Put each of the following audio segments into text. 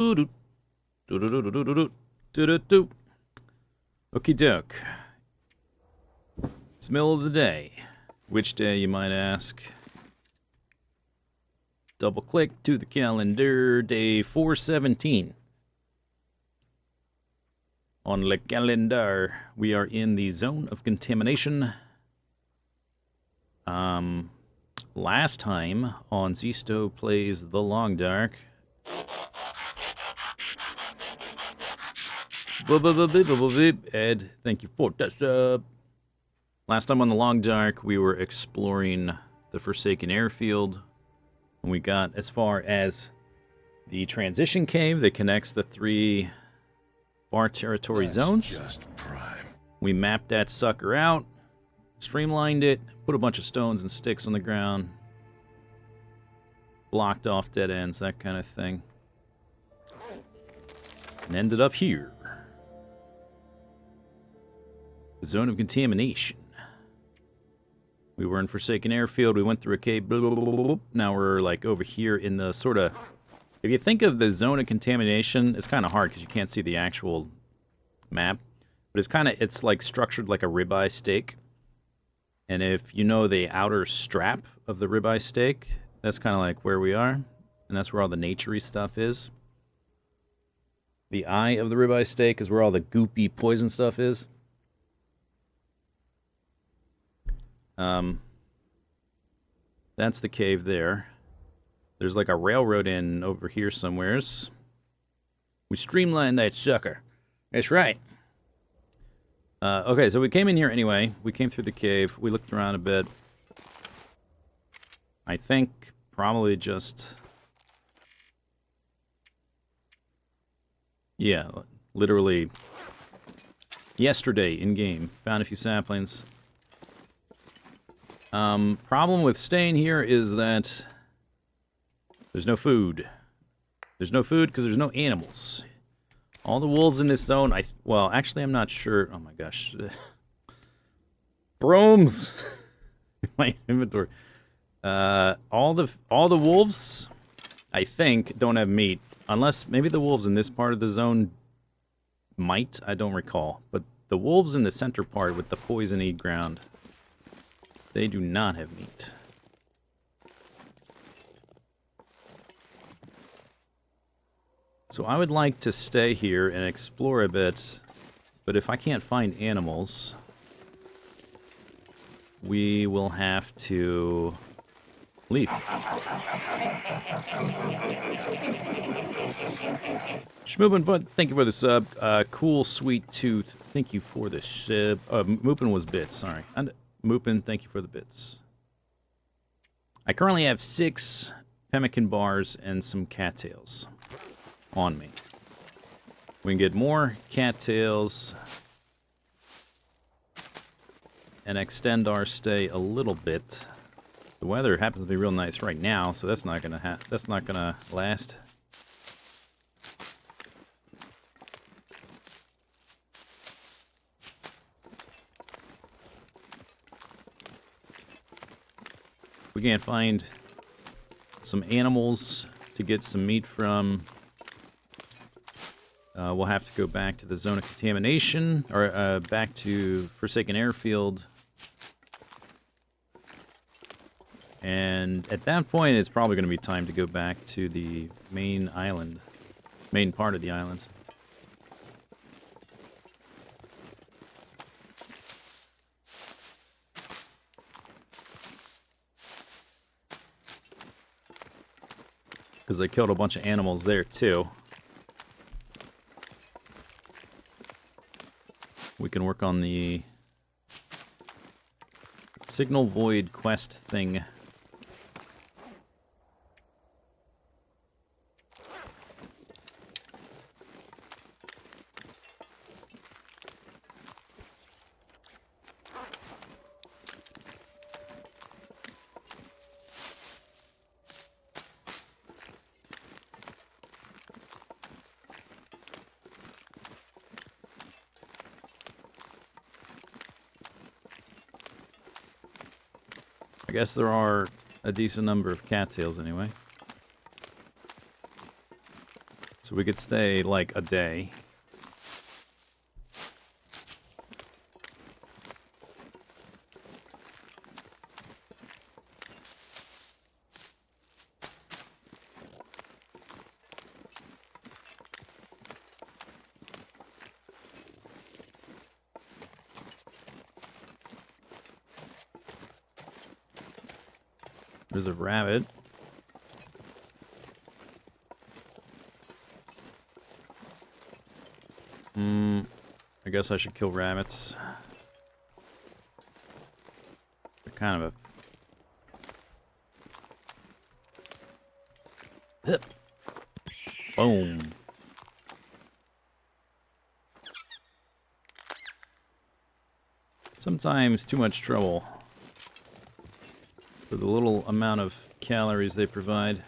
Okie doke. It's the middle of the day. Which day, you might ask? Double click to the calendar. Day 417. On le calendar, we are in the zone of contamination. Last time on Zisteau Plays The Long Dark. Ed, thank you for the sub. Last time on The Long Dark, we were exploring the Forsaken Airfield. And we got as far as the transition cave that connects the three bar territory zones. Just prime. We mapped that sucker out, streamlined it, put a bunch of stones and sticks on the ground, blocked off dead ends, that kind of thing. And ended up here. The zone of contamination. We were in Forsaken Airfield, we went through a cave, blah, blah, blah, blah, blah. Now we're like over here in the sort of... If you think of the zone of contamination, it's kind of hard because you can't see the actual map. But it's like structured like a ribeye steak. And if you know the outer strap of the ribeye steak, that's kind of like where we are. And that's where all the naturey stuff is. The eye of the ribeye steak is where all the goopy poison stuff is. That's the cave there. There's like a railroad in over here somewheres. We streamlined that sucker. That's right. Okay, so we came in here anyway. We came through the cave. We looked around a bit. I think probably just... Yeah, literally yesterday in-game. Found a few saplings. Problem with staying here is that there's no food. There's no food because there's no animals. All the wolves in this zone, well, actually, I'm not sure. Oh my gosh. Bromes! My inventory. All the wolves, I think, don't have meat. Unless, maybe the wolves in this part of the zone might. I don't recall. But the wolves in the center part with the poisony ground, they do not have meat. So I would like to stay here and explore a bit, but if I can't find animals, we will have to leave. Schmoopin, but thank you for the sub. Cool Sweet Tooth, thank you for the sub. Moopin was bits, sorry. And Moopin, thank you for the bits. I currently have 6 pemmican bars and some cattails on me. We can get more cattails and extend our stay a little bit. The weather happens to be real nice right now, so that's not gonna last. We can't find some animals to get some meat from. We'll have to go back to the zone of contamination, or back to Forsaken Airfield. And at that point, it's probably going to be time to go back to the main island, main part of the island. Because they killed a bunch of animals there, too. We can work on the Signal Void quest thing. I guess there are a decent number of cattails anyway. So we could stay like a day. There's a rabbit. I guess I should kill rabbits. They're kind of a... Boom. Sometimes too much trouble for the little amount of calories they provide.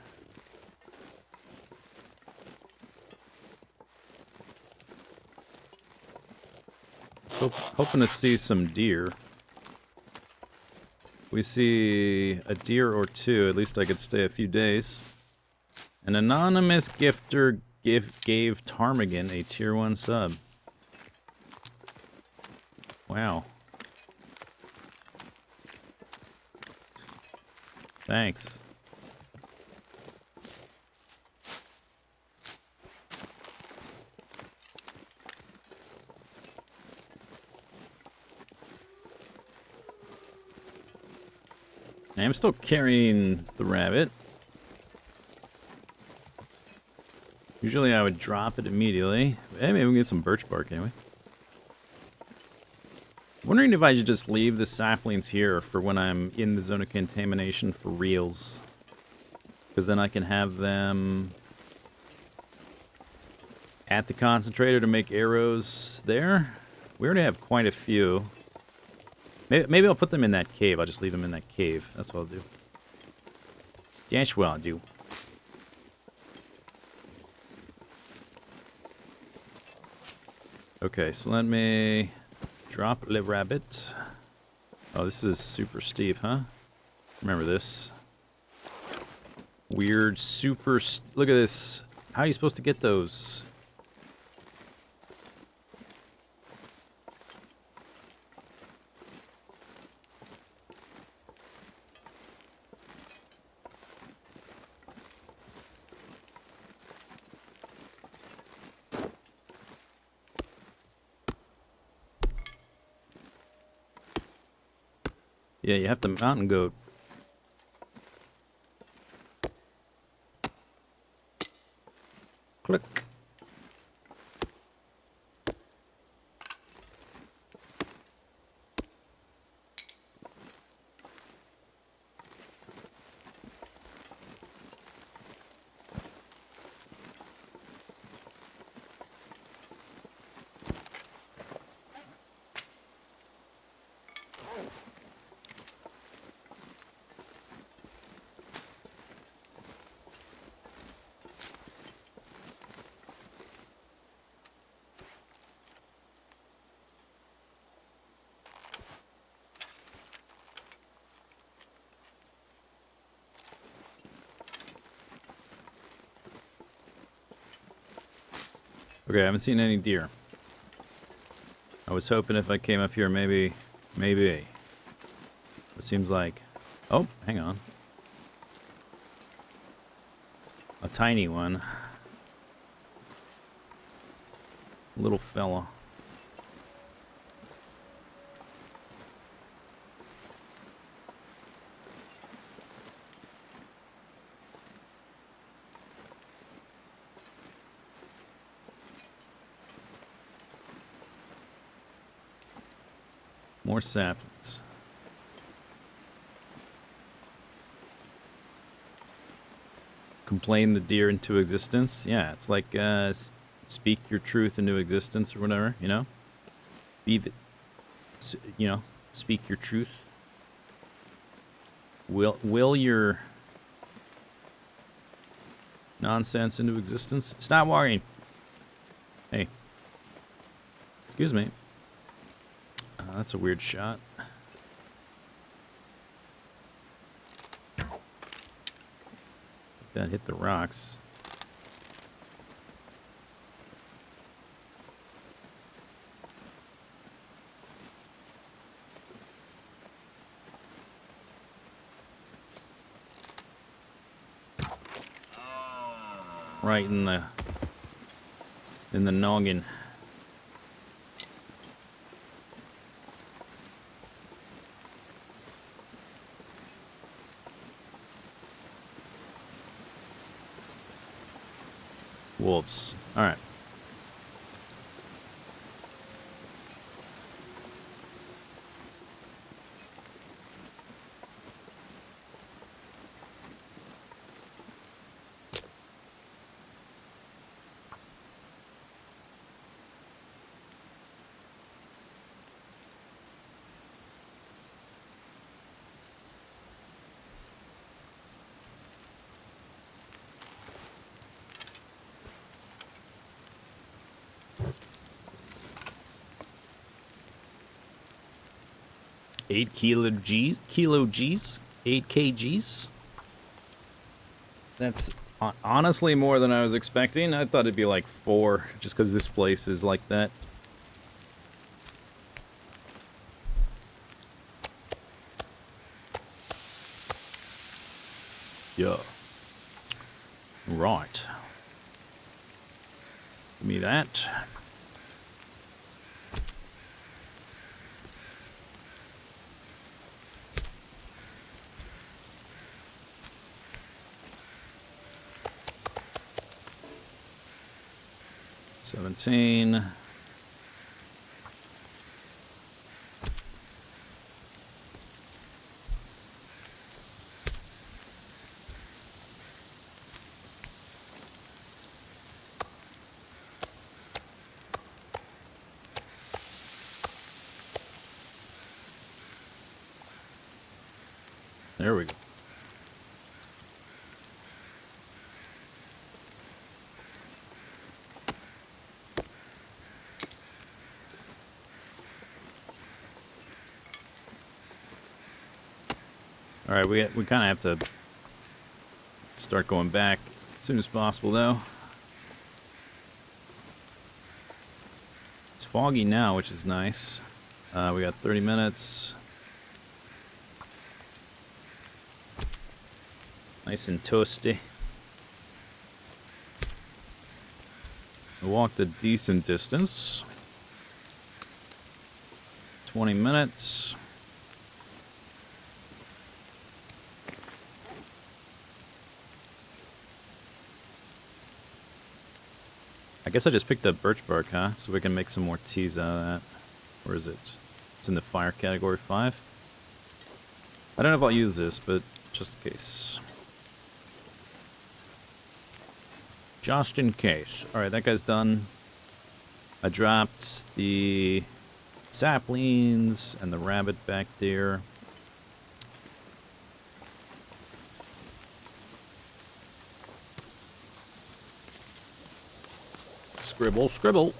Hoping to see some deer. We see a deer or two, at least I could stay a few days. An anonymous gifter gave Ptarmigan a tier 1 sub. Wow. Thanks. I'm still carrying the rabbit. Usually I would drop it immediately. Hey, maybe we can get some birch bark anyway. Wondering if I should just leave the saplings here for when I'm in the zone of contamination for reals. Because then I can have them at the concentrator to make arrows there. We already have quite a few. Maybe I'll put them in that cave. I'll just leave them in that cave. That's what I'll do. That's what I'll do. Okay, so let me drop the rabbit. Oh, this is super steep, huh? Remember this. Weird, super... Look at this. How are you supposed to get those? Yeah, you have to mountain goat. Click. Okay, I haven't seen any deer. I was hoping if I came up here, maybe. It seems like... Oh, hang on. A tiny one. Little fella. More saplings. Complain the deer into existence. Yeah, it's like speak your truth into existence or whatever, you know? Be the, you know, speak your truth. Will your nonsense into existence. Stop worrying. Hey. Excuse me. That's a weird shot. That hit the rocks. right in the noggin. Wolves. All right. Kilo G's, 8 kgs. That's honestly more than I was expecting. I thought it'd be like 4, just because this place is like that. Yeah. Right. Give me that. $17. There we go. All right, we kind of have to start going back as soon as possible, though. It's foggy now, which is nice. We got 30 minutes. Nice and toasty. We walked a decent distance. 20 minutes. I guess I just picked up birch bark, huh? So we can make some more teas out of that. Where is it? It's in the fire category 5. I don't know if I'll use this, but just in case. Just in case. Alright, that guy's done. I dropped the saplings and the rabbit back there. Scribble, scribble.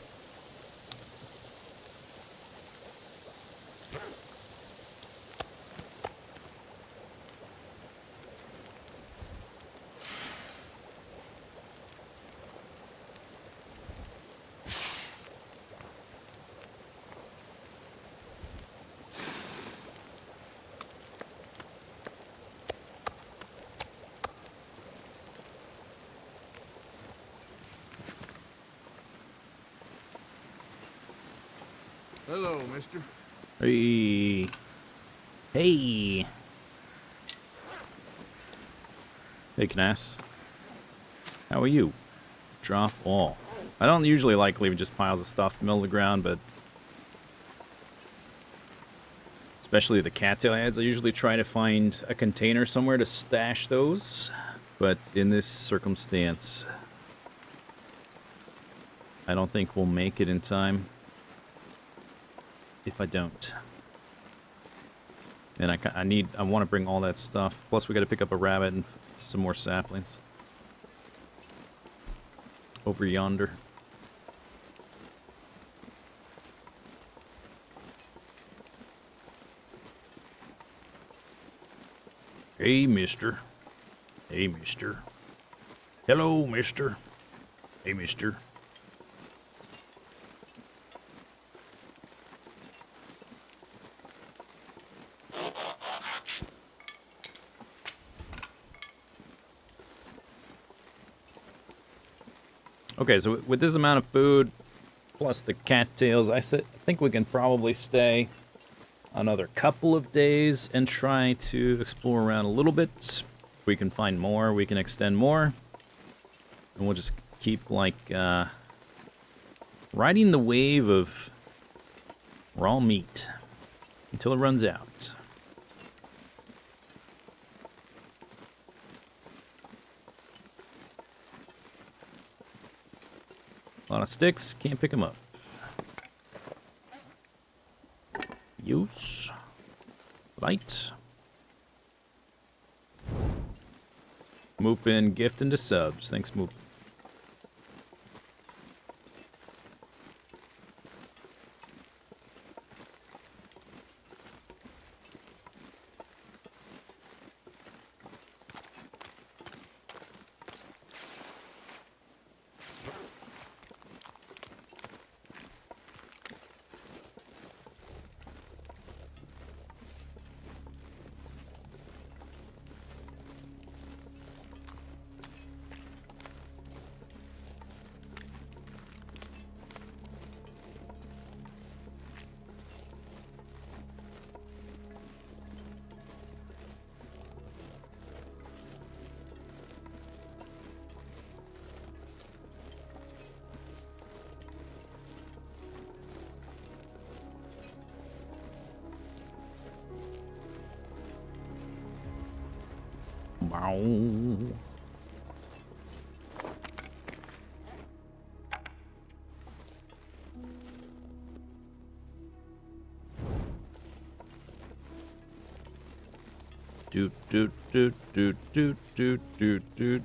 Hello, mister. Hey. Hey. Hey, Knass. How are you? Drop all. I don't usually like leaving just piles of stuff in the middle of the ground, but especially the cattail heads, I usually try to find a container somewhere to stash those. But in this circumstance, I don't think we'll make it in time. If I don't. And I want to bring all that stuff. Plus we got to pick up a rabbit and some more saplings. Over yonder. Hey, mister. Hey, mister. Hello, mister. Hey, mister. Okay, so with this amount of food, plus the cattails, I think we can probably stay another couple of days and try to explore around a little bit. If we can find more, we can extend more. And we'll just keep, like, riding the wave of raw meat until it runs out. A lot of sticks, can't pick them up. Use. Light. Moopin, gift into subs. Thanks, Moop. Wow. Doot doot doot doot doot doot doot doot.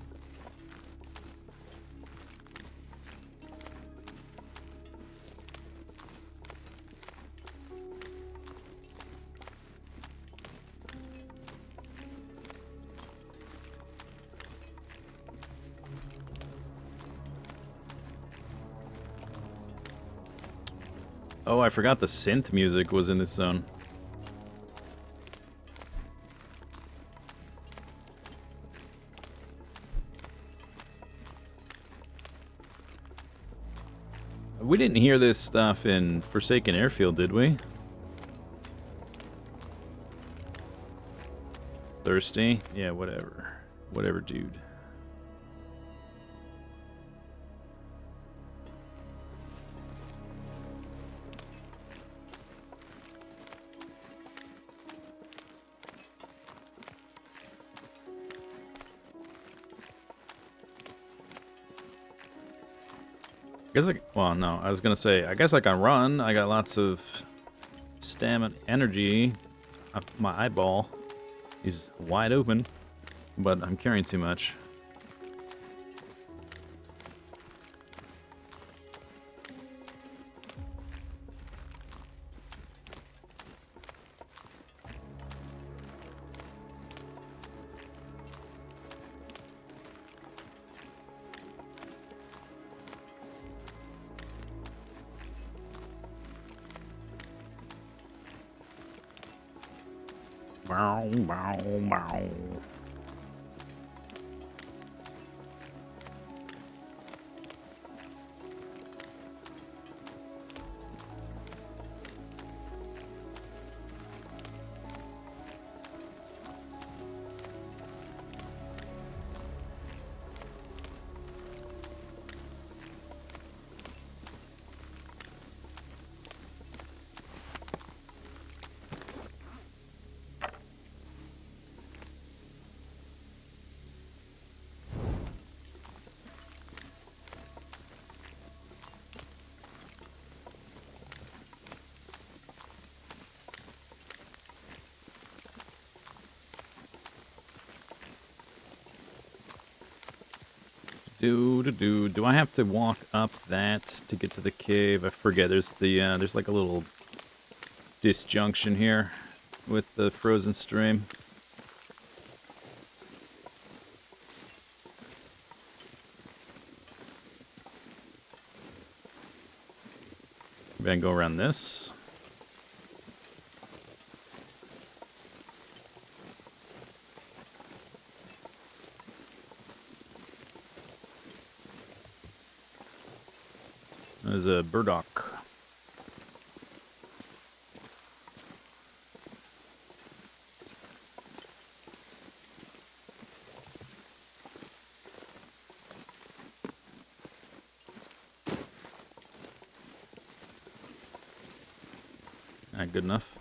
Oh, I forgot the synth music was in this zone. We didn't hear this stuff in Forsaken Airfield, did we? Thirsty? Yeah, whatever. Whatever, dude. Well, no, I was gonna say, I guess I can run. I got lots of stamina, energy. My eyeball is wide open, but I'm carrying too much. Bow, bow, bow. Do I have to walk up that to get to the cave? I forget. There's the there's like a little disjunction here with the frozen stream. Then go around this. There's a burdock. Not good enough.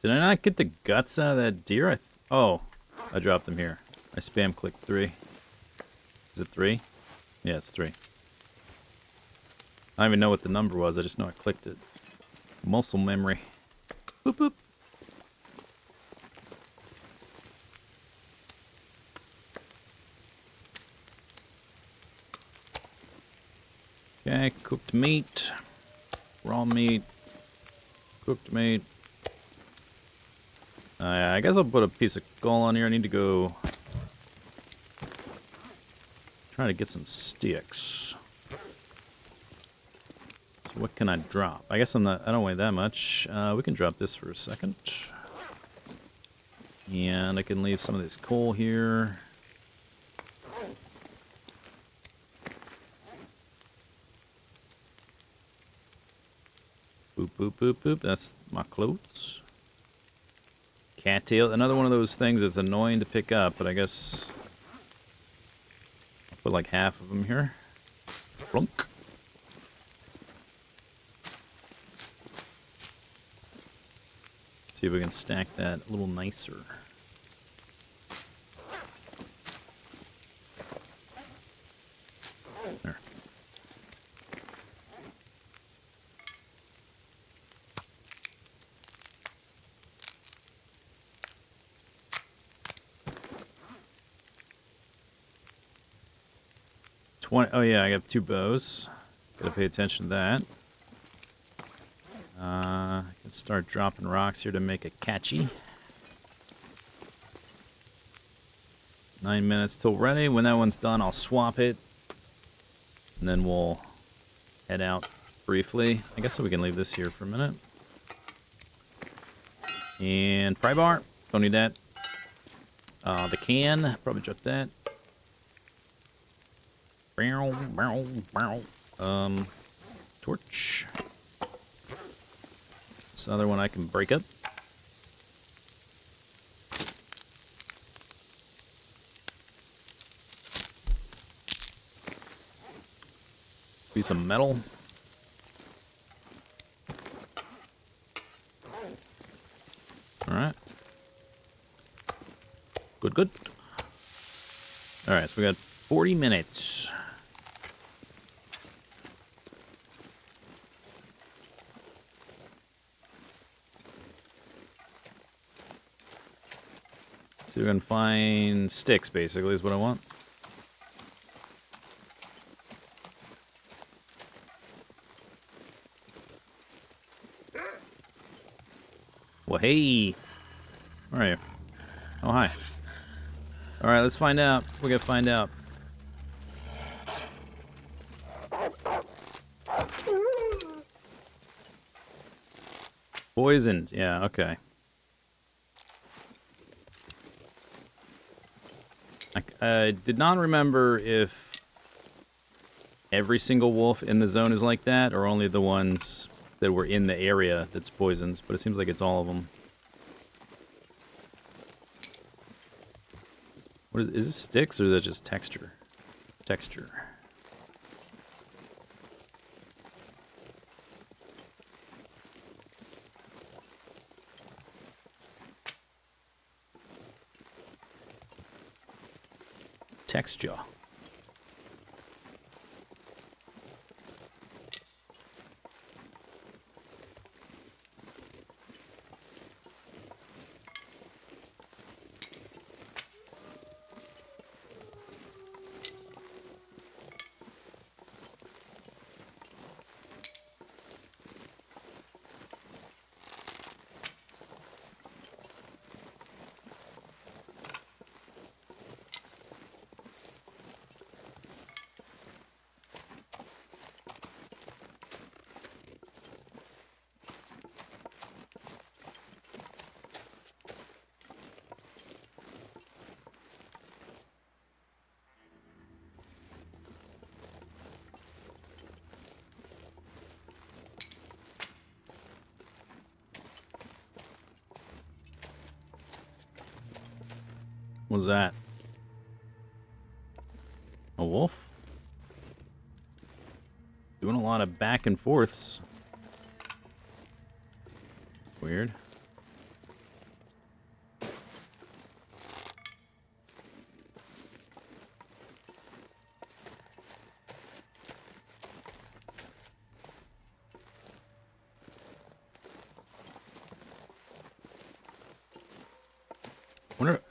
Did I not get the guts out of that deer? Oh, I dropped them here. I spam clicked 3. Is it 3? Yeah, it's 3. I don't even know what the number was. I just know I clicked it. Muscle memory. Boop, boop. Okay, cooked meat. Raw meat. Cooked meat. I guess I'll put a piece of skull on here. I need to go try to get some sticks. So what can I drop? I guess I don't weigh that much. We can drop this for a second. And I can leave some of this coal here. Boop, boop, boop, boop. That's my clothes. Cattail, another one of those things that's annoying to pick up, but I guess I'll put like half of them here. Plunk. See if we can stack that a little nicer. There. Oh yeah, I got 2 bows. Gotta pay attention to that. I can start dropping rocks here to make it catchy. 9 minutes till ready. When that one's done, I'll swap it. And then we'll head out briefly. I guess we can leave this here for a minute. And pry bar. Don't need that. The can. Probably drop that. Torch. This other one I can break up. Piece of metal. Alright. Good, good. Alright, so we got 40 minutes. So we can find sticks, basically, is what I want. Well, hey. Where are you? Oh, hi. Alright, let's find out. We gotta find out. Poisoned. Yeah, okay. I did not remember if every single wolf in the zone is like that, or only the ones that were in the area that's poisoned, but it seems like it's all of them. What is this sticks or is that just texture? Texture. Texture. What was that? A wolf? Doing a lot of back and forths. Weird. Wonder.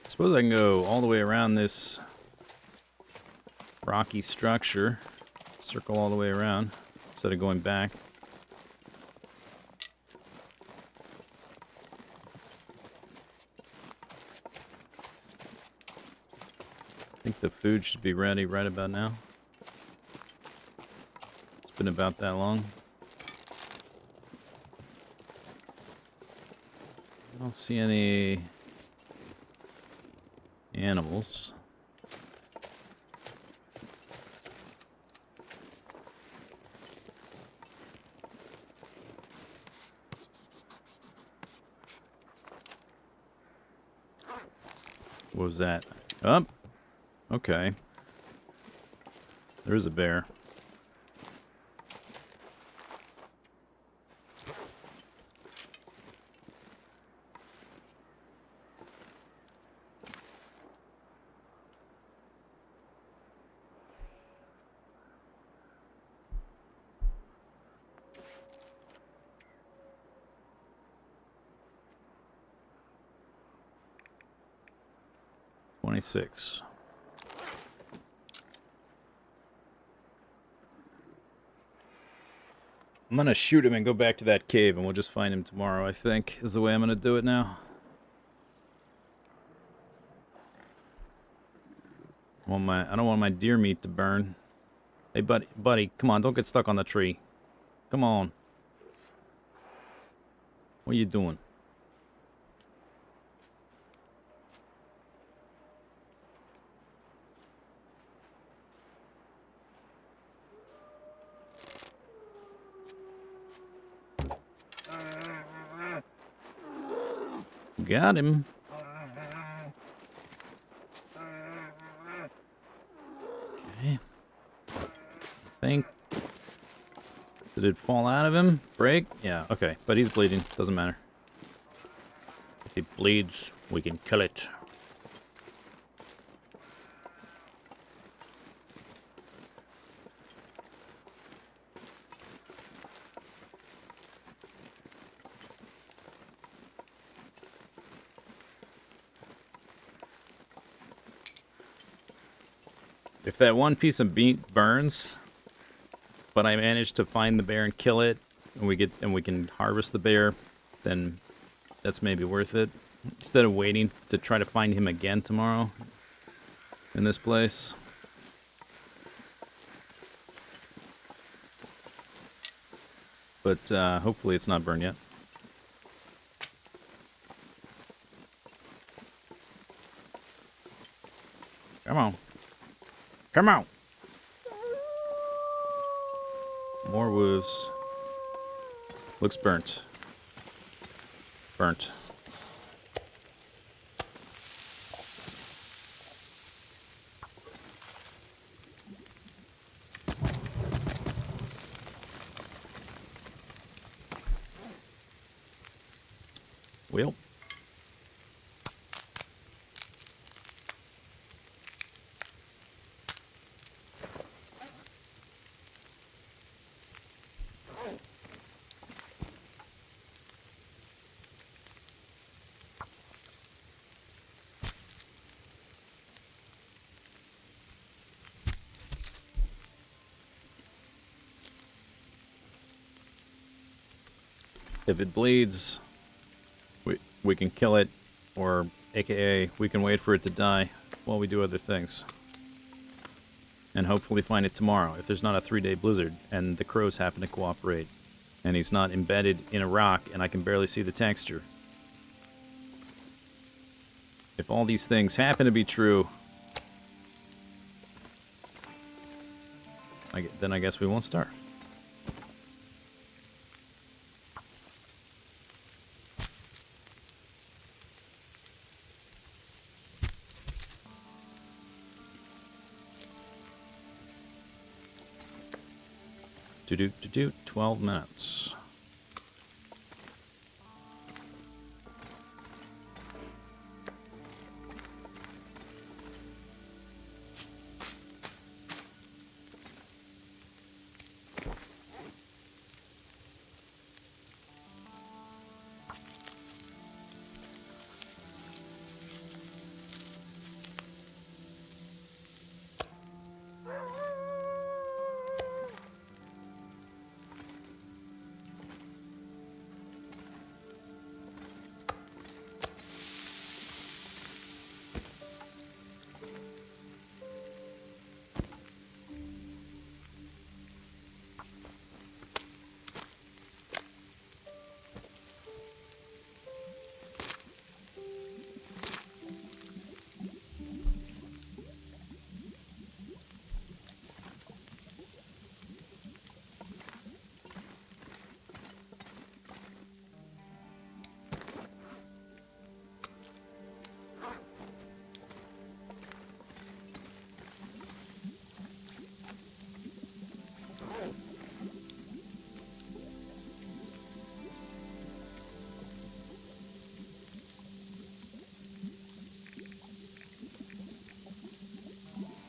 I suppose I can go all the way around this rocky structure, circle all the way around instead of going back. I think the food should be ready right about now. It's been about that long. I don't see any animals. What was that? Up. Oh, okay. There's a bear. $26. I'm gonna shoot him and go back to that cave, and we'll just find him tomorrow, I think, is the way I'm gonna do it now. I don't want my deer meat to burn. Hey, buddy, come on, don't get stuck on the tree. Come on. What are you doing? Got him. Okay. I think. Did it fall out of him? Break? Yeah, okay. But he's bleeding. Doesn't matter. If he bleeds, we can kill it. If that one piece of meat burns, but I manage to find the bear and kill it, and we can harvest the bear, then that's maybe worth it. Instead of waiting to try to find him again tomorrow in this place. But hopefully it's not burned yet. Come on. Come on. More wolves. Looks burnt. Burnt. Well. If it bleeds, we can kill it, or AKA, we can wait for it to die while we do other things. And hopefully find it tomorrow, if there's not a 3-day blizzard, and the crows happen to cooperate. And he's not embedded in a rock, and I can barely see the texture. If all these things happen to be true, then I guess we won't start. Do 12 minutes.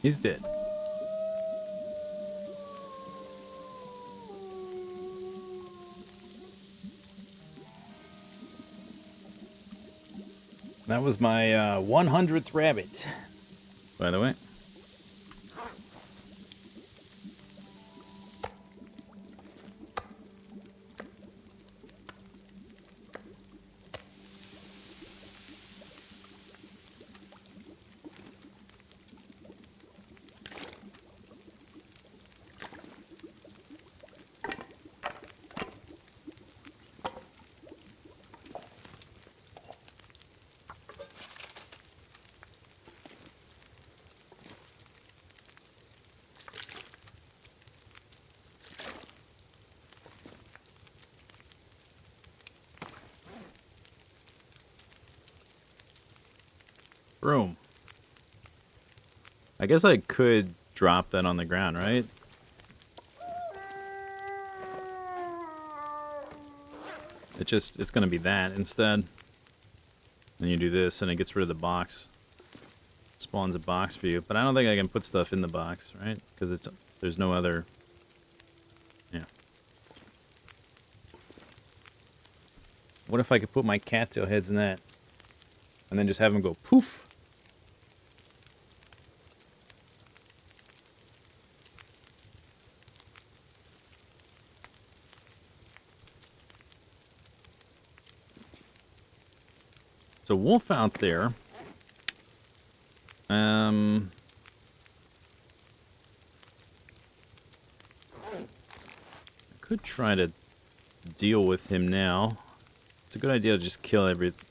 He's dead. That was my 100th rabbit, by the way. Boom. I guess I could drop that on the ground, right? It's gonna be that instead. Then you do this and it gets rid of the box. Spawns a box for you. But I don't think I can put stuff in the box, right? Because there's no other... Yeah. What if I could put my cattail heads in that? And then just have them go poof? So wolf out there. I could try to deal with him now. It's a good idea to just kill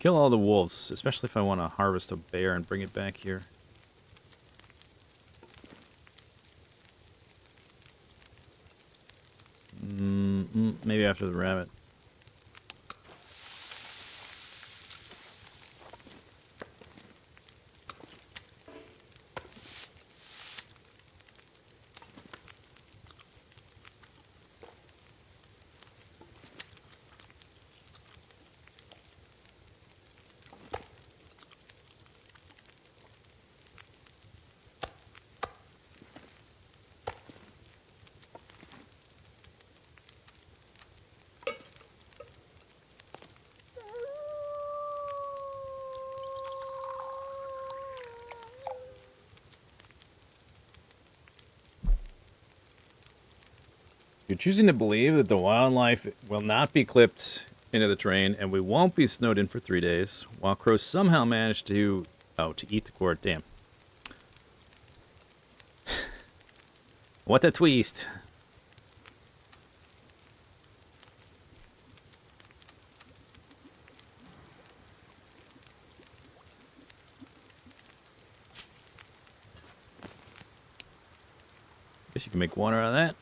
all the wolves, especially if I want to harvest a bear and bring it back here. Maybe after the rabbit. You're choosing to believe that the wildlife will not be clipped into the train, and we won't be snowed in for 3 days, while crows somehow managed to... Oh, to eat the cord. Damn. What a twist. Guess you can make water out of that.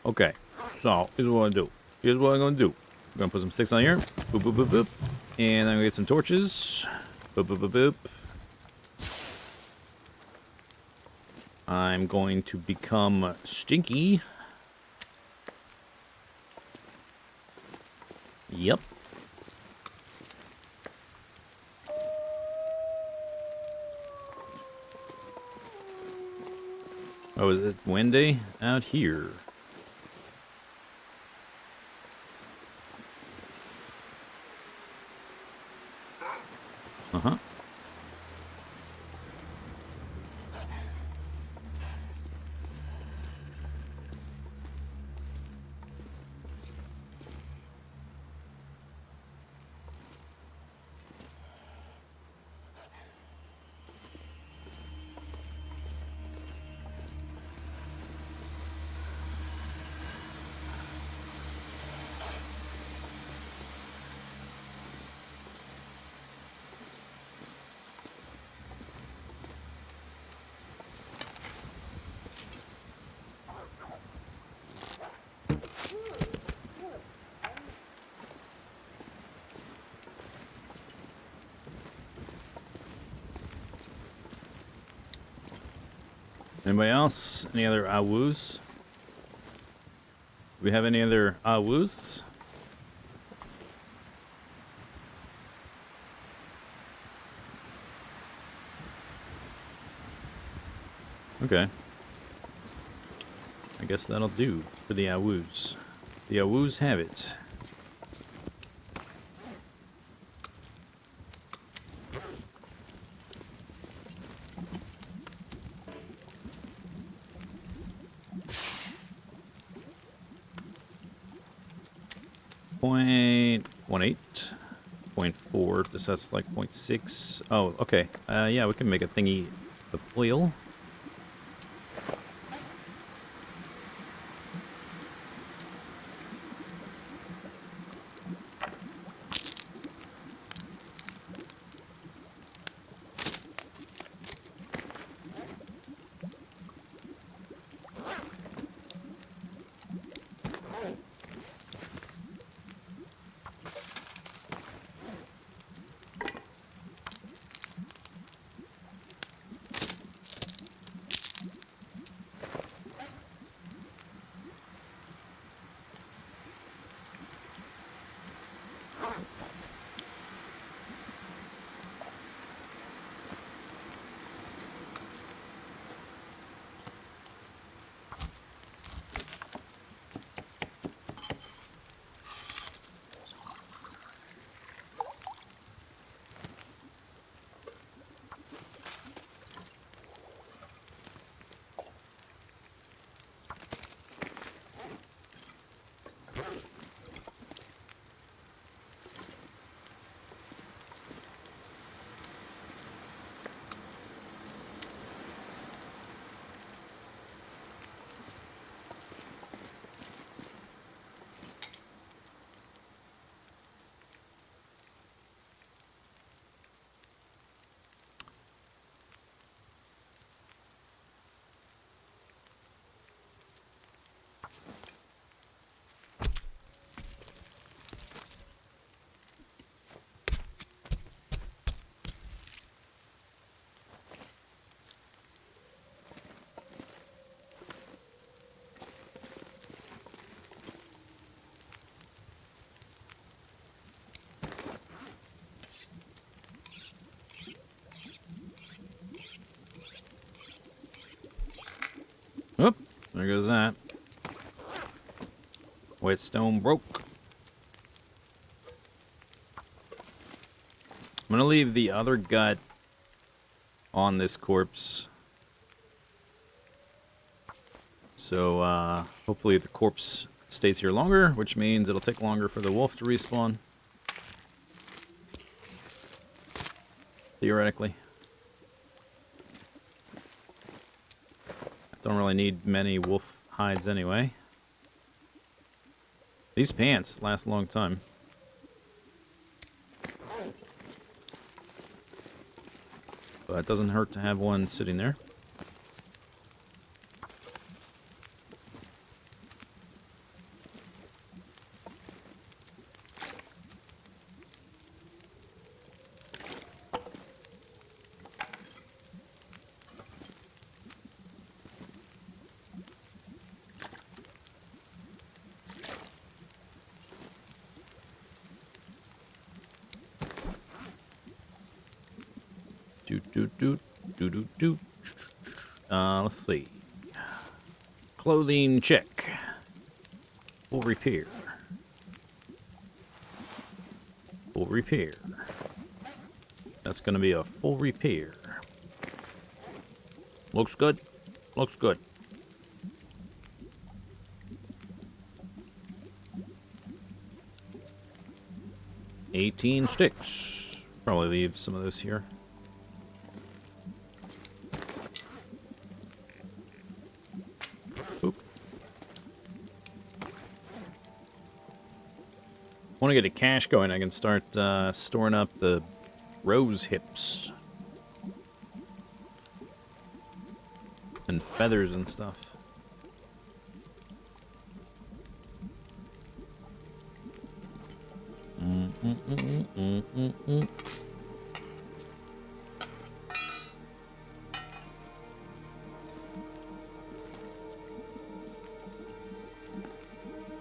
Okay, so here's what I'm gonna do. Here's what I'm gonna do. I'm gonna put some sticks on here. Boop, boop, boop, boop. And I'm gonna get some torches. Boop, boop, boop, boop. I'm going to become stinky. Yep. Oh, is it windy out here? Uh-huh. Anybody else? Any other awoos? Do we have any other awoos? Okay. I guess that'll do for the awoos. The awoos have it. .18, 0.4. This has like 0.6. Oh, okay. Yeah, we can make a thingy of oil. Oop, there goes that. Whetstone broke. I'm gonna leave the other gut on this corpse. So hopefully the corpse stays here longer, which means it'll take longer for the wolf to respawn. Theoretically. Don't really need many wolf hides anyway. These pants last a long time. But it doesn't hurt to have one sitting there. Let's see. Clothing check. Full repair. Full repair. That's going to be a full repair. Looks good. Looks good. $18 sticks. Probably leave some of those here. Want to get a cache going, I can start storing up the rose hips and feathers and stuff.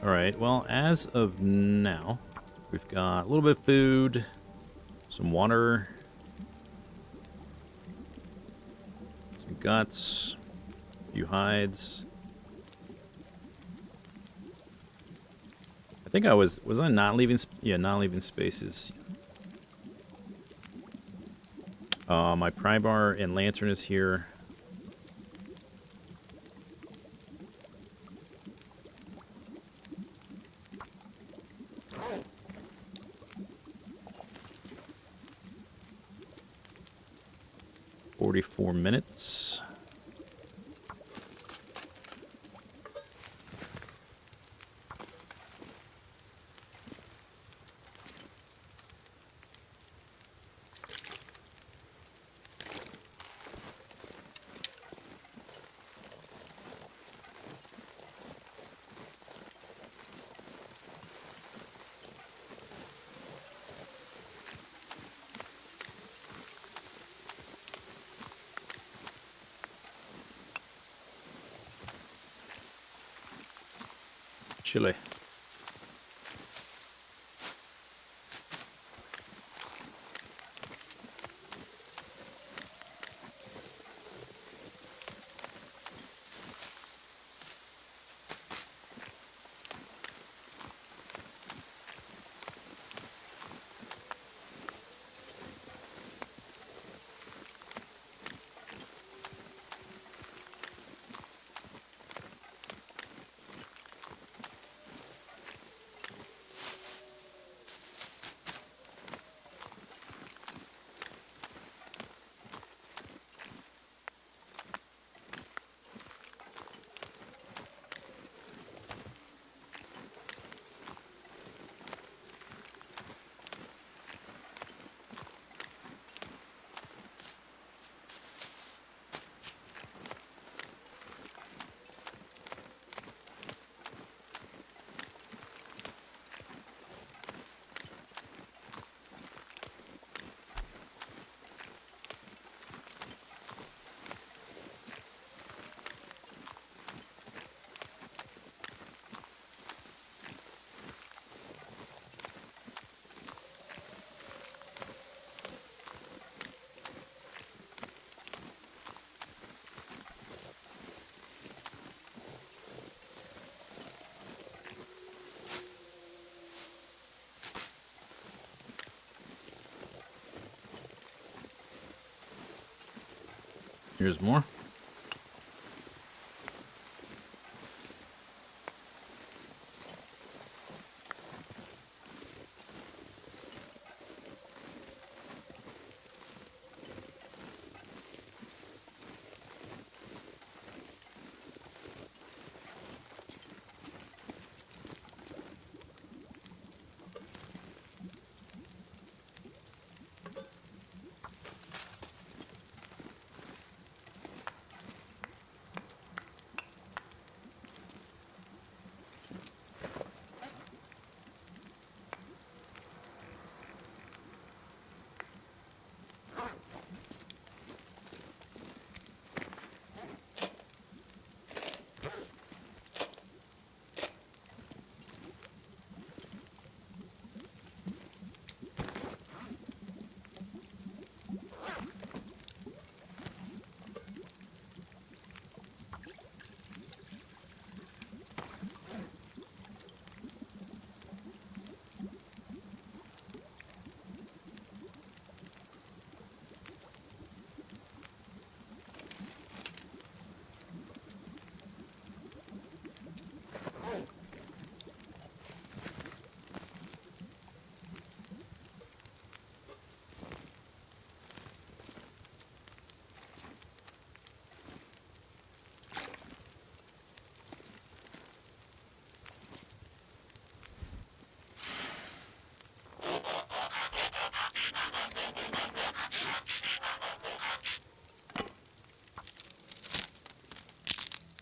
All right, well, as of now, we've got a little bit of food, some water, some guts, a few hides. I think I was I not leaving? Yeah, not leaving spaces. My pry bar and lantern is here. $44. Chile. Here's more.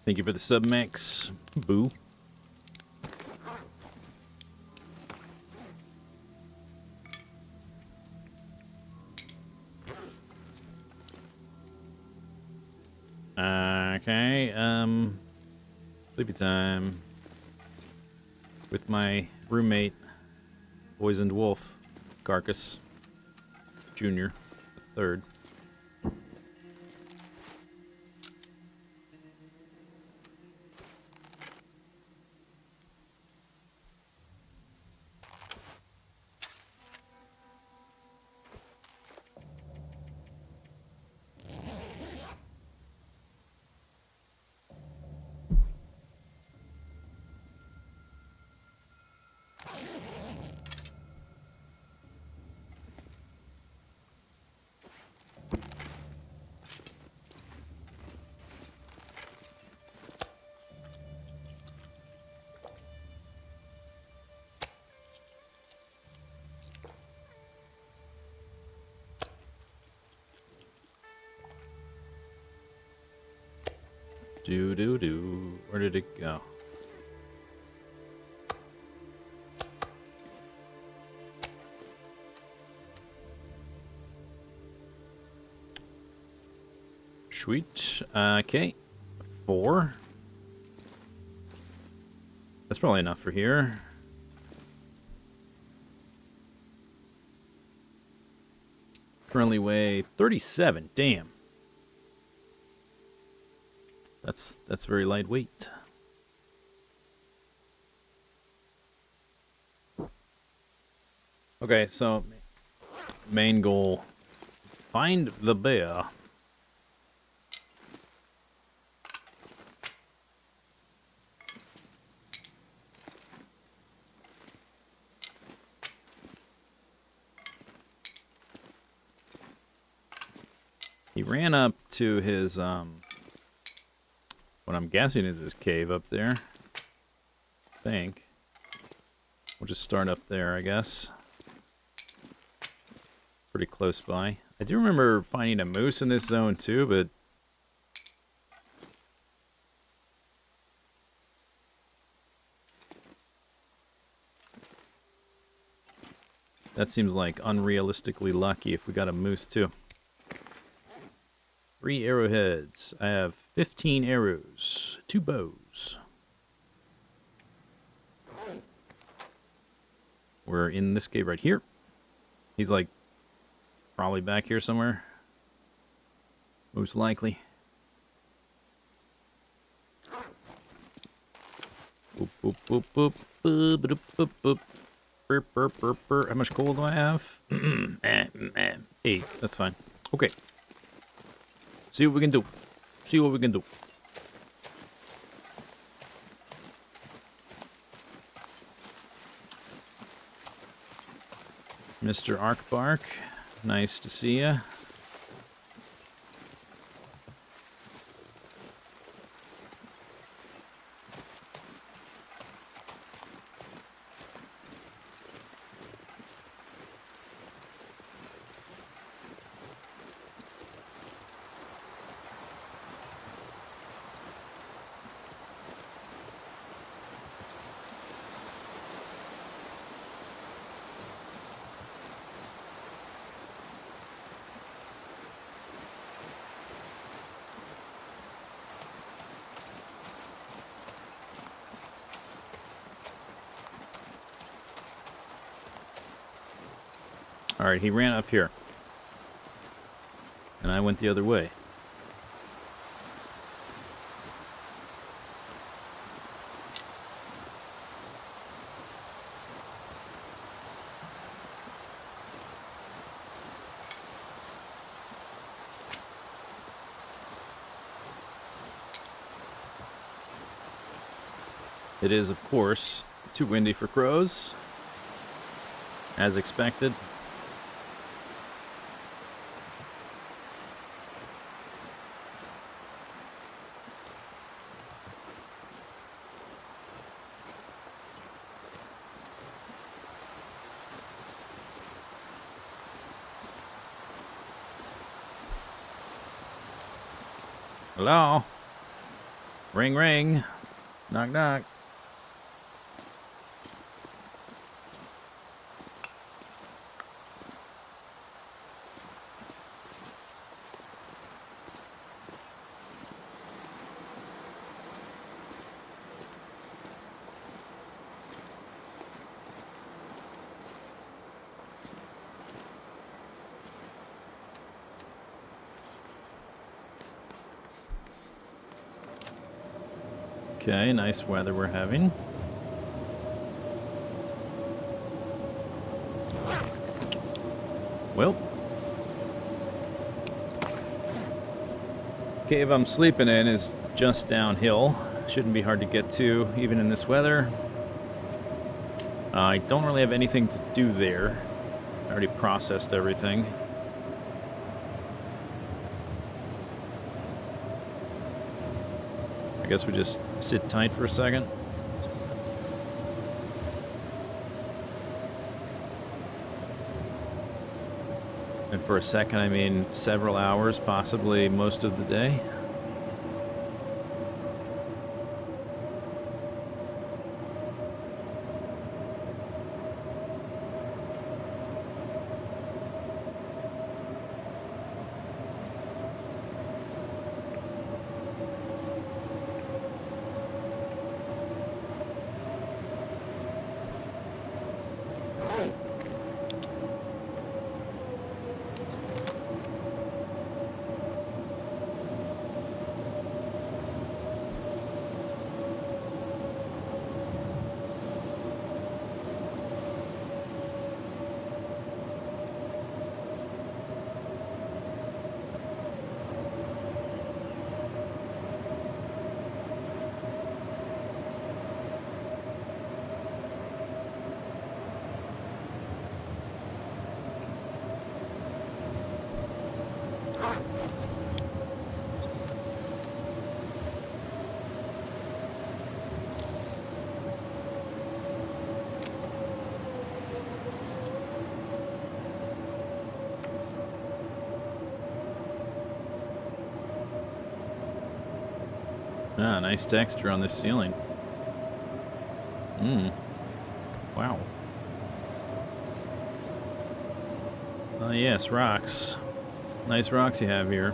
Thank you for the sub, Max. Boo. Okay, sleepy time with my roommate, Poisoned Wolf, Carcass Jr., the third. Do. Where did it go? Sweet. Okay. 4. That's probably enough for here. Currently weigh 37. Damn. That's very lightweight. Okay, so main goal, find the bear. He ran up to his what I'm guessing is his cave up there. I think. We'll just start up there, I guess. Pretty close by. I do remember finding a moose in this zone too, but that seems like unrealistically lucky if we got a moose too. 3 arrowheads. I have 15 arrows. 2 bows. We're in this cave right here. He's like probably back here somewhere. Most likely. Boop, boop, boop, boop, boop, boop, boop, boop. Burp, burp, burp, burp. How much coal do I have? 8. That's fine. Okay. See what we can do. See what we can do. Mr. Arkbark, nice to see ya. Alright, he ran up here. And I went the other way. It is, of course, too windy for crows, as expected. Hello? Ring, ring. Knock, knock. Okay, nice weather we're having. Well, cave I'm sleeping in is just downhill. Shouldn't be hard to get to, even in this weather. I don't really have anything to do there. I already processed everything. I guess we just sit tight for a second. And for a second, I mean several hours, possibly most of the day. Ah, nice texture on this ceiling. Wow. Yes, rocks. Nice rocks you have here.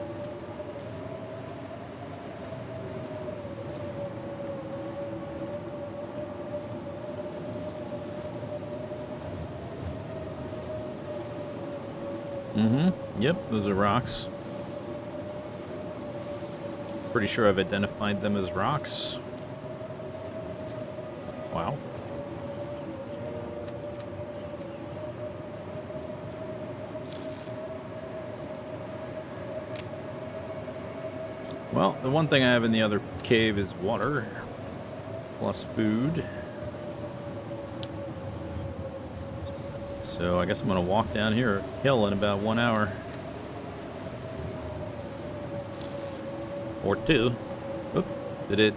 Yep, those are rocks. Pretty sure I've identified them as rocks. Wow. Well, the one thing I have in the other cave is water, plus food. So I guess I'm going to walk down here hill in about 1 hour. Or 2. Oop, did it?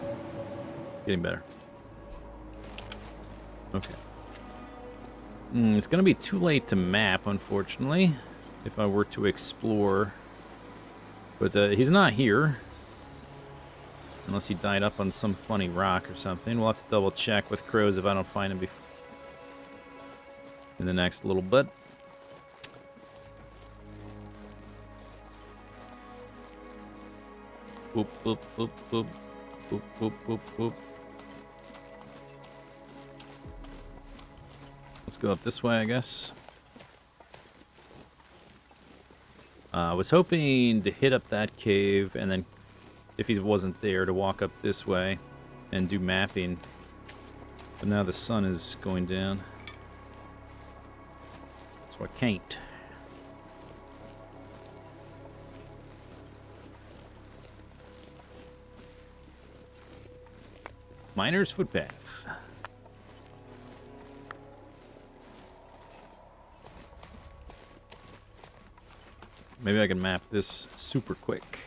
It's getting better. Okay. It's going to be too late to map, unfortunately, if I were to explore. But he's not here. Unless he died up on some funny rock or something. We'll have to double check with crows if I don't find him in the next little bit. Boop, boop, boop, boop. Boop, boop, boop, boop. Let's go up this way, I guess. I was hoping to hit up that cave and then, if he wasn't there, to walk up this way and do mapping. But now the sun is going down. So I can't. Miner's footpaths. Maybe I can map this super quick.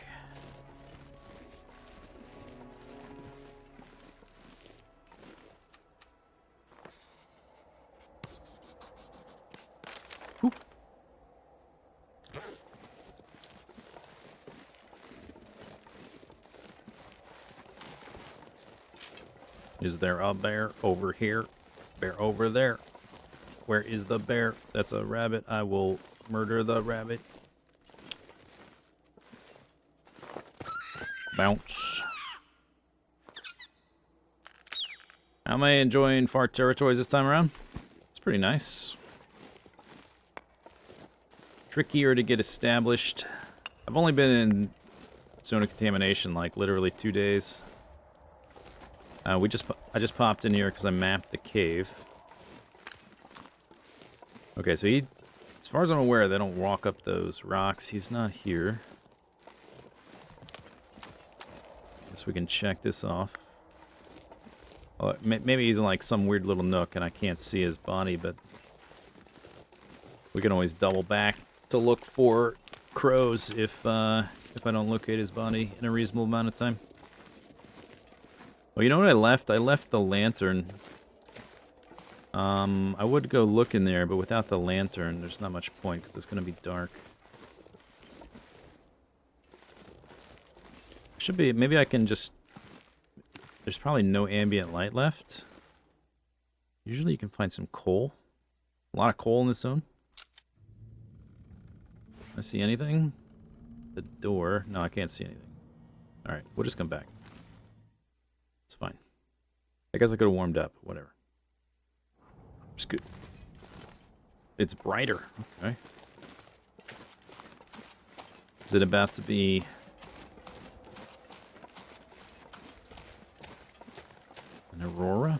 Oop. Is there a bear over here? Bear over there. Where is the bear? That's a rabbit. I will murder the rabbit. Bounce. How am I enjoying far territories this time around? It's pretty nice. Trickier to get established. I've only been in zone of contamination like literally 2 days. I just popped in here because I mapped the cave. Okay, so he, as far as I'm aware, they don't walk up those rocks. He's not here. Guess we can check this off. Oh, maybe he's in like some weird little nook and I can't see his body, but we can always double back to look for crows if I don't locate his body in a reasonable amount of time. Well, you know what I left? I left the lantern. I would go look in there, but without the lantern, there's not much point because it's going to be dark. Should be, maybe I can just, there's probably no ambient light left. Usually you can find some coal. A lot of coal in this zone. I see anything? The door. No, I can't see anything. Alright, we'll just come back. It's fine. I guess I could have warmed up. Whatever. It's good. It's brighter. Okay. Is it about to be... an aurora?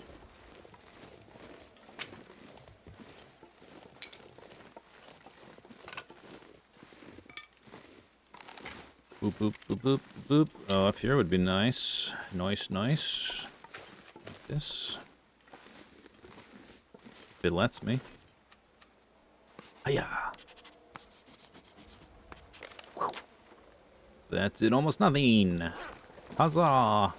Boop, boop, boop, boop, boop. Oh, up here would be nice. Nice, nice. Like this. If it lets me. Hiya! Whew. That's it, almost nothing. Huzzah!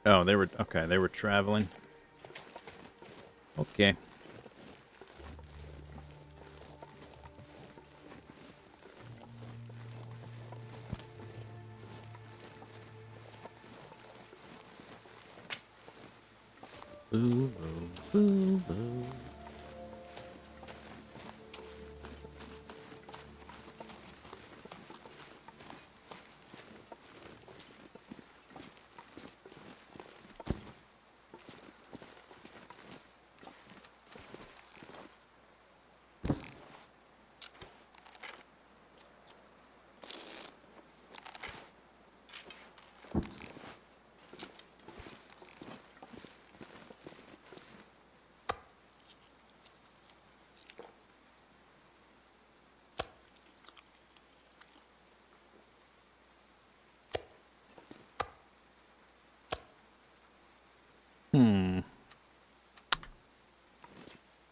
Oh, they were, okay, they were traveling. Okay. Boo, boo, boo, boo.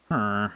Huh.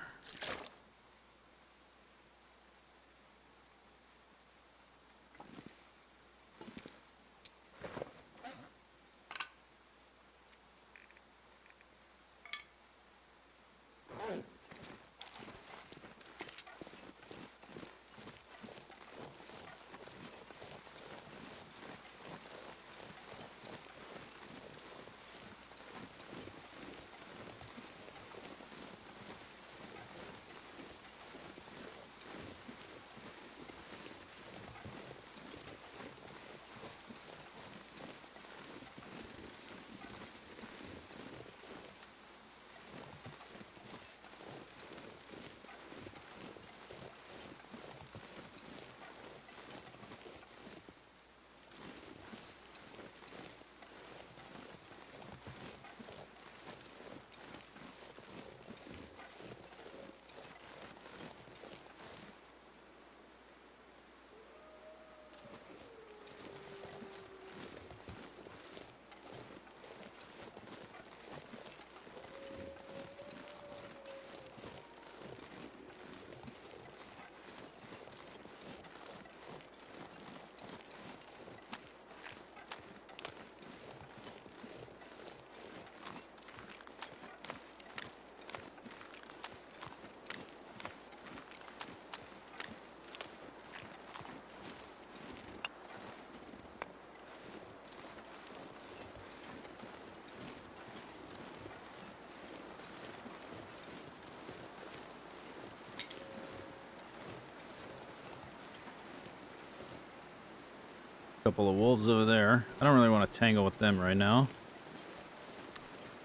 Couple of wolves over there. I don't really want to tangle with them right now.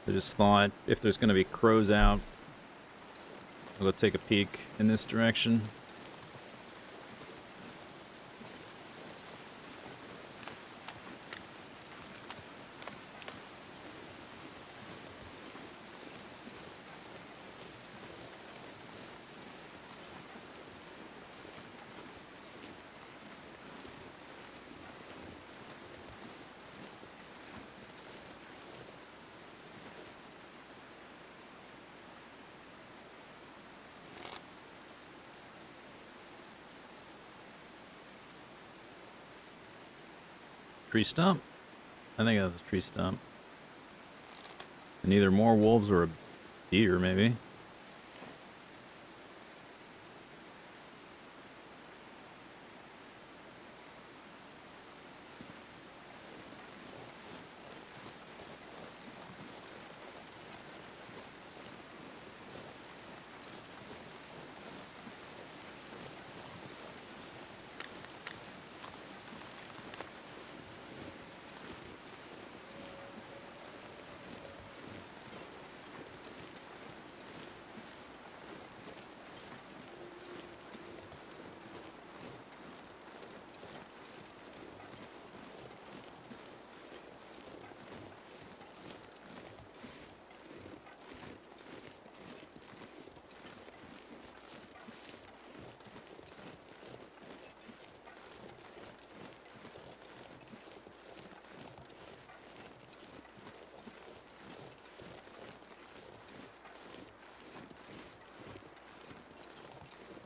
I just thought if there's going to be crows out, I'll go take a peek in this direction. Tree stump? I think that's a tree stump. And either more wolves or a deer, maybe.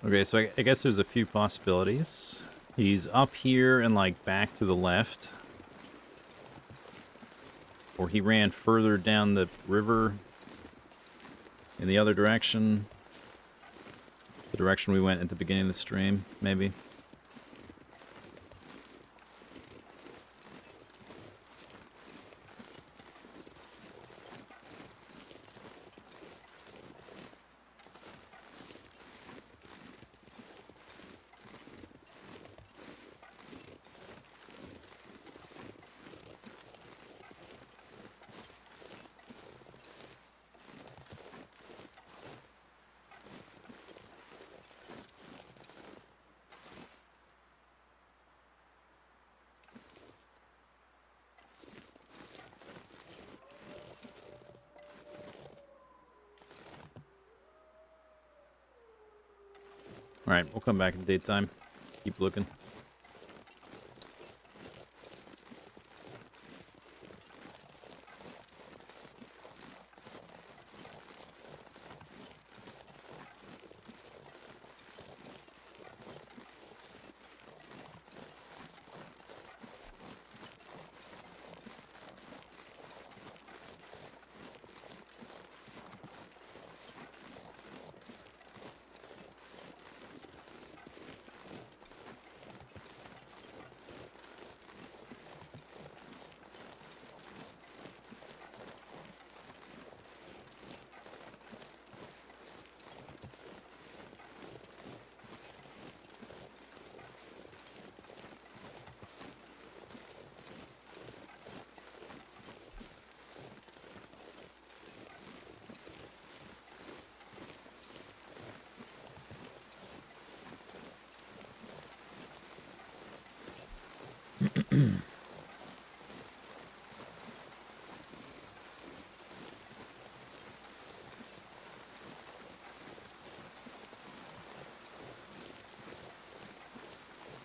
Okay, so I guess there's a few possibilities. He's up here and, like, back to the left. Or he ran further down the river in the other direction. The direction we went at the beginning of the stream, maybe. Alright, we'll come back in daytime. Keep looking.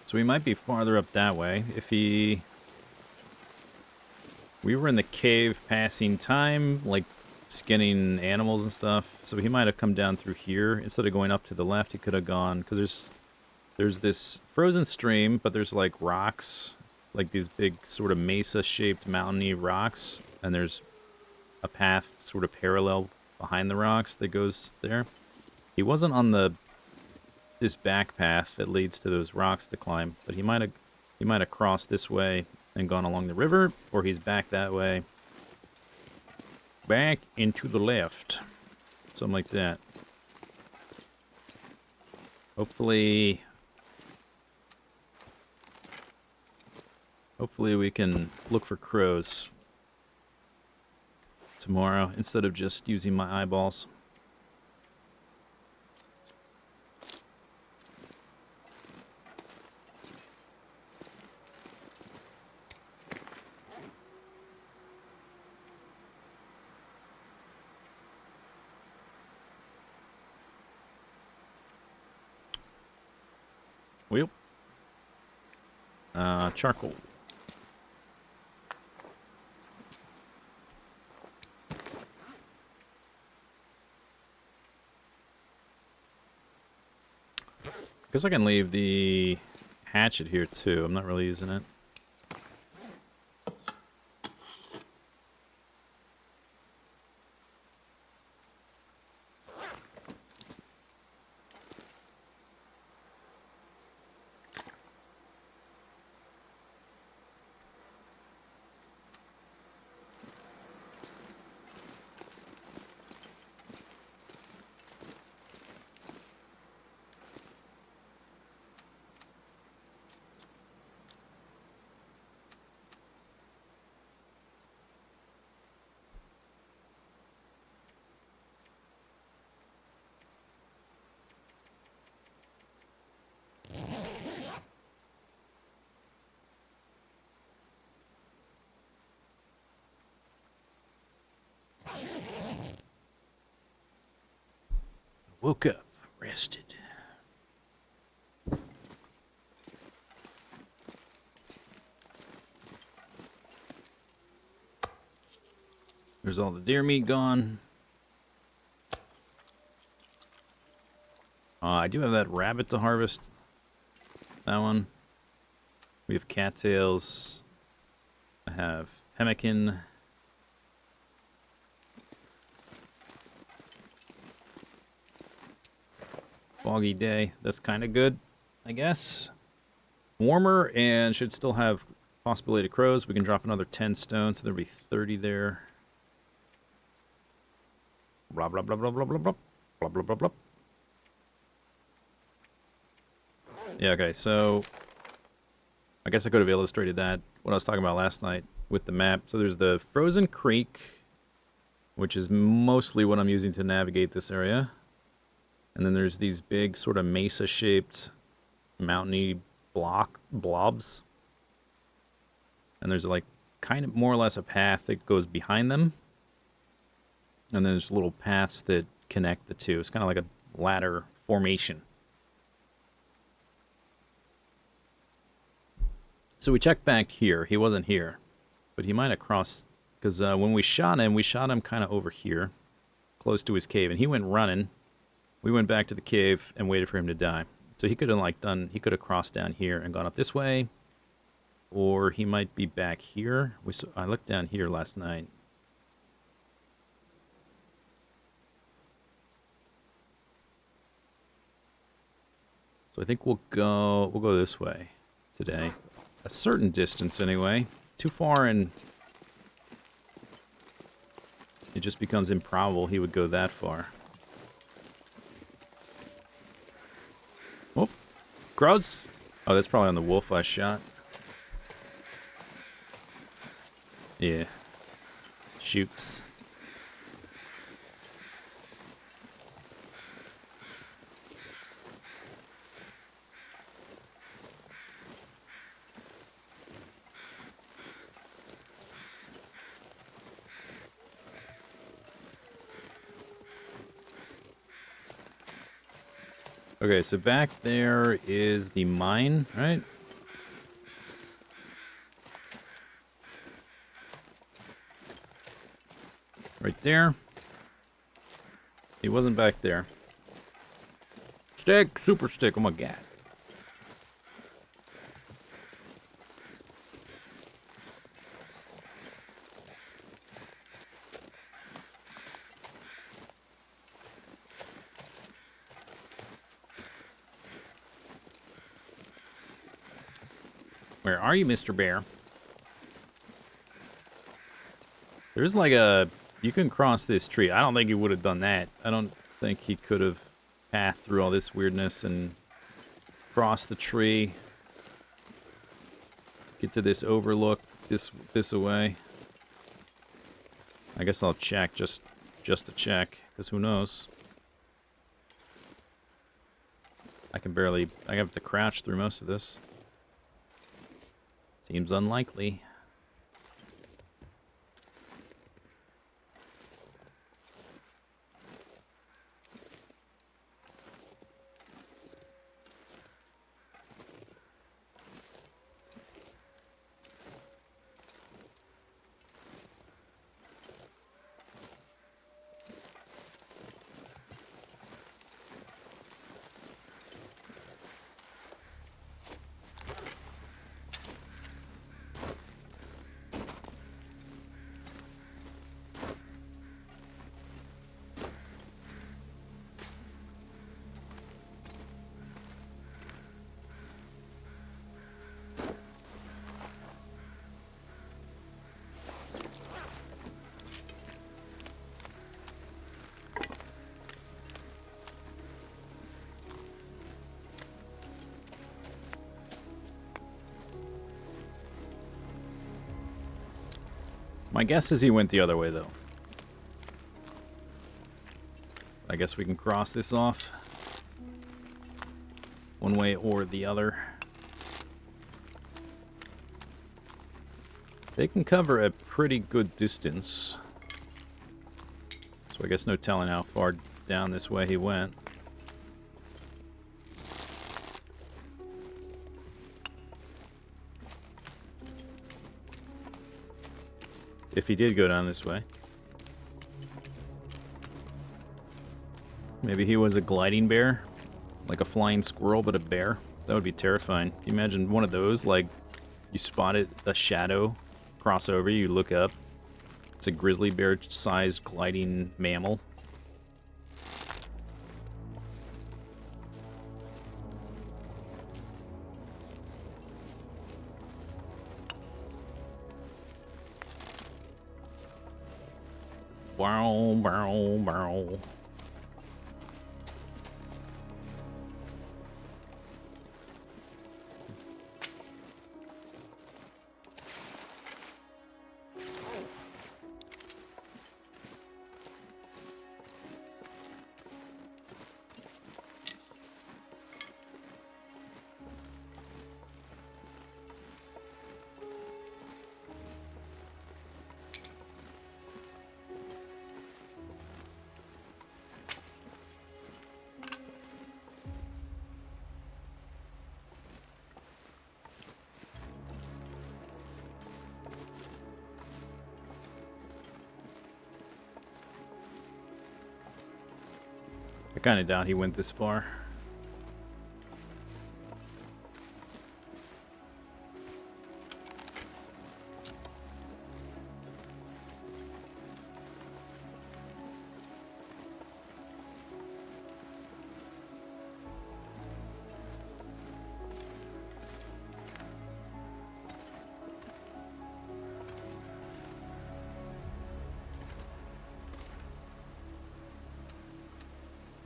So we might be farther up that way. If he... We were in the cave passing time, like skinning animals and stuff. So he might have come down through here. Instead of going up to the left, he could have gone... Because there's this frozen stream, but there's like rocks. Like these big sort of mesa-shaped mountainy rocks. And there's a path sort of parallel behind the rocks that goes there. He wasn't on this back path that leads to those rocks to climb, but he might have crossed this way and gone along the river, or he's back that way. Back into the left. Something like that. Hopefully Hopefully we can look for crows tomorrow instead of just using my eyeballs. Well, charcoal. Guess I can leave the hatchet here too. I'm not really using it. Woke up, rested. There's all the deer meat gone. I do have that rabbit to harvest. That one. We have cattails. I have pemmican. Foggy day. That's kind of good, I guess. Warmer and should still have possibility of crows. We can drop another 10 stone, so there'll be 30 there. Blah, blah, blah, blah, blah, blah, blah. Blah, blah, blah, blah. Yeah, okay, so I guess I could have illustrated that, what I was talking about last night with the map. So there's the frozen creek, which is mostly what I'm using to navigate this area. And then there's these big sort of mesa-shaped mountainy blobs. And there's like kind of more or less a path that goes behind them. And then there's little paths that connect the two. It's kind of like a ladder formation. So we checked back here. He wasn't here. But he might have crossed, because when we shot him kind of over here, close to his cave. And he went running. We went back to the cave and waited for him to die. So he could have he could have crossed down here and gone up this way. Or he might be back here. I looked down here last night. So I think we'll go this way today. A certain distance anyway. Too far and it just becomes improbable he would go that far. Oh, crows. Oh, that's probably on the wolf I shot. Yeah. Shoots. Okay, so back there is the mine, right? Right there. He wasn't back there. Stick, super stick, oh my god. Where are you, Mr. Bear? There's like you can cross this tree. I don't think he would have done that. I don't think he could have pathed through all this weirdness and crossed the tree. Get to this overlook this away. I guess I'll check just to check, because who knows? I have to crouch through most of this. Seems unlikely. My guess is he went the other way, though. I guess we can cross this off one way or the other. They can cover a pretty good distance. So I guess no telling how far down this way he went. If he did go down this way. Maybe he was a gliding bear? Like a flying squirrel, but a bear? That would be terrifying. Can you imagine one of those? Like, you spotted a shadow cross over, you look up. It's a grizzly bear-sized gliding mammal. Bow, bow, bow. I kind of doubt he went this far.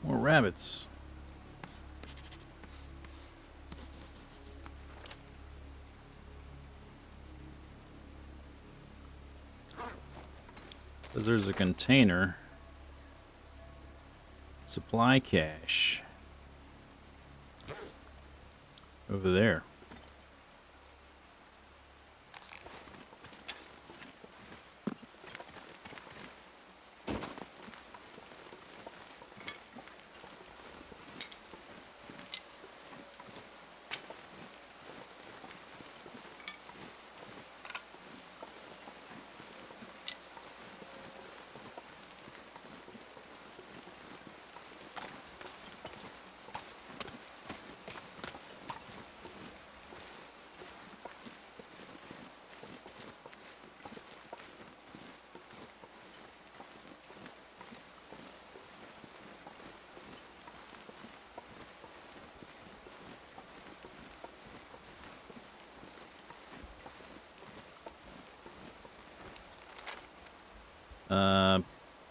More rabbits. Says there's a container. Supply cache. Over there.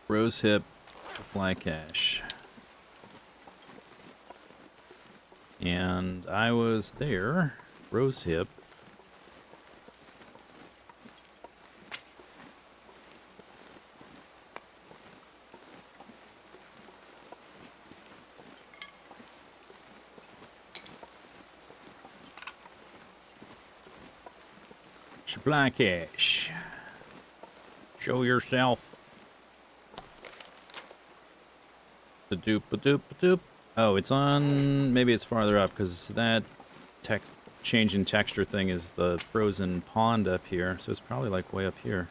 Rose hip supply cache. And I was there. Rose hip. Supply cache. Show yourself. The doop a doop a doop. Oh, it's on. Maybe it's farther up because that change in texture thing is the frozen pond up here. So it's probably like way up here.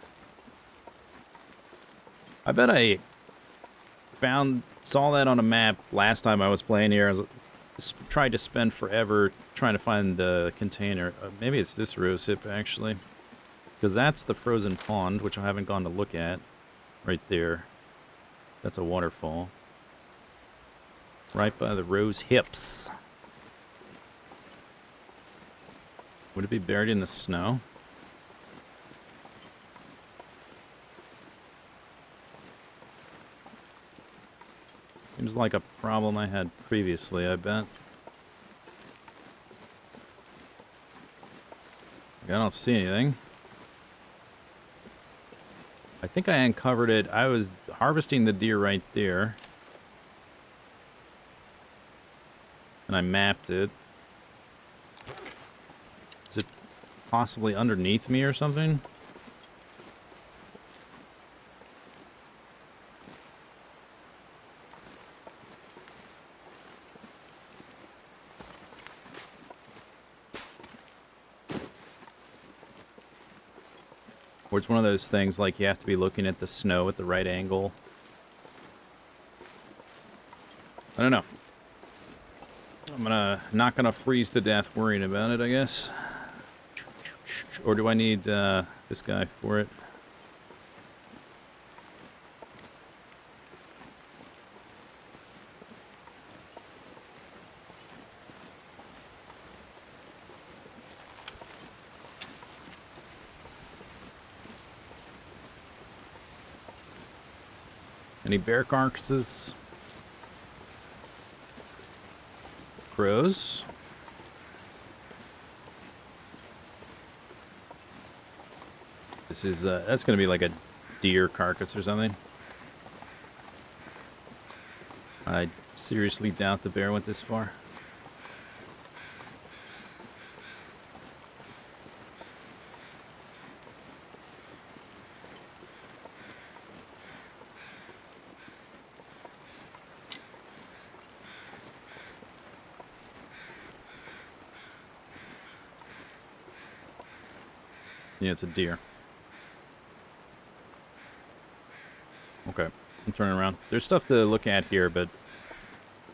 I bet I saw that on a map last time I was playing here. I tried to spend forever trying to find the container. Maybe it's this rose hip actually, because that's the frozen pond, which I haven't gone to look at. Right there. That's a waterfall. Right by the rose hips. Would it be buried in the snow? Seems like a problem I had previously, I bet. I don't see anything. I think I uncovered it. I was harvesting the deer right there. And I mapped it. Is it possibly underneath me or something? Or it's one of those things like you have to be looking at the snow at the right angle. I don't know. I'm not gonna freeze to death worrying about it, I guess. Or do I need this guy for it? Any bear carcasses? Crows? This is, that's gonna be like a deer carcass or something. I seriously doubt the bear went this far. Yeah, it's a deer. Okay, I'm turning around. There's stuff to look at here, but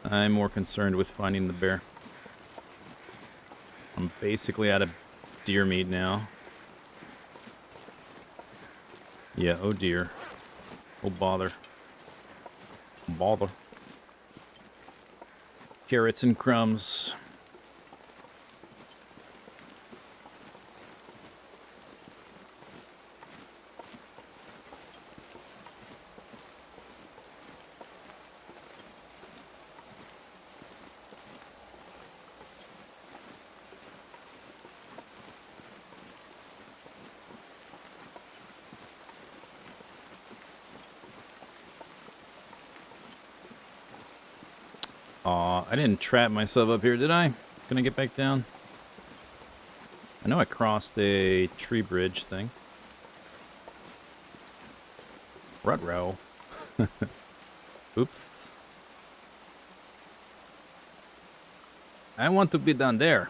I'm more concerned with finding the bear. I'm basically out of deer meat now. Yeah, oh dear. Oh bother. Bother. Carrots and crumbs. Aw, I didn't trap myself up here, did I? Can I get back down? I know I crossed a tree bridge thing. Rutrow. Oops. I want to be down there.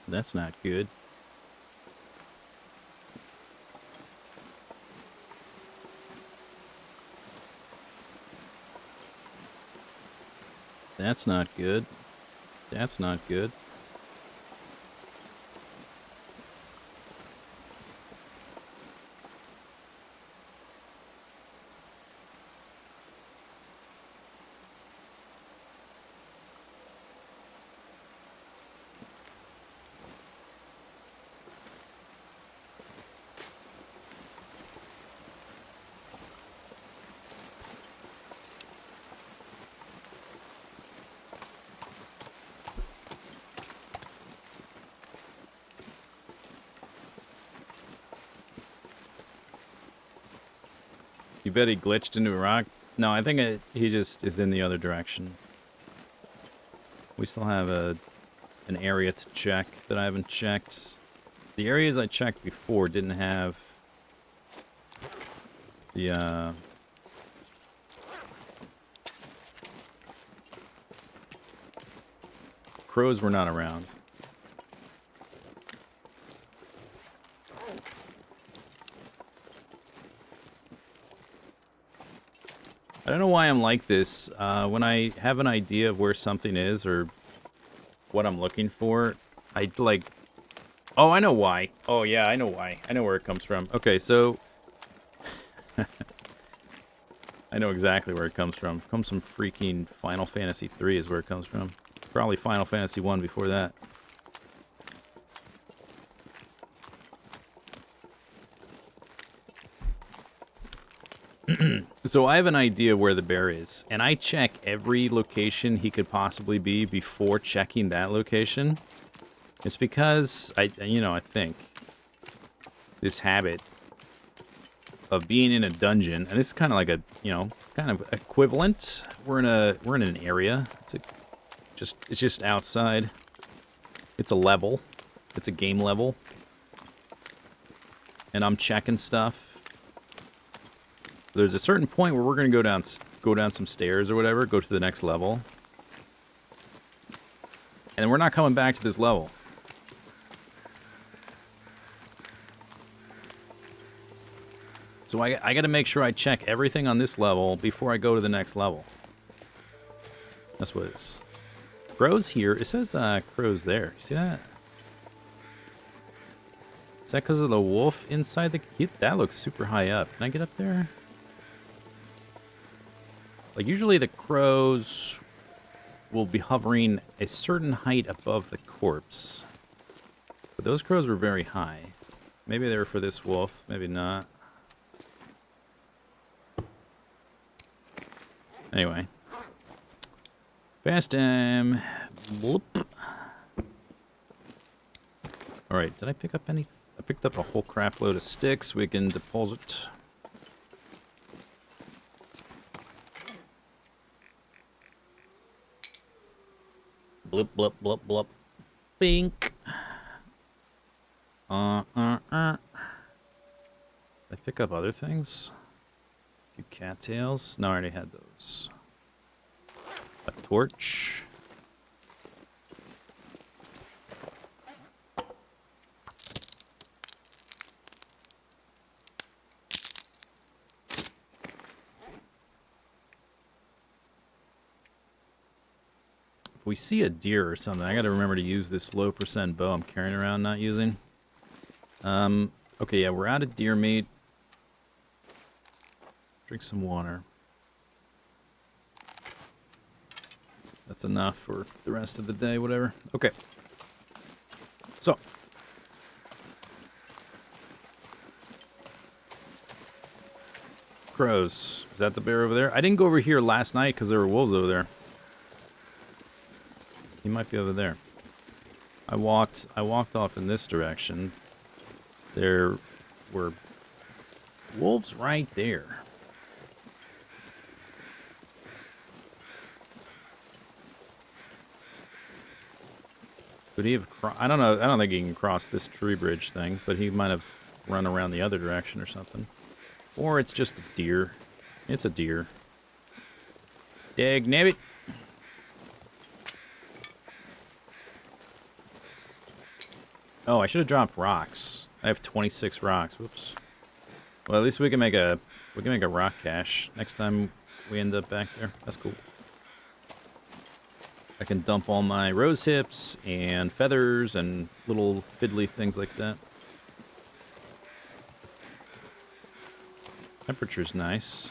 That's not good. That's not good. That's not good. You bet he glitched into a rock? No, I think he just is in the other direction. We still have an area to check that I haven't checked. The areas I checked before didn't have the, crows were not around. I don't know why I'm like this. When I have an idea of where something is or what I'm looking for, I like... Oh, I know why. Oh, yeah, I know why. I know where it comes from. Okay, so... I know exactly where it comes from. It comes from freaking Final Fantasy 3 is where it comes from. Probably Final Fantasy 1 before that. So I have an idea where the bear is, and I check every location he could possibly be before checking that location. It's because I think this habit of being in a dungeon, and this is kind of like a, kind of equivalent. We're in an area. It's just outside. It's a level. It's a game level. And I'm checking stuff. There's a certain point where we're going to go down some stairs or whatever, go to the next level. And we're not coming back to this level. So I got to make sure I check everything on this level before I go to the next level. That's what it is. Crows here. It says crows there. You see that? Is that because of the wolf inside the... That looks super high up. Can I get up there? Like, usually the crows will be hovering a certain height above the corpse. But those crows were very high. Maybe they were for this wolf. Maybe not. Anyway. Fast time. Bloop. Alright, did I pick up any... I picked up a whole crap load of sticks we can deposit. Bloop, bloop, bloop, bloop. Bink. Did I pick up other things? A few cattails? No, I already had those. A torch. If we see a deer or something, I gotta remember to use this low percent bow I'm carrying around not using. Okay, yeah, we're out of deer meat. Drink some water. That's enough for the rest of the day, whatever. Okay. So. Crows. Is that the bear over there? I didn't go over here last night because there were wolves over there. He might be over there. I walked off in this direction. There were wolves right there. Could he have I don't know. I don't think he can cross this tree bridge thing, but he might have run around the other direction or something. Or it's just a deer. It's a deer. Dagnabbit. Oh, I should have dropped rocks. I have 26 rocks. Whoops. Well, at least we can make a rock cache next time we end up back there. That's cool. I can dump all my rose hips and feathers and little fiddly things like that. Temperature's nice.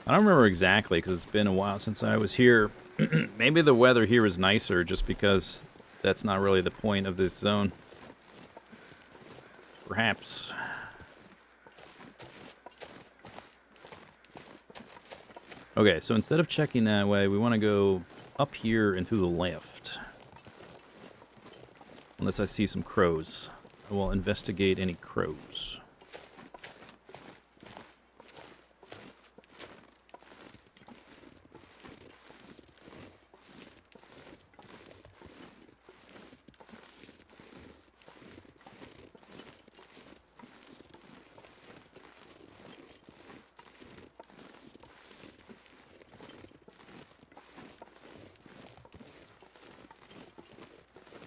I don't remember exactly because it's been a while since I was here. Maybe the weather here is nicer just because that's not really the point of this zone. Perhaps. Okay, so instead of checking that way, we want to go up here and to the left. Unless I see some crows. I will investigate any crows.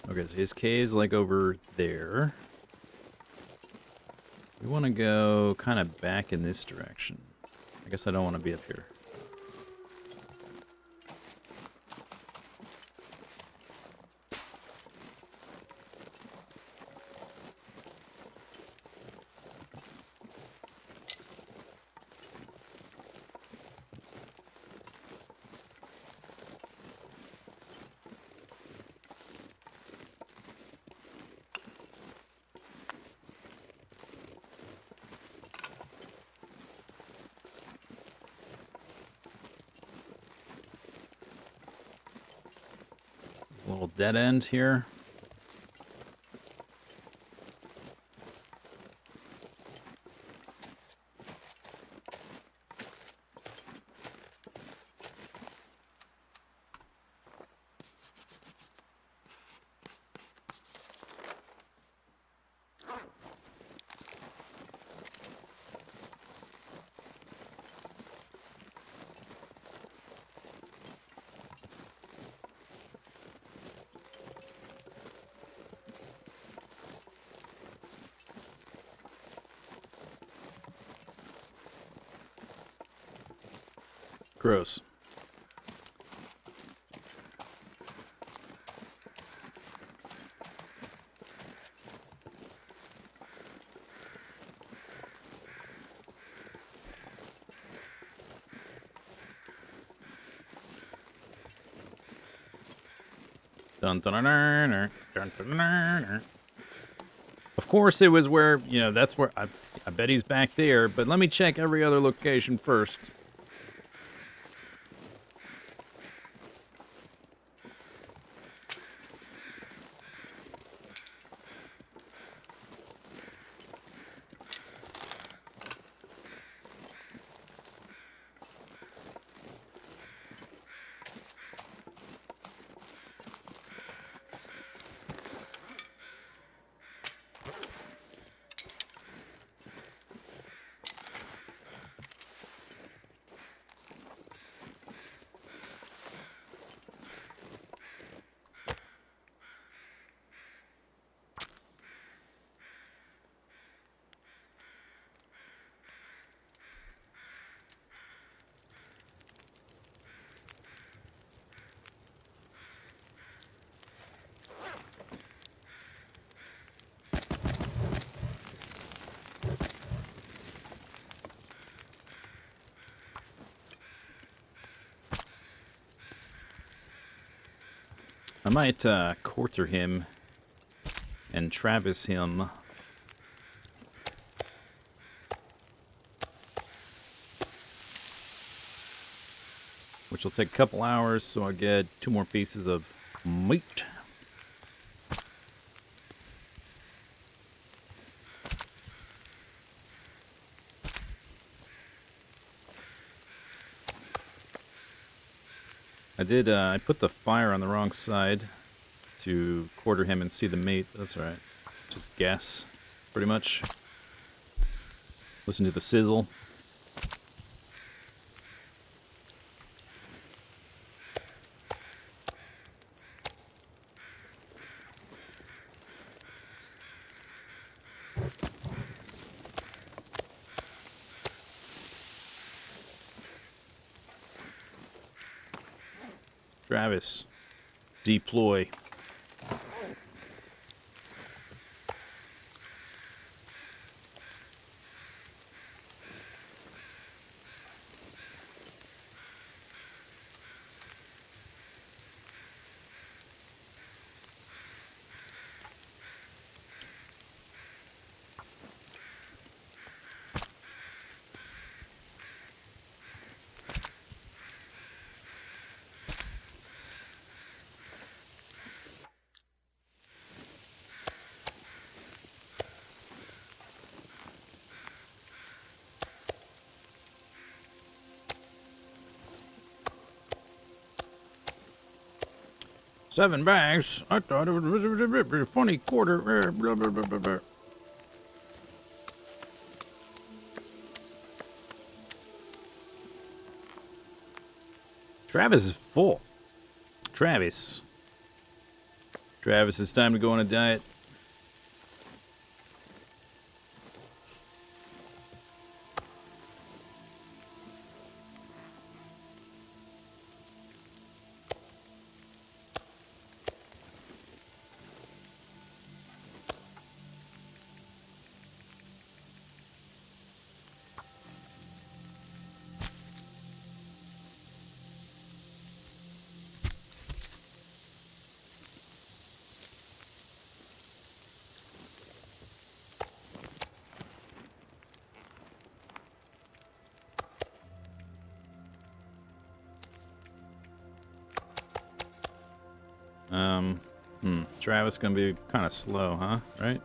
Okay, so his cave's like over there. We want to go kind of back in this direction. I guess I don't want to be up here. A little dead end here. Gross. Dun, dun, dun, dun, dun, dun, dun, dun, dun. Of course, it was where, you know, that's where I bet he's back there, but let me check every other location first. I might quarter him and Travis him. Which will take a couple hours, so I'll get 2 more pieces of meat. I put the fire on the wrong side to quarter him and see the meat. That's all right. Just guess, pretty much. Listen to the sizzle. Travis, deploy. Seven bags? I thought it was a funny quarter. Blah, blah, blah, blah, blah. Travis is full. Travis. Travis, it's time to go on a diet. Travis gonna be kind of slow, huh? Right?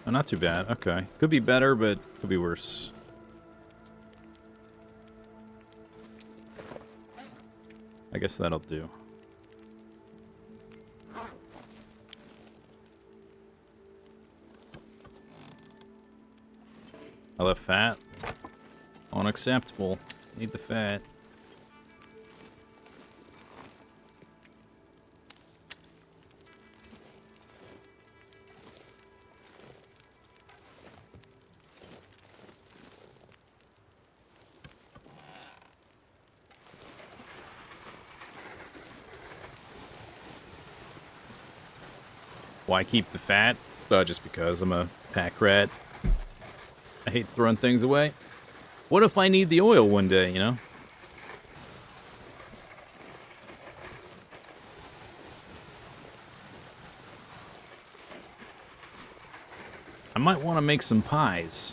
Oh, not too bad. Okay. Could be better, but could be worse. I guess that'll do. I love fat. Unacceptable. Need the fat. Why keep the fat? Just because I'm a pack rat. I hate throwing things away. What if I need the oil one day, you know? I might want to make some pies.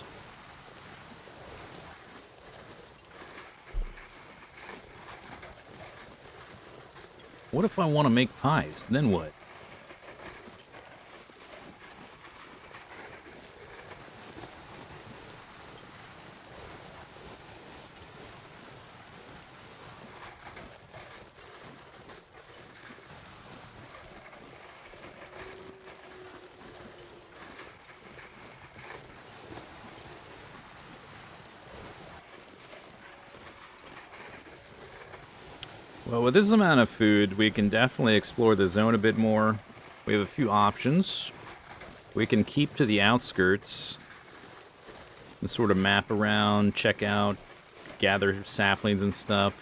What if I want to make pies? Then what? Well, with this amount of food, we can definitely explore the zone a bit more. We have a few options. We can keep to the outskirts and sort of map around, check out, gather saplings and stuff.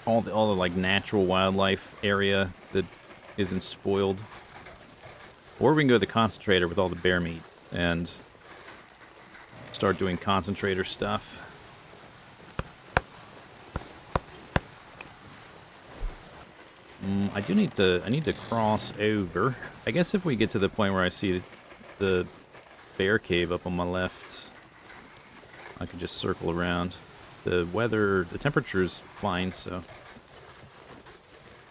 All the like natural wildlife area that isn't spoiled. Or we can go to the concentrator with all the bear meat and start doing concentrator stuff. I need to cross over. I guess if we get to the point where I see the bear cave up on my left, I can just circle around. The temperature's fine, so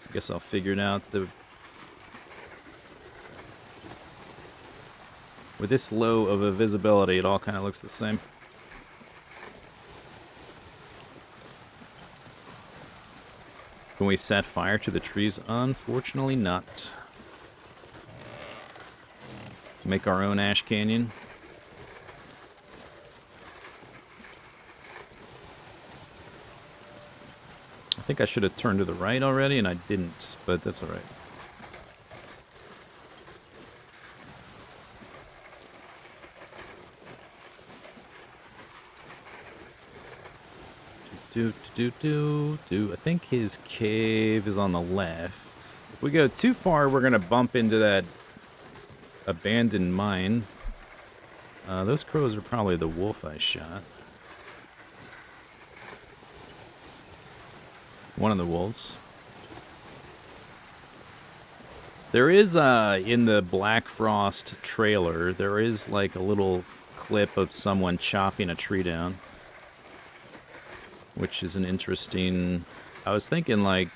I guess I'll figure it out. With this low of a visibility, it all kind of looks the same. Can we set fire to the trees? Unfortunately not. Make our own ash canyon. I think I should have turned to the right already, and I didn't, but that's alright. I think his cave is on the left. If we go too far, we're gonna bump into that abandoned mine. Those crows are probably the wolf I shot. One of the wolves. There is, in the Black Frost trailer, there is like a little clip of someone chopping a tree down. Which is an interesting... I was thinking, like,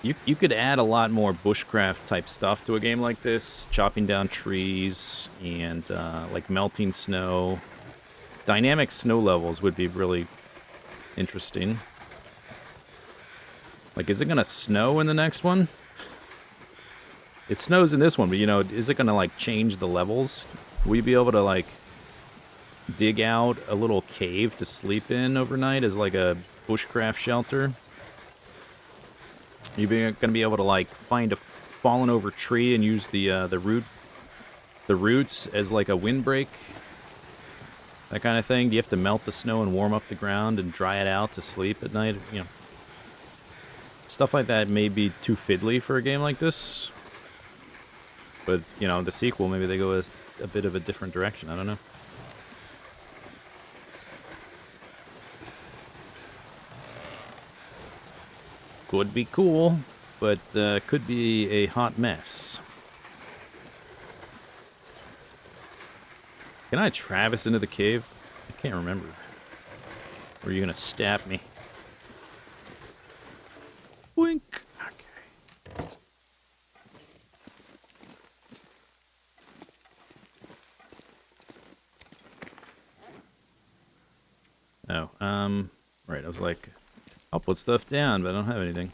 you could add a lot more bushcraft type stuff to a game like this. Chopping down trees and, like, melting snow. Dynamic snow levels would be really interesting. Like, is it gonna snow in the next one? It snows in this one, but, you know, is it gonna, like, change the levels? Will you be able to, like, dig out a little cave to sleep in overnight as like a bushcraft shelter. You're going to be able to like find a fallen over tree and use the roots as like a windbreak, that kind of thing. Do you have to melt the snow and warm up the ground and dry it out to sleep at night? You know, stuff like that may be too fiddly for a game like this. But, you know, the sequel, maybe they go a bit of a different direction. I don't know. Could be cool, but could be a hot mess. Can I traverse into the cave? I can't remember. Or are you going to stab me? Wink. Okay. Oh, right, I was like, I'll put stuff down, but I don't have anything.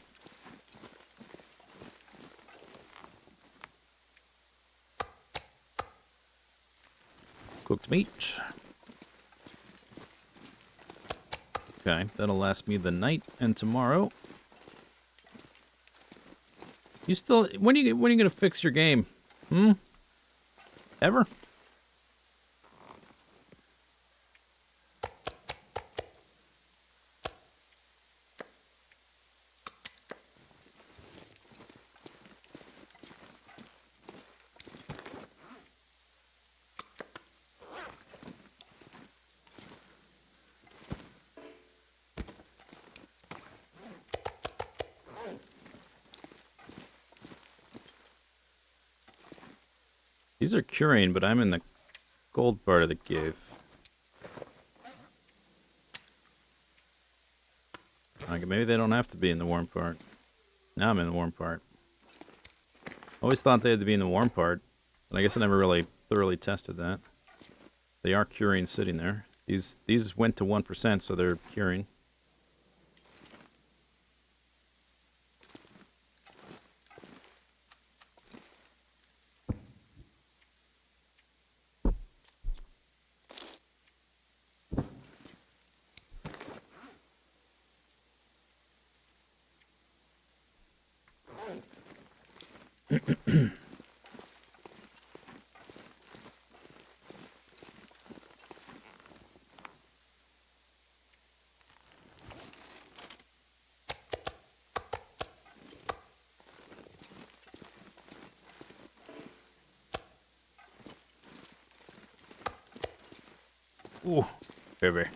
Cooked meat. Okay, that'll last me the night and tomorrow. You still, when are you gonna fix your game? Ever? These are curing, but I'm in the gold part of the cave. Okay, maybe they don't have to be in the warm part. Now I'm in the warm part. Always thought they had to be in the warm part, but I guess I never really thoroughly tested that. They are curing sitting there. These went to 1%, so they're curing. Ooh, baby. What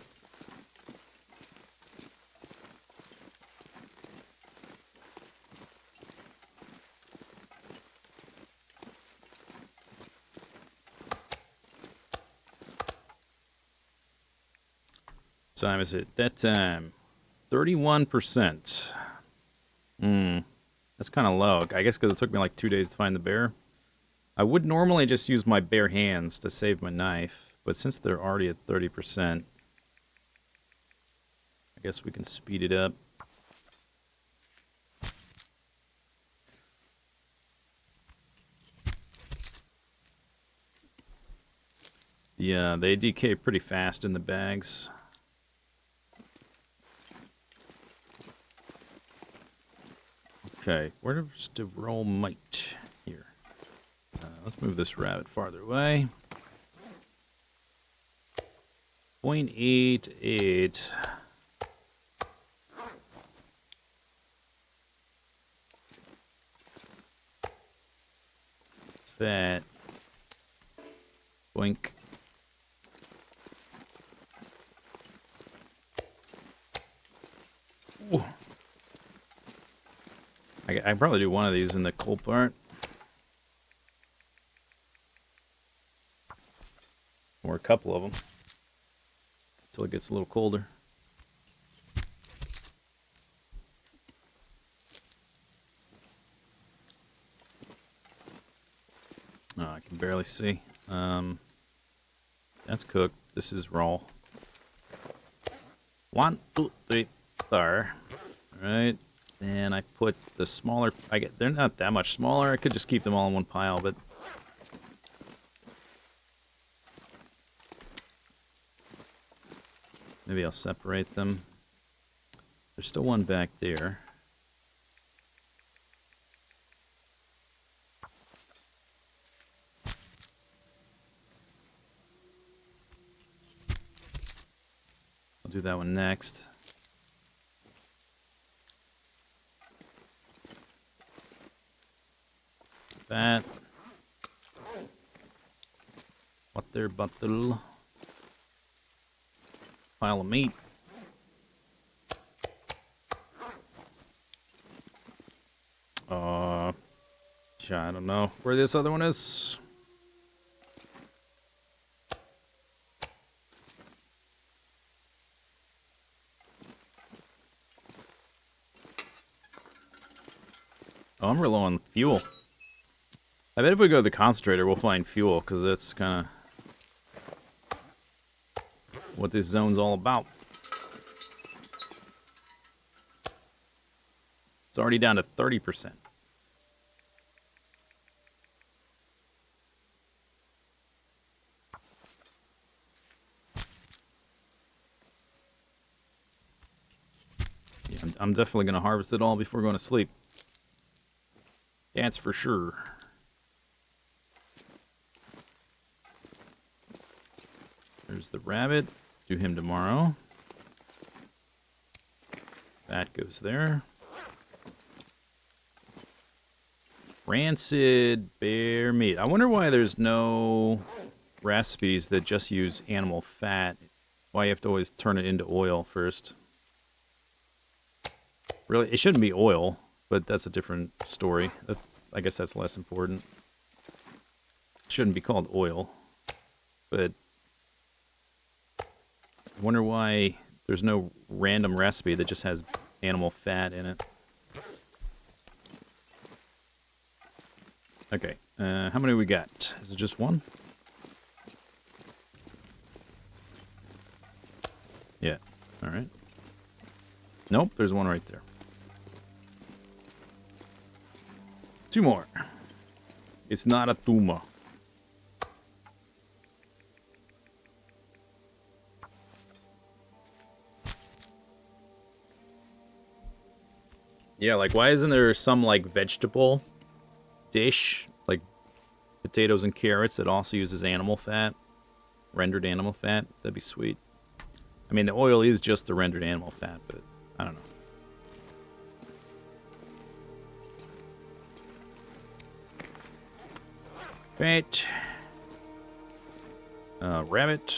time is it? That time, 31%. That's kind of low. I guess because it took me like 2 days to find the bear. I would normally just use my bare hands to save my knife, but since they're already at 30%, I guess we can speed it up. Yeah, they decay pretty fast in the bags. Okay, where's the roll might? Here. Let's move this rabbit farther away. 0.88. That. Boink. Ooh. I probably do one of these in the cold part. Or a couple of them. Until it gets a little colder. Oh, I can barely see. That's cooked. This is raw. 1, 2, 3, there. Alright. And I put the smaller... they're not that much smaller. I could just keep them all in one pile, but... Maybe I'll separate them. There's still one back there. I'll do that one next. That. Water bottle. Pile of meat. I don't know where this other one is. Oh, I'm real low on fuel. I bet if we go to the concentrator, we'll find fuel, because that's kind of what this zone's all about. It's already down to 30%. Yeah, I'm definitely going to harvest it all before going to sleep. That's for sure. There's the rabbit. Do him tomorrow. That goes there. Rancid bear meat. I wonder why there's no recipes that just use animal fat. Why you have to always turn it into oil first. Really, it shouldn't be oil, but that's a different story. I guess that's less important. It shouldn't be called oil, but I wonder why there's no random recipe that just has animal fat in it. Okay, how many we got? Is it just one? Yeah, alright. Nope, there's one right there. Two more. It's not a tumor. Yeah, like, why isn't there some, like, vegetable dish, like potatoes and carrots, that also uses animal fat? Rendered animal fat? That'd be sweet. I mean, the oil is just the rendered animal fat, but I don't know. Right. Rabbit.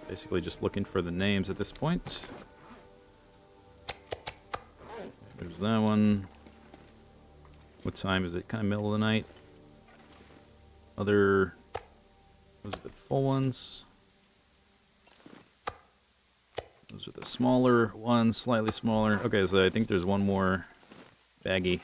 Basically just looking for the names at this point. There's that one. What time is it? Kind of middle of the night. Other... Those are the full ones. Those are the smaller ones, slightly smaller. Okay, so I think there's one more baggie.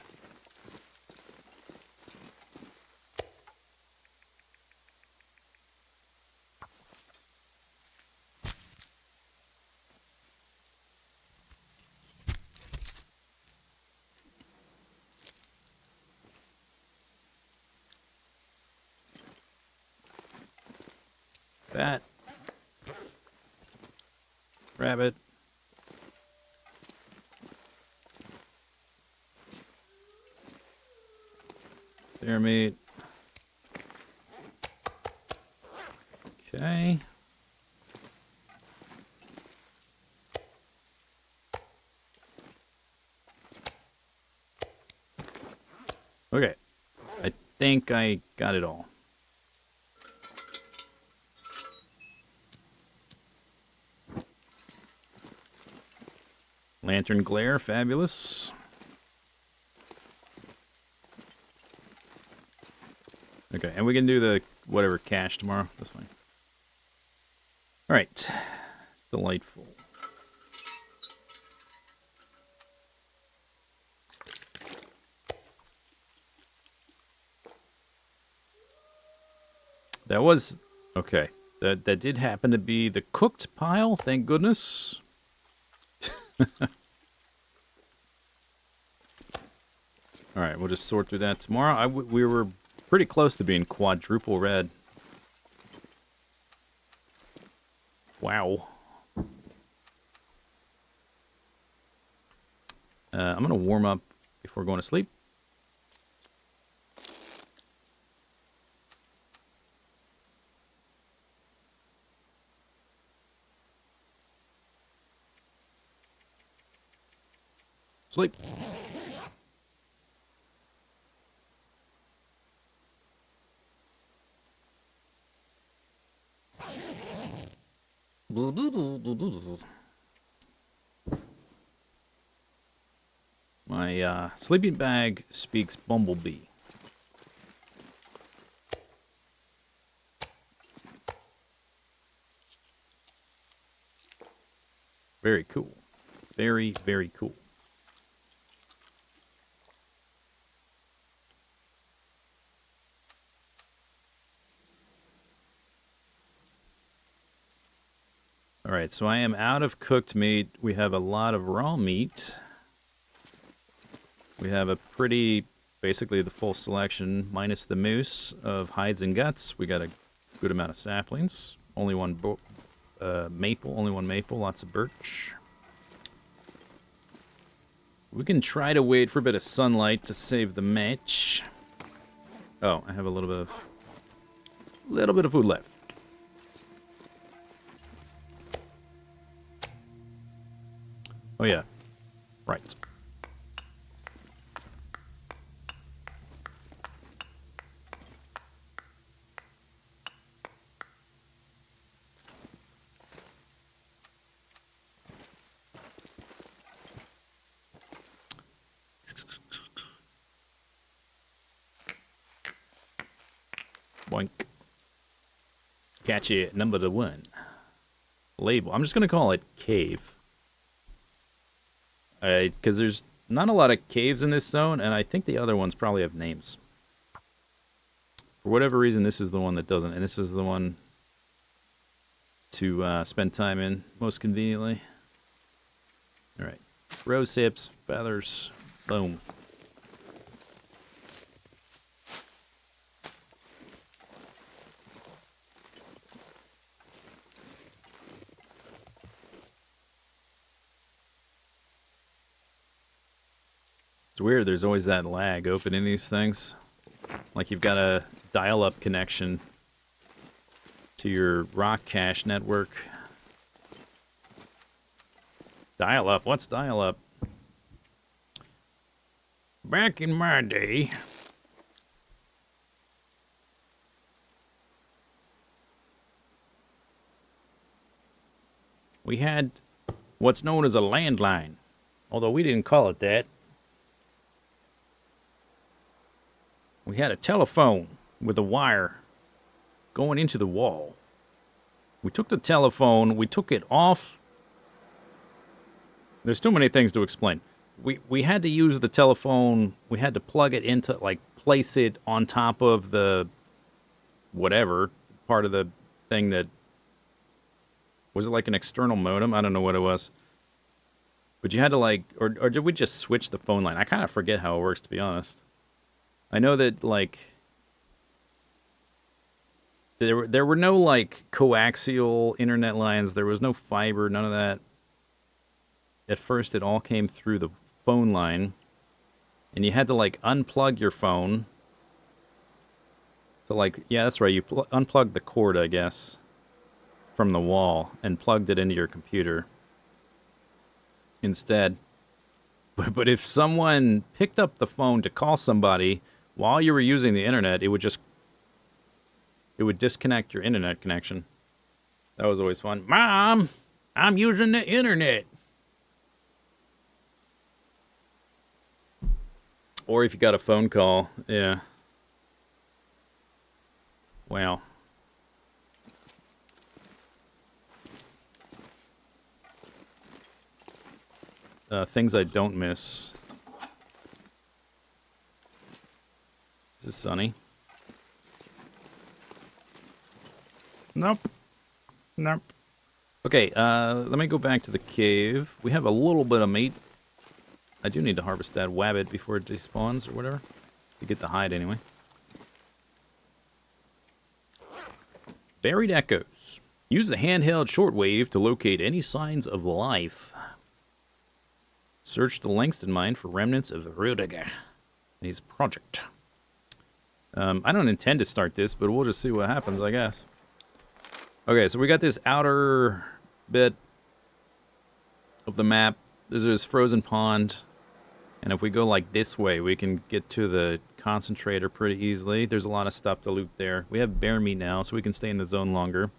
Bat. Rabbit. Bear meat. Okay. Okay. I think I got it all. Lantern glare, fabulous. Okay, and we can do the whatever cache tomorrow. That's fine. All right. Delightful. That was... Okay. That did happen to be the cooked pile, thank goodness. Alright, we'll just sort through that tomorrow. We were pretty close to being quadruple red. Wow. I'm going to warm up before going to sleep. Sleep. My sleeping bag speaks Bumblebee. Very cool. Very, very cool. Alright, so I am out of cooked meat. We have a lot of raw meat. We have a pretty, basically the full selection, minus the moose, of hides and guts. We got a good amount of saplings. Only one maple, lots of birch. We can try to wait for a bit of sunlight to save the match. Oh, I have a little bit of food left. Oh yeah, right. Boink. Catch it, number 1. Label. I'm just going to call it cave. Because there's not a lot of caves in this zone, and I think the other ones probably have names. For whatever reason, this is the one that doesn't, and this is the one to spend time in most conveniently. Alright. Rose hips, feathers, boom. It's weird, there's always that lag opening these things. Like you've got a dial-up connection to your rock cache network. Dial-up? What's dial-up? Back in my day, we had what's known as a landline, although we didn't call it that. We had a telephone with a wire going into the wall. We took the telephone, we took it off. There's too many things to explain. We had to use the telephone, we had to plug it into, like, place it on top of the whatever, part of the thing that... Was it like an external modem? I don't know what it was. But you had to, like... Or did we just switch the phone line? I kind of forget how it works, to be honest. I know that, like, there were no, like, coaxial internet lines. There was no fiber, none of that. At first, it all came through the phone line. And you had to, like, unplug your phone. So, like, yeah, that's right. You unplugged the cord, I guess, from the wall and plugged it into your computer instead. But if someone picked up the phone to call somebody... While you were using the internet, it would disconnect your internet connection. That was always fun. Mom, I'm using the internet. Or if you got a phone call, yeah. Wow. Things I don't miss. This is sunny. Nope. Nope. Okay, let me go back to the cave. We have a little bit of meat. I do need to harvest that wabbit before it despawns or whatever. To get the hide anyway. Buried echoes. Use the handheld shortwave to locate any signs of life. Search the Langston mine for remnants of Rudiger and his project. I don't intend to start this, but we'll just see what happens, I guess. Okay, so we got this outer bit of the map. There's this frozen pond. And if we go like this way, we can get to the concentrator pretty easily. There's a lot of stuff to loot there. We have bear meat now, so we can stay in the zone longer.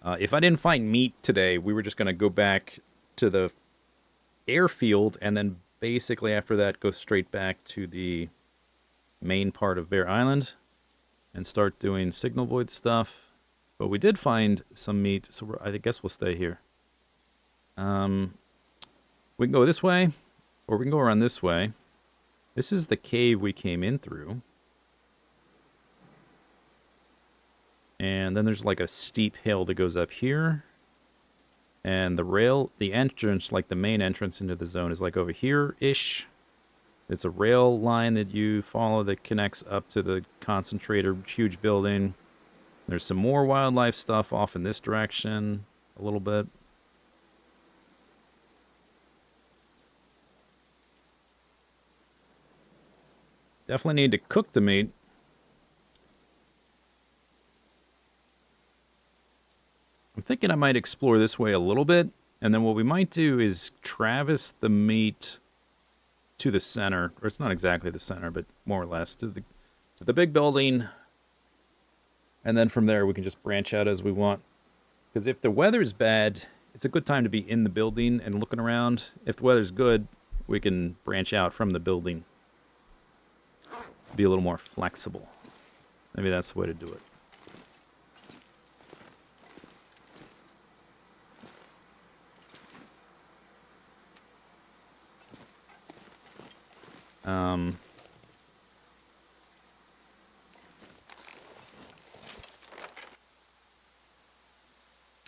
If I didn't find meat today, we were just going to go back to the airfield, and then basically after that go straight back to the main part of Bear Island and start doing signal void stuff. But we did find some meat, so I guess we'll stay here. We can go this way, or we can go around this way. This is the cave we came in through. And then there's like a steep hill that goes up here. And the entrance, like the main entrance into the zone, is like over here-ish. It's a rail line that you follow that connects up to the concentrator, huge building. There's some more wildlife stuff off in this direction a little bit. Definitely need to cook the meat. I'm thinking I might explore this way a little bit, and then what we might do is traverse the meat to the center, or it's not exactly the center, but more or less to the big building, and then from there we can just branch out as we want. Because if the weather's bad, it's a good time to be in the building and looking around. If the weather's good, we can branch out from the building. Be a little more flexible. Maybe that's the way to do it.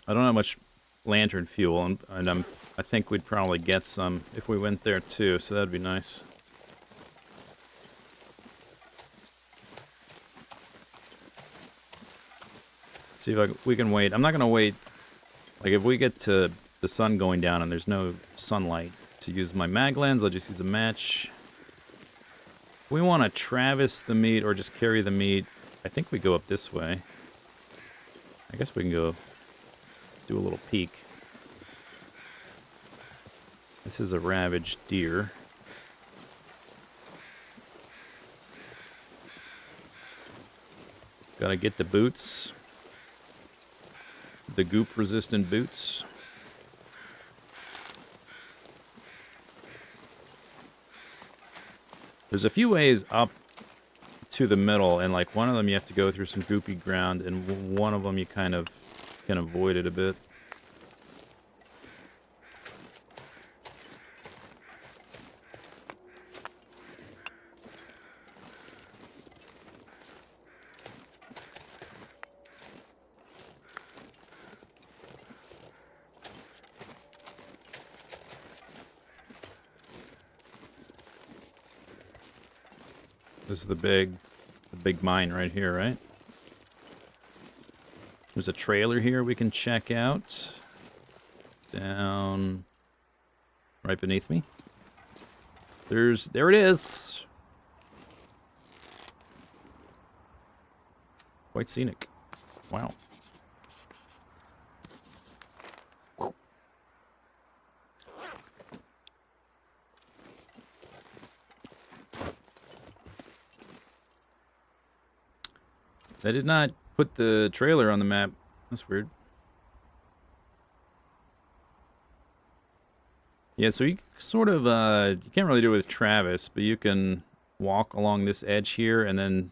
I don't have much lantern fuel, and I think we'd probably get some if we went there too, so that'd be nice. See if we can wait. I'm not going to wait. Like, if we get to the sun going down and there's no sunlight to use my mag lens, I'll just use a match. If we want to traverse the meat or just carry the meat, I think we go up this way. I guess we can go do a little peek. This is a ravaged deer. Gotta get the boots. The goop-resistant boots. There's a few ways up to the middle, and like one of them you have to go through some goopy ground, and one of them you kind of can avoid it a bit. This is the big mine right here, right? There's a trailer here we can check out. Down right beneath me. There it is. Quite scenic. Wow. They did not put the trailer on the map. That's weird. Yeah, so you sort of, you can't really do it with Travis, but you can walk along this edge here, and then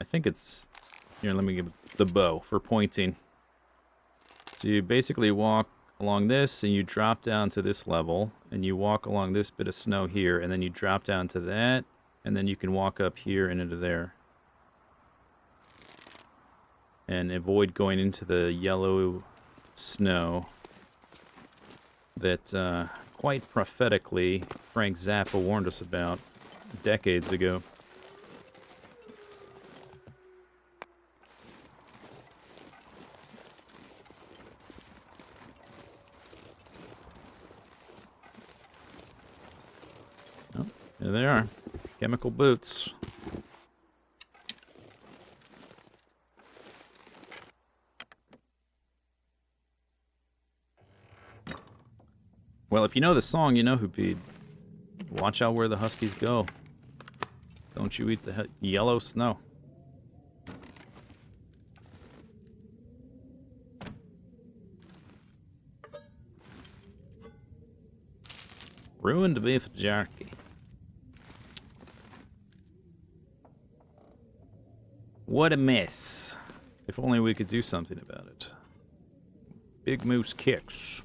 I think it's, here, let me give the bow for pointing. So you basically walk along this, and you drop down to this level, and you walk along this bit of snow here, and then you drop down to that, and then you can walk up here and into there. And avoid going into the yellow snow that quite prophetically Frank Zappa warned us about decades ago. There they are. Chemical boots. Well, if you know the song, you know who peed. Watch out where the huskies go. Don't you eat the yellow snow. Ruined beef jerky. What a mess. If only we could do something about it. Big Moose kicks.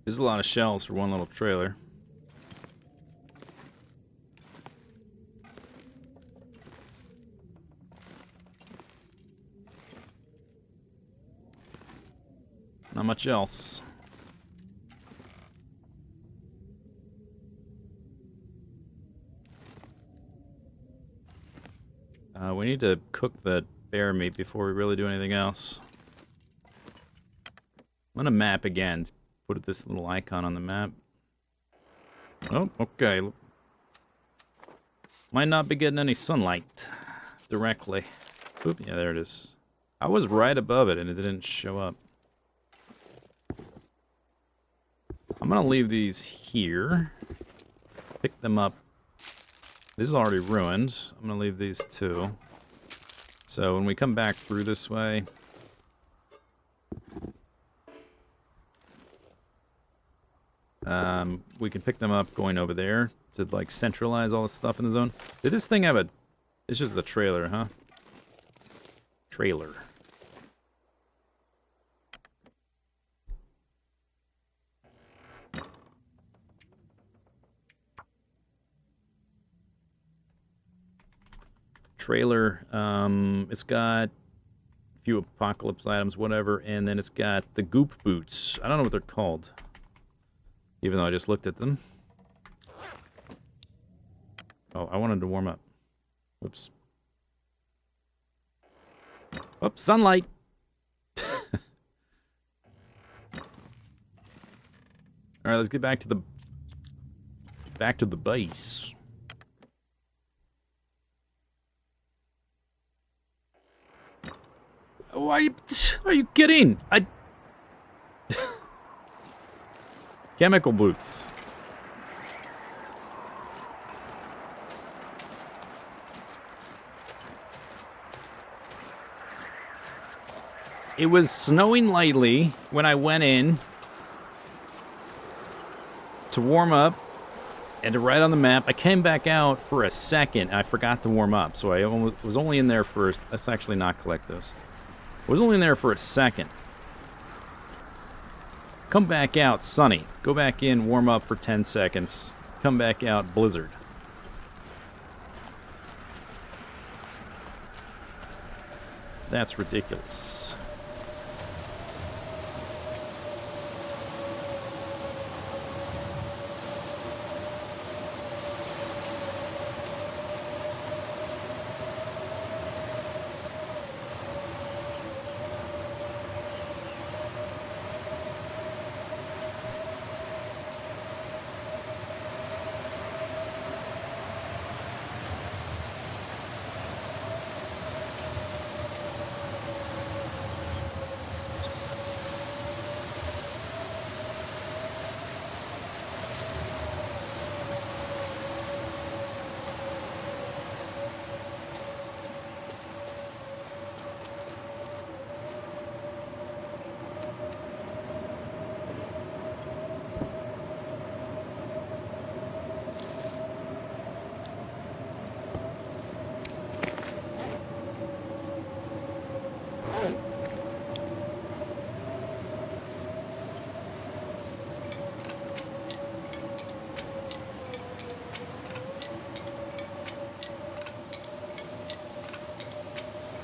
There's a lot of shells for one little trailer. Not much else. We need to cook the bear meat before we really do anything else. I'm gonna map again. Put this little icon on the map. Oh, okay. Might not be getting any sunlight directly. Oop, yeah, there it is. I was right above it and it didn't show up. I'm gonna leave these here. Pick them up. This is already ruined. I'm gonna leave these too. So when we come back through this way, we can pick them up going over there to like centralize all the stuff in the zone. Did this thing have a... It's just the trailer, huh? Trailer. Trailer, it's got a few apocalypse items, whatever, and then it's got the goop boots. I don't know what they're called, even though I just looked at them. Oh, I wanted to warm up. Whoops. Oh, sunlight! Alright, let's get back to the base. Oh, are you kidding? Chemical boots. It was snowing lightly when I went in to warm up and to write on the map. I came back out for a second and I forgot to warm up, so I was only in there for... Let's actually not collect those. I was only in there for a second. Come back out, sunny. Go back in, warm up for 10 seconds. Come back out, blizzard. That's ridiculous.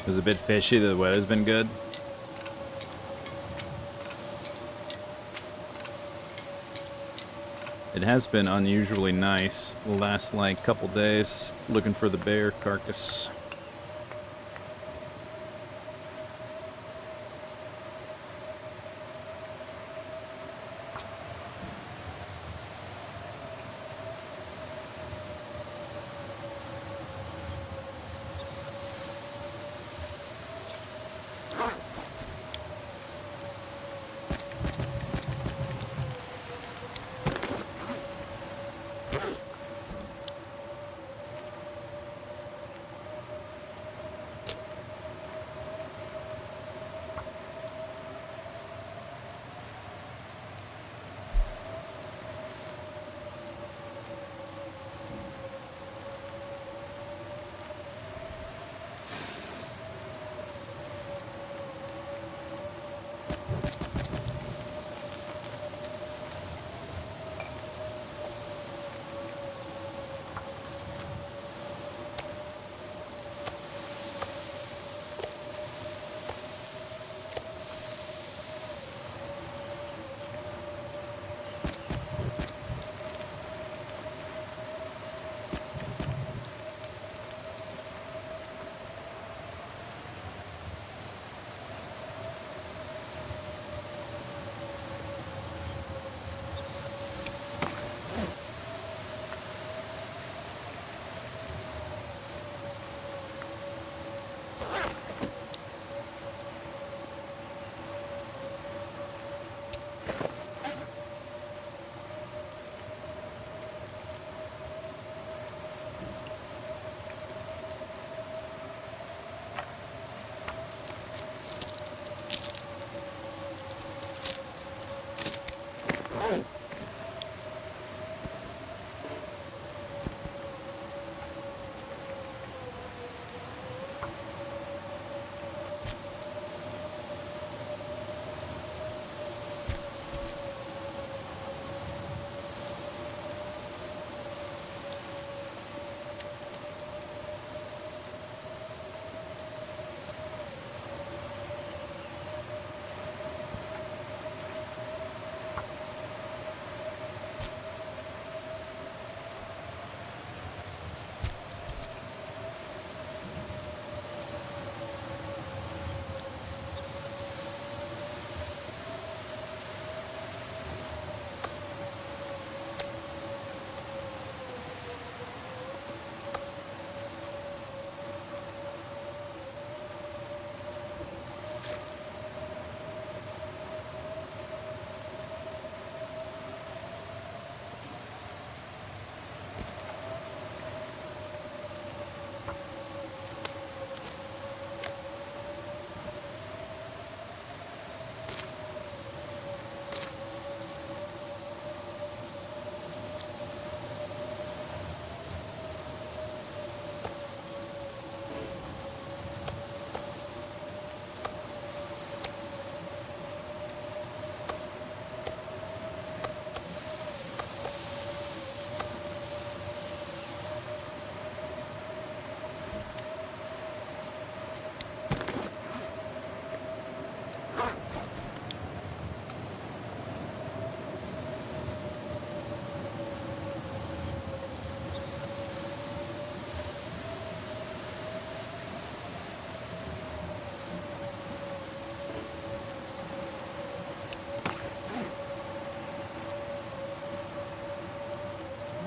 was a bit fishy. The weather's been good. It has been unusually nice the last, like, couple days, looking for the bear carcass.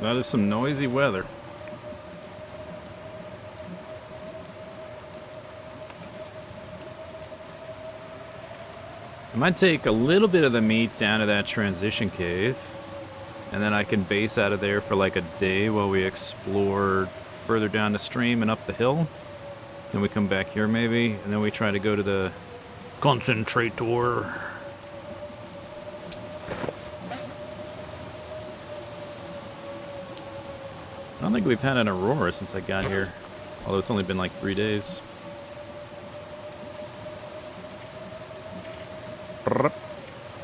That is some noisy weather. I might take a little bit of the meat down to that transition cave, and then I can base out of there for like a day while we explore further down the stream and up the hill. Then we come back here maybe, and then we try to go to the concentrator. I don't think we've had an aurora since I got here, although it's only been like 3 days.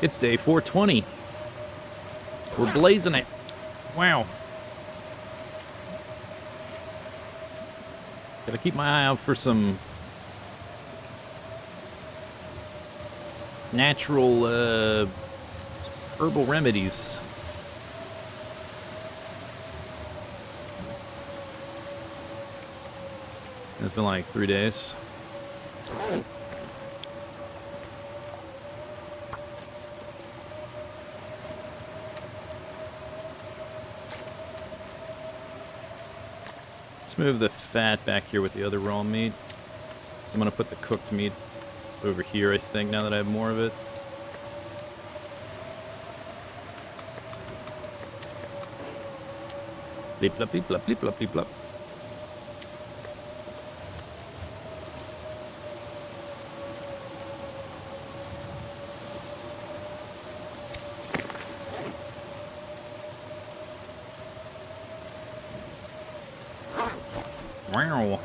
It's day 420. We're blazing it. Wow. Gotta keep my eye out for some natural herbal remedies. It's been like 3 days. Let's move the fat back here with the other raw meat. So I'm going to put the cooked meat over here, I think, now that I have more of it. Bleep, blop, bleep, blop, bleep, blop, bleep, blop. Wow.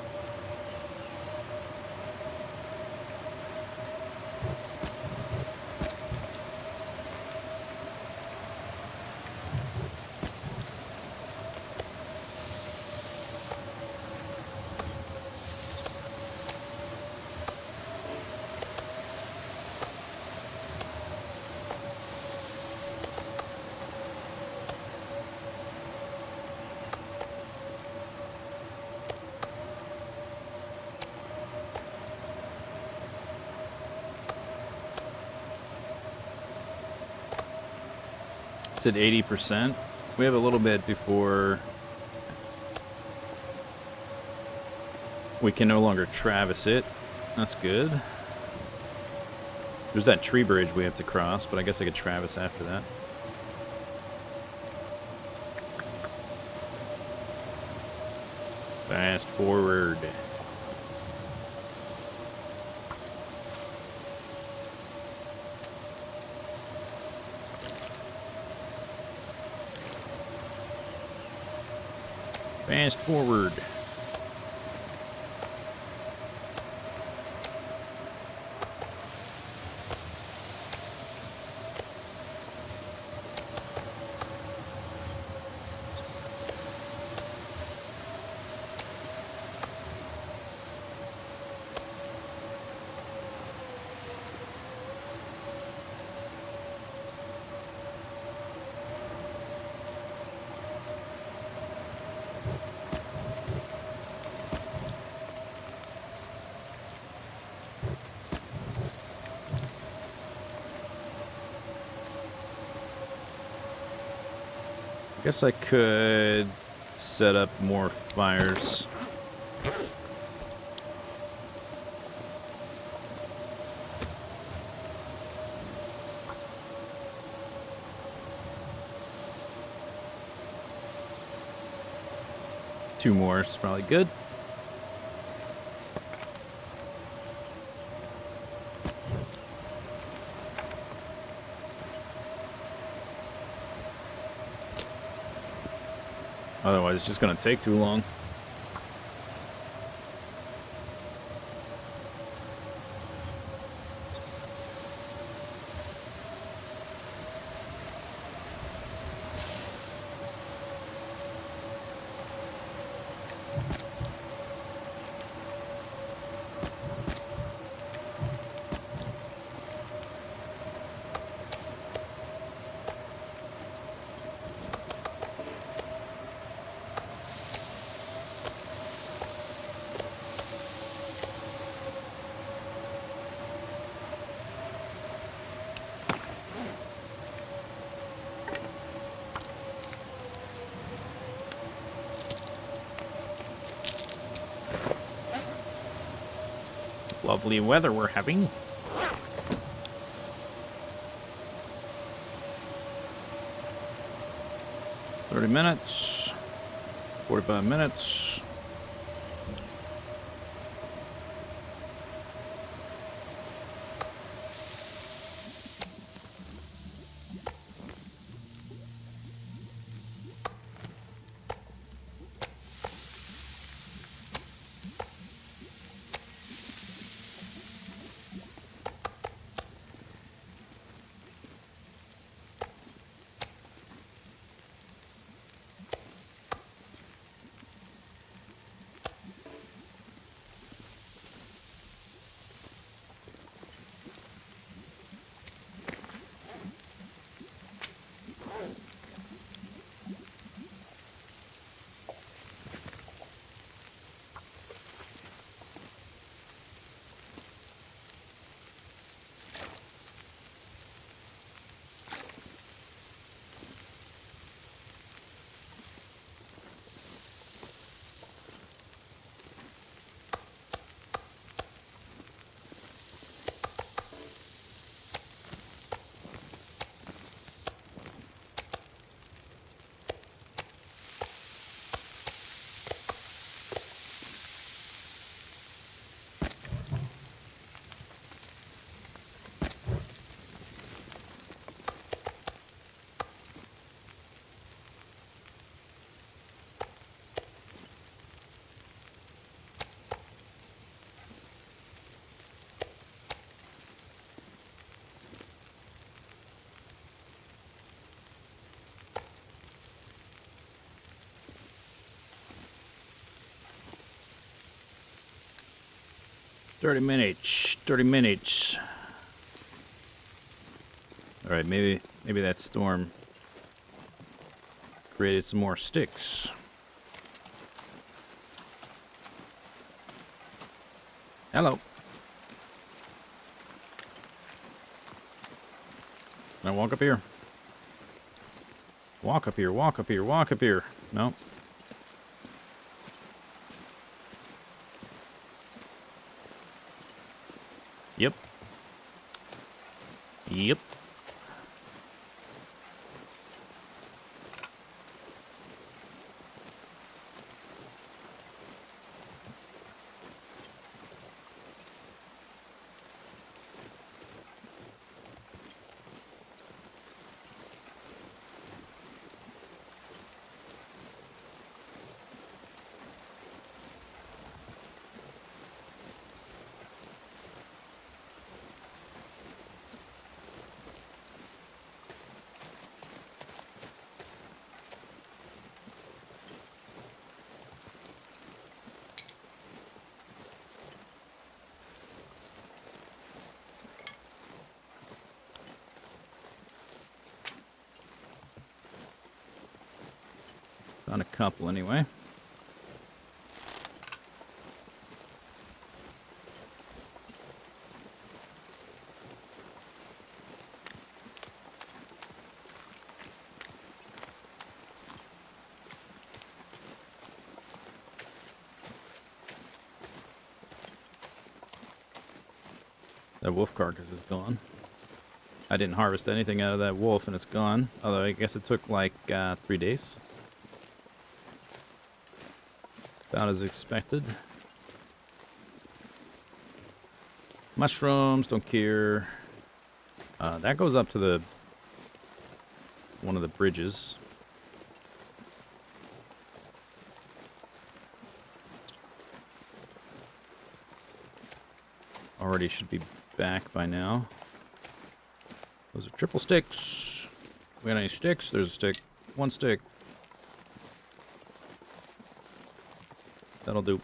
It's at 80%. We have a little bit before we can no longer traverse it. That's good. There's that tree bridge we have to cross, but I guess I could traverse after that. Fast forward. Fast forward. Guess I could set up more fires. Two more is probably good. Otherwise, it's just going to take too long. Lovely weather we're having. $30 minutes. 45 minutes. 30 minutes. 30 minutes. Alright, maybe that storm created some more sticks. Hello. Can I walk up here? Walk up here, walk up here, walk up here. No. Yep. Yep. Found a couple anyway. That wolf carcass is gone. I didn't harvest anything out of that wolf and it's gone. Although I guess it took like 3 days. About as expected. Mushrooms, don't care. That goes up to one of the bridges. Already should be back by now. Those are triple sticks. We got any sticks? There's a stick. One stick. That'll do.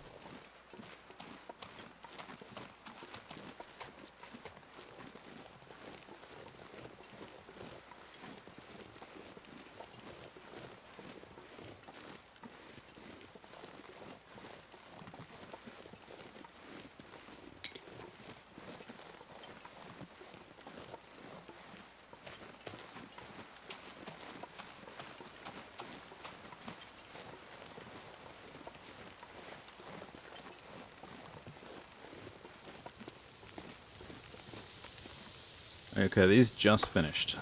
Okay, these just finished.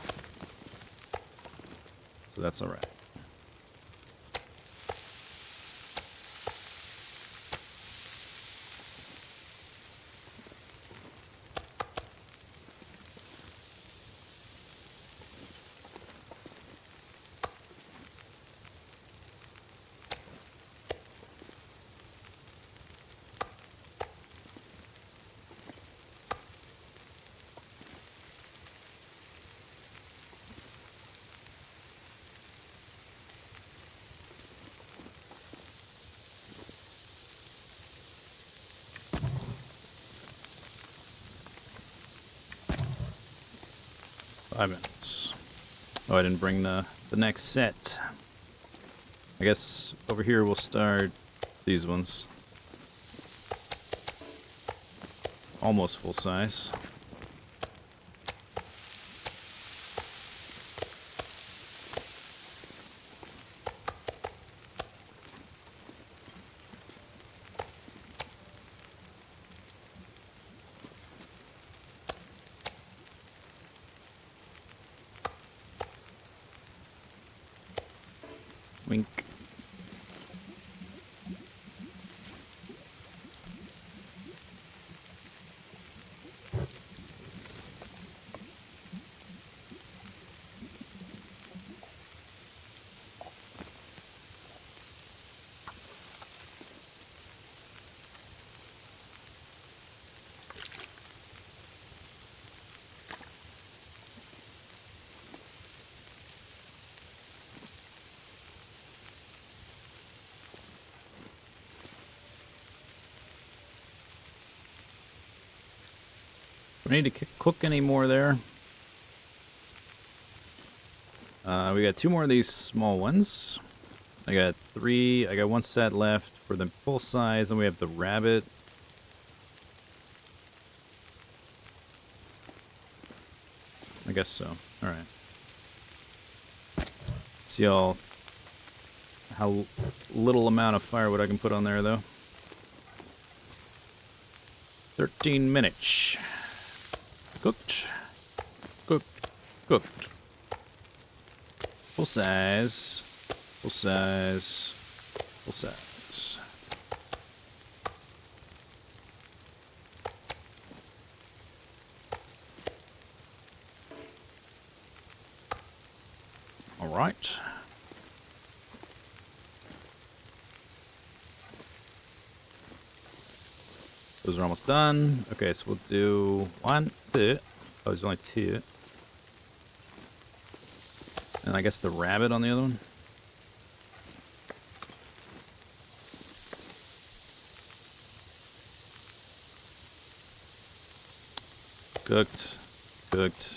So that's alright. Five minutes. Oh, I didn't bring the next set. I guess over here we'll start these ones. Almost full size. Wink. Do we need to cook any more there? We got 2 more of these small ones. I got 3. I got 1 set left for the full size. Then we have the rabbit. I guess so. All right. See how little amount of firewood I can put on there, though. 13 minutes. Cooked. Cooked. Cooked. Full size. Full size. Full size. All right. Those are almost done. Okay, so we'll do 1, 2. Oh, there's only 2. And I guess the rabbit on the other one. Cooked. Cooked.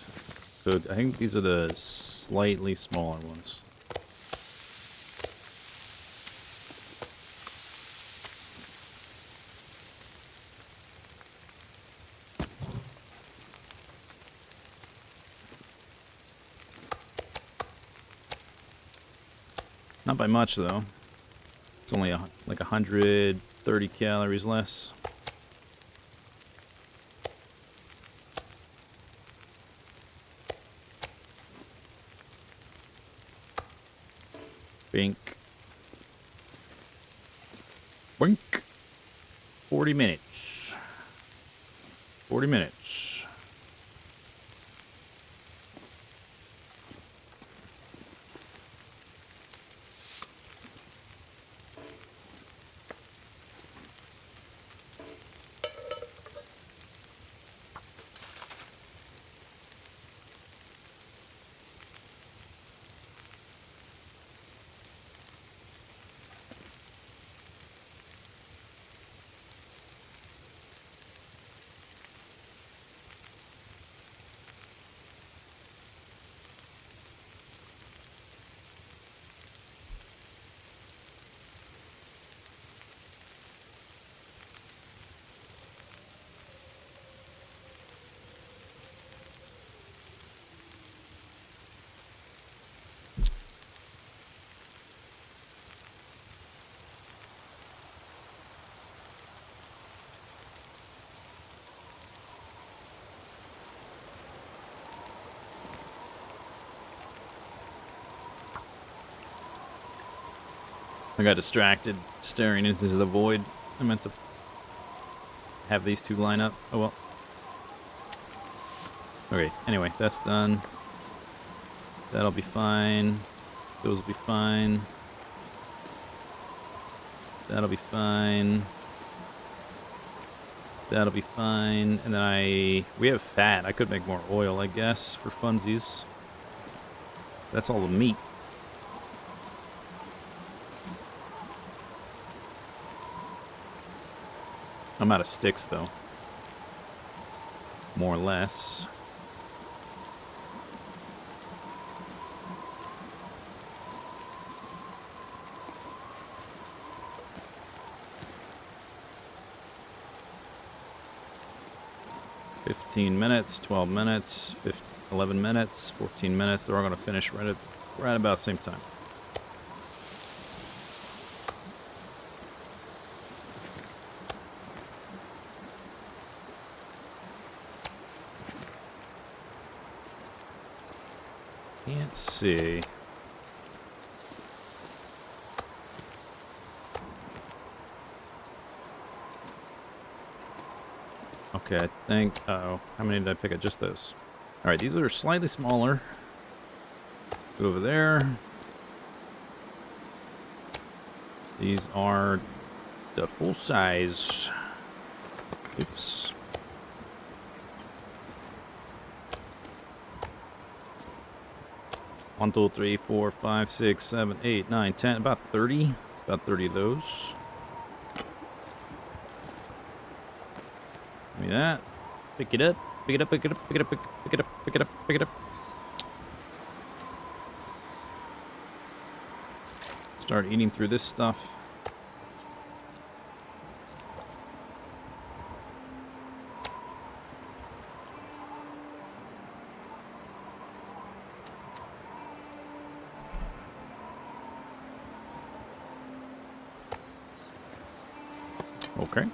Cooked. I think these are the slightly smaller ones. Not by much, though. It's only like 130 calories less. Bink. Bink. 40 minutes. 40 minutes. I got distracted staring into the void. I meant to have these 2 line up. Oh well. Okay, anyway, that's done. That'll be fine. Those will be fine. That'll be fine. That'll be fine. And then we have fat. I could make more oil, I guess, for funsies. That's all the meat. I'm out of sticks, though. More or less. $15 minutes, 12 minutes, 11 minutes, 14 minutes. They're all going to finish right about the same time. Can't see. Okay, I think... Uh-oh. How many did I pick up? Just those. Alright, these are slightly smaller. Go over there. These are the full size. Oops. One, two, three, 4, 5, 6, 7, 8, 9, 10. About 30. About 30 of those. Give me that. Pick it up. Pick it up, pick it up, pick it up, pick it up, pick it up, pick it up. Start eating through this stuff. Okay.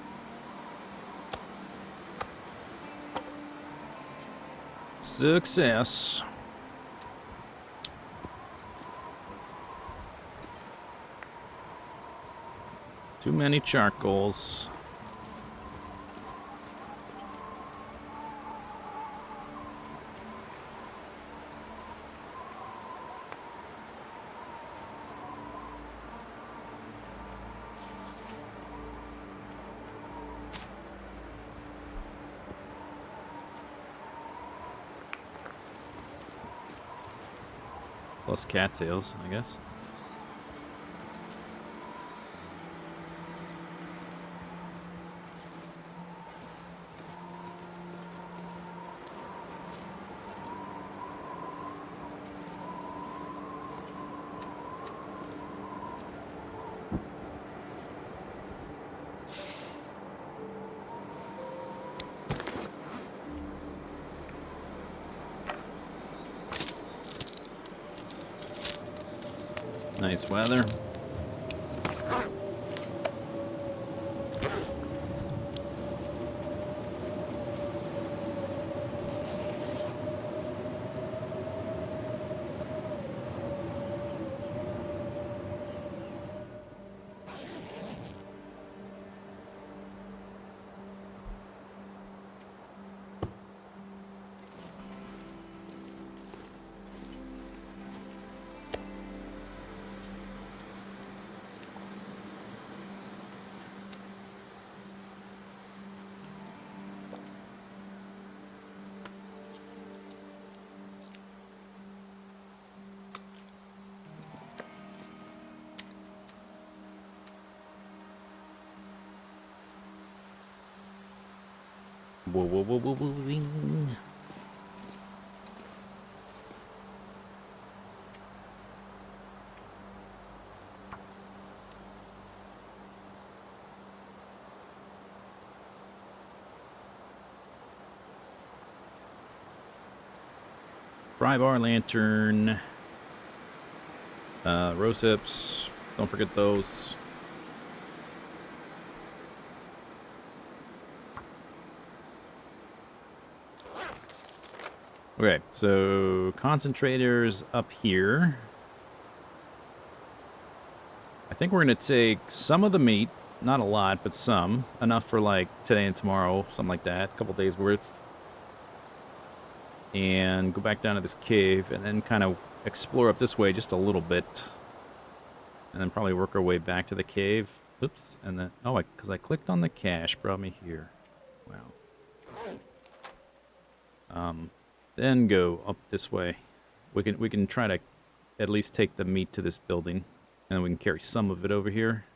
Success. Too many charcoals. Plus cattails, I guess. Nice weather. Whoa, whoa, whoa, whoa, whoa, whoa. Fry bar lantern. Rose hips. Don't forget those. Okay, so concentrators up here. I think we're going to take some of the meat. Not a lot, but some. Enough for like today and tomorrow. Something like that. A couple days worth. And go back down to this cave and then kind of explore up this way just a little bit. And then probably work our way back to the cave. Oops. And then, oh, because I clicked on the cache, brought me here. Wow. Then go up this way. We can try to at least take the meat to this building. And we can carry some of it over here.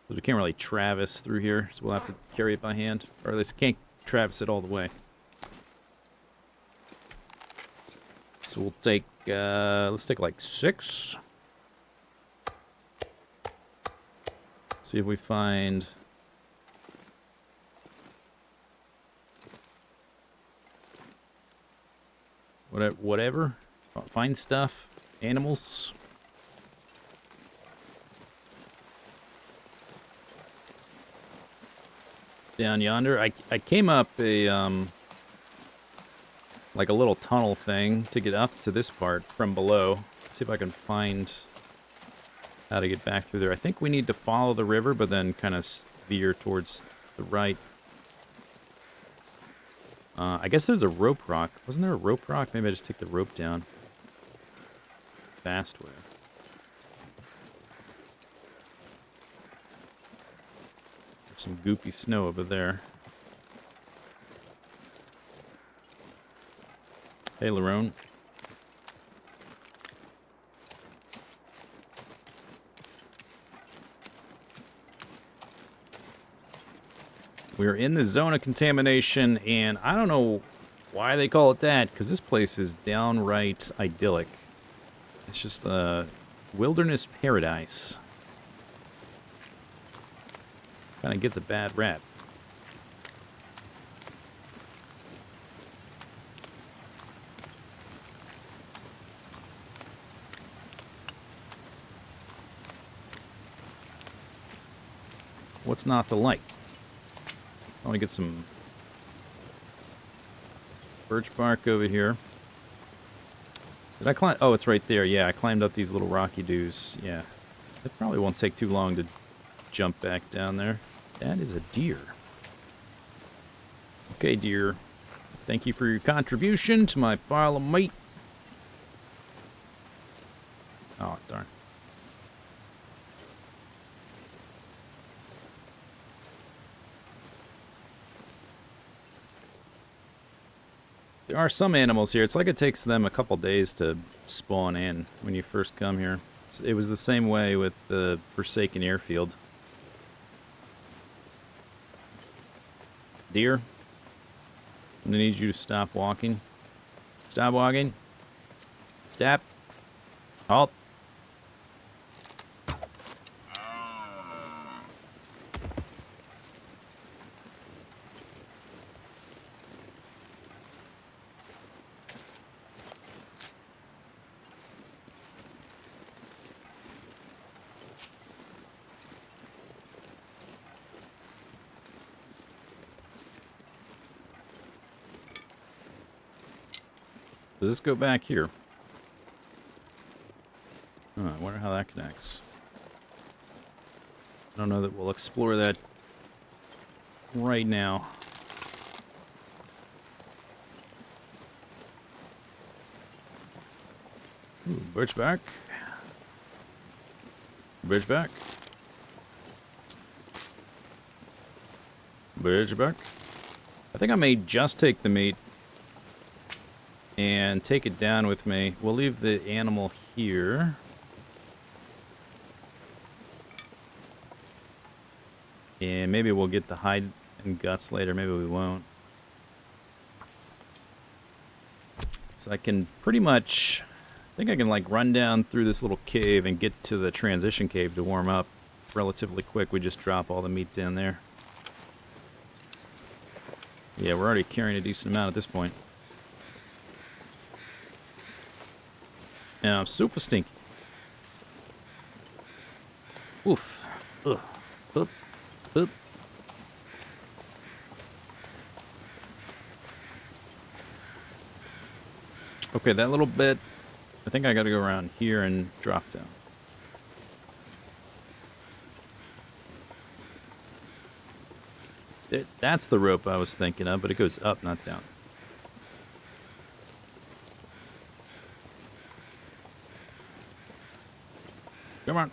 Because we can't really traverse through here, so we'll have to carry it by hand. Or at least can't traverse it all the way. So we'll take, let's take like 6. See if we find... whatever. Find stuff. Animals. Down yonder. I came up a, like a little tunnel thing to get up to this part from below. Let's see if I can find how to get back through there. I think we need to follow the river, but then kind of veer towards the right. I guess there's a rope rock. Wasn't there a rope rock? Maybe I just take the rope down. Fast way. There's some goopy snow over there. Hey, Larone. We're in the zone of contamination, and I don't know Why they call it that? Because this place is downright idyllic. It's just a wilderness paradise. Kind of gets a bad rap. What's not to like? I want to get some birch bark over here. Did I climb? Oh, it's right there. Yeah, I climbed up these little rocky doos. Yeah. It probably won't take too long to jump back down there. That is a deer. Okay, deer. Thank you for your contribution to my pile of meat. Oh, darn. There are some animals here. It's like it takes them a couple days to spawn in when you first come here. It was the same way with the Forsaken Airfield. Deer, I'm gonna need you to stop walking. Stop walking. Stop. Halt. Does this go back here? Oh, I wonder how that connects. I don't know that we'll explore that right now. Ooh, birchbark. Birchbark. Birchbark. I think I may just take the meat and take it down with me. We'll leave the animal here. And maybe we'll get the hide and guts later. Maybe we won't. So I can pretty much... I think I can like run down through this little cave and get to the transition cave to warm up relatively quick. We just drop all the meat down there. Yeah, we're already carrying a decent amount at this point. And I'm super stinky. Oof. Ugh. Oop. Oop. Okay, that little bit, I think I gotta go around here and drop down. That's the rope I was thinking of, but it goes up, not down. Come on.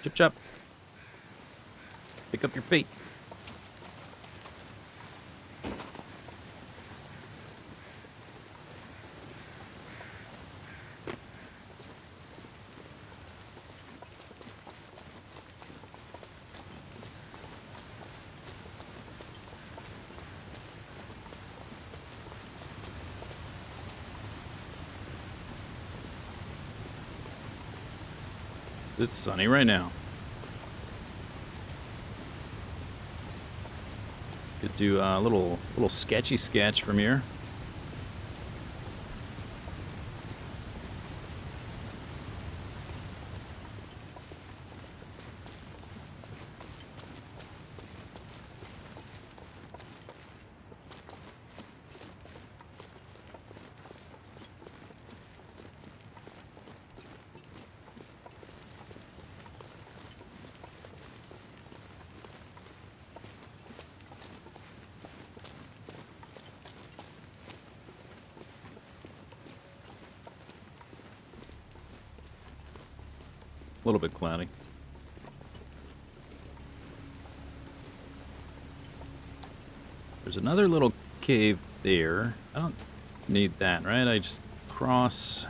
Chip chop. Pick up your feet. It's sunny right now. Could do a little sketchy sketch from here. A little bit cloudy. There's another little cave there. I don't need that, right? I just cross.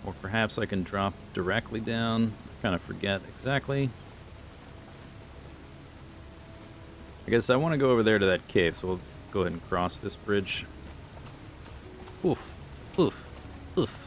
Or perhaps I can drop directly down. I kind of forget exactly. I guess I want to go over there to that cave, so we'll Go ahead and cross this bridge. Oof. Oof. Oof.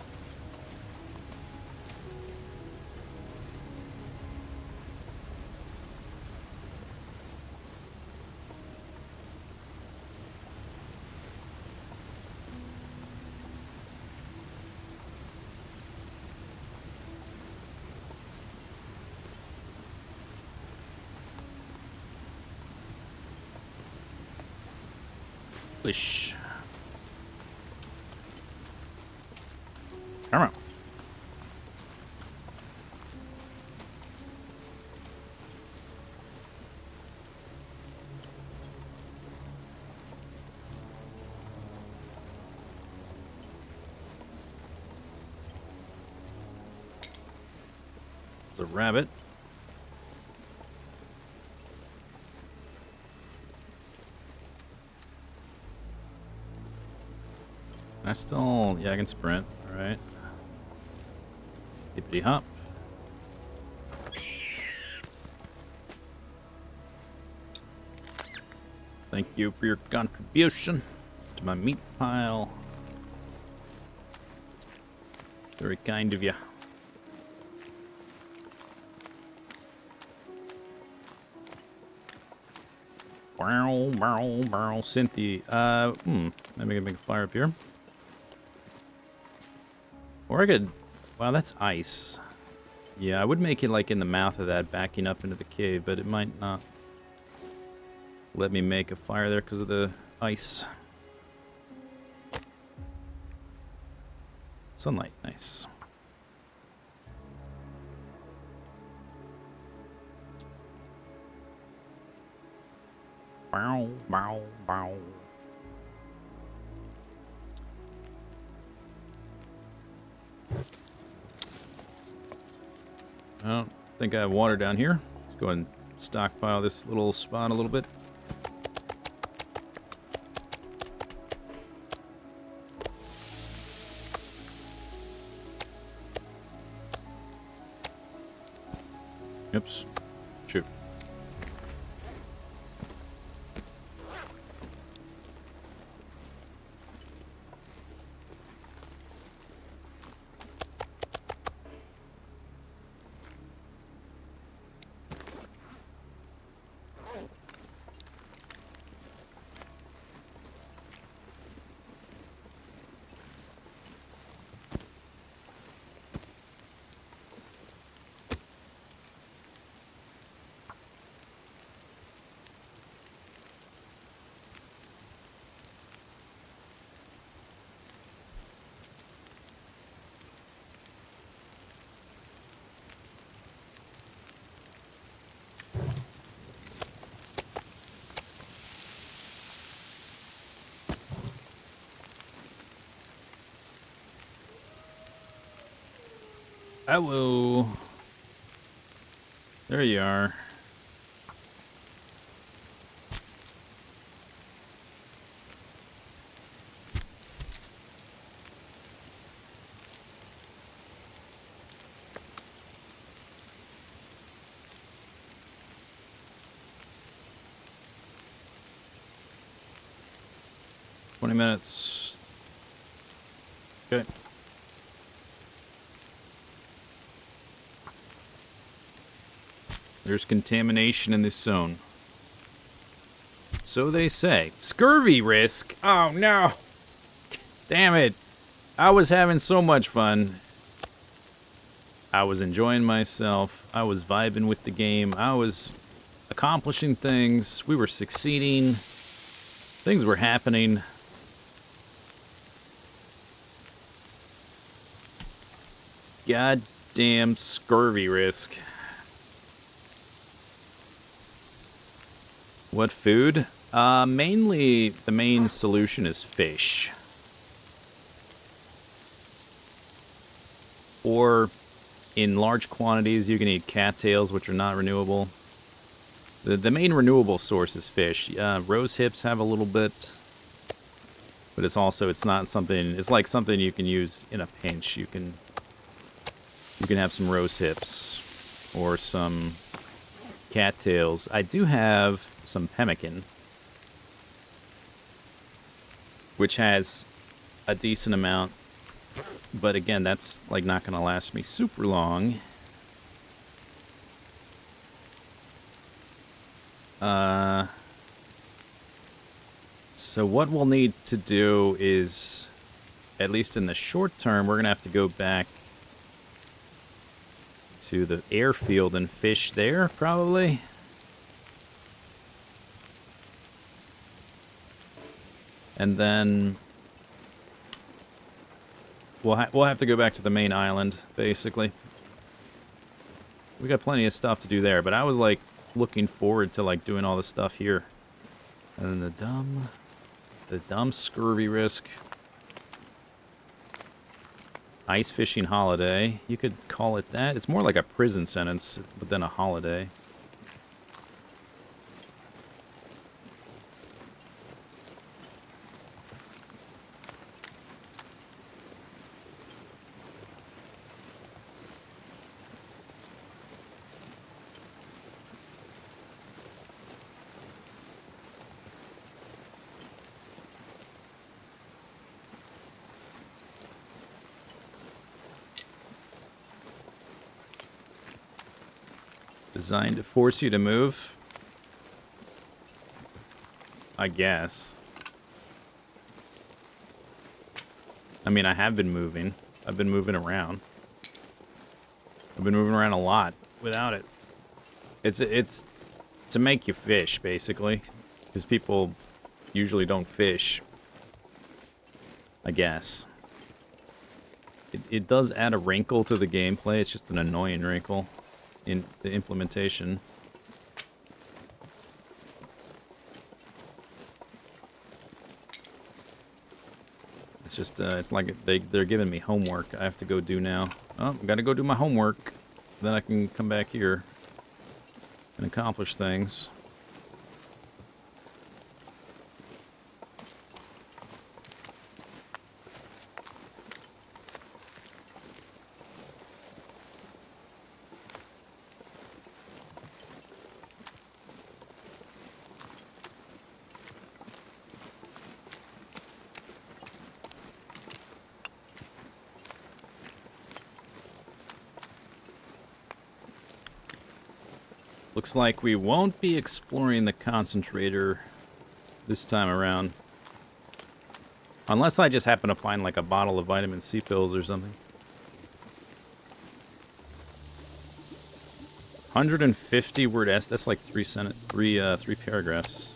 Push. Come on. There's a rabbit. I still... Yeah, I can sprint. Alright. Hippity hop. Thank you for your contribution to my meat pile. Very kind of you. Barrel, barrel, barrel, Cynthia. Maybe I can make a fire up here. Or I could... Wow, that's ice. Yeah, I would make it like in the mouth of that, backing up into the cave, but it might not let me make a fire there because of the ice. Sunlight, nice. Bow, bow, bow. I don't think I have water down here. Let's go ahead and stockpile this little spot a little bit. Oops. Shoot. Hello. There you are. Minutes. Okay. There's contamination in this zone. So they say. Scurvy risk? Oh no! Damn it! I was having so much fun. I was enjoying myself. I was vibing with the game. I was accomplishing things. We were succeeding. Things were happening. Goddamn scurvy risk. What food? Mainly the main solution is fish. Or in large quantities you can eat cattails, which are not renewable. The main renewable source is fish. Rose hips have a little bit, but it's not something, it's like something you can use in a pinch. You can have some rose hips or some cattails. I do have some pemmican. which has a decent amount. But again, that's like not going to last me super long. So what we'll need to do is, at least in the short term, we're going to have to go back to the airfield and fish there, probably. And then we'll have to go back to the main island, basically. We got plenty of stuff to do there, but I was like looking forward to like doing all this stuff here. And then the dumb scurvy risk. Ice fishing holiday. You could call it that. It's more like a prison sentence than a holiday. Designed to force you to move? I guess. I mean, I have been moving. I've been moving around. I've been moving around a lot without it. It's to make you fish, basically. Because people usually don't fish. I guess. It does add a wrinkle to the gameplay. It's just an annoying wrinkle in the implementation. It's just, it's like they're giving me homework I have to go do now. Oh, I gotta go do my homework. Then I can come back here and accomplish things. Looks like we won't be exploring the concentrator this time around. Unless I just happen to find like a bottle of vitamin C pills or something. 150 word S, that's like three paragraphs.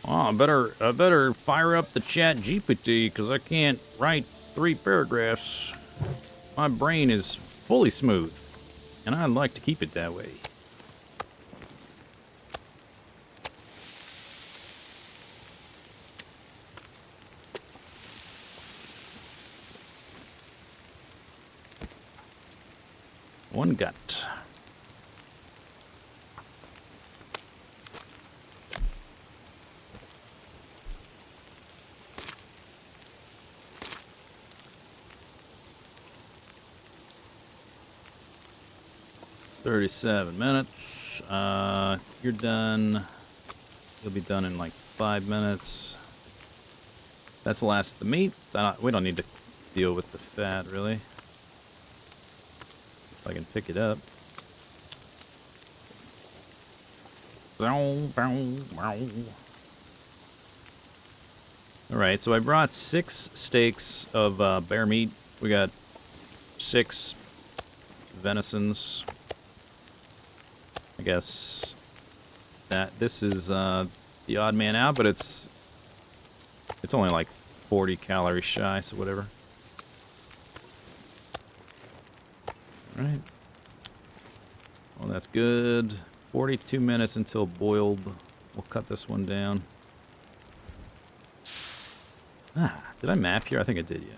Oh, I better fire up the chat GPT because I can't write 3 paragraphs. My brain is fully smooth. And I'd like to keep it that way. One gut. $37 minutes. You're done. You'll be done in like 5 minutes. That's the last of the meat. We don't need to deal with the fat, really. If I can pick it up. Alright, so I brought 6 steaks of bear meat. We got 6 venisons. I guess that this is the odd man out, but it's only like 40 calories shy, so whatever. All right. Well, that's good. 42 minutes until boiled. We'll cut this one down. Ah, did I map here? I think I did, yeah.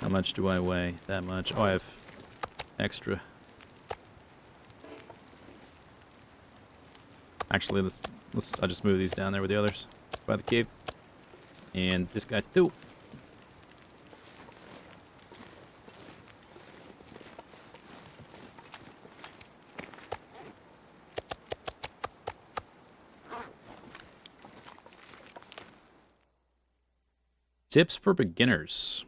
How much do I weigh? That much. Oh, I have extra. Actually, I'll just move these down there with the others by the cave. And this guy too. Tips for beginners.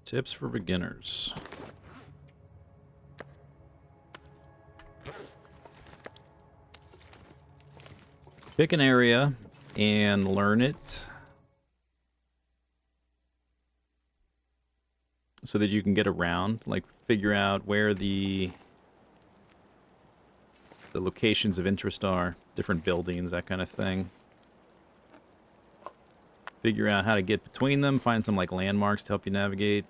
Tips for beginners. Pick an area and learn it so that you can get around, like figure out where the locations of interest are, different buildings, that kind of thing. Figure out how to get between them, find some like landmarks to help you navigate.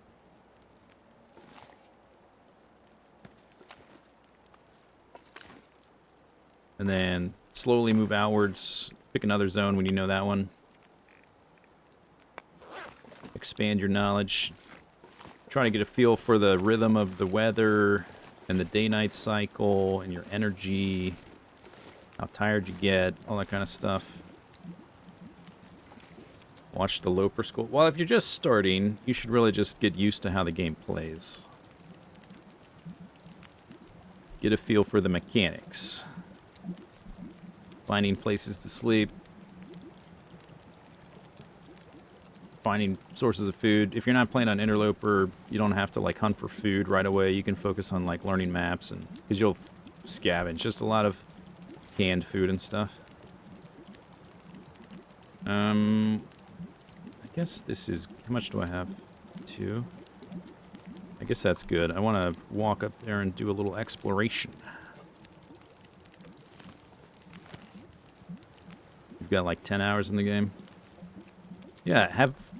And then slowly move outwards. Pick another zone when you know that one. Expand your knowledge. Try to get a feel for the rhythm of the weather and the day-night cycle and your energy, how tired you get, all that kind of stuff. Watch the Loper School. Well, if you're just starting, you should really just get used to how the game plays. Get a feel for the mechanics. Finding places to sleep. Finding sources of food. If you're not playing on Interloper, you don't have to like hunt for food right away. You can focus on like learning maps, and because you'll scavenge just a lot of canned food and stuff. I guess this is, how much do I have? 2. I guess that's good. I want to walk up there and do a little exploration. You've got like 10 hours in the game. Yeah,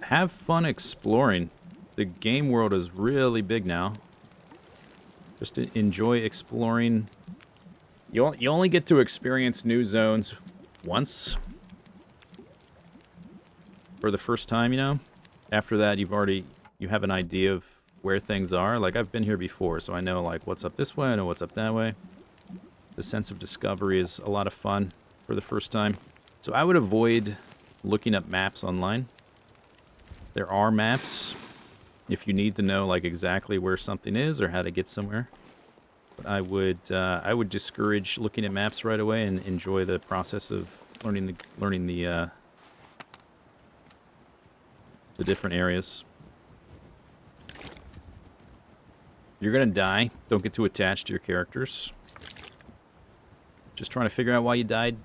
have fun exploring. The game world is really big now. Just enjoy exploring. You only get to experience new zones once. For the first time, you know. After that, you have an idea of where things are. Like, I've been here before, so I know like what's up this way, I know what's up that way. The sense of discovery is a lot of fun for the first time. So I would avoid looking up maps online. There are maps if you need to know like exactly where something is or how to get somewhere. But I would discourage looking at maps right away and enjoy the process of learning the different areas. You're gonna die. Don't get too attached to your characters. Just trying to figure out why you died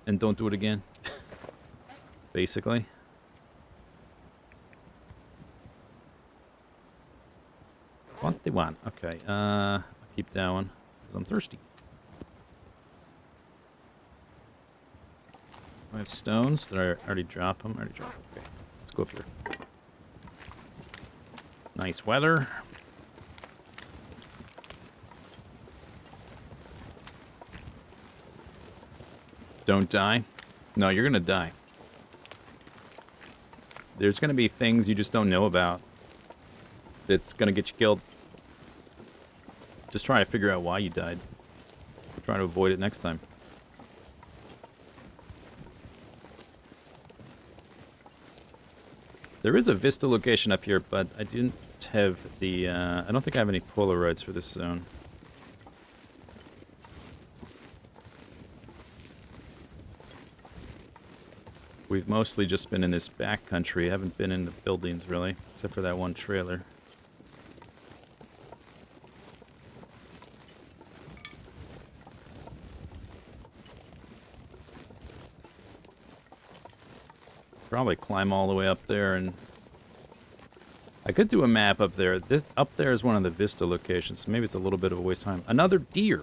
and don't do it again. Basically. What they want. Okay, I'll keep that one because I'm thirsty. I have stones. Did I already drop them? I already dropped them. Okay, let's go up here. Nice weather. Don't die. No, you're gonna die. There's gonna be things you just don't know about that's gonna get you killed. Just trying to figure out why you died. Trying to avoid it next time. There is a Vista location up here, but I didn't have the, I don't think I have any Polaroids for this zone. We've mostly just been in this back country. Haven't been in the buildings, really, except for that one trailer. Probably climb all the way up there, and I could do a map up there. This, up there is one of the Vista locations, so maybe it's a little bit of a waste of time. Another deer.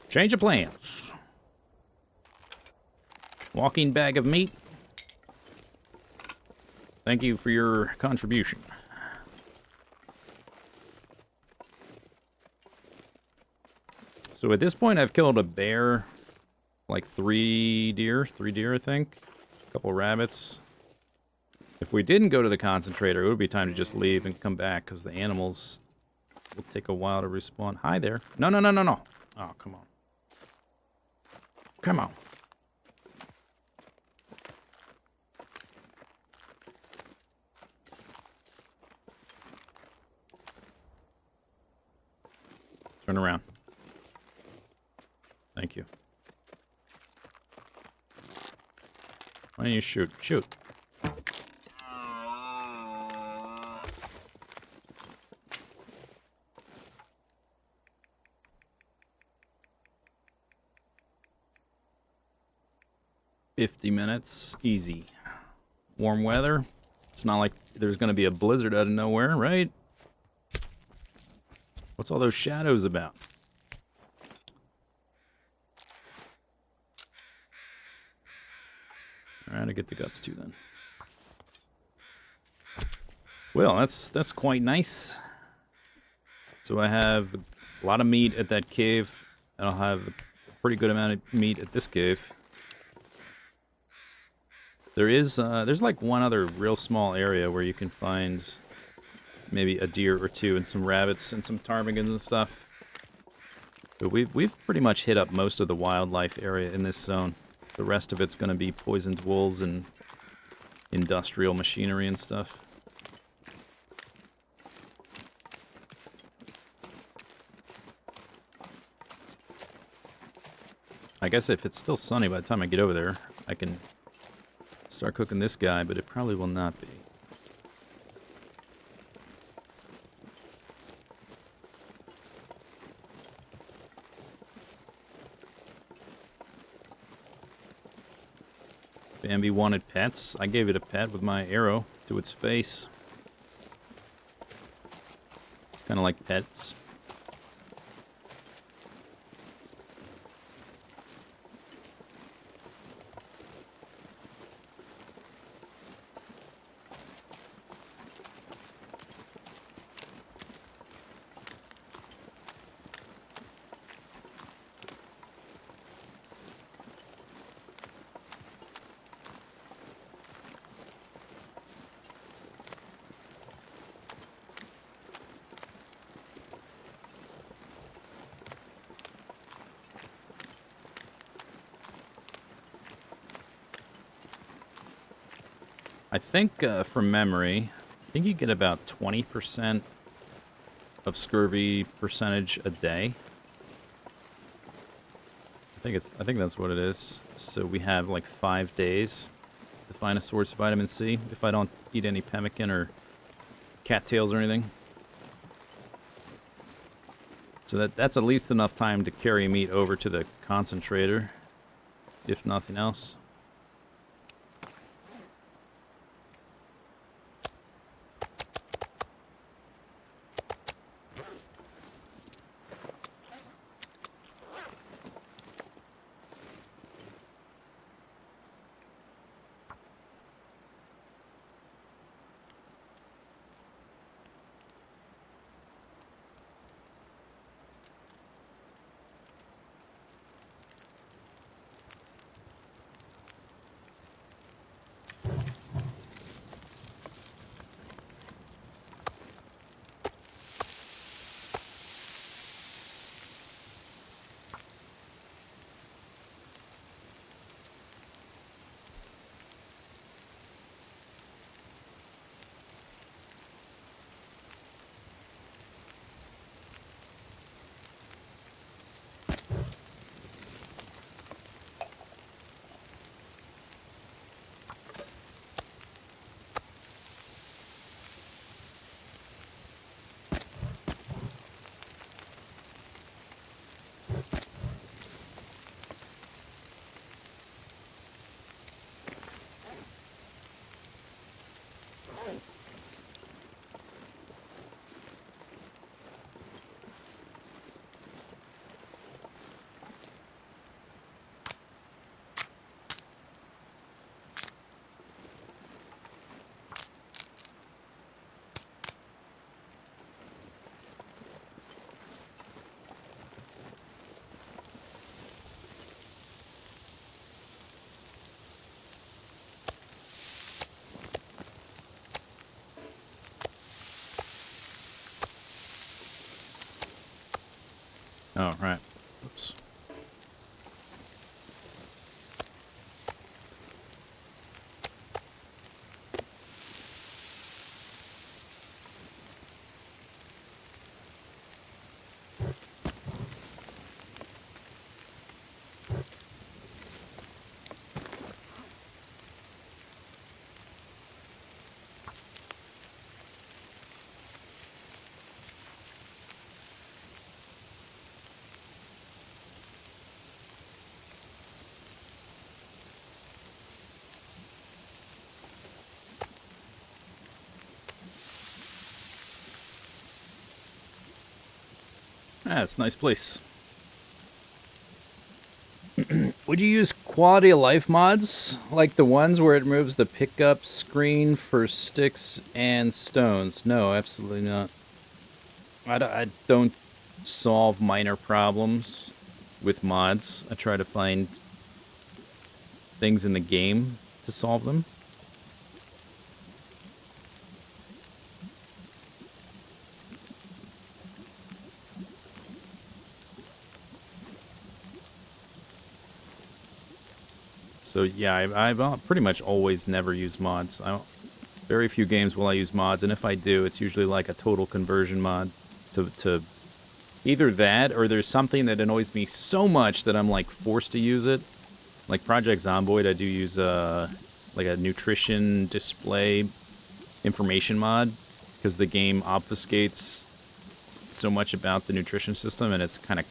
Change of plans. Walking bag of meat. Thank you for your contribution. So at this point, I've killed a bear, like 3 deer, I think. A couple rabbits. If we didn't go to the concentrator, it would be time to just leave and come back, because the animals will take a while to respawn. Hi there. No, no, no, no, no. Oh, come on. Come on. Turn around. Thank you. Why don't you shoot? Shoot. $50 minutes. Easy. Warm weather. It's not like there's going to be a blizzard out of nowhere, right? What's all those shadows about? Alright, I get the guts too then. Well, that's quite nice. So I have a lot of meat at that cave, and I'll have a pretty good amount of meat at this cave. There's like one other real small area where you can find maybe a deer or two and some rabbits and some ptarmigans and stuff. But we've pretty much hit up most of the wildlife area in this zone. The rest of it's going to be poisoned wolves and industrial machinery and stuff. I guess if it's still sunny by the time I get over there, I can start cooking this guy, but it probably will not be. Bambi wanted pets. I gave it a pet with my arrow to its face. Kind of like pets. I think, from memory, I think you get about 20% of scurvy percentage a day. I think that's what it is. So we have like 5 days to find a source of vitamin C if I don't eat any pemmican or cattails or anything. So that's at least enough time to carry meat over to the concentrator, if nothing else. Oh, right. Oops. Ah, it's a nice place. Would you use quality of life mods? Like the ones where it removes the pickup screen for sticks and stones? No, absolutely not. I don't solve minor problems with mods. I try to find things in the game to solve them. So yeah, I've pretty much always never used mods. Very few games will I use mods, and if I do, it's usually like a total conversion mod to either that or there's something that annoys me so much that I'm like forced to use it. Like Project Zomboid, I do use like a nutrition display information mod because the game obfuscates so much about the nutrition system, and it's kind of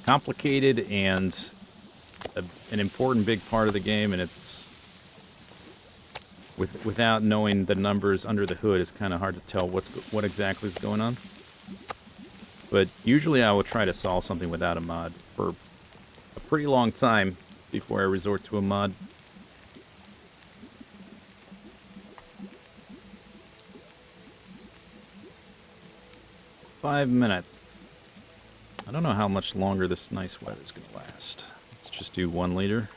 complicated and an important big part of the game, and it's without knowing the numbers under the hood, it's kind of hard to tell what exactly is going on. But usually I will try to solve something without a mod for a pretty long time before I resort to a mod. "5 minutes. I don't know how much longer this nice weather is going to last. Let's just do 1 liter.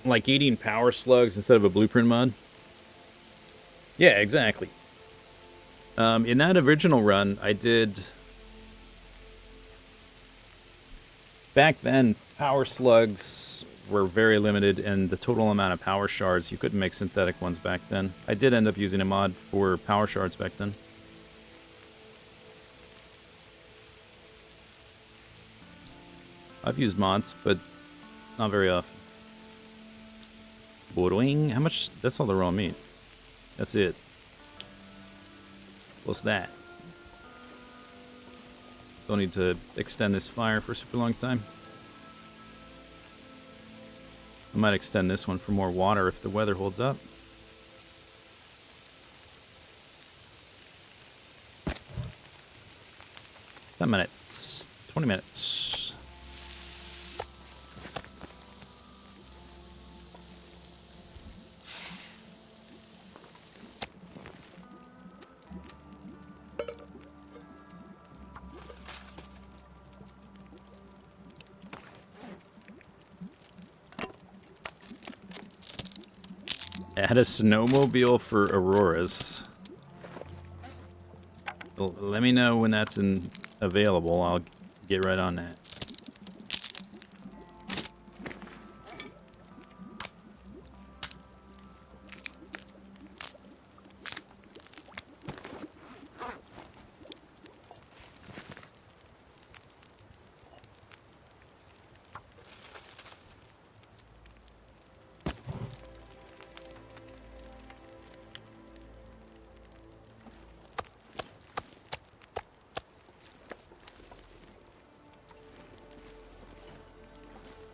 Like eating power slugs instead of a blueprint mod? Yeah, exactly. In that original run, I did... Back then, power slugs were very limited, and the total amount of power shards, you couldn't make synthetic ones back then. I did end up using a mod for power shards back then. I've used mods, but not very often. Boing. How much? That's all the raw meat. That's it. What's that? Don't need to extend this fire for a super long time. I might extend this one for more water if the weather holds up. "10 minutes. 20 minutes. Add a snowmobile for Auroras. Let me know when that's available. I'll get right on that.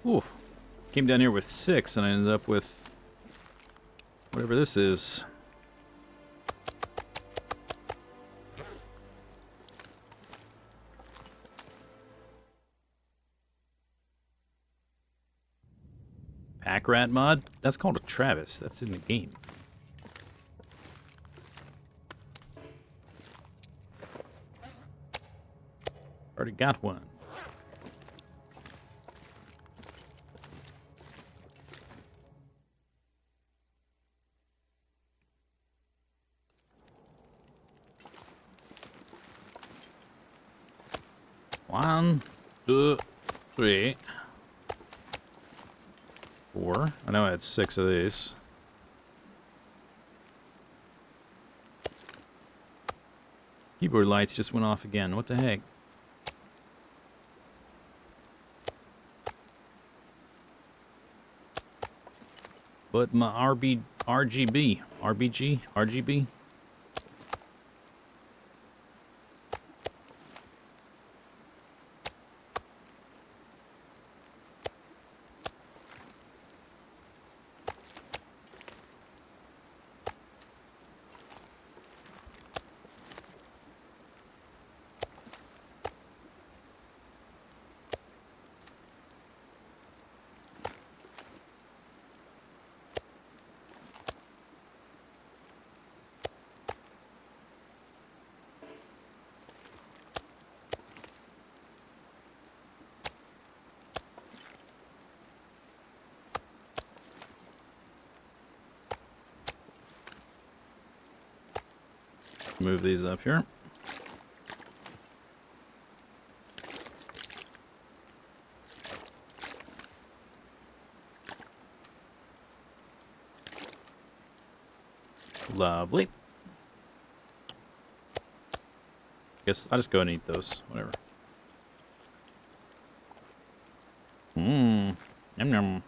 Oof. Came down here with 6, and I ended up with whatever this is. Pack rat mod? That's called a Travis. That's in the game. Already got one. 1, 2, 3, 4. I know I had 6 of these. Keyboard lights just went off again. What the heck? But my RGB. Move these up here. Lovely. Guess I'll just go and eat those. Whatever. Mmm. Yum yum.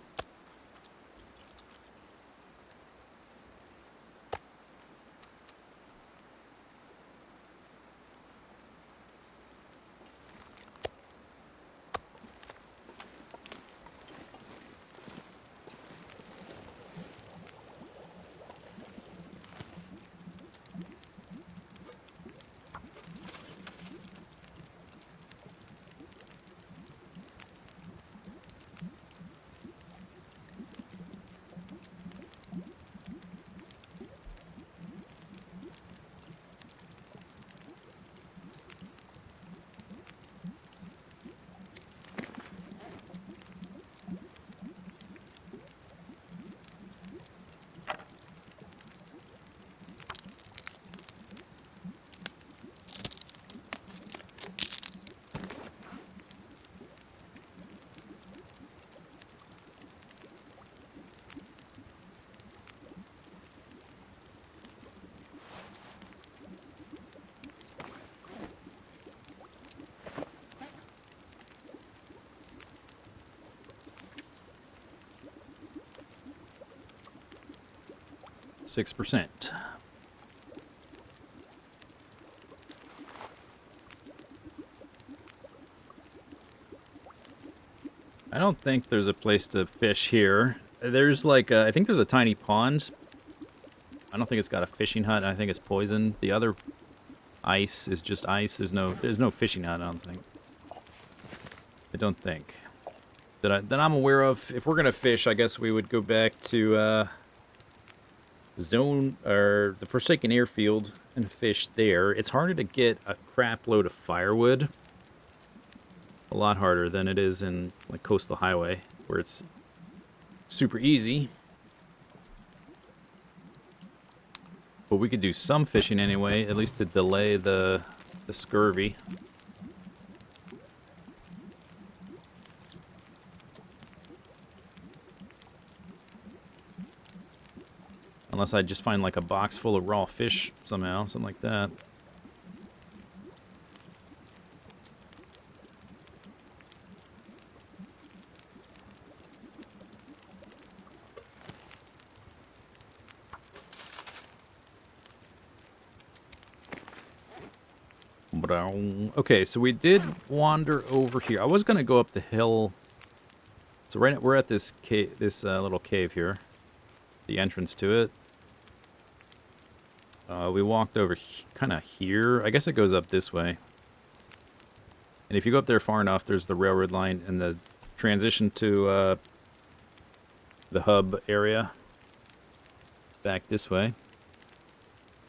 %. I don't think there's a place to fish here. There's like I think there's a tiny pond. I don't think it's got a fishing hut. I think it's poisoned. The other ice is just ice. There's no fishing hut, I don't think. I don't think that I'm aware of. If we're gonna fish, I guess we would go back to zone or the Forsaken Airfield and fish there. It's harder to get a crap load of firewood. A lot harder than it is in like Coastal Highway, where it's super easy. But we could do some fishing anyway, at least to delay the scurvy. Unless I just find like a box full of raw fish somehow, something like that. Okay, so we did wander over here. I was gonna go up the hill. So we're at this cave, this little cave here, the entrance to it. We walked over kind of here. I guess it goes up this way. And if you go up there far enough, there's the railroad line and the transition to the hub area. Back this way.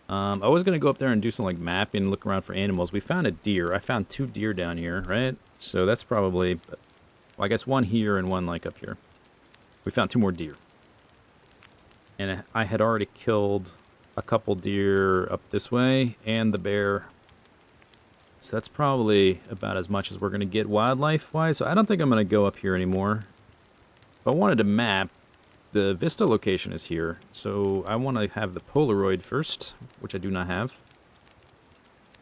I was going to go up there and do some like mapping and look around for animals. We found a deer. I found 2 deer down here, right? So that's probably, well, I guess 1 here and 1 like up here. We found 2 more deer. And I had already killed a couple deer up this way and the bear So that's probably about as much as we're going to get wildlife-wise. So I don't think I'm going to go up here anymore. If I wanted to map, the Vista location is here. So I want to have the Polaroid first, which I do not have.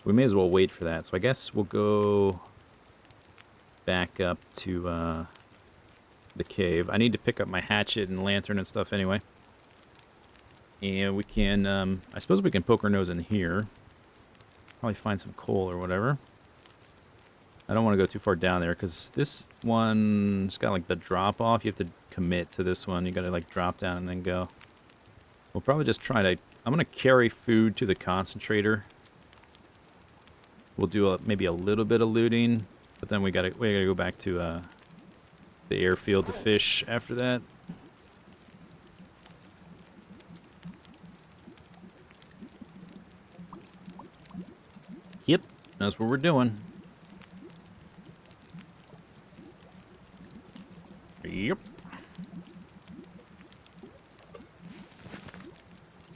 We may as well wait for that. So I guess we'll go back up to the cave. I need to pick up my hatchet and lantern and stuff anyway. And we can, I suppose we can poke our nose in here. Probably find some coal or whatever. I don't want to go too far down there because this one's got like the drop off. You have to commit to this one. You got to like drop down and then go. We'll probably just try to, I'm going to carry food to the concentrator. We'll do maybe a little bit of looting, but then we gotta go back to the airfield to fish after that. Yep, that's what we're doing. Yep.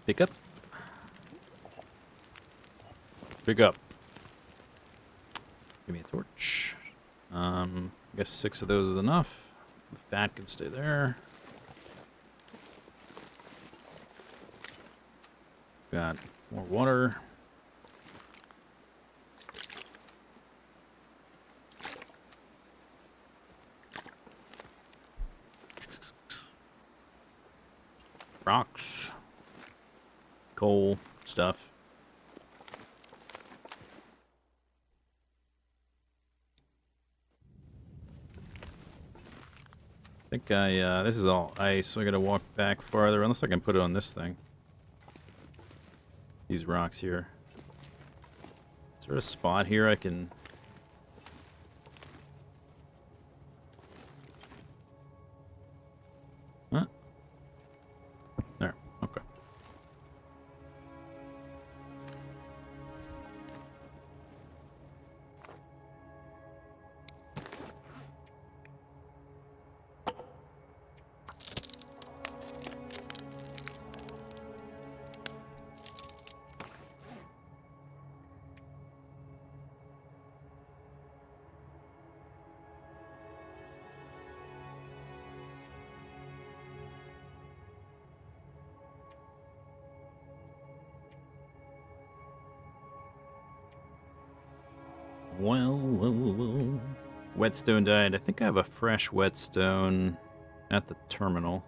Pick up. Pick up. Give me a torch. I guess 6 of those is enough. The fat can stay there. Got more water. Rocks. Coal stuff. I think this is all ice, so I gotta walk back farther, unless I can put it on this thing. These rocks here. Is there a spot here I can... Huh? There, okay. Well, whetstone died. I think I have a fresh whetstone at the terminal.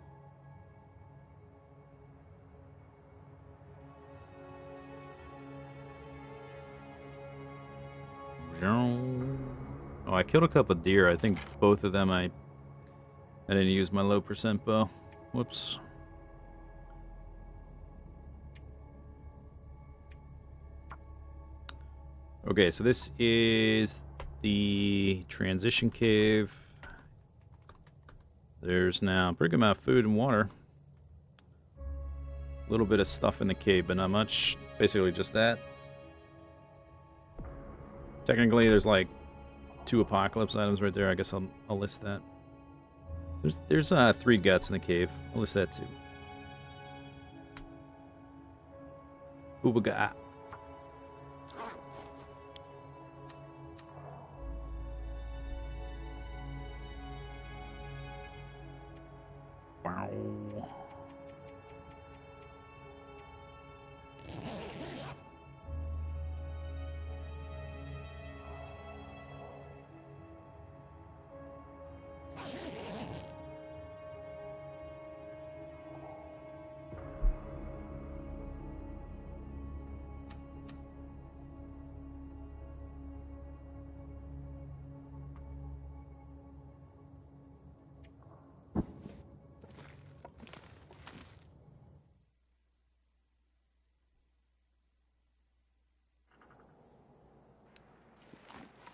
Oh, I killed a couple of deer. I think both of them I didn't use my low percent bow. Whoops. Okay, so this is the transition cave. There's now a pretty good amount of food and water. A little bit of stuff in the cave, but not much. Basically just that. Technically, there's like 2 apocalypse items right there. I guess I'll list that. There's 3 guts in the cave. I'll list that too. Boobaga. Wow.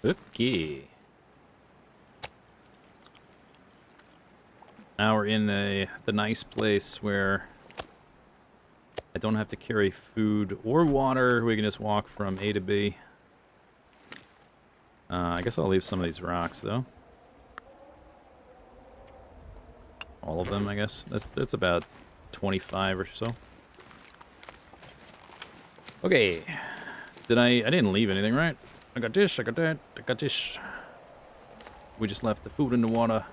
Okay. Now we're in the nice place where I don't have to carry food or water. We can just walk from A to B. I guess I'll leave some of these rocks though. All of them, I guess. That's about 25 or so. Okay. I didn't leave anything, right? I got this, I got that, I got this. We just left the food in the water.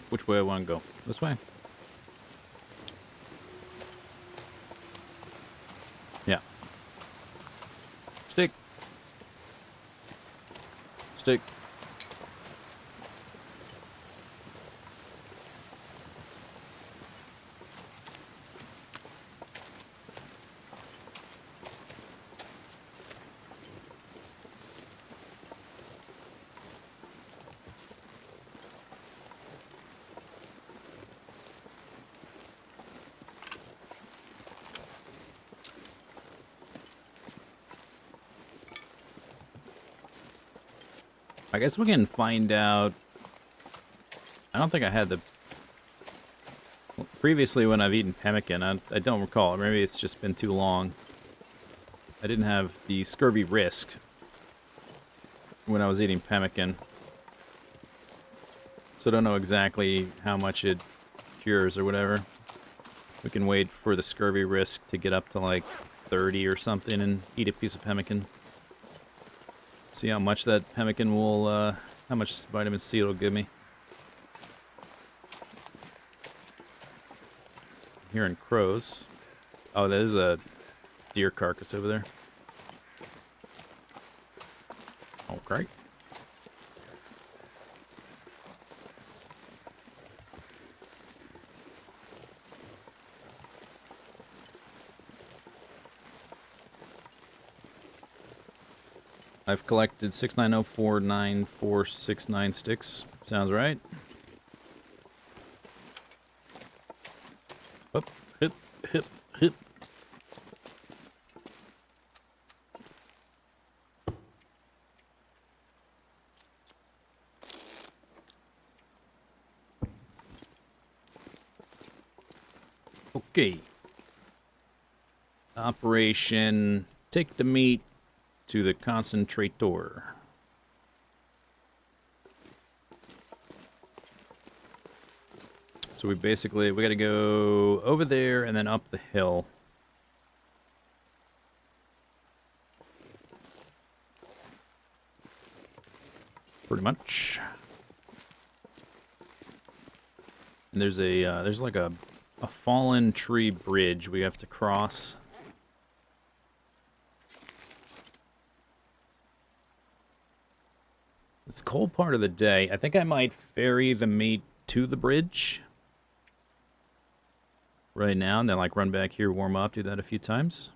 Which way I want to go? This way? Yeah. Stick. Stick. I guess we can find out. I don't think I had the... Well, previously when I've eaten pemmican, I don't recall. Maybe it's just been too long. I didn't have the scurvy risk when I was eating pemmican. So I don't know exactly how much it cures or whatever. We can wait for the scurvy risk to get up to like 30 or something and eat a piece of pemmican. See how much that pemmican will, how much vitamin C it'll give me. I'm hearing crows. Oh, there's a deer carcass over there. Okay. I've collected 69049,469 sticks. Sounds right. Up, hip, hip, hip. Okay. Operation Take the Meat to the Concentrator. So we gotta go over there and then up the hill. Pretty much. And there's there's like a fallen tree bridge we have to cross. It's a cold part of the day. I think I might ferry the meat to the bridge. right now, and then like run back here, warm up, do that a few times.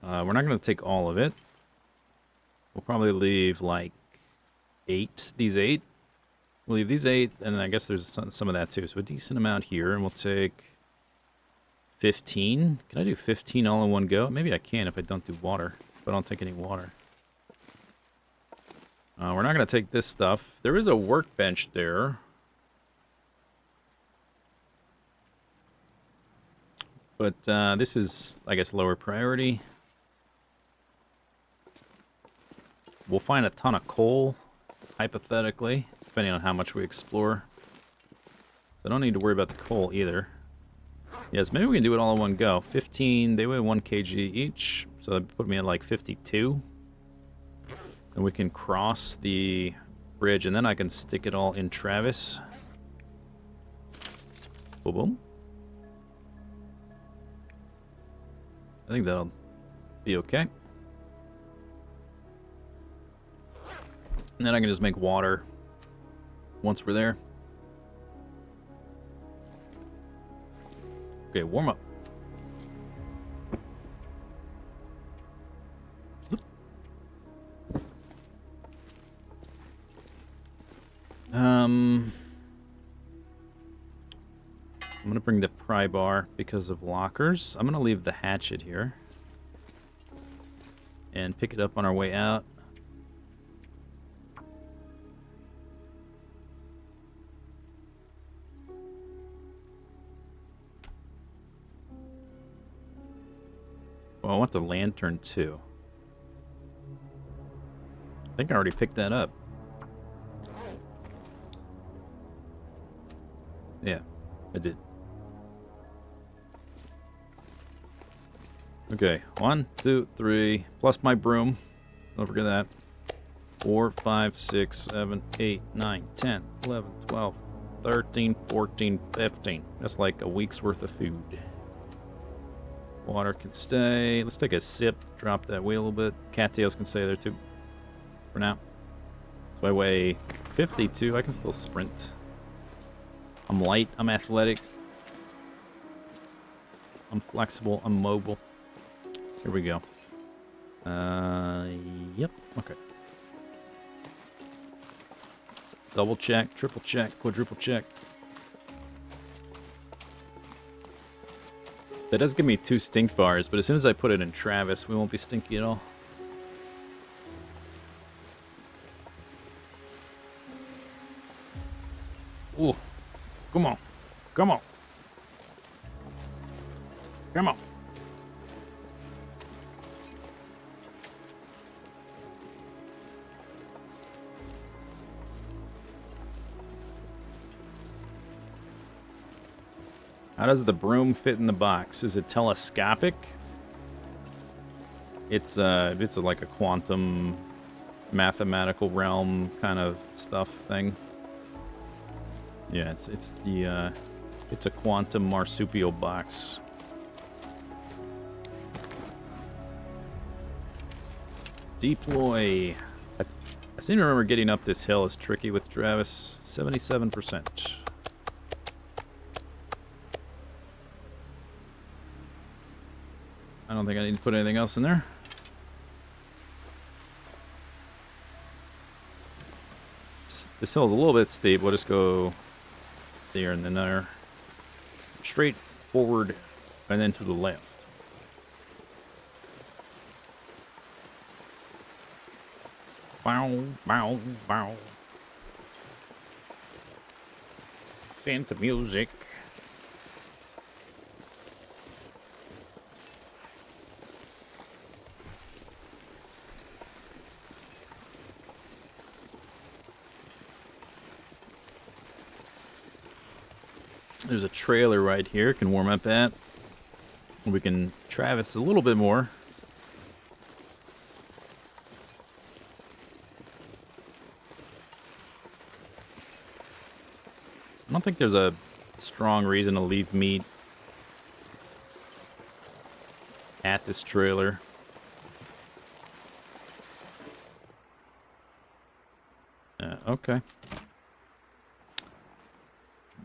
We're not going to take all of it. We'll probably leave like 8, these 8. We'll leave these 8, and then I guess there's some of that too. So a decent amount here, and we'll take 15. Can I do 15 all in one go? Maybe I can if I don't do water. If I don't take any water. We're not going to take this stuff. There is a workbench there. But this is, I guess, lower priority. We'll find a ton of coal, hypothetically, depending on how much we explore. So I don't need to worry about the coal either. Yes, maybe we can do it all in one go. 15, they weigh 1 kg each, so that put me at like 52. And we can cross the bridge, and then I can stick it all in Travis. Boom, boom. I think that'll be okay. And then I can just make water once we're there. Okay, warm up. I'm gonna bring the pry bar because of lockers. I'm gonna leave the hatchet here and pick it up on our way out. Well, I want the lantern too. I think I already picked that up. Yeah, I did. Okay, 1, 2, 3, plus my broom. Don't forget that. 4, 5, 6, 7, 8, 9, 10, 11, 12, 13, 14, 15. That's like a week's worth of food. Water can stay. Let's take a sip. Drop that weight a little bit. Cattails can stay there too. For now. So I weigh 52. I can still sprint. I'm light. I'm athletic. I'm flexible. I'm mobile. Here we go. Yep. Okay. Double check. Triple check. Quadruple check. That does give me 2 stink bars, but as soon as I put it in Travis, we won't be stinky at all. Ooh. Come on. Come on. Come on. How does the broom fit in the box? Is it telescopic? It's like a quantum mathematical realm kind of stuff thing. Yeah, it's a quantum marsupial box. Deploy. I seem to remember getting up this hill is tricky with Travis. 77%. I don't think I need to put anything else in there. This hill's a little bit steep. We'll just go there and then there. Straight forward and then to the left. Bow, bow, bow. Santa music. There's a trailer right here. Can warm up at. We can Travis a little bit more. I don't think there's a strong reason to leave meat at this trailer. Okay.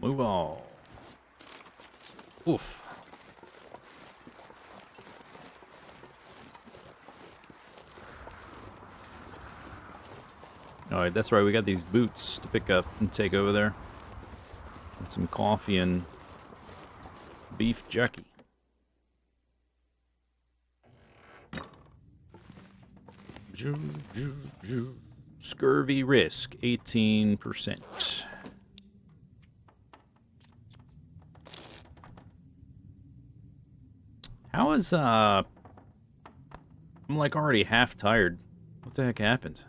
Move on. Oof. Alright, that's right. We got these boots to pick up and take over there. And some coffee and beef jerky. Scurvy risk, 18%. How is, I'm like already half tired. What the heck happened?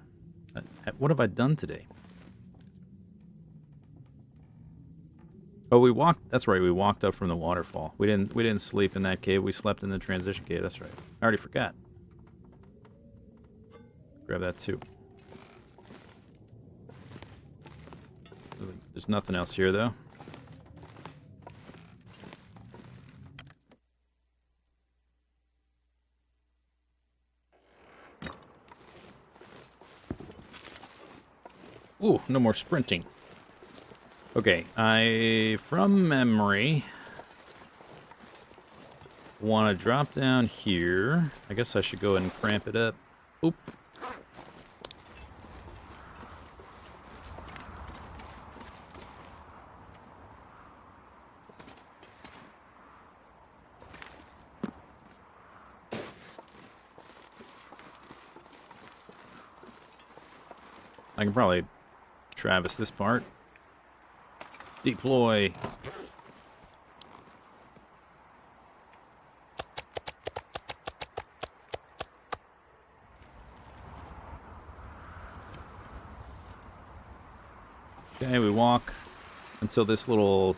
What have I done today? Oh, we walked, that's right, we walked up from the waterfall. We didn't sleep in that cave, we slept in the transition cave, that's right. I already forgot. Grab that too. There's nothing else here, though. Ooh, no more sprinting. Okay, from memory, want to drop down here. I guess I should go ahead and cramp it up. Oop. I can probably traverse this part. Deploy. Okay, we walk until this little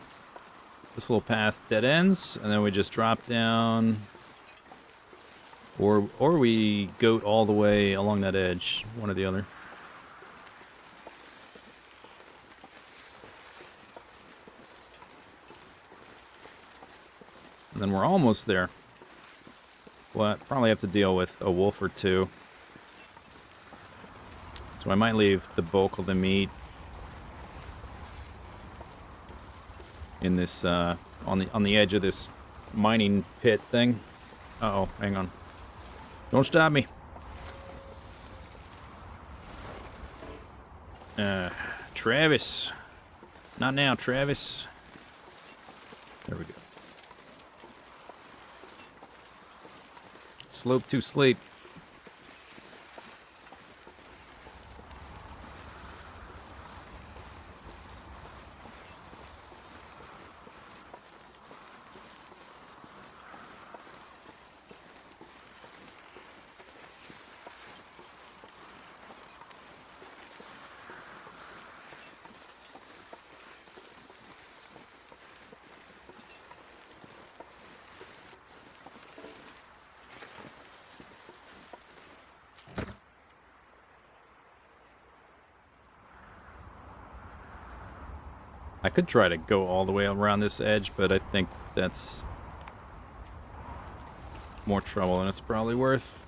path dead ends, and then we just drop down, or we goat all the way along that edge, one or the other. And then we're almost there. We'll probably have to deal with a wolf or two. So I might leave the bulk of the meat in this, on the edge of this mining pit thing. Uh-oh, hang on. Don't stop me. Travis. Not now, Travis. There we go. Slope to sleep. I could try to go all the way around this edge, but I think that's more trouble than it's probably worth.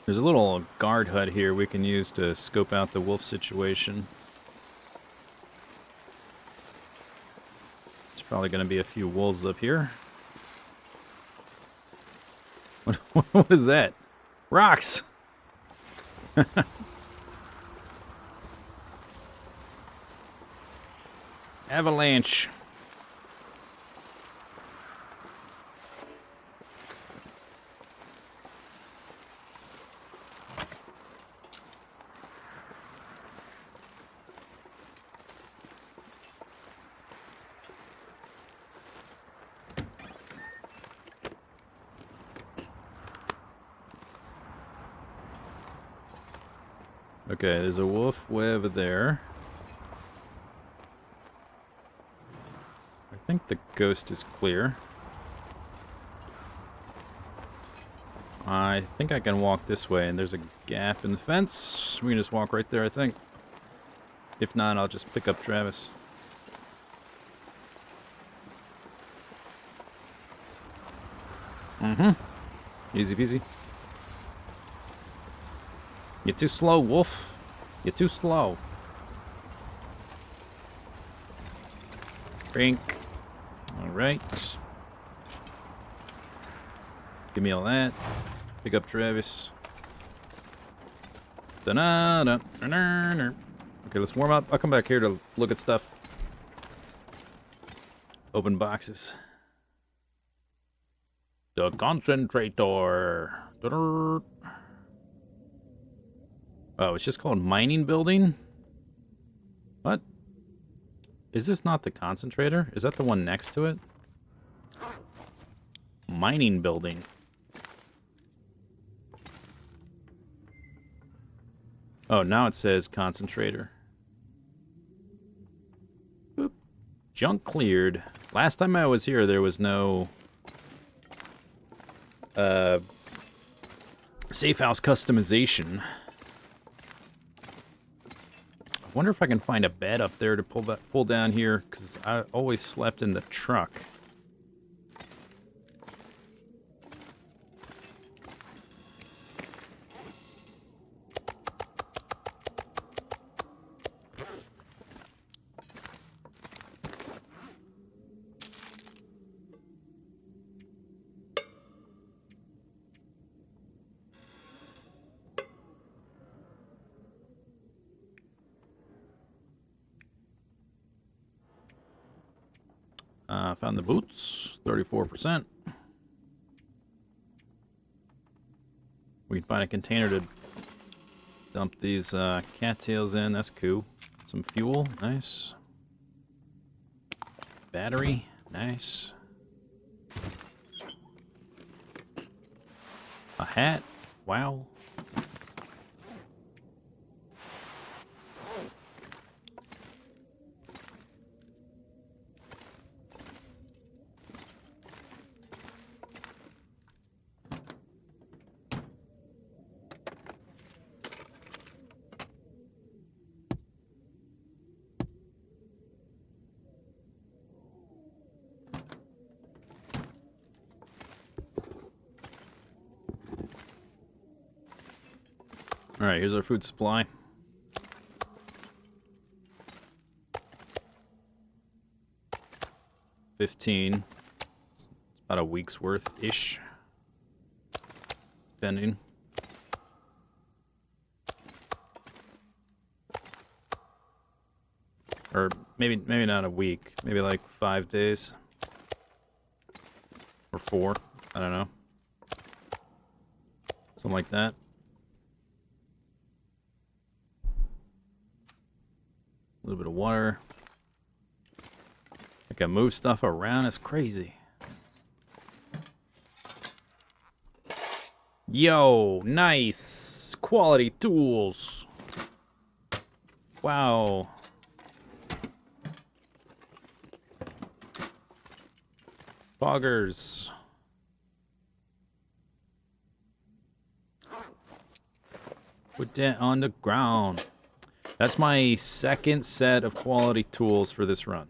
There's a little guard hut here we can use to scope out the wolf situation. There's probably going to be a few wolves up here. What is that? Rocks! Avalanche. Okay, there's a wolf way over there. I think the ghost is clear. I think I can walk this way, and there's a gap in the fence. We can just walk right there, I think. If not, I'll just pick up Travis. Easy peasy. You're too slow, wolf. You're too slow. Drink. Alright. Give me all that. Pick up Travis. Da-na-da-na-na-na. Okay, let's warm up. I'll come back here to look at stuff. Open boxes. The concentrator. Da-da. Oh, it's just called mining building? What? Is this not the concentrator? Is that the one next to it? Mining building. Oh, now it says concentrator. Boop. Junk cleared. Last time I was here, there was no safe house customization. I wonder if I can find a bed up there to pull down here, because I always slept in the truck. Found the boots, 34%. We can find a container to dump these cattails in. That's cool. Some fuel, nice. Battery, nice. A hat, wow. Alright, here's our food supply. $15. It's about a week's worth-ish. Depending. Or maybe not a week. Maybe like 5 days. Or 4. I don't know. Something like that. A little bit of water. I can move stuff around. It's crazy. Yo, nice. Quality tools. Wow. Foggers. Put that on the ground. That's my second set of quality tools for this run.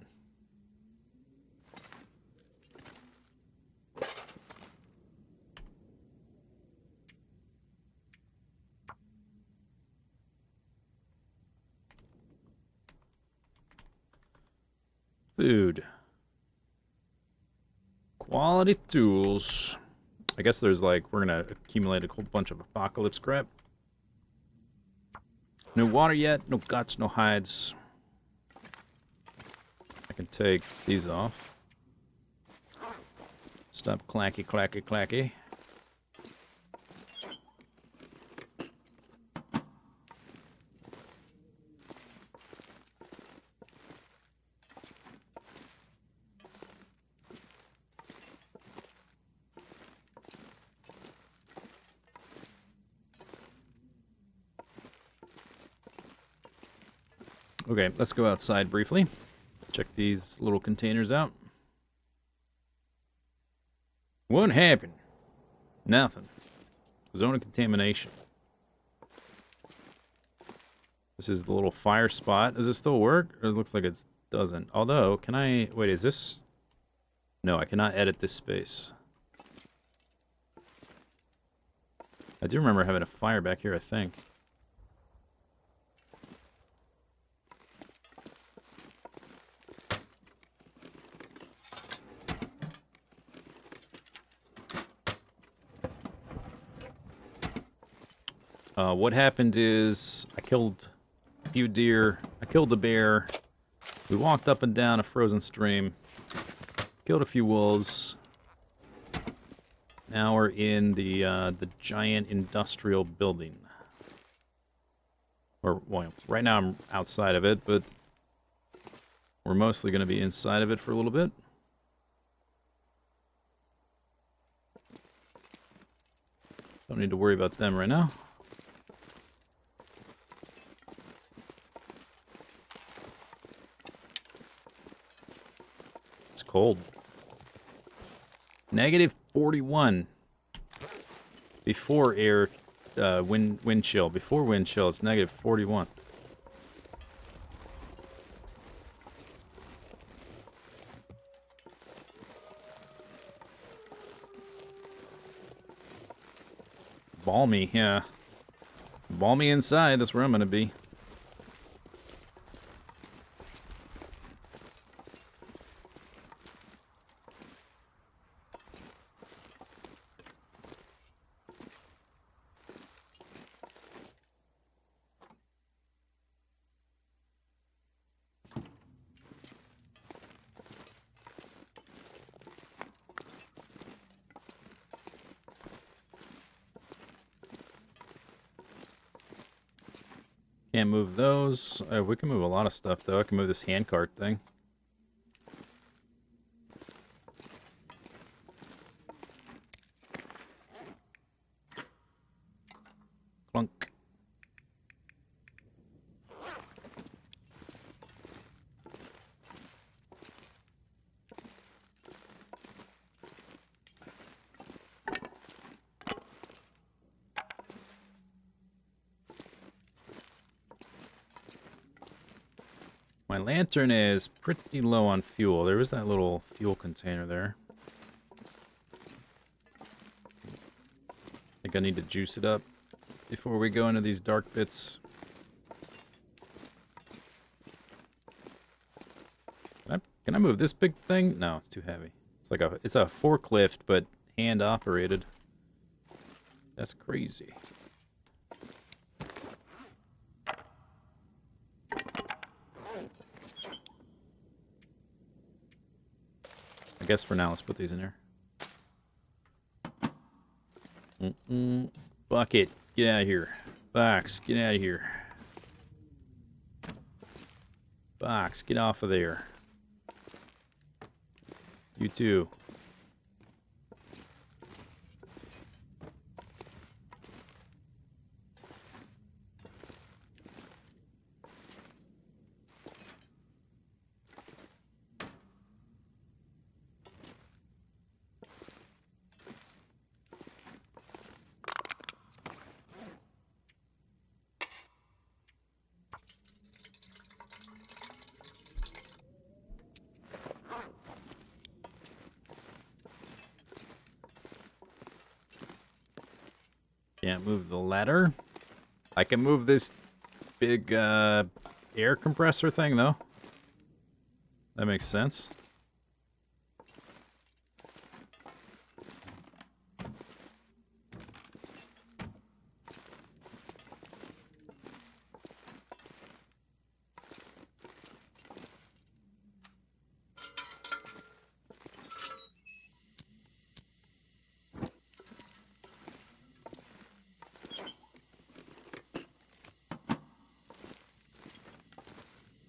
Food. Quality tools. I guess there's like, we're gonna accumulate a whole bunch of apocalypse crap. No water yet, no guts, no hides. I can take these off. Stop clacky, clacky, clacky. Okay, let's go outside briefly. Check these little containers out. What happened? Nothing. Zone of contamination. This is the little fire spot. Does it still work? Or it looks like it doesn't. Although, can I... Wait, is this... No, I cannot edit this space. I do remember having a fire back here, I think. What happened is I killed a few deer, I killed a bear, we walked up and down a frozen stream, killed a few wolves. Now we're in the giant industrial building. Or, well, right now I'm outside of it, but we're mostly going to be inside of it for a little bit. Don't need to worry about them right now. Cold. Negative 41 before air wind chill. Before wind chill, it's negative 41. Balmy, yeah. Balmy inside, that's where I'm gonna be. Can't move those. We can move a lot of stuff, though. I can move this handcart thing. Clunk. My lantern is pretty low on fuel. There is that little fuel container there. I think I need to juice it up before we go into these dark pits. Can I move this big thing? No, it's too heavy. It's a forklift, but hand operated. That's crazy. I guess for now, let's put these in here. Bucket, get out of here. Box, get out of here. Box, get off of there. You too. Can't move the ladder. I can move this big air compressor thing, though. That makes sense.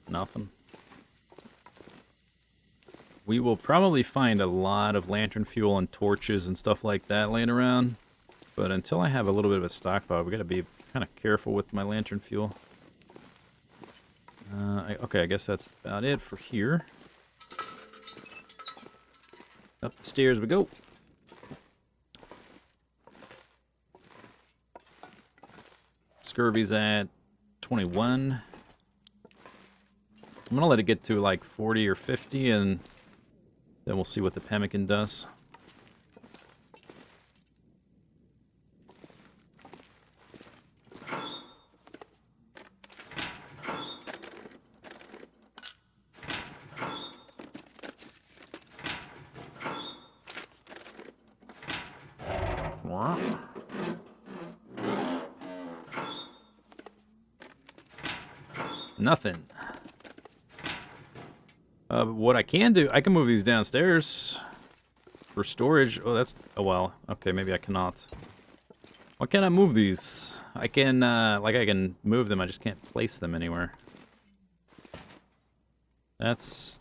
Nothing. We will probably find a lot of lantern fuel and torches and stuff like that laying around. But until I have a little bit of a stockpile, we gotta be kind of careful with my lantern fuel. Okay, I guess that's about it for here. Up the stairs we go. Scurvy's at 21. I'm gonna let it get to like 40 or 50, and then we'll see what the pemmican does. Nothing. What I can do, I can move these downstairs for storage. Oh, that's... Oh, well. Okay, maybe I cannot. Why can't I move these? I can, like, I can move them. I just can't place them anywhere. That's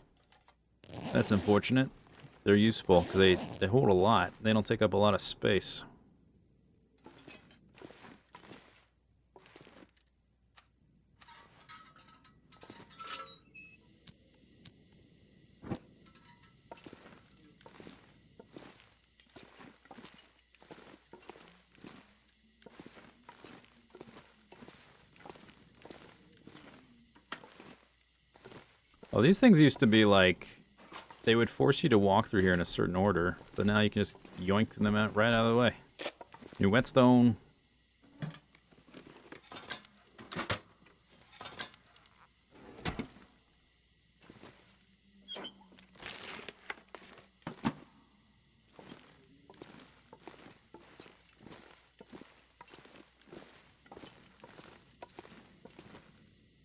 unfortunate. They're useful, because they hold a lot. They don't take up a lot of space. Oh, these things used to be like, they would force you to walk through here in a certain order, but now you can just yoink them out right out of the way. New whetstone.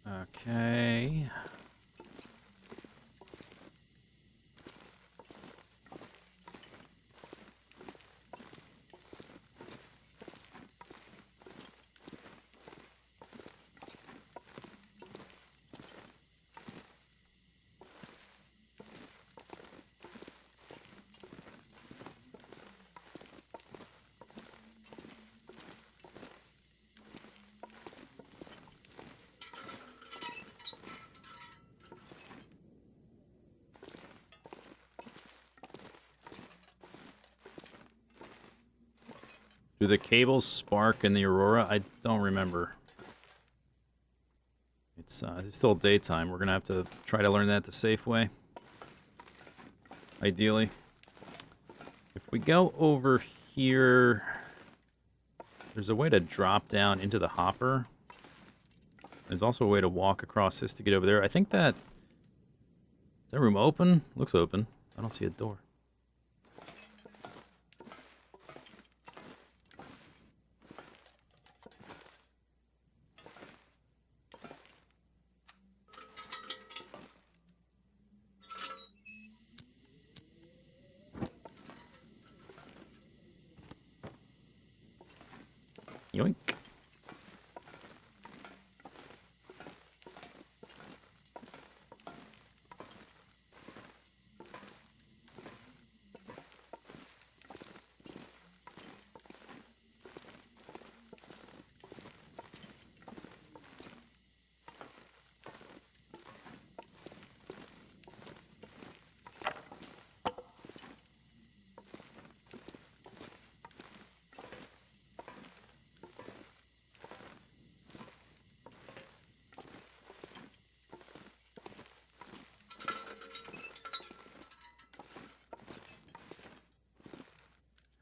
Okay. Do the cables spark in the Aurora? I don't remember. It's still daytime. We're gonna have to try to learn that the safe way. Ideally. If we go over here, there's a way to drop down into the hopper. There's also a way to walk across this to get over there. I think that... Is that room open? Looks open. I don't see a door. Yoink.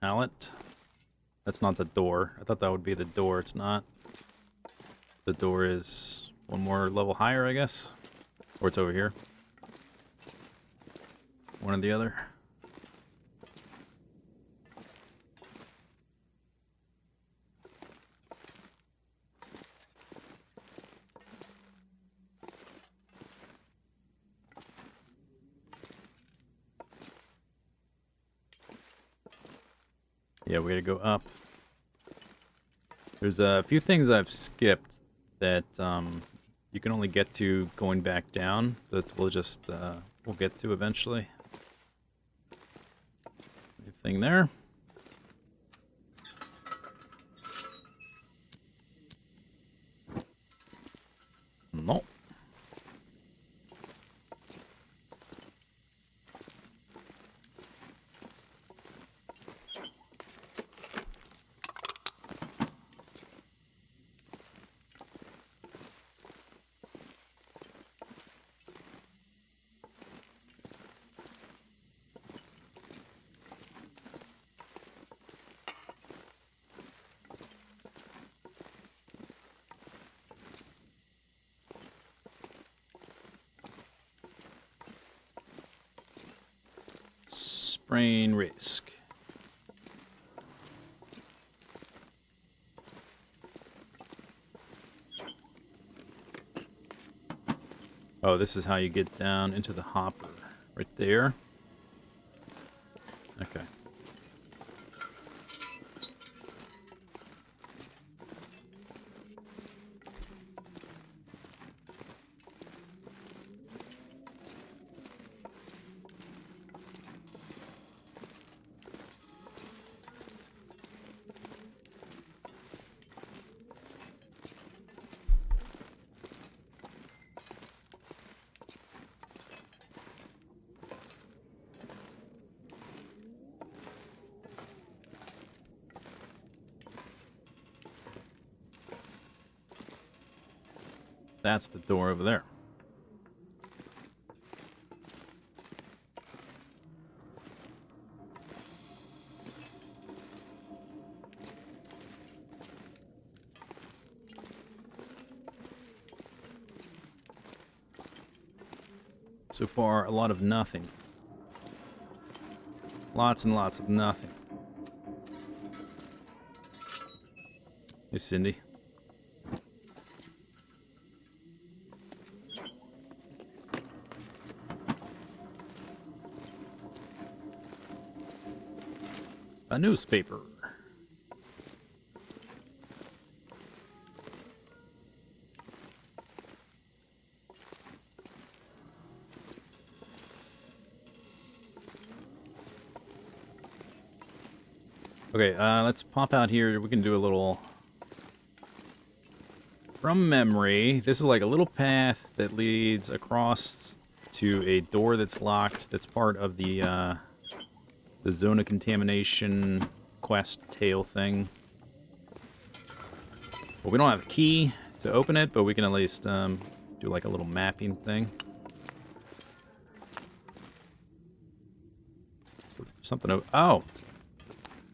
Pallet. That's not the door. I thought that would be the door. It's not. The door is one more level higher, I guess. Or it's over here. One or the other. Yeah, we gotta go up. There's a few things I've skipped that you can only get to going back down, that we'll get to eventually. Anything there? No. Sprain risk. Oh, this is how you get down into the hopper. Right there. Okay. That's the door over there. So far, a lot of nothing. Lots and lots of nothing. Hey, Cindy. A newspaper. Okay, let's pop out here. We can do a little... From memory, this is like a little path that leads across to a door that's locked. That's part of the zone of contamination quest tail thing. Well, we don't have a key to open it, but we can at least do like a little mapping thing. So something over... Oh!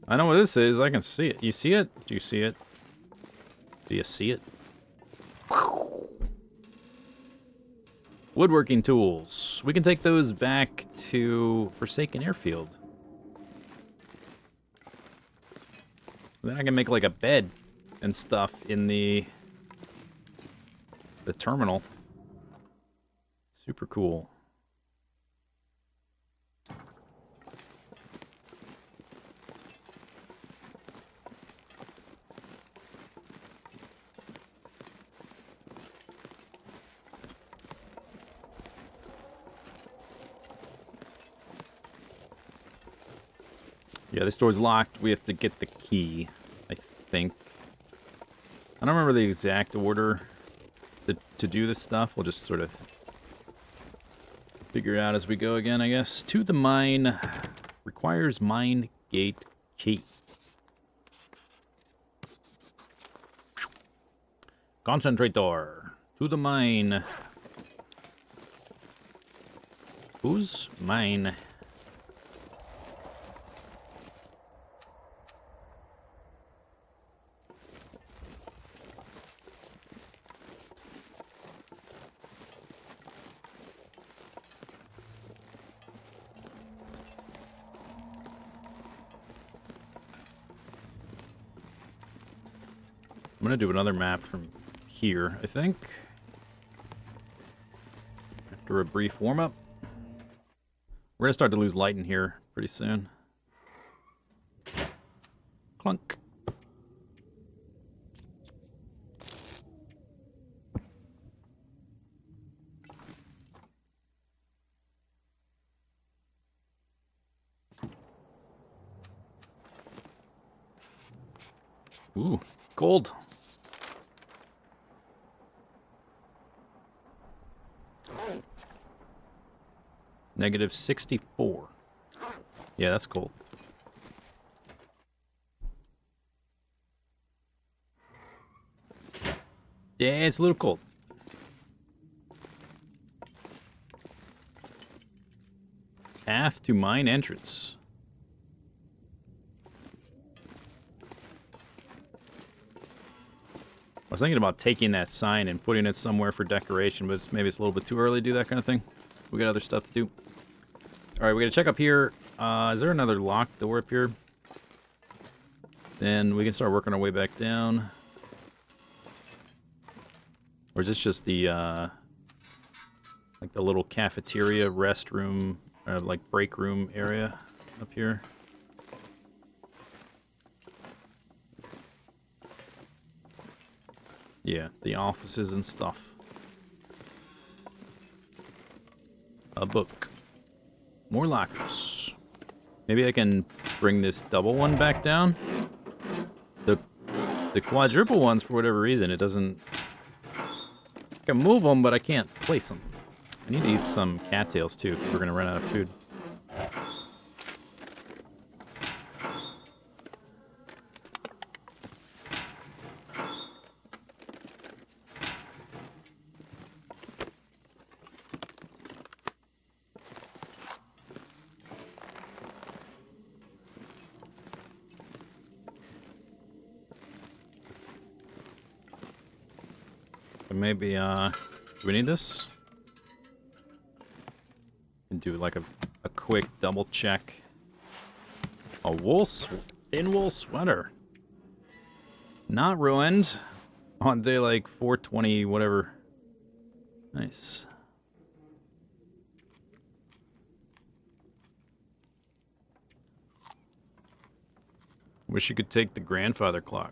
I know what this is. I can see it. You see it? Do you see it? Do you see it? Woodworking tools. We can take those back to Forsaken Airfield. Then I can make like a bed and stuff in the terminal. Super cool. Yeah, this door's locked. We have to get the key, I think. I don't remember the exact order to do this stuff. We'll just sort of figure it out as we go again, I guess. To the mine. Requires mine gate key. Concentrator. To the mine. Who's mine? I'm going to do another map from here, I think. After a brief warm-up. We're going to start to lose light in here pretty soon. Clunk. Ooh, gold. Negative 64. Yeah, that's cool. Yeah, it's a little cold. Path to mine entrance. I was thinking about taking that sign and putting it somewhere for decoration, but maybe it's a little bit too early to do that kind of thing. We got other stuff to do. Alright, we gotta check up here. Is there another locked door up here? Then we can start working our way back down. Or is this just the, like the little cafeteria, restroom, like break room area up here? Yeah, the offices and stuff. A book. More lockers. Maybe I can bring this double one back down. The quadruple ones, for whatever reason, it doesn't... I can move them, but I can't place them. I need to eat some cattails, too, because we're going to run out of food. Maybe, do we need this? And do like a quick double check. A thin wool sweater. Not ruined. On day like 420, whatever. Nice. Wish you could take the grandfather clock.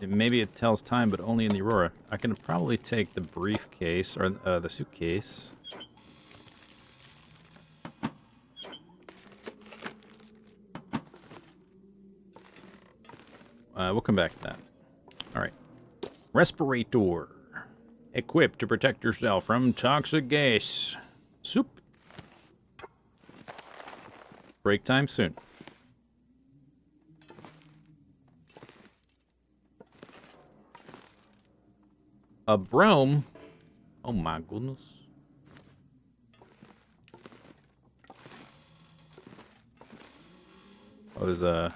Maybe it tells time, but only in the Aurora. I can probably take the briefcase, or the suitcase. We'll come back to that. Alright. Respirator. Equipped to protect yourself from toxic gas. Soup. Break time soon. A brome? Oh my goodness. Oh, there's a...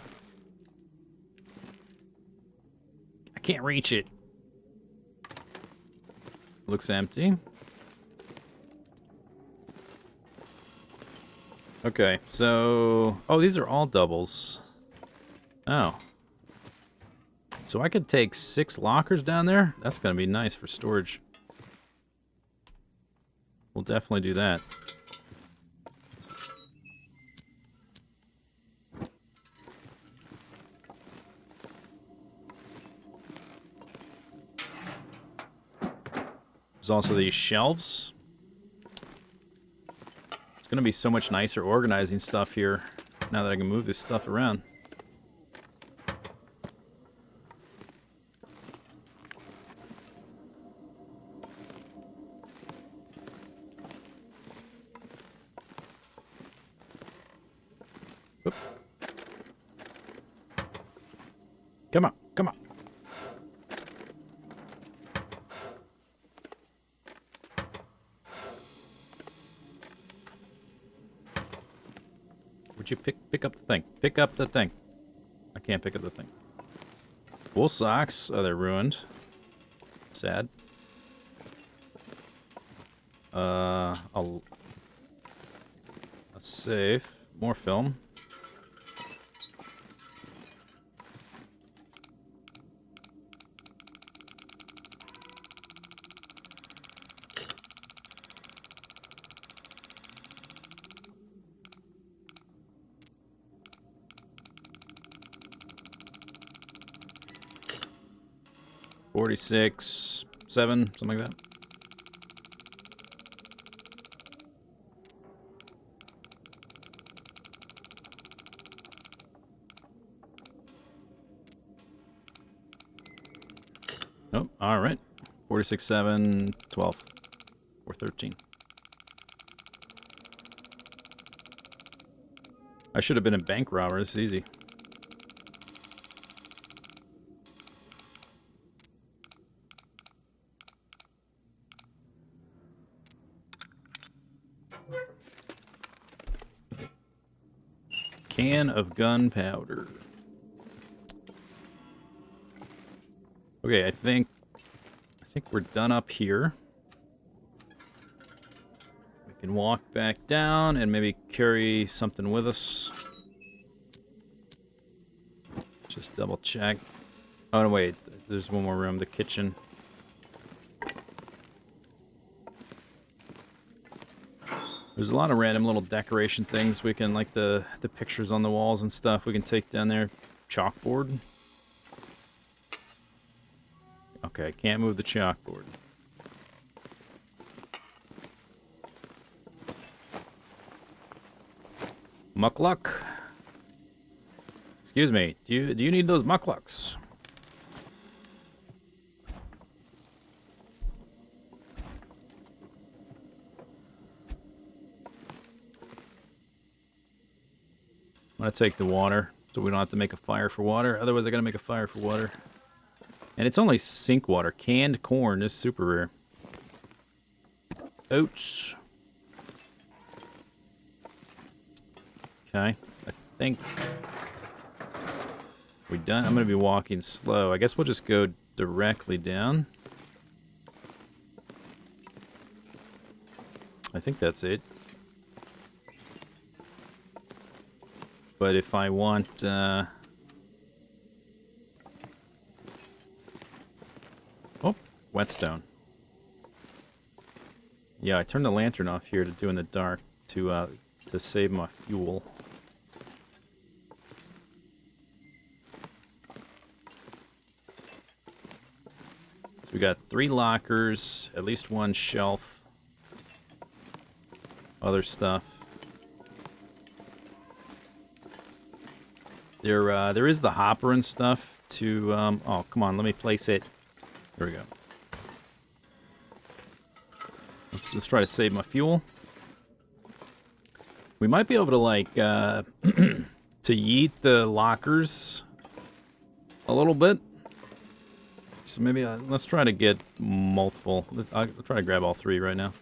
I can't reach it. Looks empty. Okay, so... Oh, these are all doubles. Oh. So I could take 6 lockers down there? That's going to be nice for storage. We'll definitely do that. There's also these shelves. It's going to be so much nicer organizing stuff here now that I can move this stuff around. Oop. Come on, come on. Would you pick up the thing? Pick up the thing. I can't pick up the thing. Wool socks. Oh, they're ruined. Sad. a safe. More film. $46, $7, something like that. Oh, all right. 46, 7, 12, or 13. I should have been a bank robber. This is easy. Can of gunpowder. Okay, I think we're done up here. We can walk back down and maybe carry something with us. Just double check. Oh no, wait. There's one more room, the kitchen. There's a lot of random little decoration things we can, like the pictures on the walls and stuff we can take down there. Chalkboard. Okay, can't move the chalkboard. Muckluck. Excuse me, do you need those mucklucks? I'm gonna take the water, so we don't have to make a fire for water. Otherwise, I gotta make a fire for water. And it's only sink water. Canned corn is super rare. Oats. Okay, I think we done. I'm gonna be walking slow. I guess we'll just go directly down. I think that's it. But if I want, oh, whetstone. Yeah, I turned the lantern off here to do in the dark to save my fuel. So we got 3 lockers, at least 1 shelf, other stuff. There is the hopper and stuff to, oh, come on, let me place it. There we go. Let's try to save my fuel. We might be able to, like, to yeet the lockers a little bit. So maybe, let's try to get multiple. I'll try to grab all 3 right now.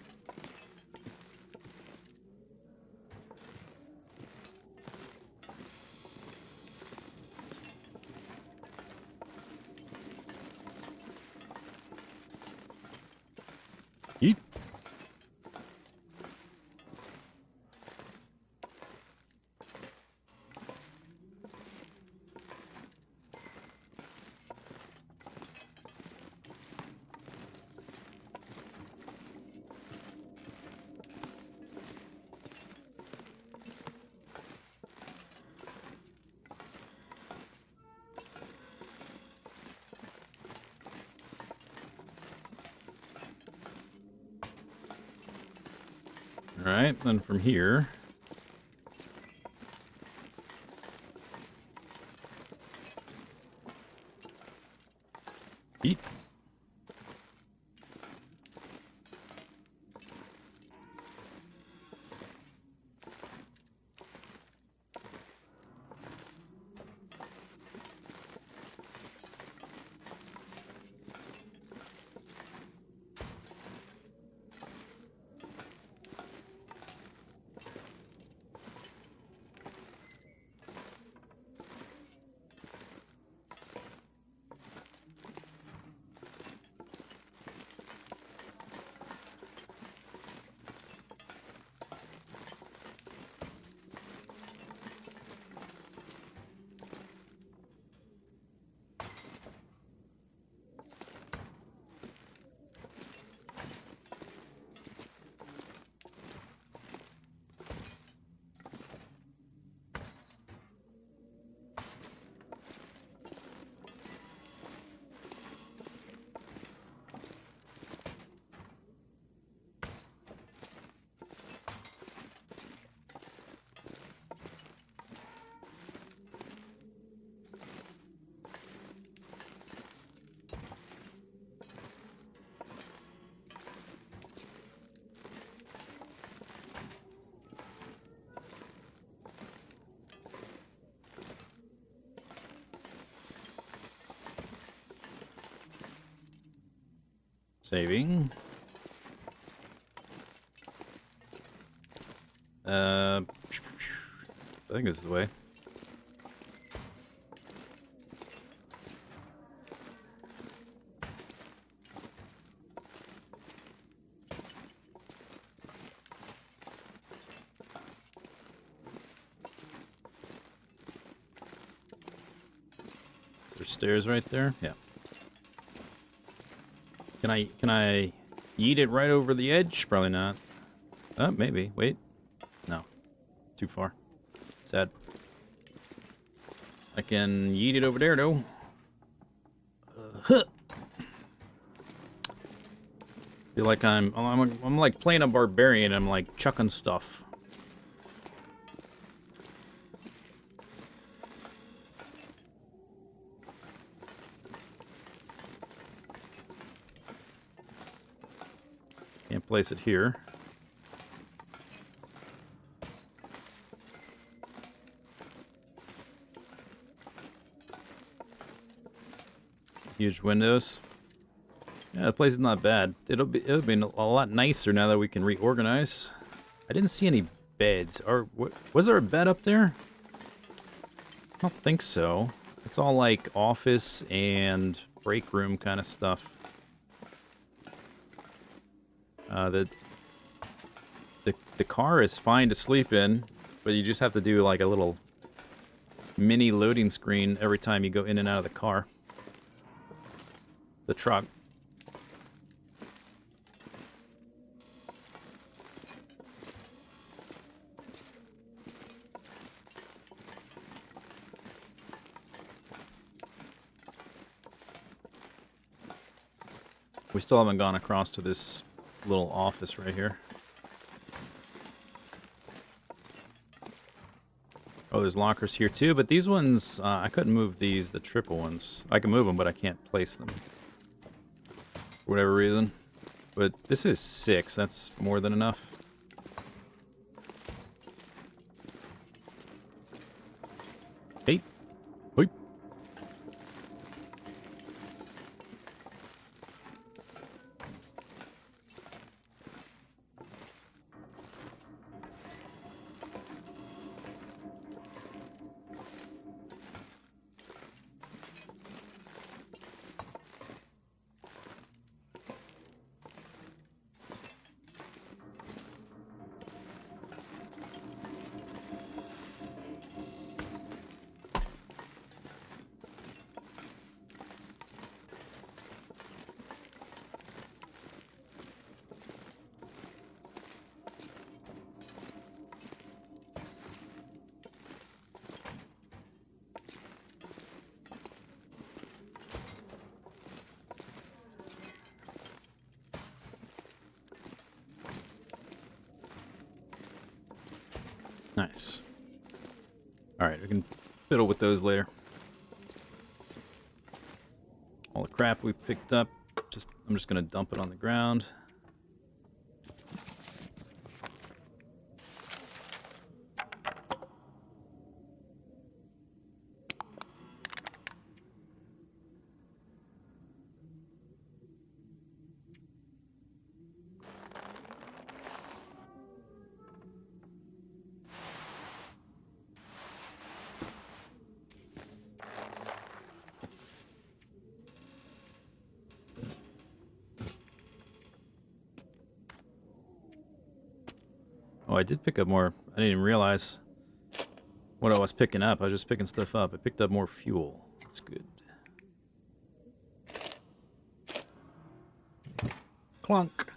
Yeet. Alright, then from here... Eat. Saving. I think this is the way. Is there stairs right there? Yeah. Can I yeet it right over the edge? Probably not. Oh, maybe. Wait. No. Too far. Sad. I can yeet it over there, though. Huh. Feel like I'm like playing a barbarian. I'm like chucking stuff. Can't place it here. Huge windows. Yeah, the place is not bad. It'll be a lot nicer now that we can reorganize. I didn't see any beds. Or was there a bed up there? I don't think so. It's all like office and break room kind of stuff. The car is fine to sleep in, but you just have to do like a little mini loading screen every time you go in and out of the car. The truck. We still haven't gone across to this little office right here. Oh, there's lockers here too, but these ones, I couldn't move these, the triple ones. I can move them, but I can't place them. For whatever reason. But this is 6, that's more than enough. Hey. Hey. Nice. Alright, we can fiddle with those later. All the crap we picked up, I'm just gonna dump it on the ground. Oh, I did pick up more. I didn't even realize what I was picking up. I was just picking stuff up. I picked up more fuel. That's good. Clunk.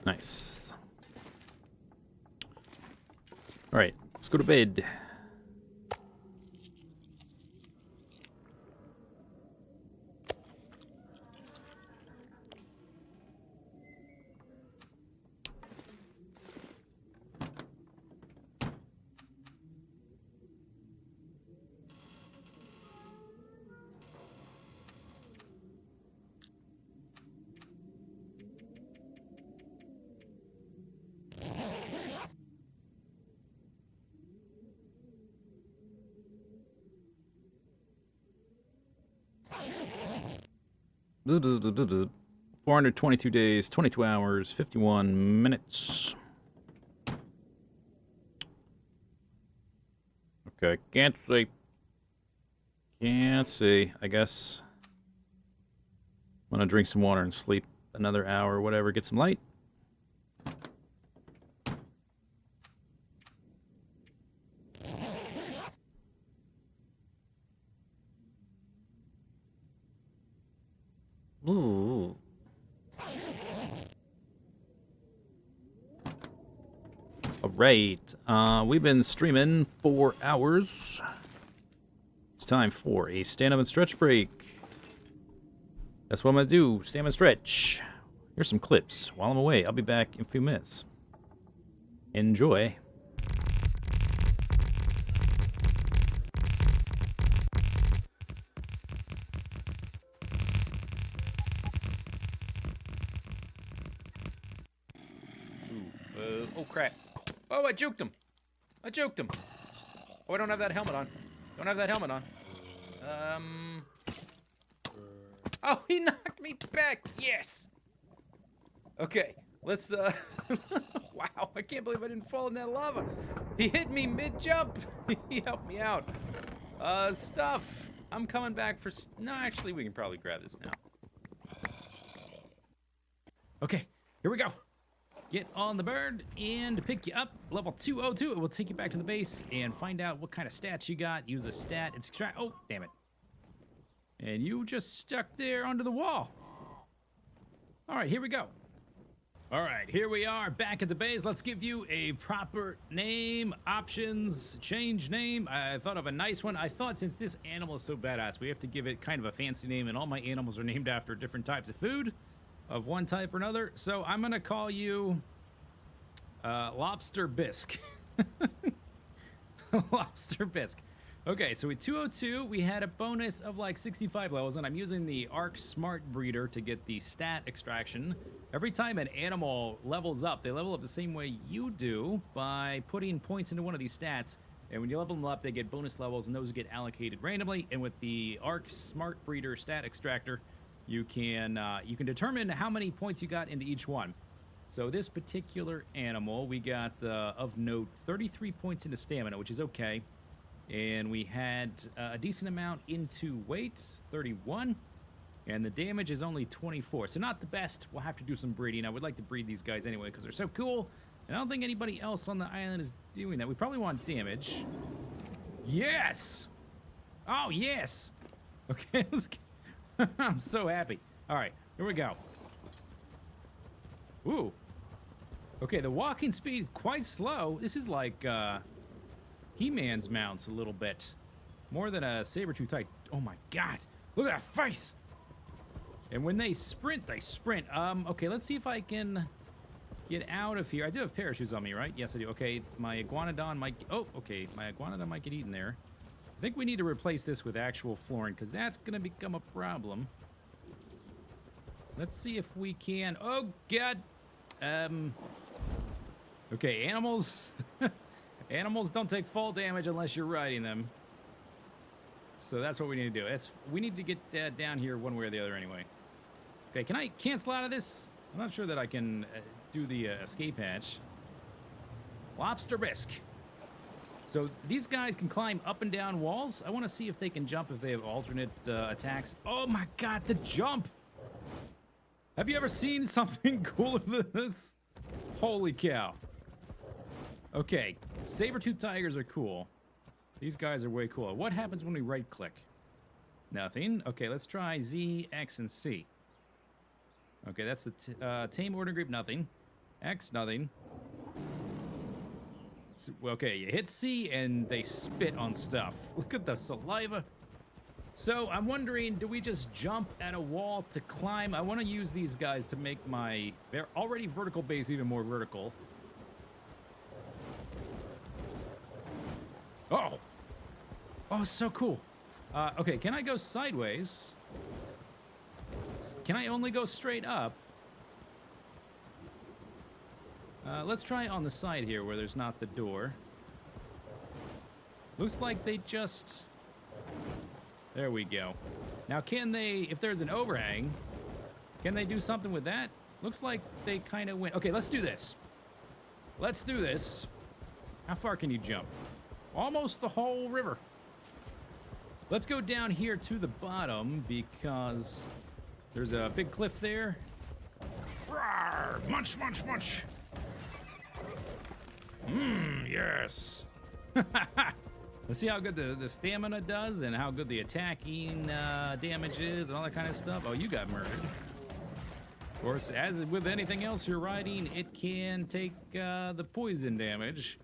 Nice. Alright, let's go to bed. bzz. 422 days, 22 hours, 51 minutes. Okay, can't see. Can't see. I guess I'm gonna drink some water and sleep another hour or whatever, get some light. Ooh. All right, we've been streaming 4 hours. It's time for a stand-up and stretch break. That's what I'm gonna do, stand and stretch. Here's some clips. While I'm away, I'll be back in a few minutes. Enjoy. Oh crap. Oh, I juked him. I juked him. Oh, I don't have that helmet on. Don't have that helmet on. Oh, he knocked me back. Yes. Okay, let's, wow, I can't believe I didn't fall in that lava. He hit me mid-jump. He helped me out. Stuff. I'm coming back for... No, actually, we can probably grab this now. Okay, here we go. Get on the bird and pick you up. Level 202. It will take you back to the base and find out what kind of stats you got. Use a stat. Extract. Oh, damn it. And you just stuck there under the wall. All right, here we go. All right, here we are back at the base. Let's give you a proper name, options, change name. I thought of a nice one. I thought since this animal is so badass, we have to give it kind of a fancy name, and all my animals are named after different types of food of one type or another. So I'm going to call you Lobster Bisque. Lobster Bisque. Okay, so with 202, we had a bonus of like 65 levels, and I'm using the Arc Smart Breeder to get the stat extraction. Every time an animal levels up, they level up the same way you do by putting points into one of these stats. And when you level them up, they get bonus levels, and those get allocated randomly. And with the Arc Smart Breeder stat extractor, you can determine how many points you got into each one. So this particular animal, we got, of note, 33 points into stamina, which is okay. And we had a decent amount into weight, 31. And the damage is only 24. So not the best. We'll have to do some breeding. I would like to breed these guys anyway because they're so cool. And I don't think anybody else on the island is doing that. We probably want damage. Yes! Oh, yes! Okay, let's get... I'm so happy. All right, here we go. Ooh. Okay, the walking speed is quite slow. This is like He-Man's mounts a little bit. More than a saber-tooth tiger. Oh my god. Look at that face. And when they sprint, they sprint. Okay, let's see if I can get out of here. I do have parachutes on me, right? Yes, I do. Okay, my iguanodon might... Oh, okay, my iguanodon might get eaten there. I think we need to replace this with actual flooring, because that's going to become a problem. Let's see if we can... Oh, God! Okay, animals... Animals don't take fall damage unless you're riding them. So that's what we need to do. We need to get down here one way or the other anyway. Okay, can I cancel out of this? I'm not sure that I can do the escape hatch. Lobster Bisque. So these guys can climb up and down walls. I want to see if they can jump if they have alternate attacks. Oh my god, the jump! Have you ever seen something cooler than this? Holy cow. Okay, saber-tooth tigers are cool. These guys are way cooler. What happens when we right-click? Nothing. Okay, let's try Z, X, and C. Okay, that's the tame order group. Nothing. X, nothing. Okay, you hit C and they spit on stuff. Look at the saliva. So I'm wondering, do we just jump at a wall to climb? I want to use these guys to make my already vertical base even more vertical. Oh! Oh, so cool. Okay, can I go sideways? Can I only go straight up? Let's try on the side here where there's not the door. Looks like they just... There we go. Now, can they... If there's an overhang, Can they do something with that? Looks like they kind of went... Okay, let's do this. Let's do this. How far can you jump? Almost the whole river. Let's go down here to the bottom because there's a big cliff there. Rawr! Munch, munch, munch. Yes. Let's see how good the stamina does and how good the attacking damage is and all that kind of stuff. Oh, you got murdered. Of course, as with anything else you're riding, it can take the poison damage.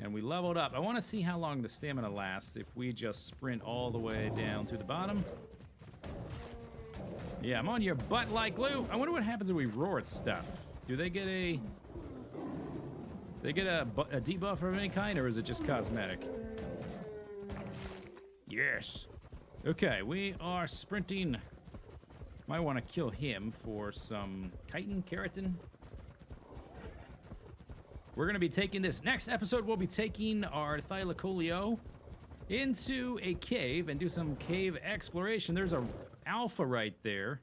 And we leveled up. I want to see how long the stamina lasts if we just sprint all the way down to the bottom. Yeah, I'm on your butt like glue. I wonder what happens if we roar at stuff. Do they get a... They get a debuff of any kind, or is it just cosmetic? Yes. Okay, we are sprinting. Might want to kill him for some chitin, keratin. We're going to be taking this. Next episode, we'll be taking our Thylacoleo into a cave and do some cave exploration. There's a alpha right there.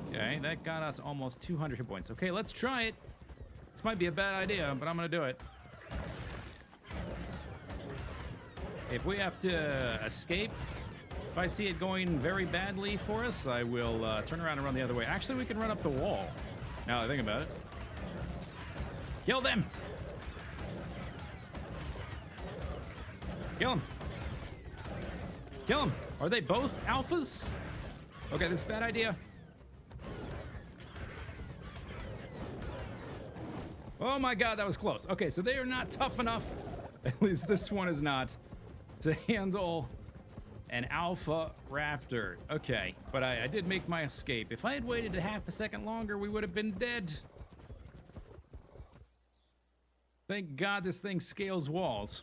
Okay, that got us almost 200 hit points. Okay, let's try it. This might be a bad idea, but I'm going to do it. If we have to escape, if I see it going very badly for us, I will turn around and run the other way. Actually, we can run up the wall. Now that I think about it. Kill them! Kill them! Kill them! Are they both alphas? Okay, this is a bad idea. Oh my god, that was close. Okay, so they are not tough enough, at least this one is not, to handle an alpha raptor. Okay, but I did make my escape. If I had waited a half a second longer, we would have been dead. Thank God this thing scales walls.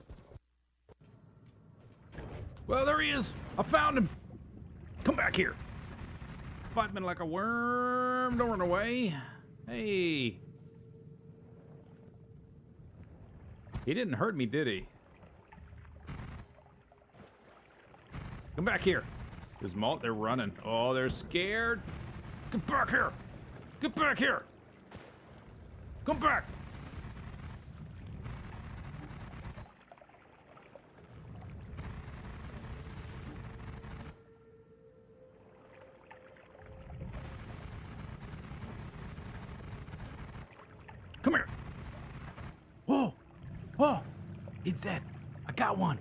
Well, there he is. I found him. Come back here. Fight me like a worm. Don't run away. Hey. He didn't hurt me, did he? Come back here. There's Malt. They're running. Oh, they're scared. Get back here. Get back here. Come back. Come here. Whoa. Oh, it's that. I got one.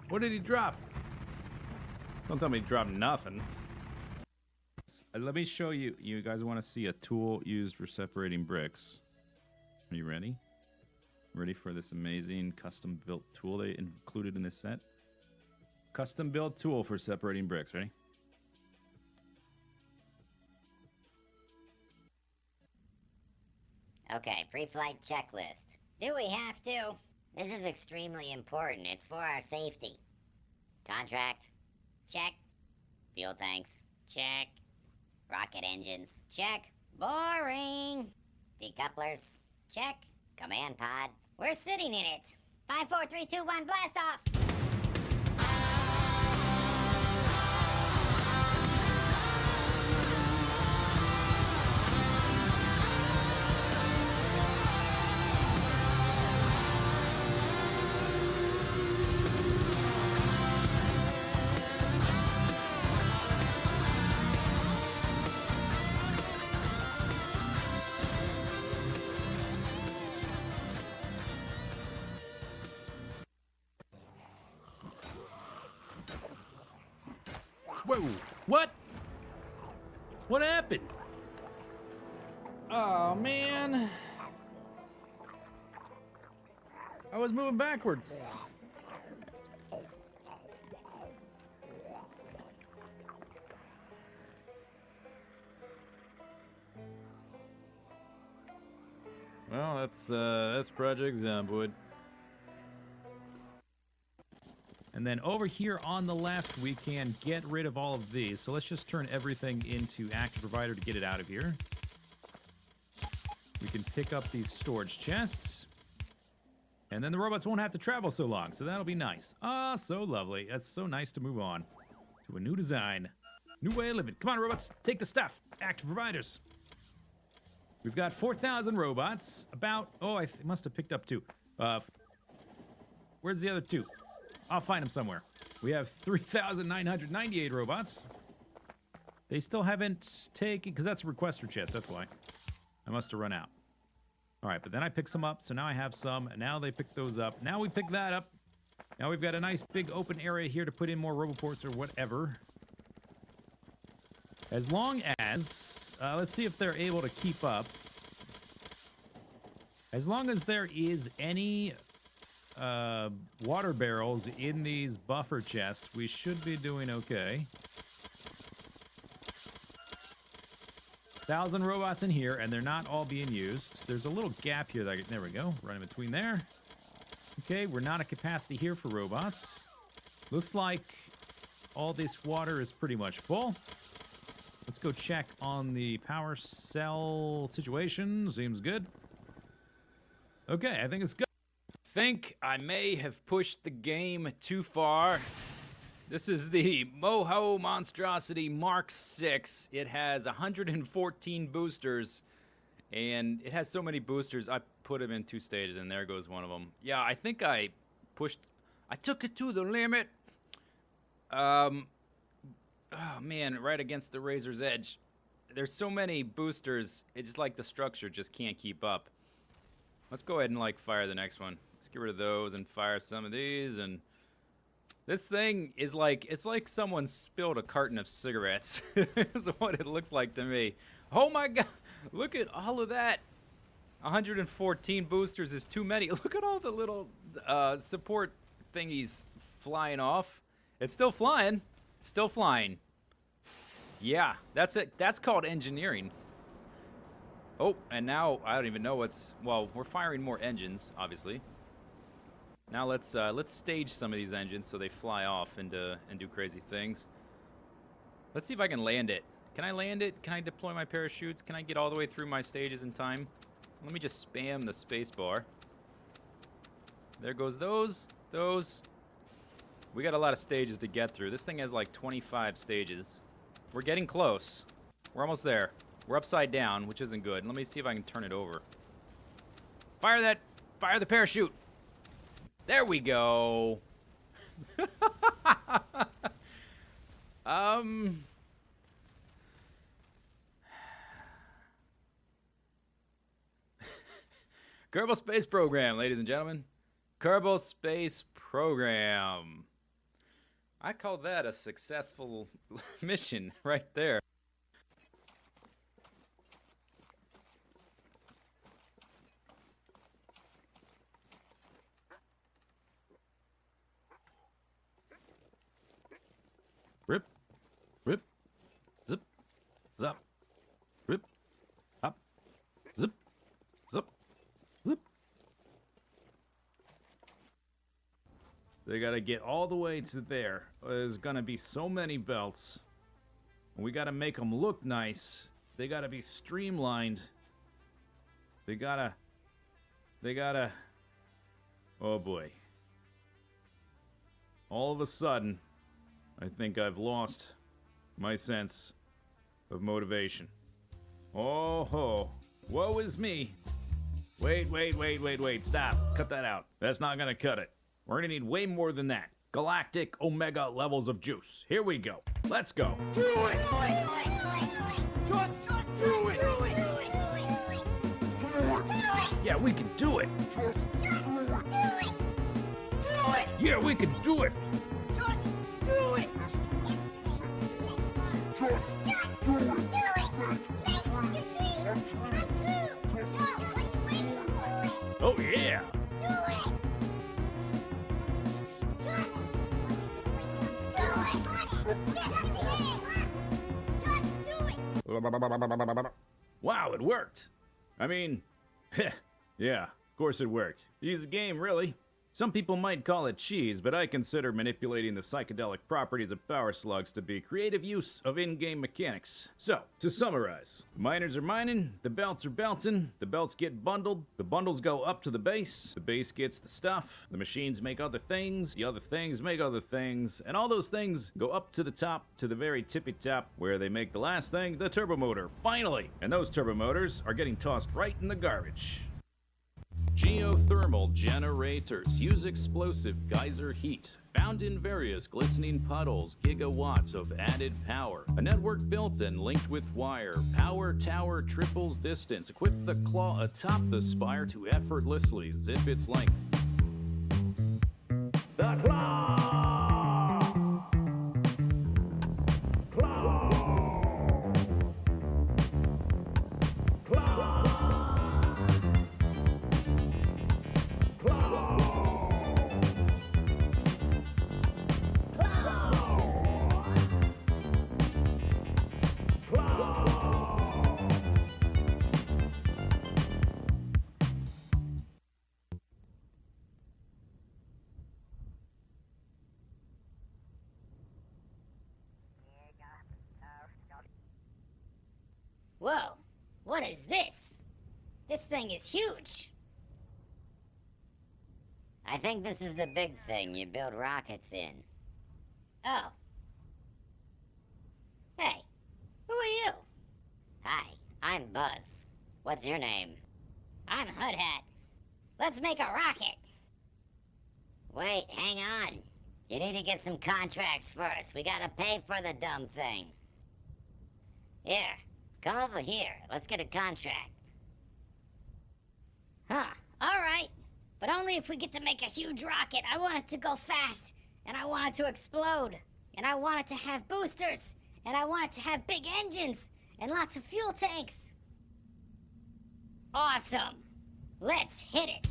What did he drop? Don't tell me he dropped nothing. Let me show you. You guys want to see a tool used for separating bricks. Are you ready? Ready for this amazing custom-built tool they included in this set? Custom-built tool for separating bricks. Ready? Okay, pre-flight checklist. Do we have to? This is extremely important. It's for our safety. Contract? Check. Fuel tanks? Check. Rocket engines? Check. Boring. Decouplers? Check. Command pod? We're sitting in it. 5, 4, 3, 2, 1, blast off! Whoa! What? What happened? Oh, man. I was moving backwards. Well, that's Project Zomboid. And then over here on the left, we can get rid of all of these. So let's just turn everything into active provider to get it out of here. We can pick up these storage chests. And then the robots won't have to travel so long, so that'll be nice. Ah, so lovely. That's so nice to move on to a new design. New way of living. Come on, robots. Take the stuff. Active providers. We've got 4,000 robots. About... Oh, I must have picked up 2. Where's the other 2? I'll find them somewhere. We have 3,998 robots. They still haven't taken... Because that's a requester chest. That's why. I must have run out. All right, but then I picked some up. So now I have some. And now they pick those up. Now we pick that up. Now we've got a nice big open area here to put in more roboports or whatever. As long as, let's see if they're able to keep up. As long as there is any water barrels in these buffer chests, we should be doing okay. 1,000 robots in here, and they're not all being used. There's a little gap here that there we go, right in between there. Okay, we're not at capacity here for robots. Looks like all this water is pretty much full. Let's go check on the power cell situation. Seems good. Okay, I think it's good. I think I may have pushed the game too far. This is the Moho Monstrosity Mark 6. It has 114 boosters, and it has so many boosters, I put them in 2 stages, and there goes one of them. Yeah, I think I took it to the limit. Oh, man, right against the razor's edge. There's so many boosters, it's just like the structure just can't keep up. Let's go ahead and, like, fire the next one. Let's get rid of those and fire some of these, and... This thing is like, it's like someone spilled a carton of cigarettes. That's what it looks like to me. Oh my god, look at all of that. 114 boosters is too many. Look at all the little support thingies flying off. It's still flying. Still flying. Yeah, that's it. That's called engineering. Oh, and now I don't even know what's... Well, we're firing more engines, obviously. Now let's stage some of these engines so they fly off and do crazy things. Let's see if I can land it. Can I land it? Can I deploy my parachutes? Can I get all the way through my stages in time? Let me just spam the space bar. There goes those. We got a lot of stages to get through. This thing has like 25 stages. We're getting close. We're almost there. We're upside down, which isn't good. Let me see if I can turn it over. Fire that! Fire the parachute! There we go. Kerbal Space Program, ladies and gentlemen. Kerbal Space Program. I call that a successful mission right there. Rip, rip, zip, zap, rip, hop, zip, zip, zip. They gotta get all the way to there. There's gonna be so many belts. We gotta make them look nice. They gotta be streamlined. They gotta... Oh boy. All of a sudden... I think I've lost my sense of motivation. Oh ho, woe is me. Wait, stop. Cut that out. That's not gonna cut it. We're gonna need way more than that. Galactic Omega levels of juice. Here we go. Let's go. Do it! Just do it! Yeah, we can do it. Yeah, we can do it. Do it! Oh yeah. Wow, it worked. I mean, yeah, of course it worked. Easy game, really. Some people might call it cheese, but I consider manipulating the psychedelic properties of power slugs to be creative use of in-game mechanics. So, to summarize, the miners are mining, the belts are belting, the belts get bundled, the bundles go up to the base gets the stuff, the machines make other things, the other things make other things, and all those things go up to the top, to the very tippy top, where they make the last thing, the turbo motor, finally! And those turbo motors are getting tossed right in the garbage. Geothermal generators use explosive geyser heat, found in various glistening puddles, gigawatts of added power. A network built and linked with wire. Power tower triples distance. Equip the claw atop the spire to effortlessly zip its length. The claw! Claw! Claw! Whoa, what is this? This thing is huge. I think this is the big thing you build rockets in. Oh. Hey, who are you? Hi, I'm Buzz. What's your name? I'm Hoodhat. Let's make a rocket. Wait, hang on. You need to get some contracts first. We gotta pay for the dumb thing. Here, come over here. Let's get a contract. Huh, alright. But only if we get to make a huge rocket. I want it to go fast. And I want it to explode. And I want it to have boosters. And I want it to have big engines. And lots of fuel tanks. Awesome. Let's hit it.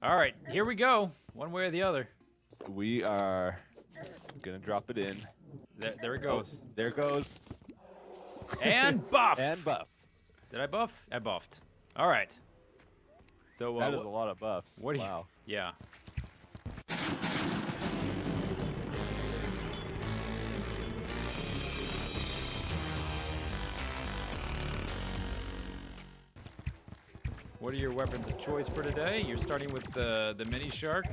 All right, here we go. One way or the other. We are gonna drop it in. There it goes. There it goes. And buff. And buff. Did I buff? I buffed. All right. So That is a lot of buffs. What do you? Wow. Yeah. What are your weapons of choice for today? You're starting with the mini shark.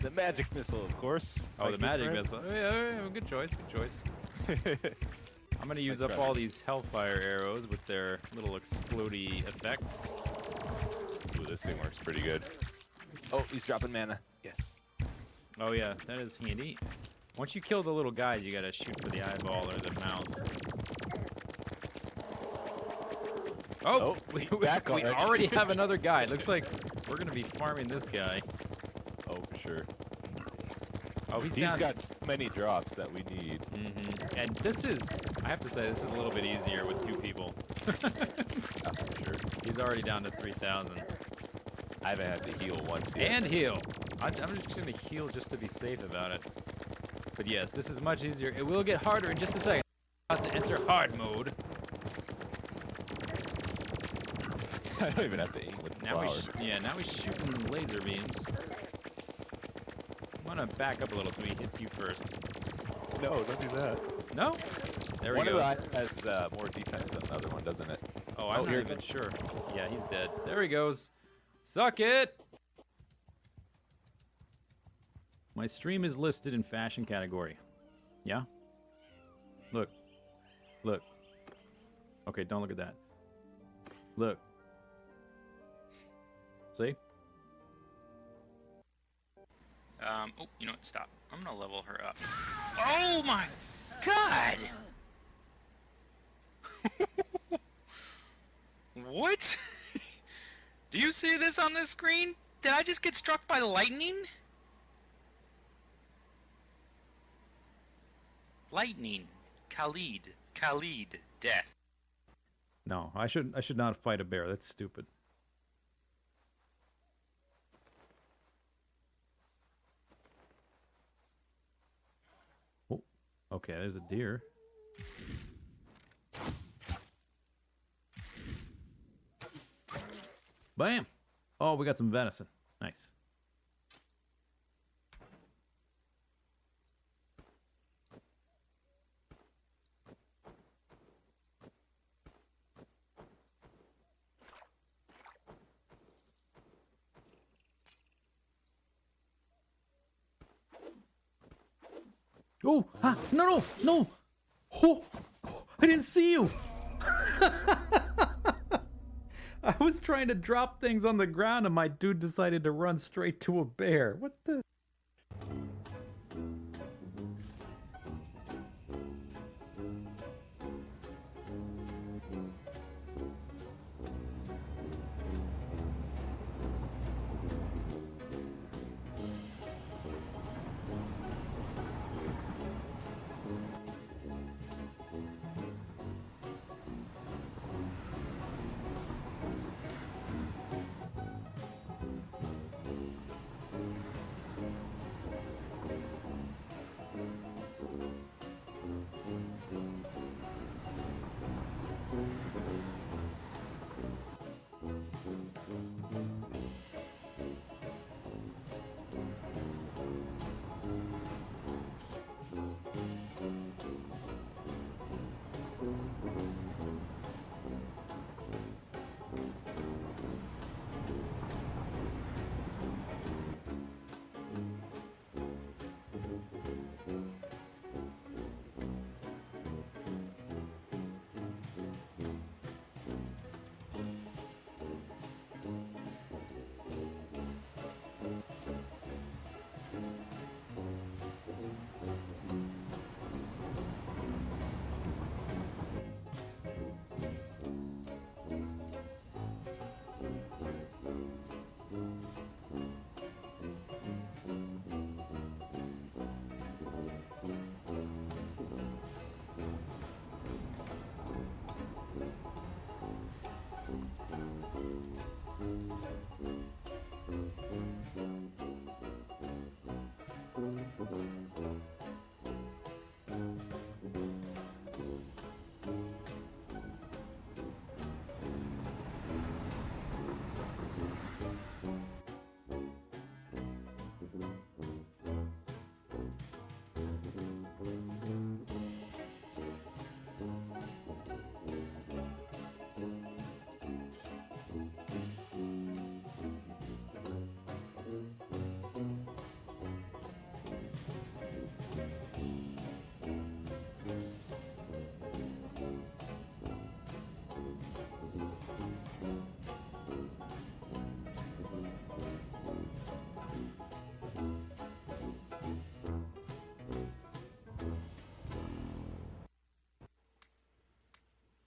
The magic missile, of course. Oh, My the good magic friend. missile. Oh, yeah, good choice. Good choice. I'm gonna use up all these hellfire arrows with their little explodey effects. Ooh, this thing works pretty good. Oh, he's dropping mana. Yes. Oh yeah, that is handy. Once you kill the little guys, you gotta shoot for the eyeball or the mouth. Oh, we back already. already have another guy. Looks like we're gonna be farming this guy. Oh, for sure. Oh, he's He's down. got many drops that we need. And this is, I have to say, this is a little bit easier with two people. For sure. He's already down to 3,000. I haven't had to heal once yet. And heal. I'm just gonna heal just to be safe about it. But yes, this is much easier. It will get harder in just a second. About to enter hard mode. I don't even have to aim with the Now flower. now he's shooting laser beams. I'm gonna back up a little so he hits you first. No, don't do that. No? There One he of the goes. eyes has more defense than the other one, doesn't it? Oh, I'm not here even it is. sure. Yeah, he's dead. There he goes. Suck it! My stream is listed in fashion category. Yeah? Look. Look. Okay, don't look at that. Look. See? Oh, you know what? Stop. I'm gonna level her up. Oh my god! What? Do you see this on the screen? Did I just get struck by lightning? Lightning. Khalid. Death. No, I should not fight a bear. That's stupid. Oh, okay, there's a deer. Bam! Oh, we got some venison. Nice. Oh! Ah, no! Oh! I didn't see you! I was trying to drop things on the ground and my dude decided to run straight to a bear. What the?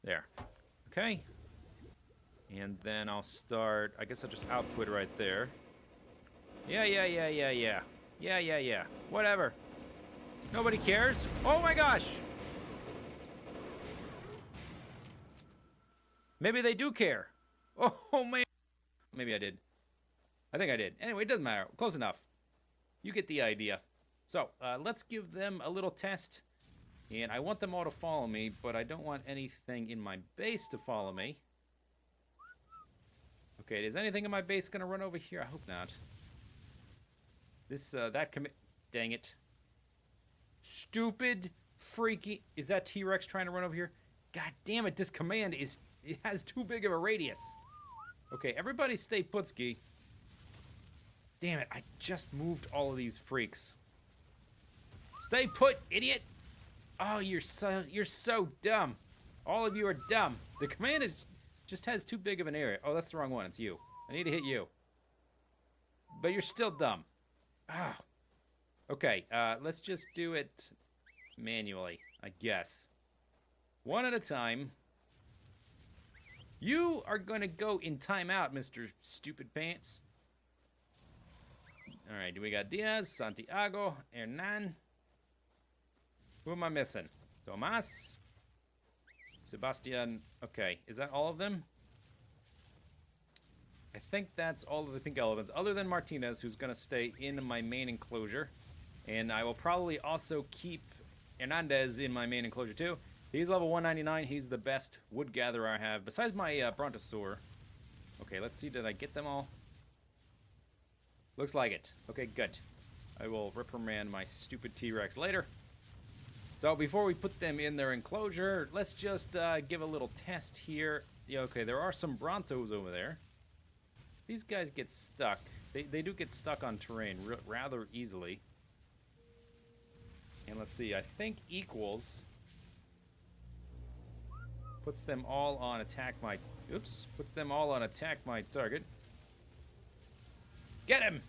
There. Okay. And then I'll start, I guess I'll just output right there. Yeah. Whatever. Nobody cares. Oh my gosh! Maybe they do care. Oh man. Maybe I did. I think I did. Anyway, it doesn't matter. Close enough. You get the idea. So, let's give them a little test. And I want them all to follow me, but I don't want anything in my base to follow me. Okay, is anything in my base gonna run over here? I hope not. This, dang it. Stupid, freaky, is that T-Rex trying to run over here? God damn it, this command it has too big of a radius. Okay, everybody stay put-ski. Damn it, I just moved all of these freaks. Stay put, idiot! Oh, you're so dumb. All of you are dumb. The command just has too big of an area. Oh, that's the wrong one. It's you. I need to hit you. But you're still dumb. Ah. Okay, let's just do it manually, I guess. One at a time. You are going to go in timeout, Mr. Stupid Pants. All right, we got Diaz, Santiago, Hernan. Who am I missing? Tomas. Sebastian. Okay, is that all of them? I think that's all of the pink elephants, other than Martinez, who's going to stay in my main enclosure. And I will probably also keep Hernandez in my main enclosure, too. He's level 199. He's the best wood gatherer I have, besides my Brontosaur. Okay, let's see. Did I get them all? Looks like it. Okay, good. I will reprimand my stupid T-Rex later. So before we put them in their enclosure, let's just give a little test here. Yeah, okay, there are some Brontos over there. These guys get stuck. They do get stuck on terrain rather easily. And let's see, I think equals puts them all on attack my... Oops. Puts them all on attack my target. Get him!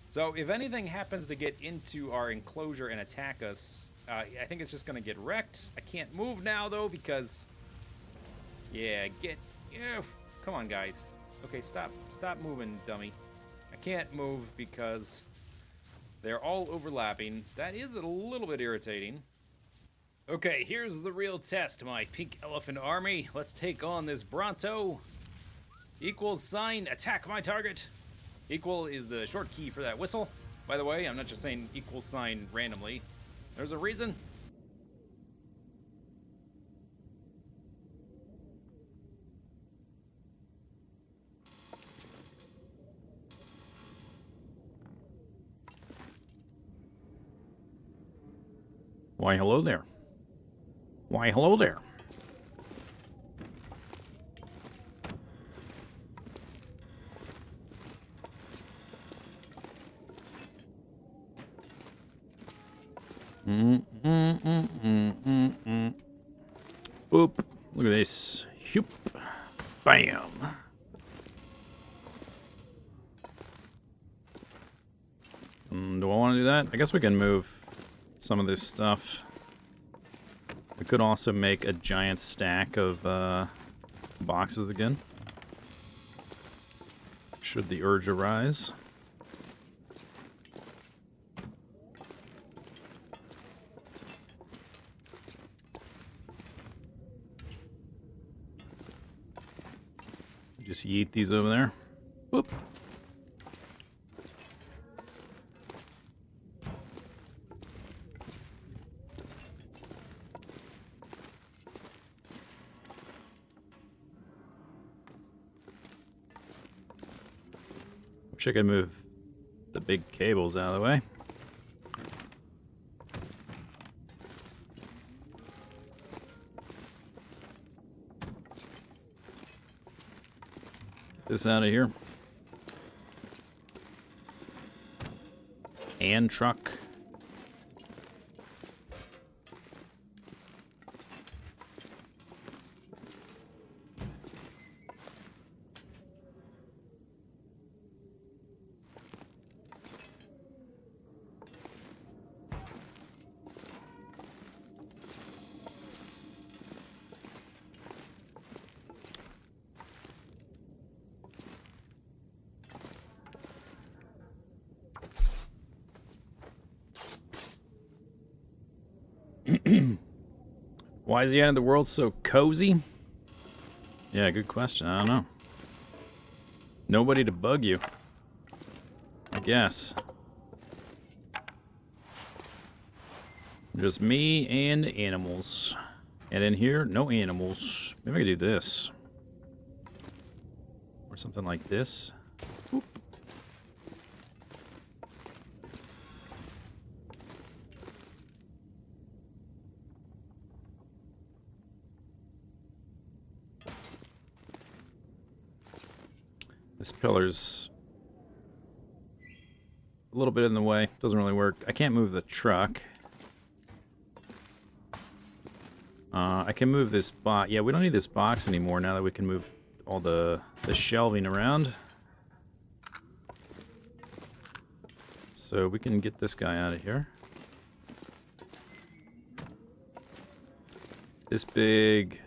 So if anything happens to get into our enclosure and attack us, I think it's just going to get wrecked. I can't move now, though, because... Yeah, come on, guys. Okay, stop moving, dummy. I can't move because they're all overlapping. That is a little bit irritating. Okay, here's the real test, my pink elephant army. Let's take on this Bronto. Equals sign, attack my target. Equal is the short key for that whistle. By the way, I'm not just saying equal sign randomly. There's a reason. Why, hello there. Why, hello there. Boop. Look at this. Shoop. Bam. Do I want to do that? I guess we can move some of this stuff. We could also make a giant stack of boxes again, should the urge arise. Just yeet these over there. Whoop. Wish I could move the big cables out of the way. Get this out of here. And truck. Why is the end of the world so cozy? Yeah, good question. I don't know. Nobody to bug you, I guess. Just me and animals. And in here, no animals. Maybe I could do this. Or something like this. Whoop. This pillar's a little bit in the way. Doesn't really work. I can't move the truck. I can move this box. Yeah, we don't need this box anymore now that we can move all the shelving around. So we can get this guy out of here. This big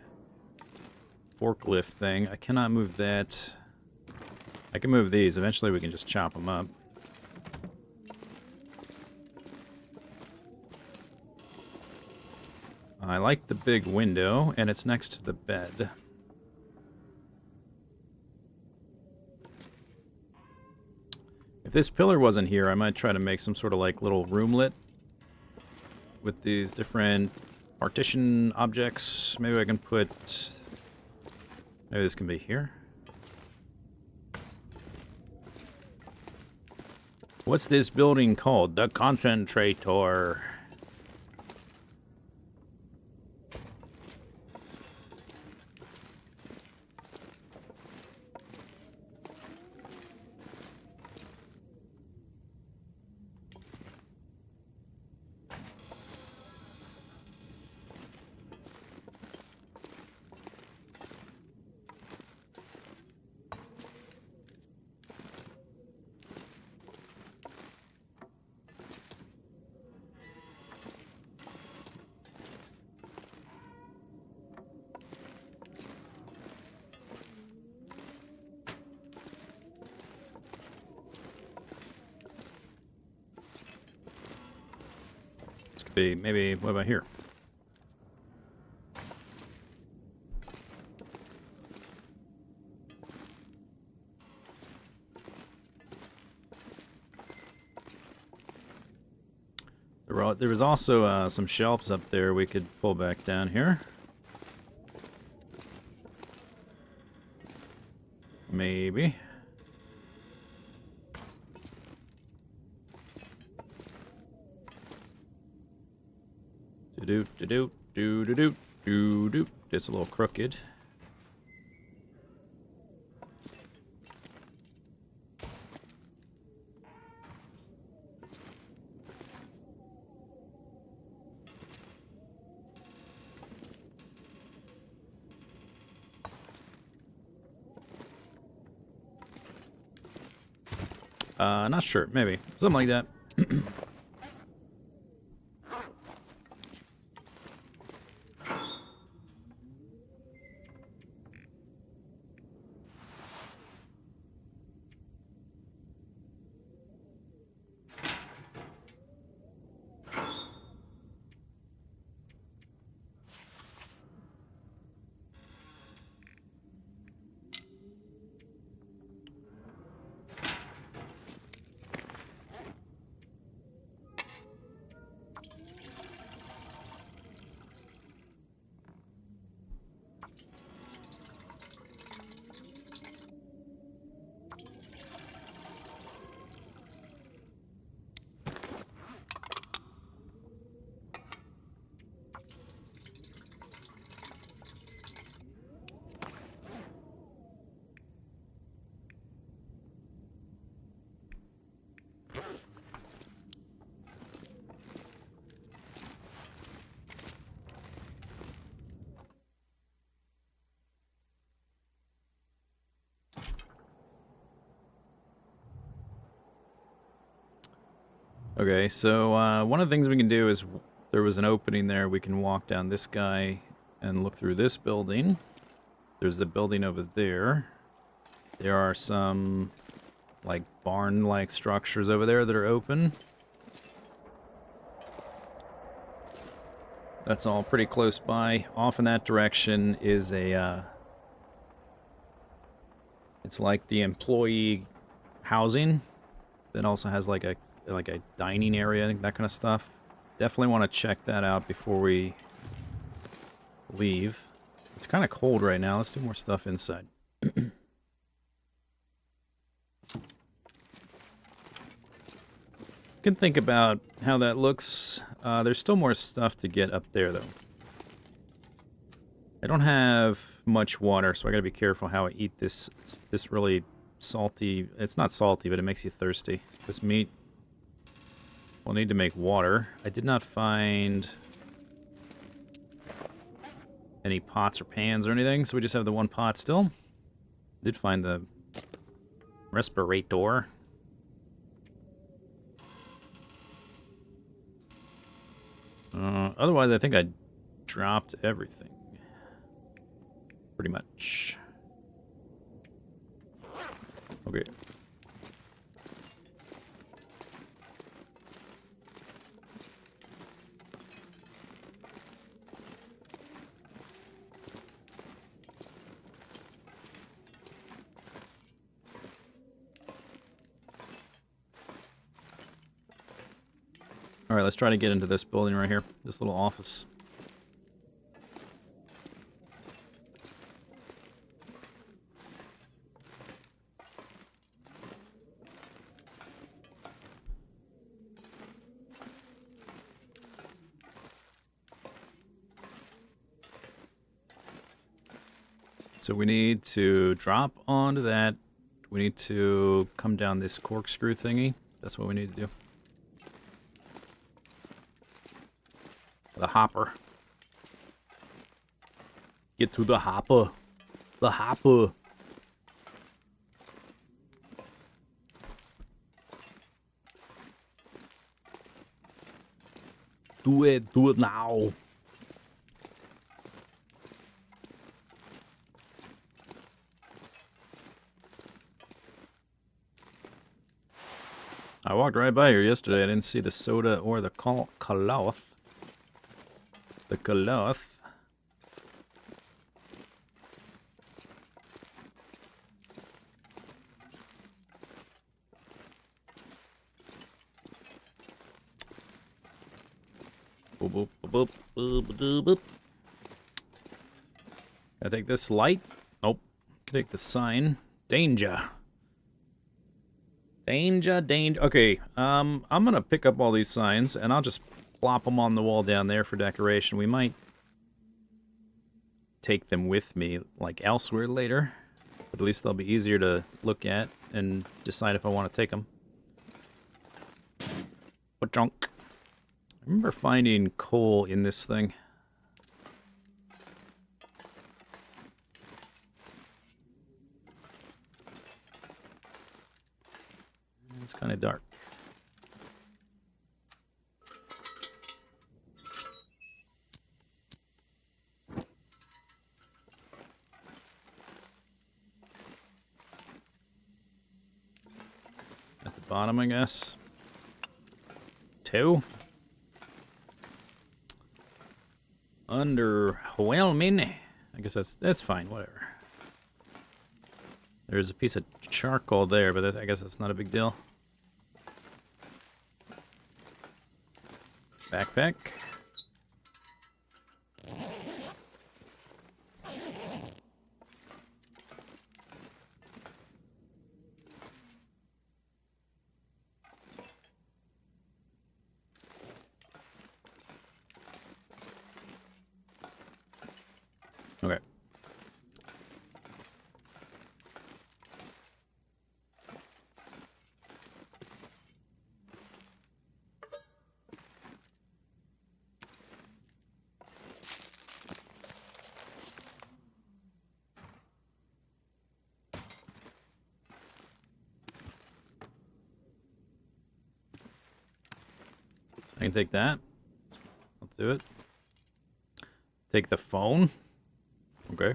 forklift thing, I cannot move that. I can move these. Eventually we can just chop them up. I like the big window, and it's next to the bed. If this pillar wasn't here, I might try to make some sort of like little roomlet with these different partition objects. Maybe I can put... Maybe this can be here. What's this building called? The Concentrator. Be maybe, what about here? There was also some shelves up there we could pull back down here. Maybe. Do-do. It's a little crooked. Not sure. Maybe. Something like that. Okay, so one of the things we can do is there was an opening there. We can walk down this guy and look through this building. There's the building over there. There are some like barn-like structures over there that are open. That's all pretty close by. Off in that direction is a it's like the employee housing that also has like a dining area, that kind of stuff. Definitely want to check that out before we leave. It's kind of cold right now. Let's do more stuff inside. Can think about how that looks. There's still more stuff to get up there, though. I don't have much water, so I gotta be careful how I eat this really salty... It's not salty, but it makes you thirsty. This meat... We'll need to make water. I did not find... any pots or pans or anything, so we just have the one pot still. Did find the respirator. Otherwise, I think I dropped everything. Pretty much. Okay. Alright, let's try to get into this building right here. This little office. So we need to drop onto that. We need to come down this corkscrew thingy. That's what we need to do. The hopper. Get to the hopper. The hopper. Do it. Do it now. I walked right by here yesterday. I didn't see the soda or the cloth. The cloth. Boop, boop, boop, boop, boop, boop. Can I take this light? Nope. Can I take the sign? Danger. Danger, danger. Okay, I'm gonna pick up all these signs, and I'll just plop them on the wall down there for decoration. We might take them with me, like, elsewhere later. But at least they'll be easier to look at and decide if I want to take them. What junk? I remember finding coal in this thing. It's kind of dark. At the bottom, I guess. 2. Underwhelming. I guess that's fine, whatever. There's a piece of charcoal there, but I guess that's not a big deal. Backpack. Okay. I can take that. Let's do it. Take the phone. Okay.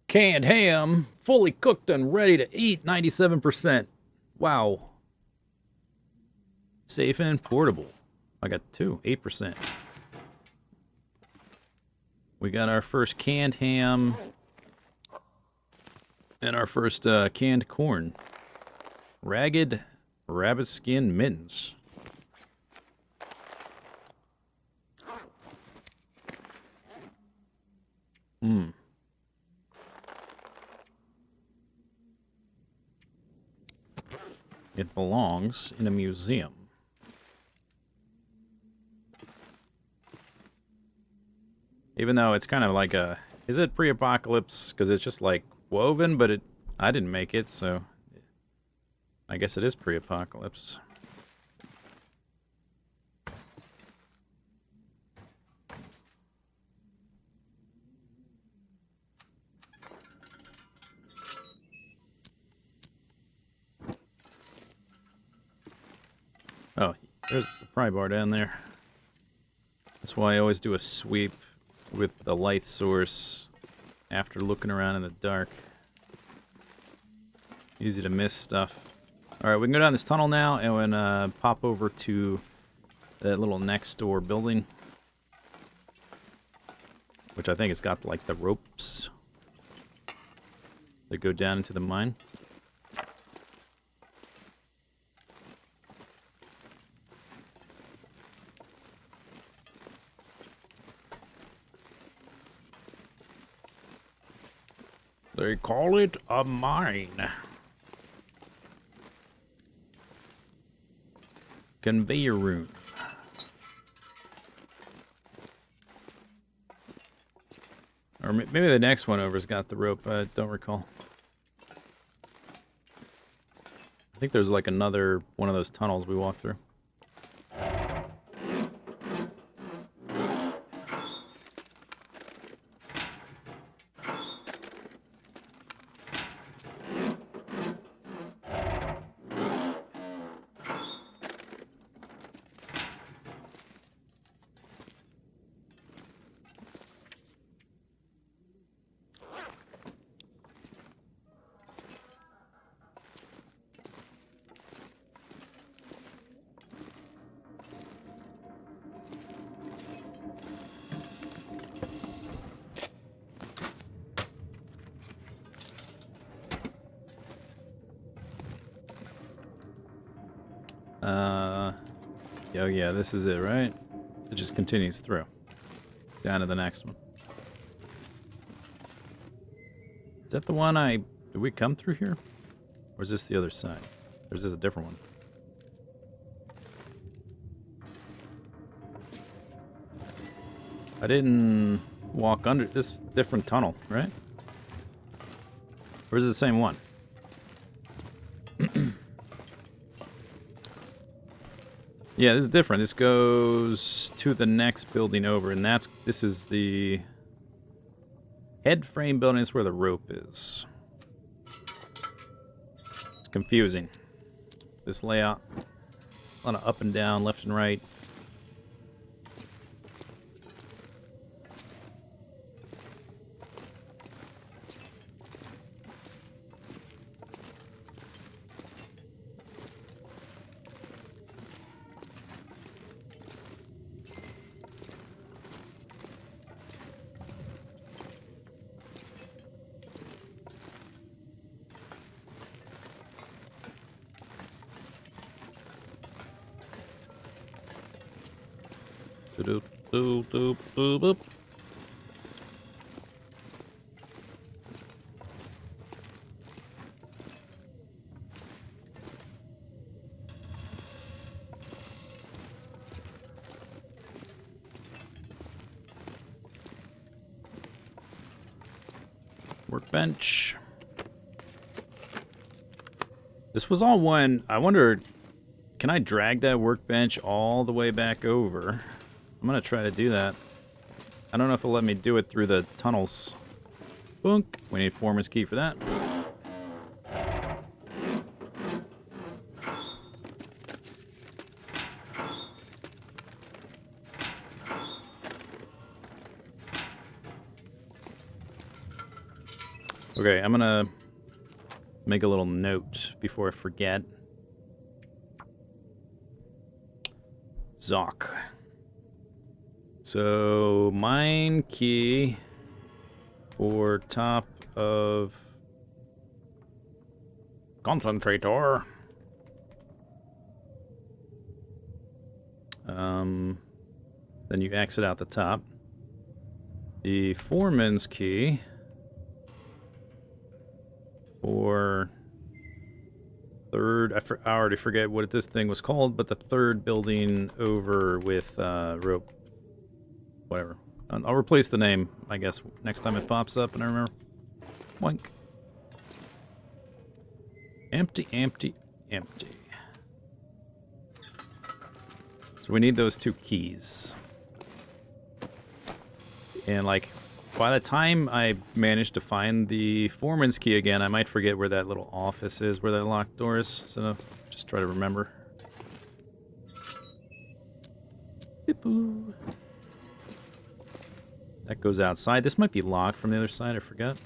Canned ham, fully cooked and ready to eat, 97%. Wow. Safe and portable. I got 2, 8%. We got our first canned ham and our first canned corn. Ragged rabbit skin mittens. Mmm. It belongs in a museum. Even though it's kind of like a... Is it pre-apocalypse? Because it's just like woven, but I didn't make it, so... I guess it is pre-apocalypse. There's the pry bar down there. That's why I always do a sweep with the light source after looking around in the dark. Easy to miss stuff. Alright, we can go down this tunnel now and pop over to that little next door building. Which I think has got like the ropes that go down into the mine. They call it a mine. Conveyor room. Or maybe the next one over's got the rope. I don't recall. I think there's like another one of those tunnels we walked through. Oh yeah, this is it, right? It just continues through. Down to the next one. Is that the one did we come through here? Or is this the other side? Or is this a different one? I didn't walk under this different tunnel, right? Or is it the same one? Yeah, this is different. This goes to the next building over, and this is the head frame building. Is where the rope is. It's confusing. This layout, a lot of up and down, left and right. Doop, doop, doop, doop, doop. Workbench. This was all one. I wonder, can I drag that workbench all the way back over? I'm gonna try to do that. I don't know if it'll let me do it through the tunnels. Boink. We need foreman's key for that. Okay, I'm gonna make a little note before I forget. Zoc. So, mine key for top of concentrator. Then you exit out the top. The foreman's key for third. I already forget what this thing was called, but the third building over with rope. Whatever. I'll replace the name, I guess, next time it pops up and I remember. Boink. Empty, empty, empty. So we need those two keys. And, like, by the time I manage to find the foreman's key again, I might forget where that little office is, where that locked door is. So just try to remember. Boo. That goes outside. This might be locked from the other side. I forgot.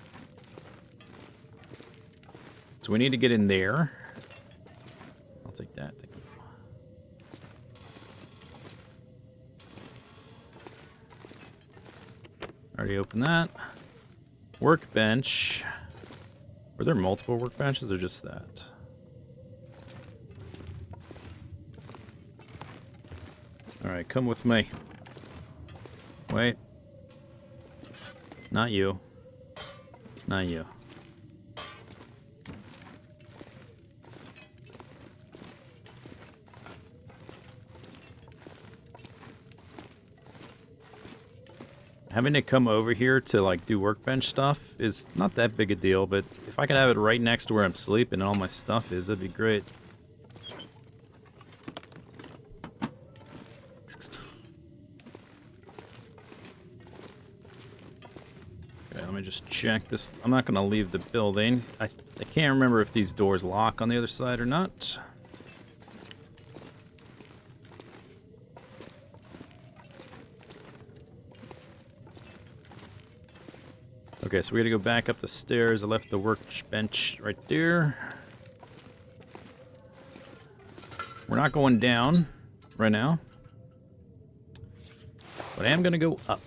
So we need to get in there. I'll take that. Thank you. Already opened that. Workbench. Were there multiple workbenches or just that? Alright, come with me. Wait. Not you. Not you. Having to come over here to, like, do workbench stuff is not that big a deal, but if I could have it right next to where I'm sleeping and all my stuff is, that'd be great. Okay, let me just check this. I'm not going to leave the building. I can't remember if these doors lock on the other side or not. Okay, so we gotta go back up the stairs. I left the workbench right there. We're not going down right now, but I am gonna go up.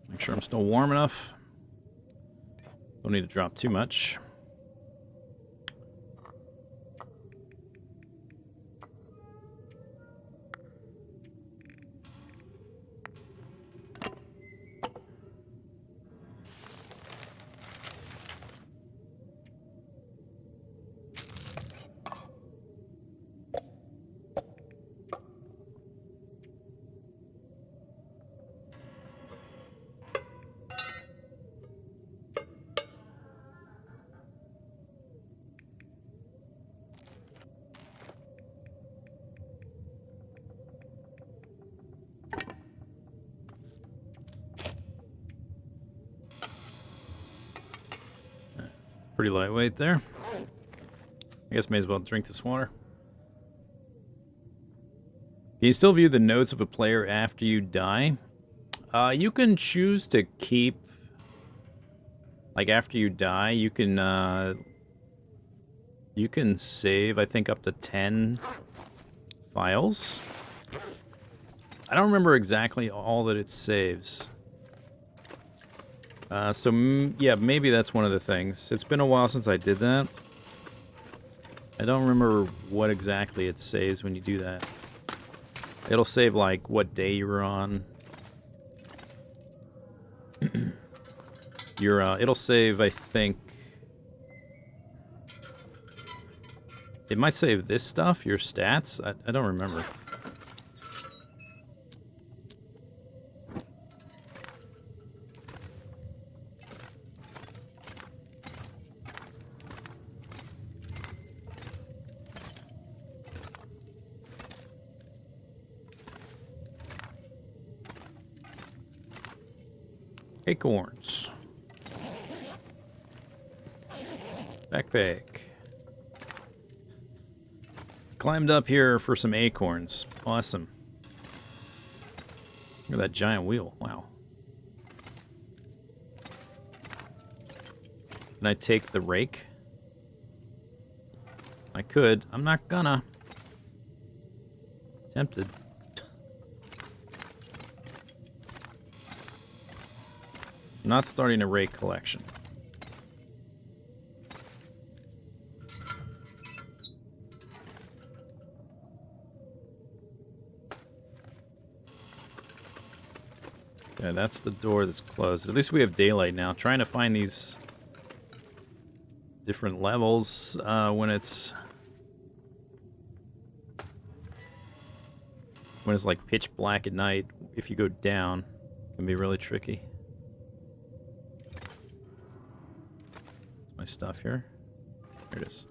Make sure I'm still warm enough. Don't need to drop too much. Pretty lightweight there. I guess may as well drink this water. Can you still view the notes of a player after you die? You can choose to keep, like after you die, you can save, I think, up to 10 files. I don't remember exactly all that it saves. Yeah, maybe that's one of the things. It's been a while since I did that. I don't remember what exactly it saves when you do that. It'll save, like, what day you were on. It'll save, I think... It might save this stuff, your stats. I don't remember. Acorns. Backpack. Climbed up here for some acorns. Awesome. Look at that giant wheel. Wow. Can I take the rake? I could. I'm not gonna. Tempted. I'm not starting a rake collection. Okay, that's the door that's closed. At least we have daylight now. Trying to find these different levels when it's like pitch black at night. If you go down, it can be really tricky. my stuff here? There it is.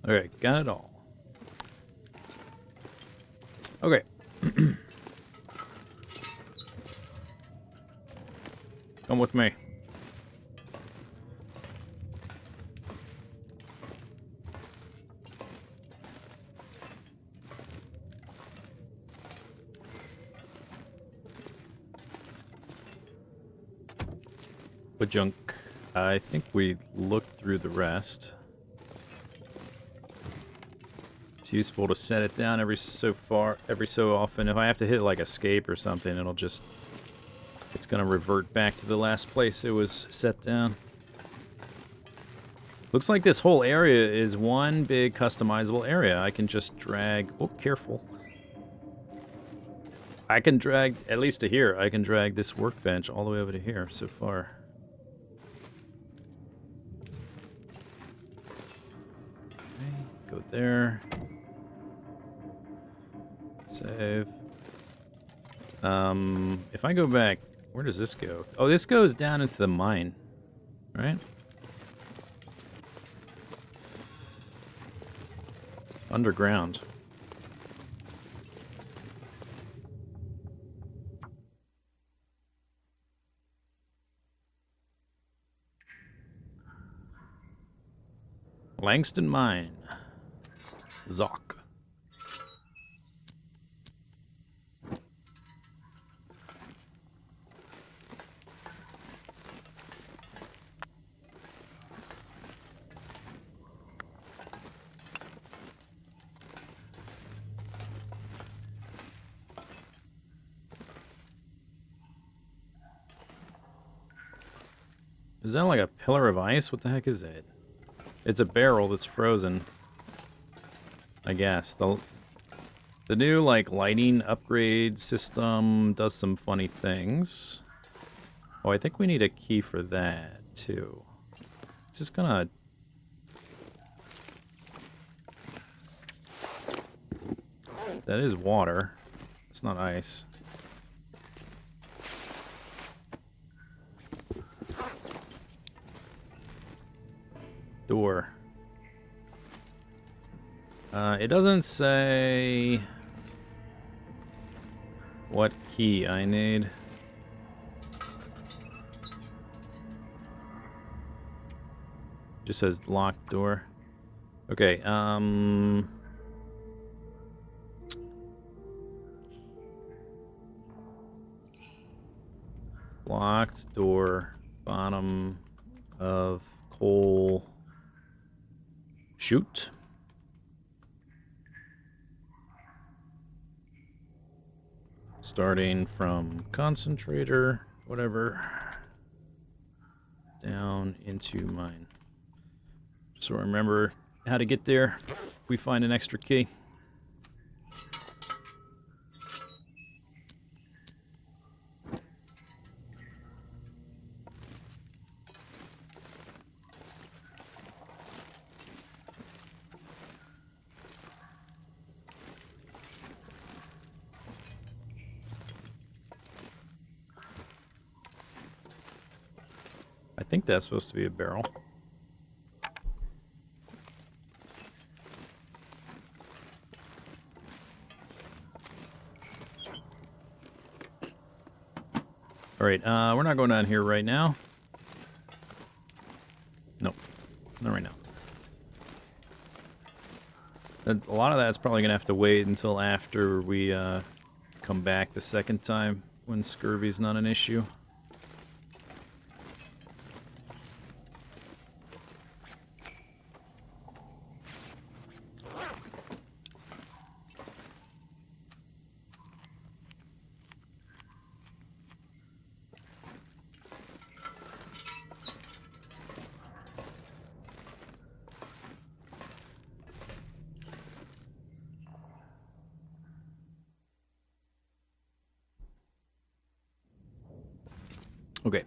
Okay, got it all. Okay. Come with me. But junk. I think we looked through the rest. It's useful to set it down every so often. If I have to hit like escape or something, it's gonna revert back to the last place it was set down. Looks like this whole area is one big customizable area. I can just drag, oh, careful. I can drag, at least to here, I can drag this workbench all the way over to here so far. Okay, go there. Save. If I go back, where does this go? Oh, this goes down into the mine, right? Underground. Langston Mine. Zoc. Is that like a pillar of ice? What the heck is it? It's a barrel that's frozen. I guess. The new, like, lighting upgrade system does some funny things. Oh, I think we need a key for that, too. It's just gonna... That is water. It's not ice. Door. It doesn't say what key I need. Just says locked door. Okay, locked door, bottom of coal chute. Starting from concentrator, whatever, down into mine. So remember how to get there. We find an extra key. I think that's supposed to be a barrel. Alright, we're not going down here right now. Nope, not right now. A lot of that's probably going to have to wait until after we come back the second time when scurvy's not an issue. Okay.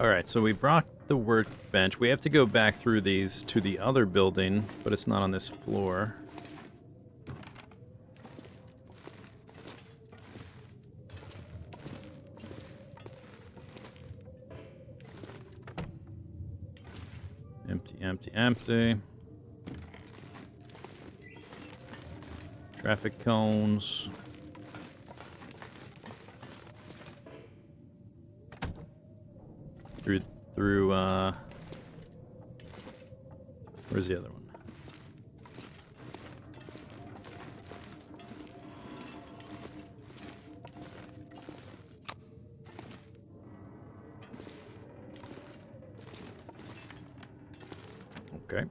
Alright, so we brought the workbench. We have to go back through these to the other building, but it's not on this floor. Empty, empty, empty. Traffic cones. Through, where's the other one? Okay.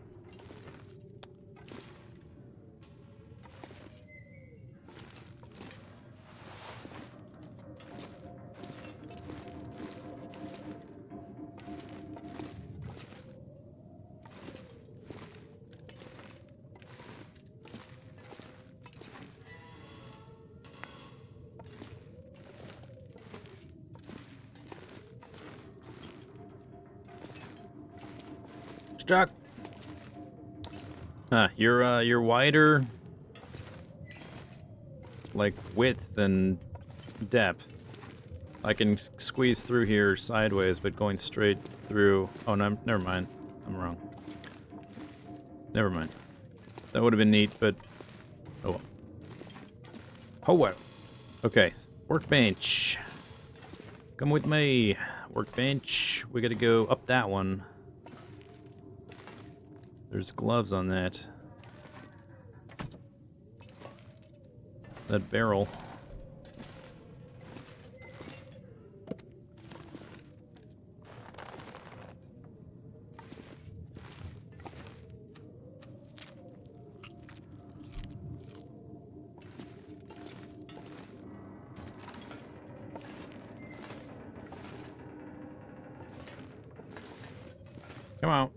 Stuck. Huh, you're wider, like width and depth. I can squeeze through here sideways, but going straight through. Oh no, never mind. I'm wrong. Never mind. That would have been neat, but oh well. Oh well. Okay, workbench. Come with me, workbench. We gotta go up that one. There's gloves on that. That barrel. Come on.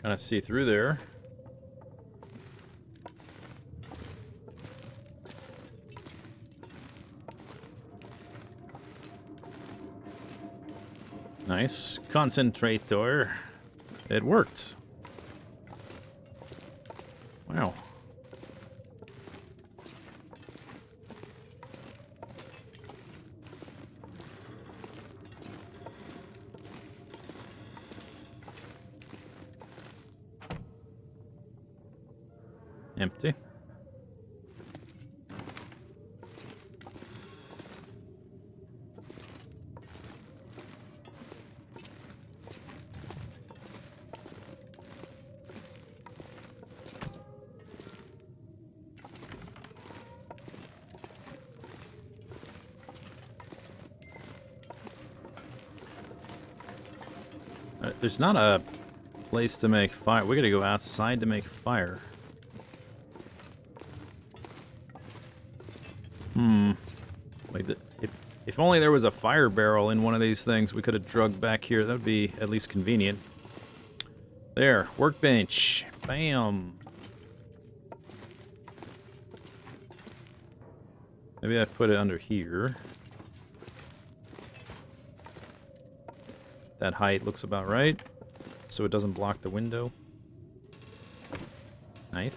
Kind of see through there. Nice. Concentrator. It worked. Wow. Empty. There's not a place to make fire. We gotta go outside to make fire. Like, if only there was a fire barrel in one of these things we could have drugged back here. That would be at least convenient. There, workbench. Bam. Maybe I put it under here. That height looks about right, so it doesn't block the window. Nice.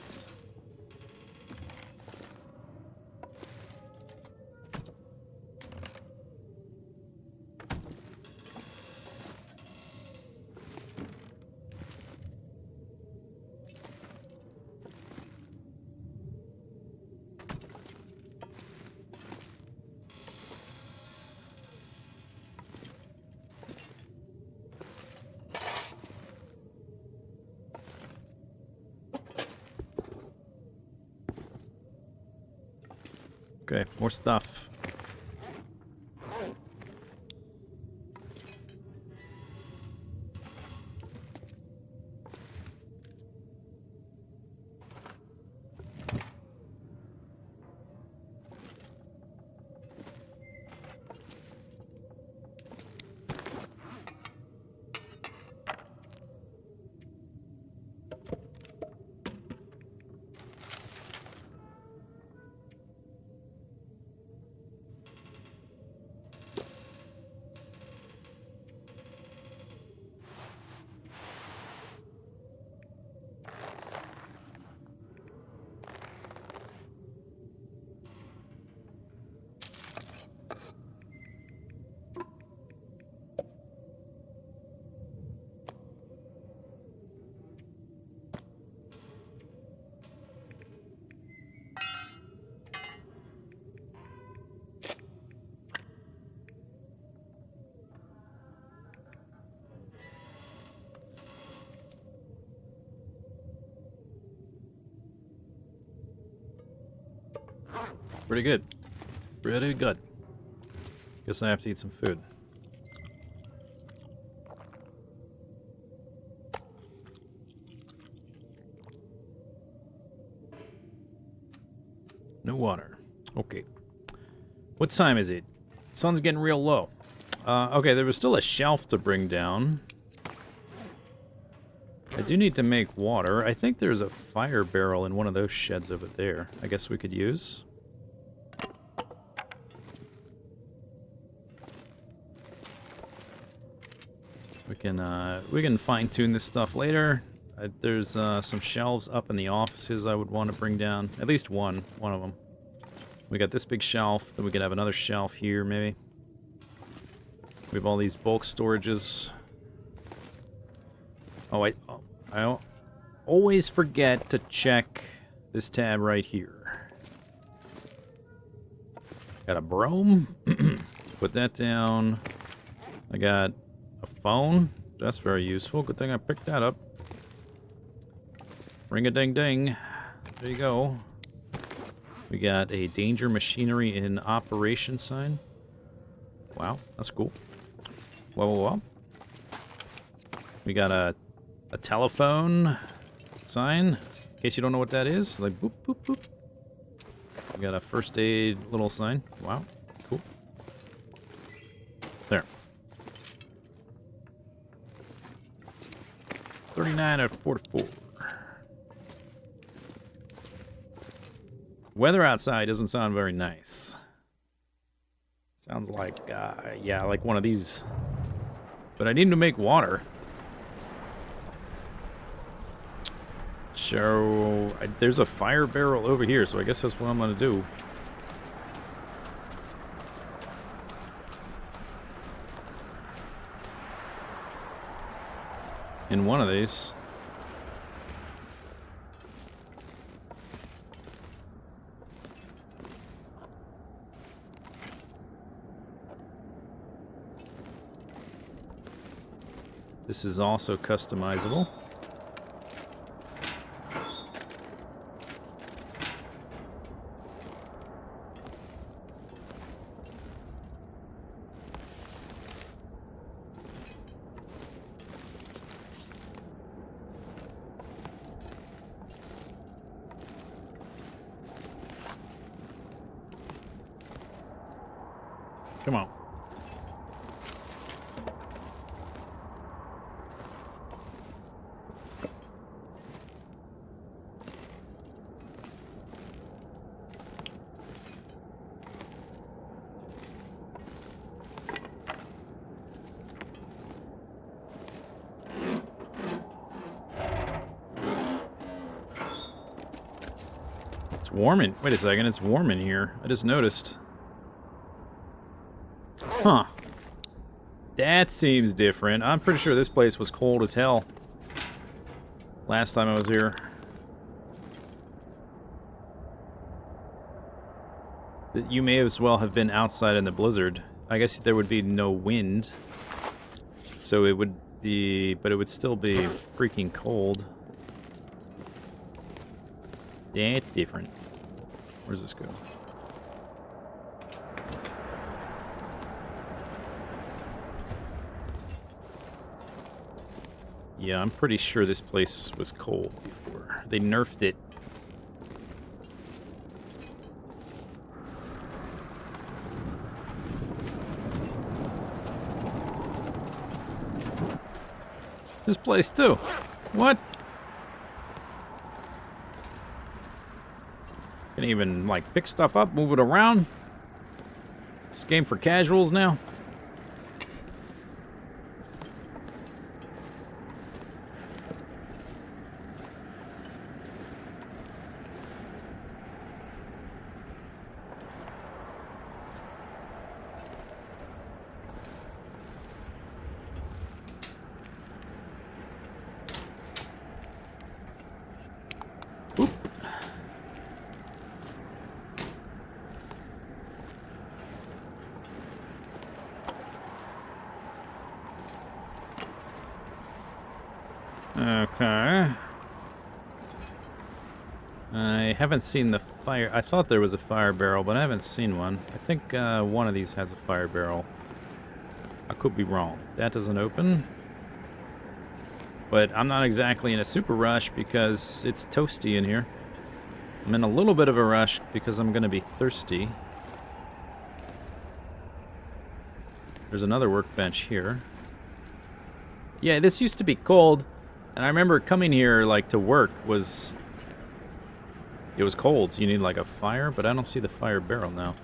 Okay, more stuff. Pretty good. Pretty good. Guess I have to eat some food. No water. Okay. What time is it? Sun's getting real low. Okay, there was still a shelf to bring down. I do need to make water. I think there's a fire barrel in one of those sheds over there. I guess we could use. We can fine-tune this stuff later. There's some shelves up in the offices I would want to bring down. At least one of them. We got this big shelf. Then we could have another shelf here, maybe. We have all these bulk storages. Oh, I always forget to check this tab right here. Got a brome. Put that down. I got a phone. That's very useful. Good thing I picked that up. Ring-a-ding-ding. There you go. We got a danger machinery in operation sign. Wow, that's cool. Whoa. We got a telephone sign. In case you don't know what that is. Like, boop, boop, boop. We got a first aid little sign. Wow, cool. There. 39 out of 44. Weather outside doesn't sound very nice. Sounds like, yeah, like one of these. But I need to make water. So, there's a fire barrel over here, so I guess that's what I'm going to do. In one of these. This is also customizable. Come on. It's warm in... Wait a second, it's warm in here. I just noticed. Huh. That seems different. I'm pretty sure this place was cold as hell last time I was here. You may as well have been outside in the blizzard. I guess there would be no wind. So it would be... But it would still be freaking cold. Yeah, it's different. Where does this go? Yeah, I'm pretty sure this place was cold before. They nerfed it. This place too. What? Can even, like, pick stuff up, move it around? This game for casuals now? Okay. I haven't seen the fire. I thought there was a fire barrel, but I haven't seen one. I think one of these has a fire barrel. I could be wrong. That doesn't open. But I'm not exactly in a super rush because it's toasty in here. I'm in a little bit of a rush because I'm going to be thirsty. There's another workbench here. Yeah, this used to be cold, and I remember coming here like to work was... It was cold, so you need like a fire, but I don't see the fire barrel now.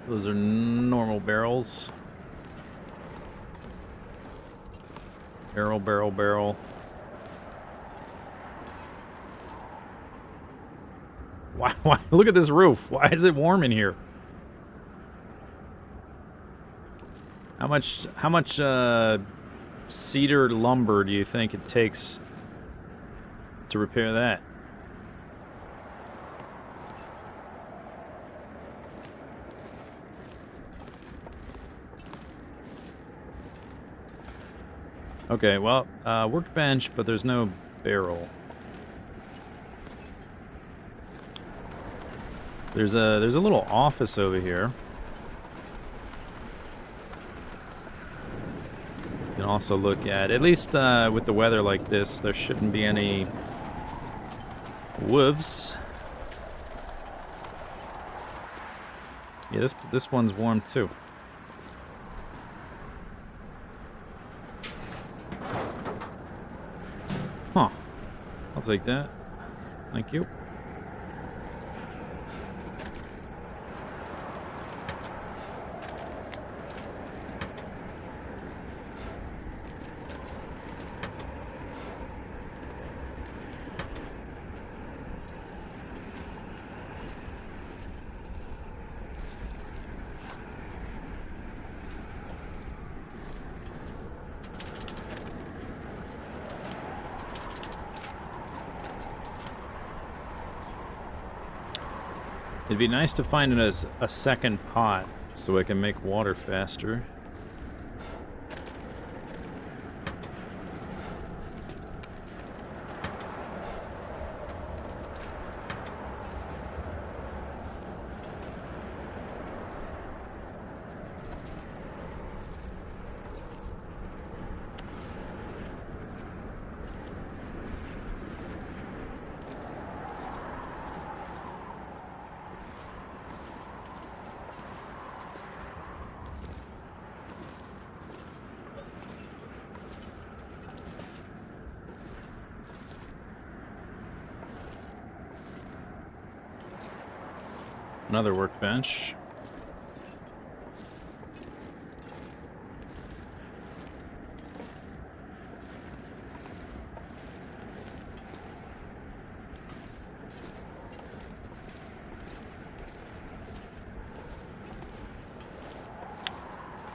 Those are normal barrels. Barrel, barrel, barrel. Why? Look at this roof. Why is it warm in here? How much cedar lumber do you think it takes to repair that? Okay, well, workbench, but there's no barrel. There's a little office over here. You can also look at least with the weather like this, there shouldn't be any wolves. Yeah, this one's warm too. Huh. I'll take that. Thank you. It'd be nice to find a second pot so I can make water faster. Another workbench.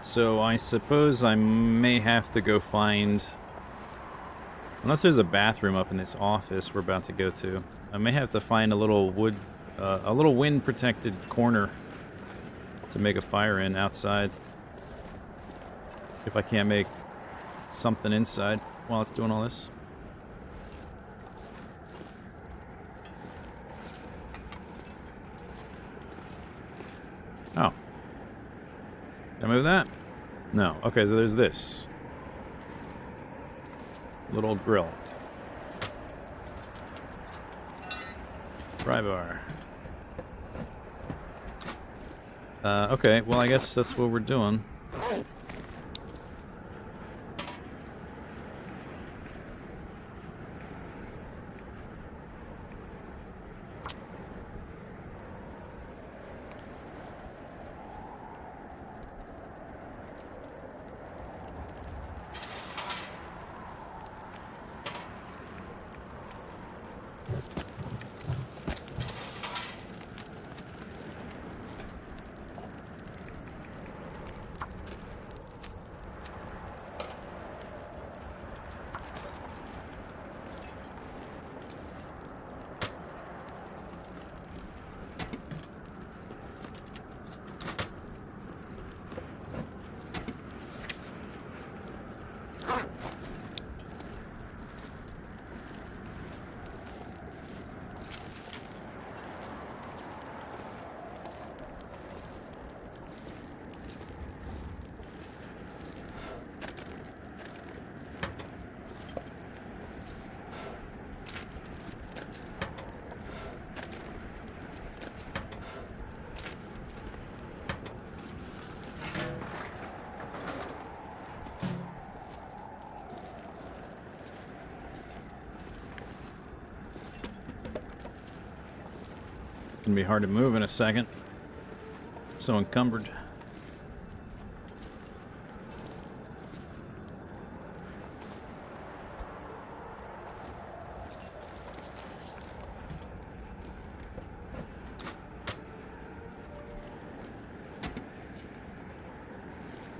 So I suppose I may have to go find... Unless there's a bathroom up in this office we're about to go to. I may have to find a little wood... a little wind-protected corner to make a fire in outside. If I can't make something inside while it's doing all this. Oh. Did I move that? No. Okay, so there's this. Little grill. Fry bar. Okay, well I guess that's what we're doing. gonna be hard to move in a second. So encumbered.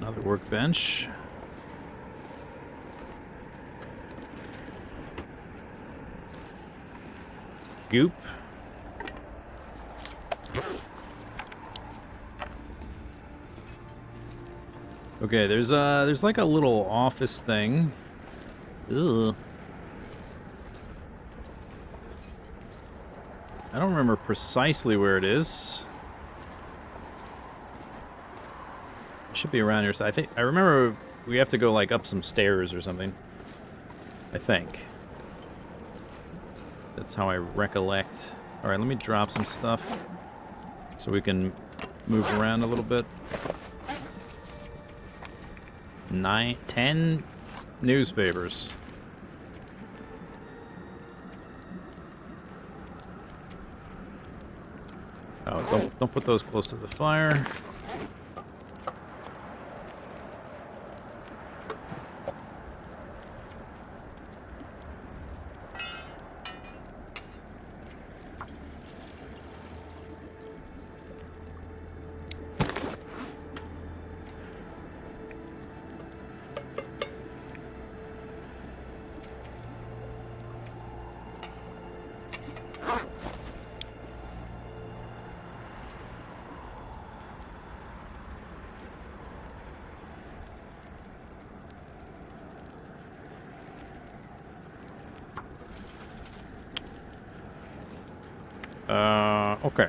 Another workbench. Goop. Okay, there's like a little office thing. Ugh. I don't remember precisely where it is. It should be around here. So I remember we have to go like up some stairs or something. I think. That's how I recollect. All right, let me drop some stuff so we can move around a little bit. 10 newspapers. Oh, don't put those close to the fire. Okay.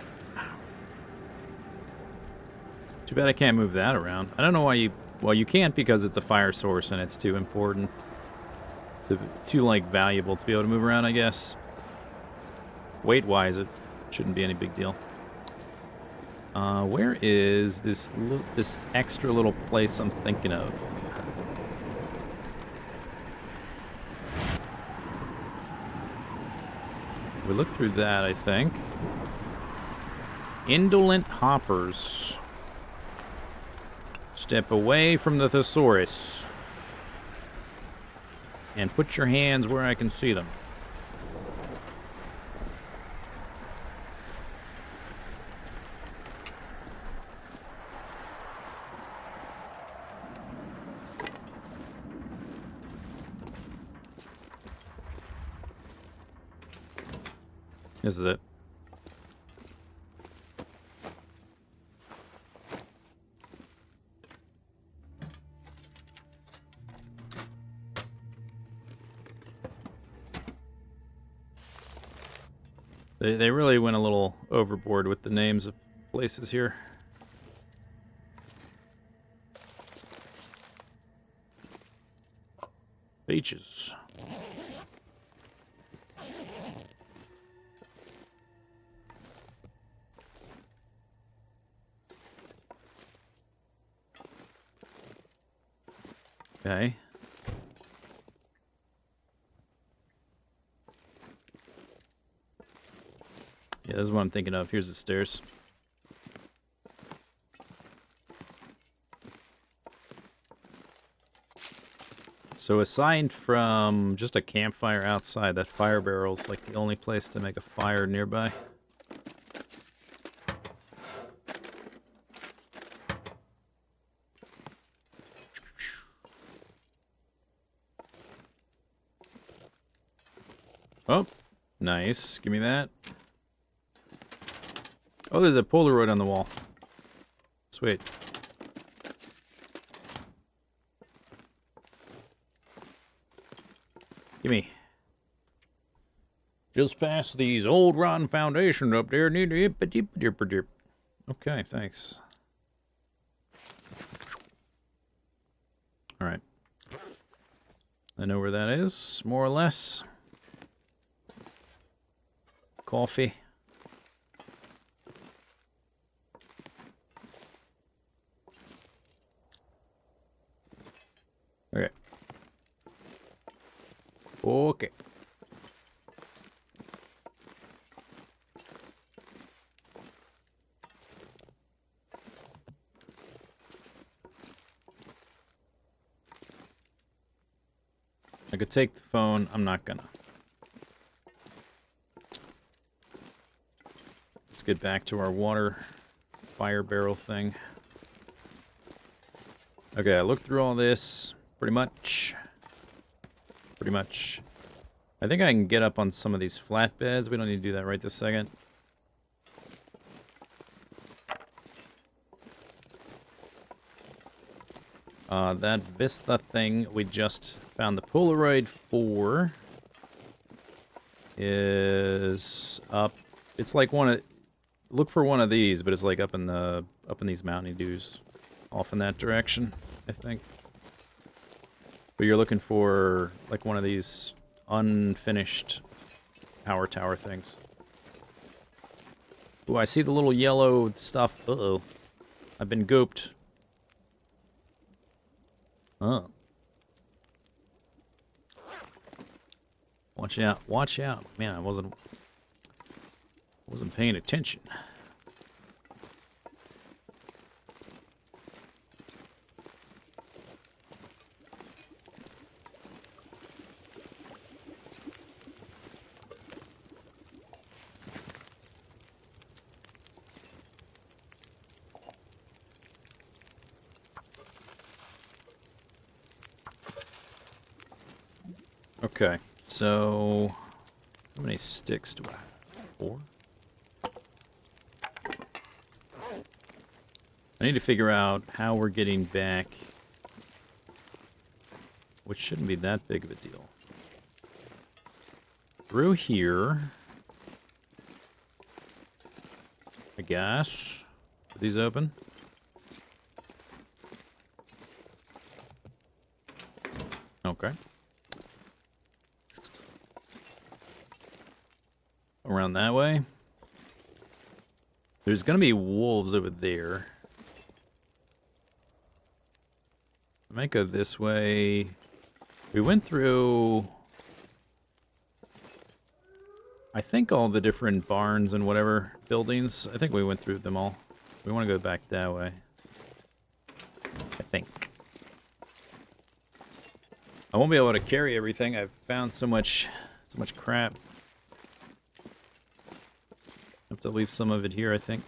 Too bad I can't move that around. I don't know why you... Well, you can't because it's a fire source and it's too important. Too, like, valuable to be able to move around, I guess. Weight-wise, it shouldn't be any big deal. Where is this extra little place I'm thinking of? We looked through that, I think. Indolent hoppers. Step away from the thesaurus. And put your hands where I can see them. This is it. They really went a little overboard with the names of places here. Beaches. Okay. Yeah, this is what I'm thinking of. Here's the stairs. So aside from just a campfire outside, that fire barrel's like the only place to make a fire nearby. Oh, nice. Give me that. Oh, there's a Polaroid on the wall. Sweet. Gimme. Just past these old rotten foundations up there. Okay, thanks. Alright. I know where that is, more or less. Coffee. Okay. Okay. I could take the phone. I'm not gonna. Let's get back to our water fire barrel thing. Okay, I looked through all this. Pretty much. Pretty much. I think I can get up on some of these flatbeds. We don't need to do that right this second. That Vista thing we just found the Polaroid for is up. It's like one of. Look for one of these, but it's like up in these mountain dews, off in that direction, I think. But you're looking for like one of these unfinished power tower things. Ooh, I see the little yellow stuff. Uh-oh. I've been gooped. Oh. Watch out. Watch out. Man, I wasn't paying attention. Okay, so how many sticks do I have? 4? I need to figure out how we're getting back, which shouldn't be that big of a deal. Through here, I guess. Are these open? Okay. Around that way. There's gonna be wolves over there. I might go this way. We went through, I think, all the different barns and whatever buildings. I think we went through them all. We want to go back that way. I think. I won't be able to carry everything. I've found so much crap. I have to leave some of it here, I think.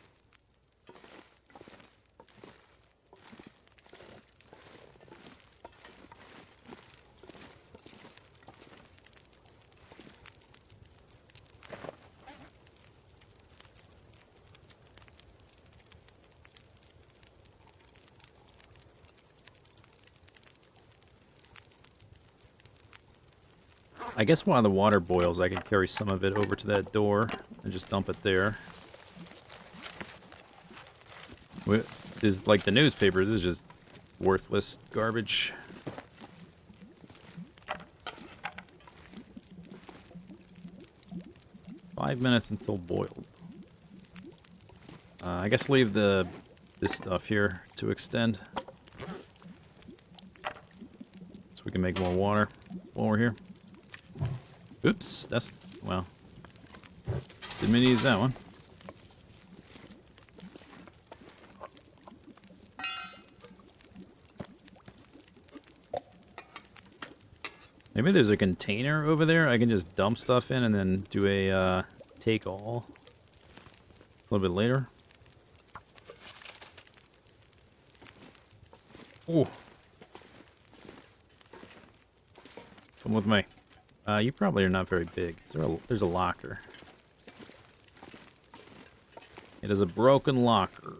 I guess while the water boils, I can carry some of it over to that door and just dump it there. This is like the newspaper. This is just worthless garbage. Five minutes until boiled. I guess leave this stuff here to extend, so we can make more water while we're here. Oops, that's, well, didn't mean to use that one. Maybe there's a container over there I can just dump stuff in and then do a take all a little bit later. Ooh. Come with me. You probably are not very big. There's a locker. It is a broken locker.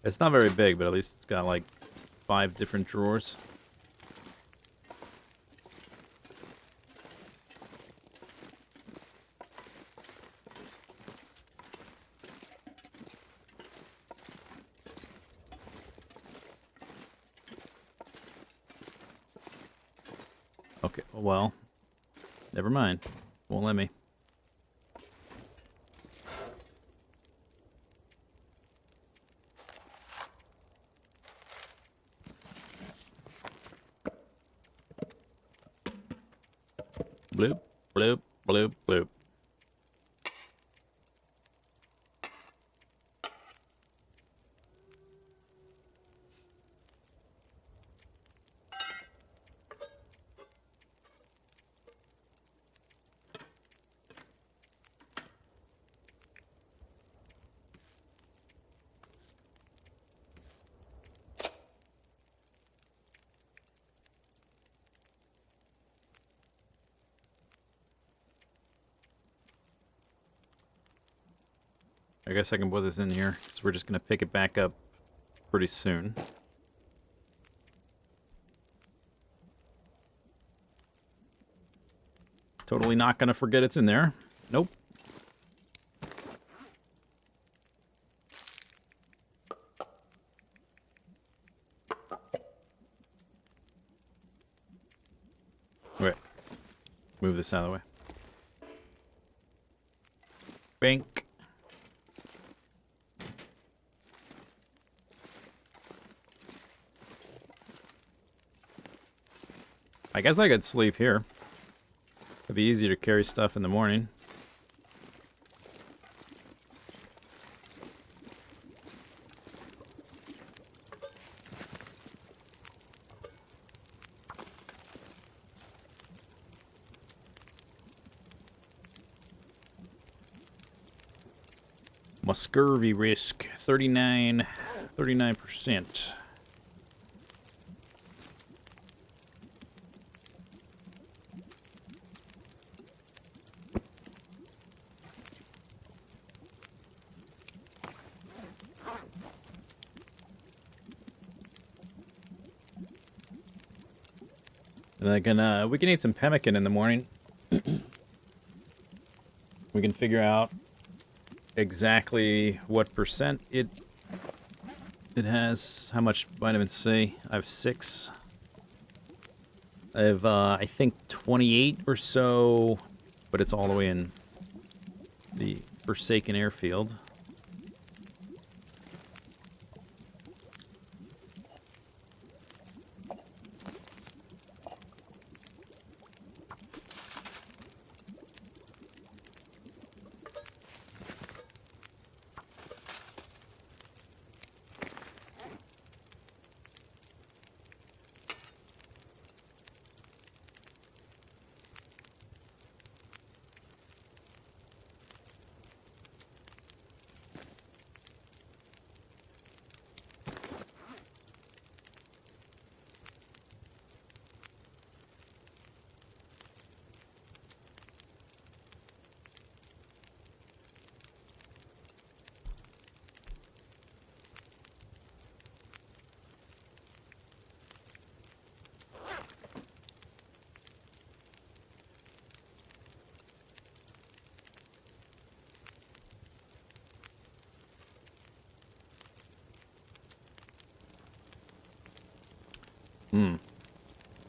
It's not very big, but at least it's got like 5 different drawers. Okay, well, never mind. Won't let me. Bloop, bloop, bloop, bloop. I guess I can put this in here, so we're just going to pick it back up pretty soon. Totally not going to forget it's in there. Nope. Wait. Move this out of the way. Bank. I guess I could sleep here. It'd be easier to carry stuff in the morning. My scurvy risk, 39%. And we can eat some pemmican in the morning. We can figure out exactly what percent it has, how much vitamin C. I have 6. I have, I think 28 or so, but it's all the way in the Forsaken Airfield.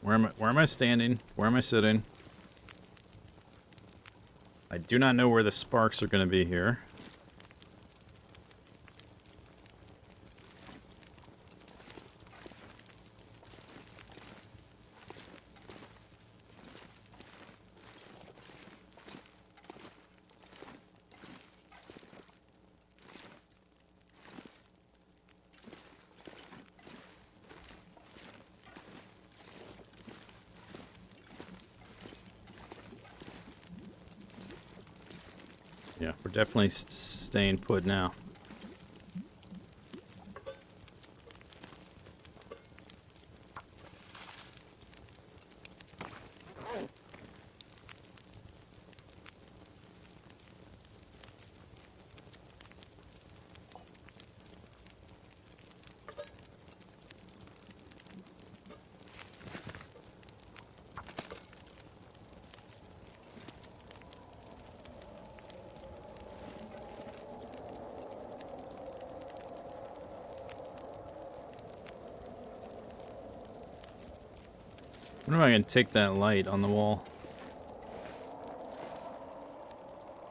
Where am I standing? Where am I sitting? I do not know where the sparks are going to be here. Yeah, we're definitely staying put now. I wonder if I can take that light on the wall.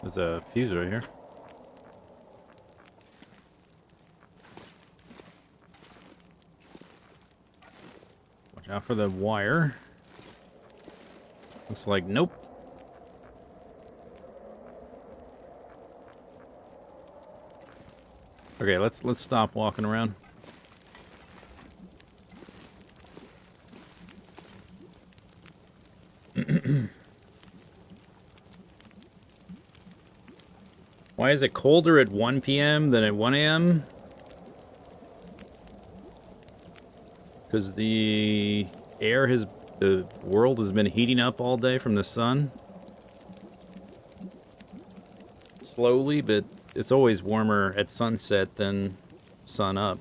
There's a fuse right here. Watch out for the wire. Looks like nope. Okay, let's stop walking around. Why is it colder at 1 p.m. than at 1 a.m.? Because the world has been heating up all day from the sun. Slowly, but it's always warmer at sunset than sun up.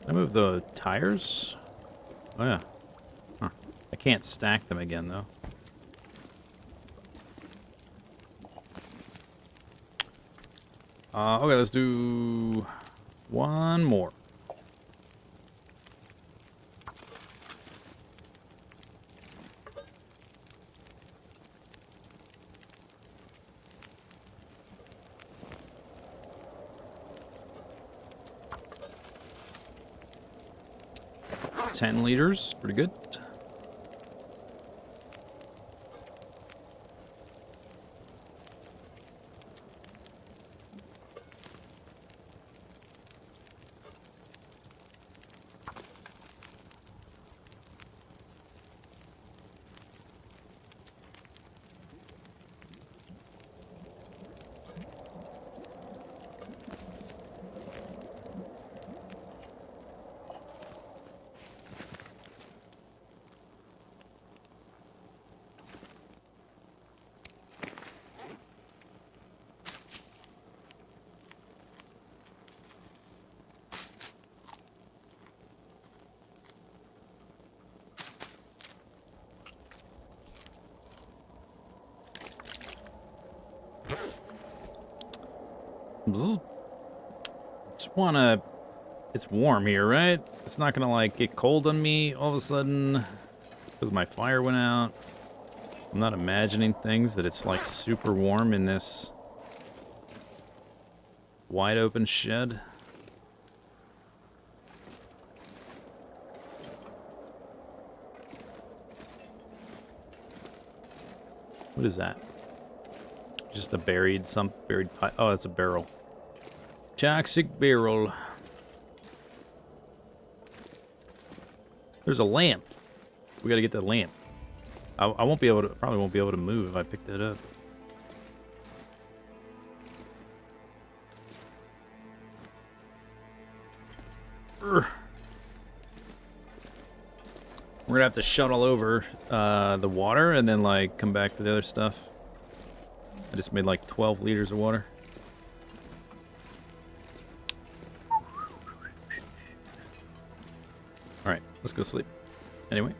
Can I move the tires? Oh yeah. Huh. I can't stack them again though. Okay, let's do one more. $10 liters, pretty good. Bzz. Just wanna... It's warm here, right? It's not gonna, like, get cold on me all of a sudden because my fire went out. I'm not imagining things that it's, like, super warm in this wide open shed. What is that? Just a buried pipe. Oh, that's a barrel. Toxic barrel. There's a lamp. We gotta get that lamp. I won't be able to, probably won't be able to move if I pick that up. Urgh. We're gonna have to shuttle over the water and then like come back for the other stuff. I just made like 12 liters of water. Alright, let's go sleep. Anyway.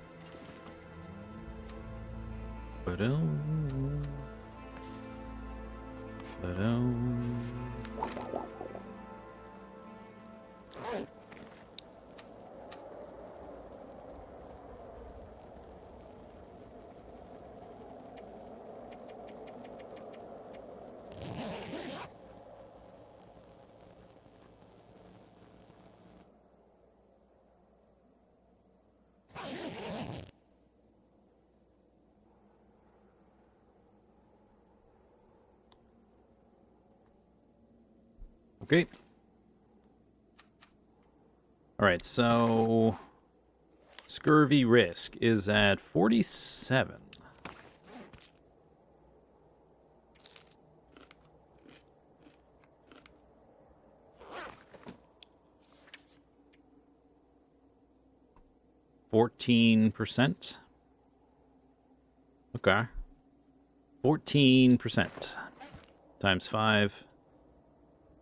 Ba-dum. Ba-dum. Okay. Alright, so scurvy risk is at 47. %. Okay. 14% times 5.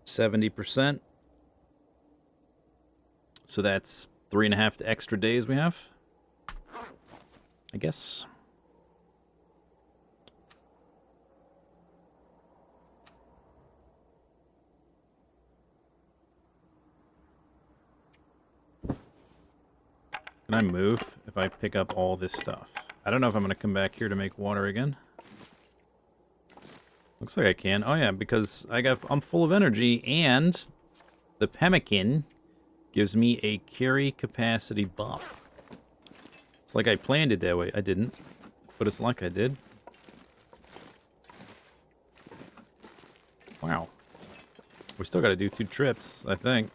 70%. So that's 3.5 extra days we have, I guess. Can I move if I pick up all this stuff? I don't know if I'm going to come back here to make water again. Looks like I can. Oh yeah, because I'm full of energy, and the pemmican gives me a carry capacity buff. It's like I planned it that way. I didn't, but it's like I did. Wow. We still got to do 2 trips, I think.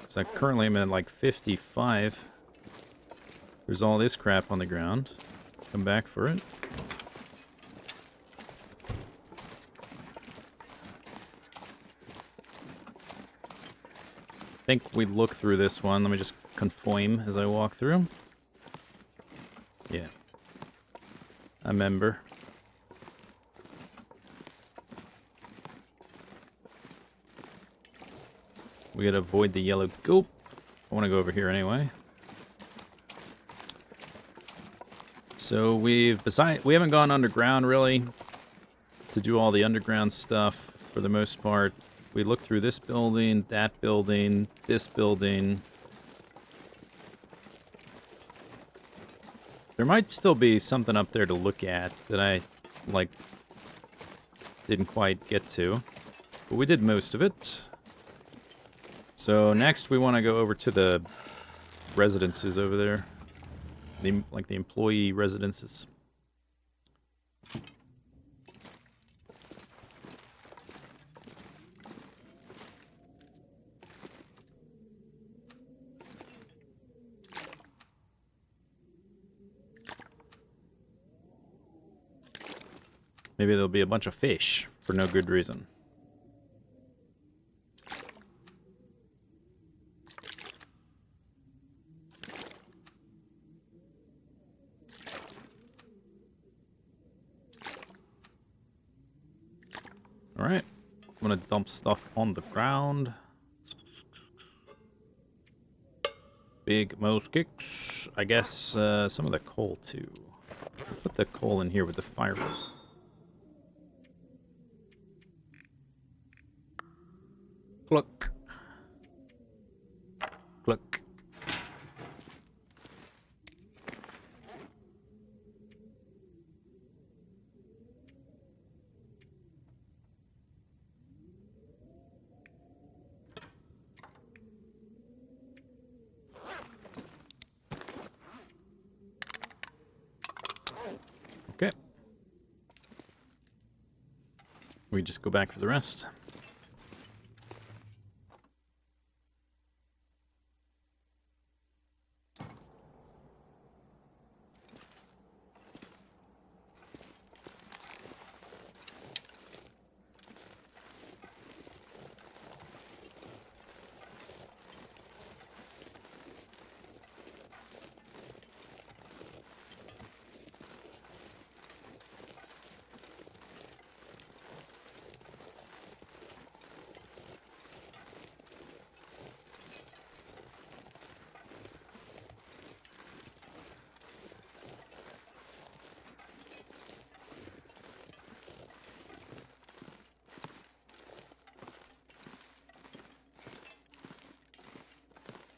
So currently I'm at like 55. There's all this crap on the ground. Come back for it. think we look through this one. Let me just confirm as I walk through. Yeah. I remember. We gotta avoid the yellow goop. I want to go over here anyway. So we haven't gone underground really to do all the underground stuff for the most part. We looked through this building, this building. There might still be something up there to look at that I, like, didn't quite get to. But we did most of it. So next we want to go over to the residences over there. Like the employee residences. Maybe there'll be a bunch of fish for no good reason. Alright, I'm gonna dump stuff on the ground. Big mouse kicks. I guess some of the coal too. I'll put the coal in here with the firewood. Cluck. Cluck. Okay. We just go back for the rest.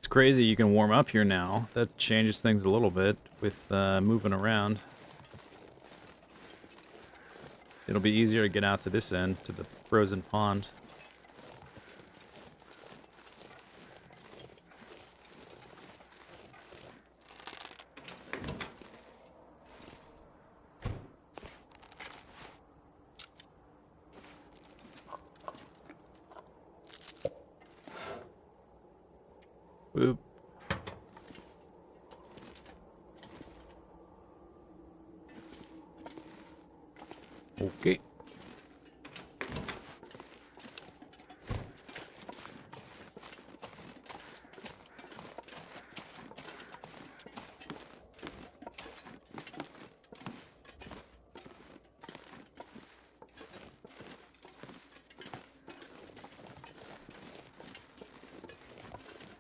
Crazy you can warm up here now. That changes things a little bit with moving around. It'll be easier to get out to this end, to the frozen pond. Whoop. Okay.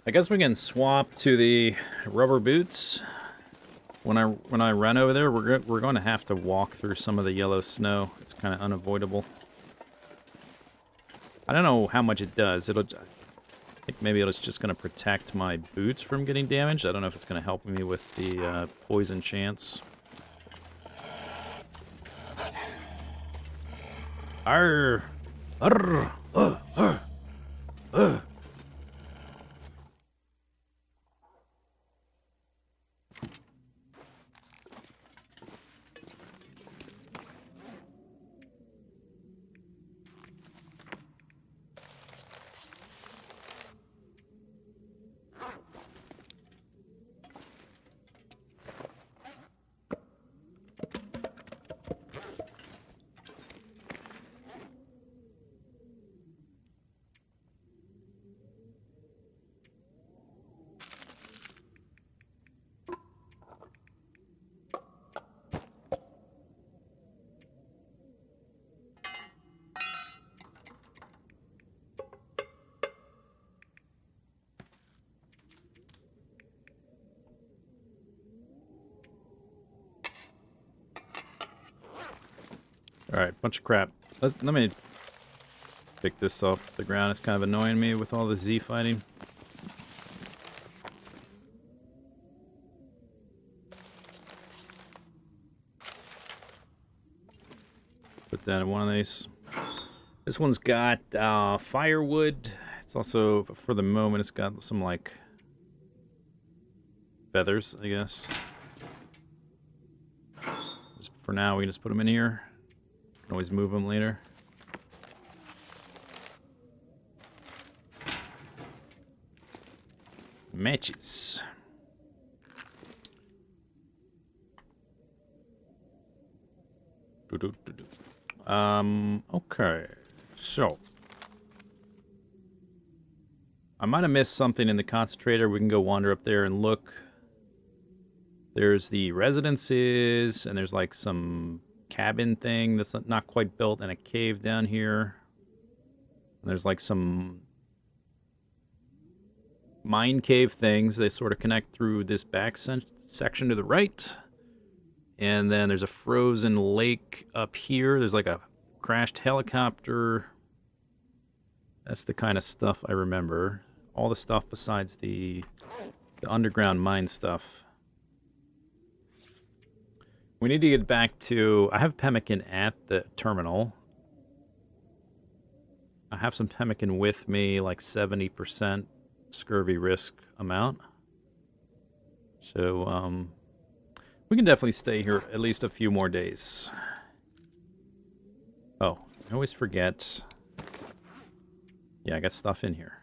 I guess we can swap to the rubber boots. When I run over there, we're going to have to walk through some of the yellow snow. It's kind of unavoidable. I don't know how much it does. I think maybe it's just going to protect my boots from getting damaged. I don't know if it's going to help me with the poison chance. Arr! Arr! Arr! Arr! Alright, bunch of crap. Let me pick this off the ground. It's kind of annoying me with all the Z fighting. Put that in one of these. This one's got firewood. It's also, for the moment, it's got some, like, feathers, I guess. Just for now, we can just put them in here. Can always move them later. Matches. Okay. So. I might have missed something in the concentrator. We can go wander up there and look. There's the residences, and there's like some cabin thing that's not quite built, and a cave down here. And there's like some mine cave things. They sort of connect through this back section to the right. And then there's a frozen lake up here. There's like a crashed helicopter. That's the kind of stuff I remember. All the stuff besides the underground mine stuff. We need to get back to... I have pemmican at the terminal. I have some pemmican with me, like 70% scurvy risk amount. So, we can definitely stay here at least a few more days. Oh, I always forget. Yeah, I got stuff in here.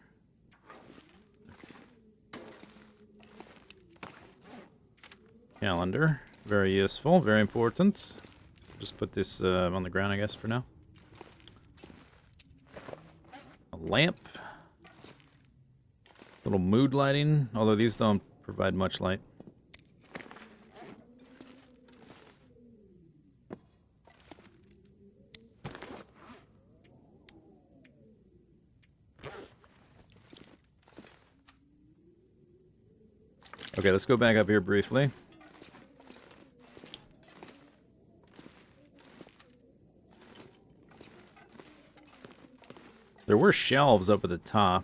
Calendar. Very useful, very important. Just put this on the ground, I guess, for now. A lamp. Little mood lighting, although these don't provide much light. Okay, let's go back up here briefly. There were shelves up at the top.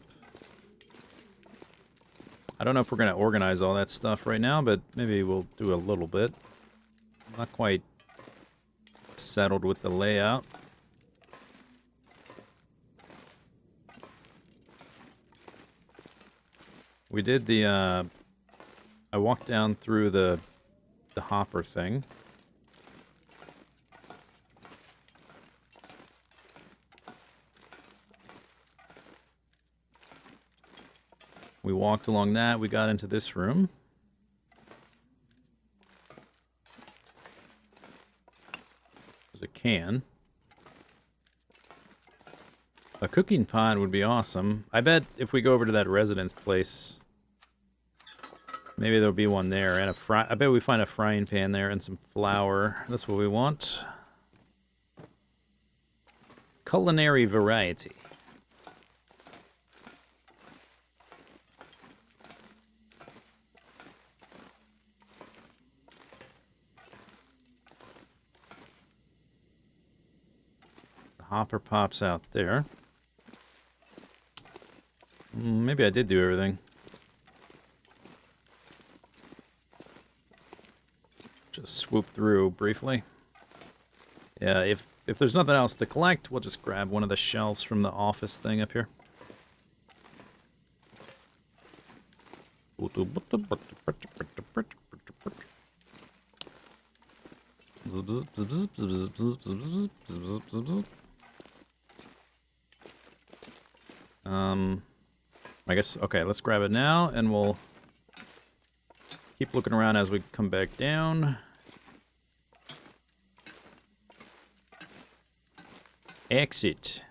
I don't know if we're going to organize all that stuff right now, but maybe we'll do a little bit. I'm not quite settled with the layout. We did the, I walked down through the hopper thing. We walked along that, we got into this room. There's a can. A cooking pot would be awesome. I bet if we go over to that residence place, maybe there'll be one there. And I bet we find a frying pan there and some flour. That's what we want. Culinary variety. Hopper pops out there. Maybe I did do everything. Just swoop through briefly. Yeah, if there's nothing else to collect, we'll just grab one of the shelves from the office thing up here. I guess, okay, let's grab it now, and we'll keep looking around as we come back down. Exit.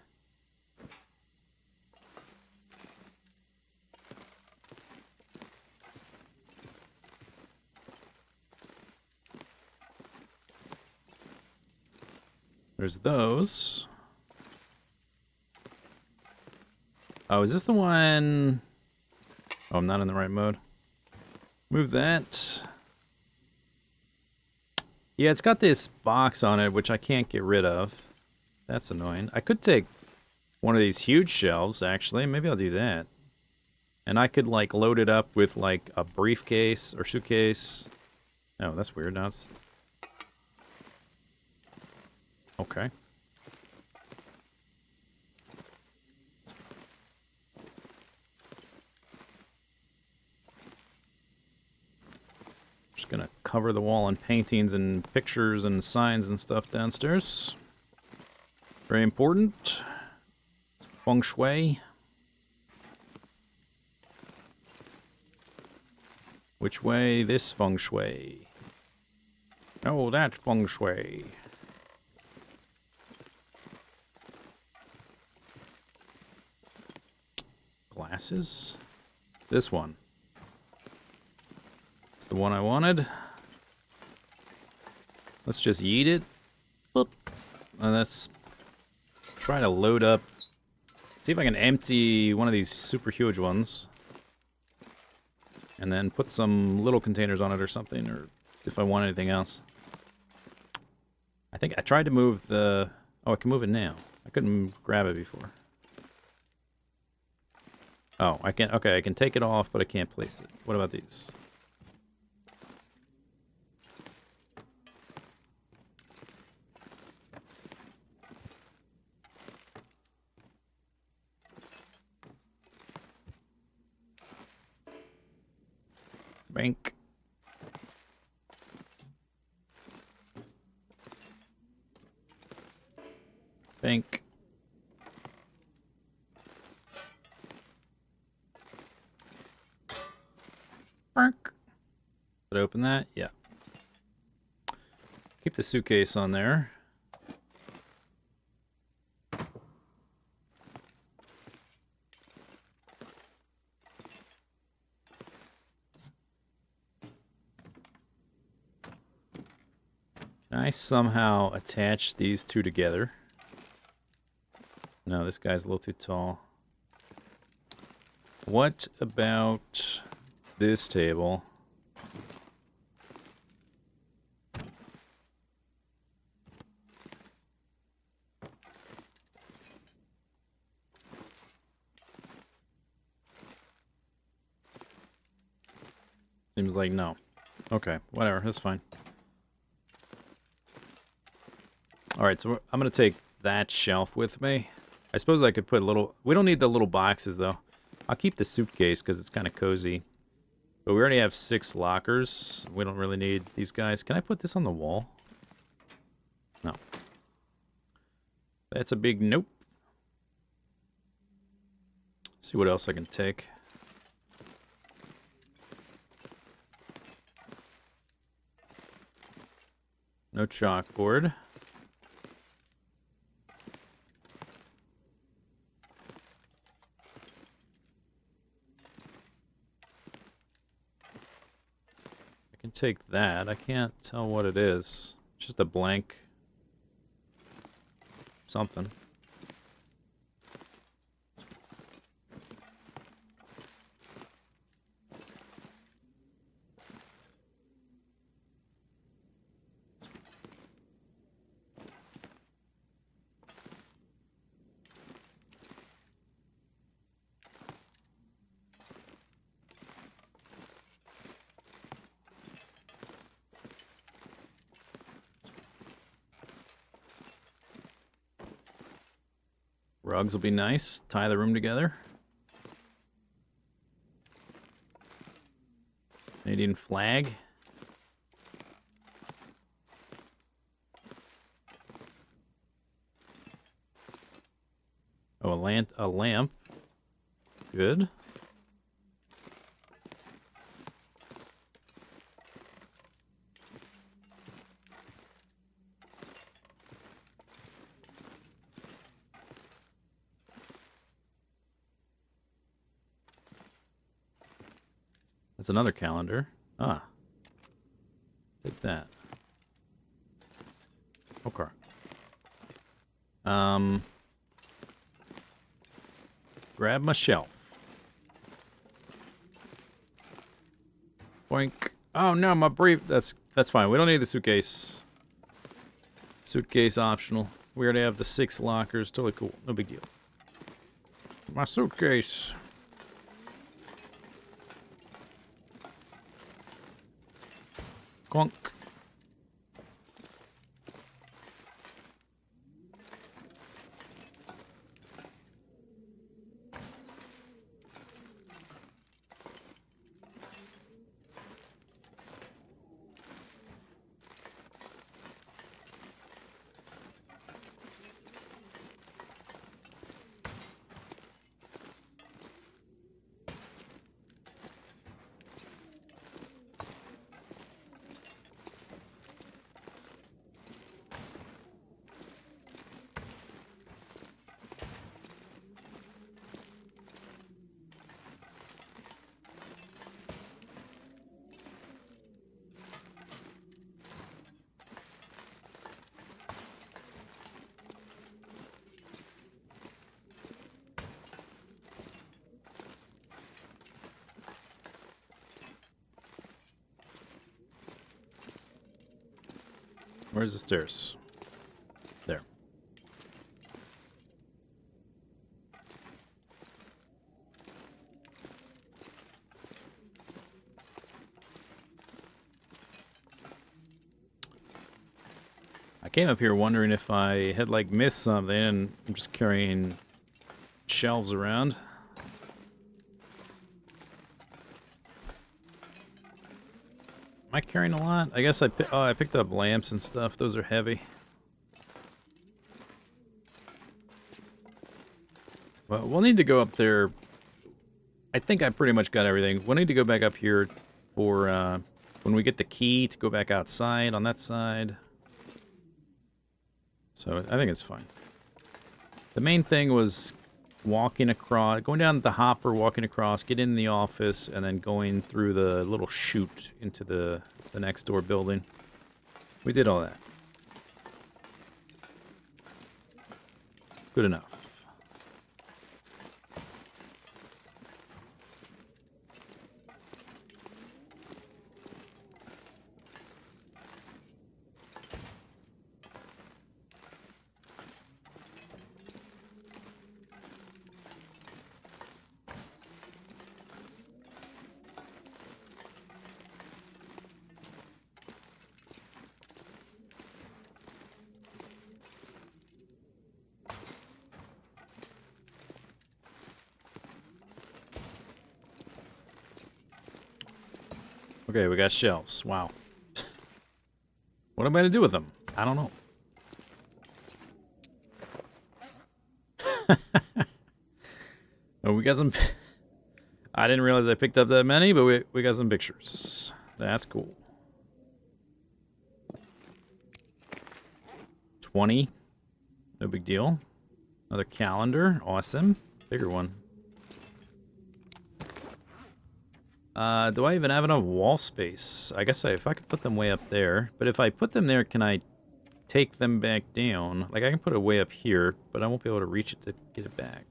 There's those. Oh, is this the one? Oh, I'm not in the right mode. Move that. Yeah, it's got this box on it, which I can't get rid of. That's annoying. I could take one of these huge shelves, actually. Maybe I'll do that. And I could, like, load it up with, like, a briefcase or suitcase. Oh, that's weird. Now it's... Okay. Just gonna cover the wall in paintings and pictures and signs and stuff downstairs. Very important. Feng shui. Which way? This feng shui. Oh, that feng shui. Glasses? This one. It's the one I wanted. Let's just yeet it. Boop. And let's try to load up. See if I can empty one of these super huge ones. And then put some little containers on it or something, or if I want anything else. I think I tried to move the... Oh, I can move it now. I couldn't grab it before. Oh, I can... Okay, I can take it off, but I can't place it. What about these? Bank. Bank. Bark. Did I open that? Yeah. Keep the suitcase on there. Can I somehow attach these two together? No, this guy's a little too tall. What about this table? Seems like no. Okay, whatever, that's fine. Alright, so I'm going to take that shelf with me. I suppose I could put a little... We don't need the little boxes, though. I'll keep the suitcase, because it's kind of cozy. But we already have 6 lockers. We don't really need these guys. Can I put this on the wall? No. That's a big nope. See what else I can take. No chalkboard. I can take that. I can't tell what it is. Just a blank something. Rugs will be nice. Tie the room together. Canadian flag. Oh, a lamp. Good. That's another calendar. Ah. Take that. Okay. Grab my shelf. Boink. Oh no, my brief. That's fine. We don't need the suitcase. Suitcase optional. We already have the 6 lockers. Totally cool. No big deal. My suitcase. Conk. Where's the stairs? There. I came up here wondering if I had like missed something, and I'm just carrying shelves around. Am I carrying a lot? I guess I picked up lamps and stuff. Those are heavy. Well, we'll need to go up there. I think I pretty much got everything. We'll need to go back up here for when we get the key to go back outside on that side. So I think it's fine. The main thing was walking across, going down the hopper, walking across, get in the office, and then going through the little chute into the next door building. We did all that. Good enough. Okay, we got shelves. Wow. What am I going to do with them? I don't know. Oh, we got some... I didn't realize I picked up that many, but we got some pictures. That's cool. 20. No big deal. Another calendar. Awesome. Bigger one. Do I even have enough wall space? I guess if I could put them way up there. But if I put them there, can I take them back down? Like, I can put it way up here, but I won't be able to reach it to get it back.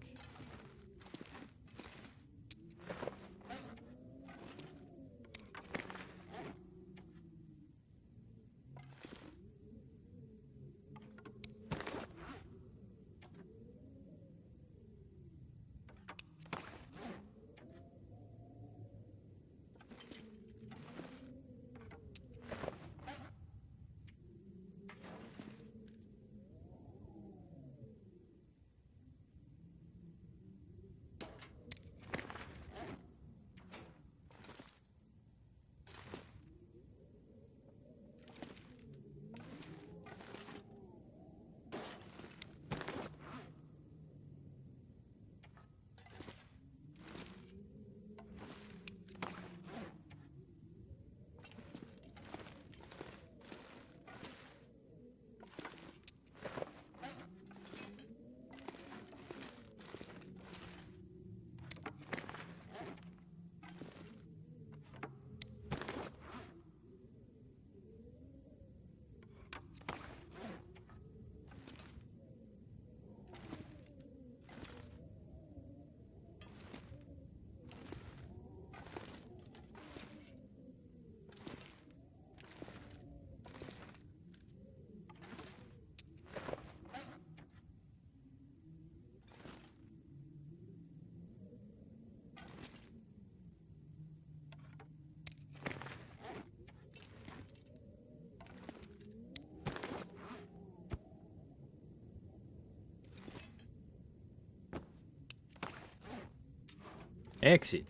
Exit.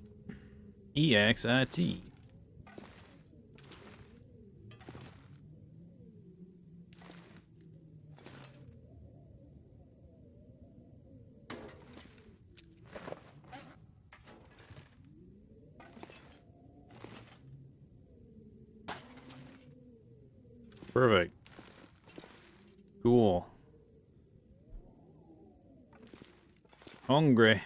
EXIT. Perfect. Cool. Hungry.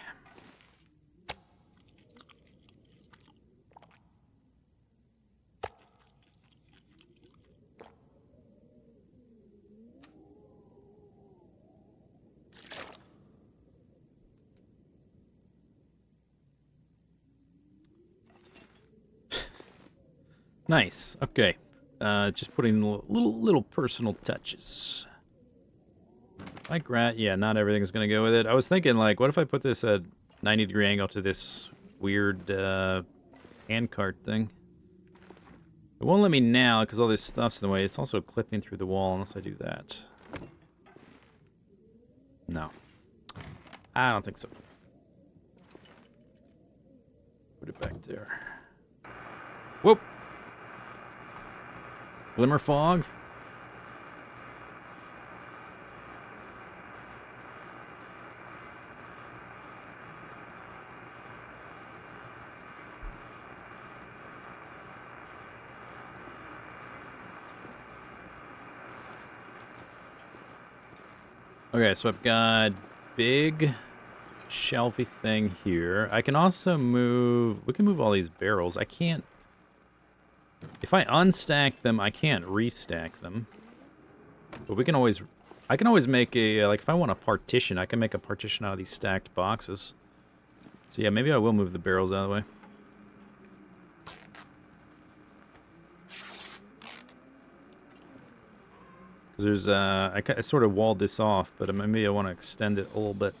Nice. Okay. Just putting little personal touches. Like rat, yeah, not everything's gonna go with it. I was thinking, like, what if I put this at 90-degree angle to this weird handcart thing? It won't let me now because all this stuff's in the way. It's also clipping through the wall unless I do that. No. I don't think so. Put it back there. Whoop! Glimmer fog? Okay, so I've got big shelfy thing here. I can also move... We can move all these barrels. I can't... If I unstack them, I can't restack them. But we can always... I can always make a... Like, if I want a partition, I can make a partition out of these stacked boxes. So yeah, maybe I will move the barrels out of the way. Because there's... I sort of walled this off, but maybe I want to extend it a little bit.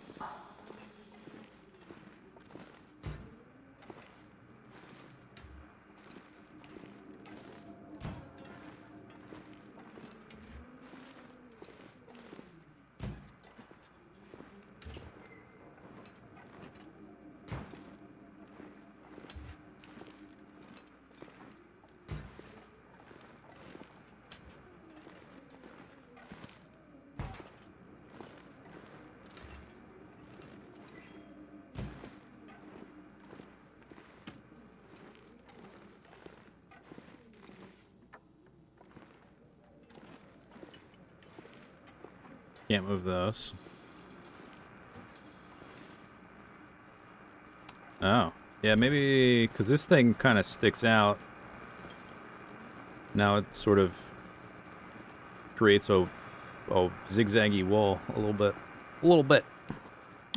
Can't move those. Oh. Yeah, maybe... Because this thing kind of sticks out. Now it sort of creates a zigzaggy wall a little bit. A little bit.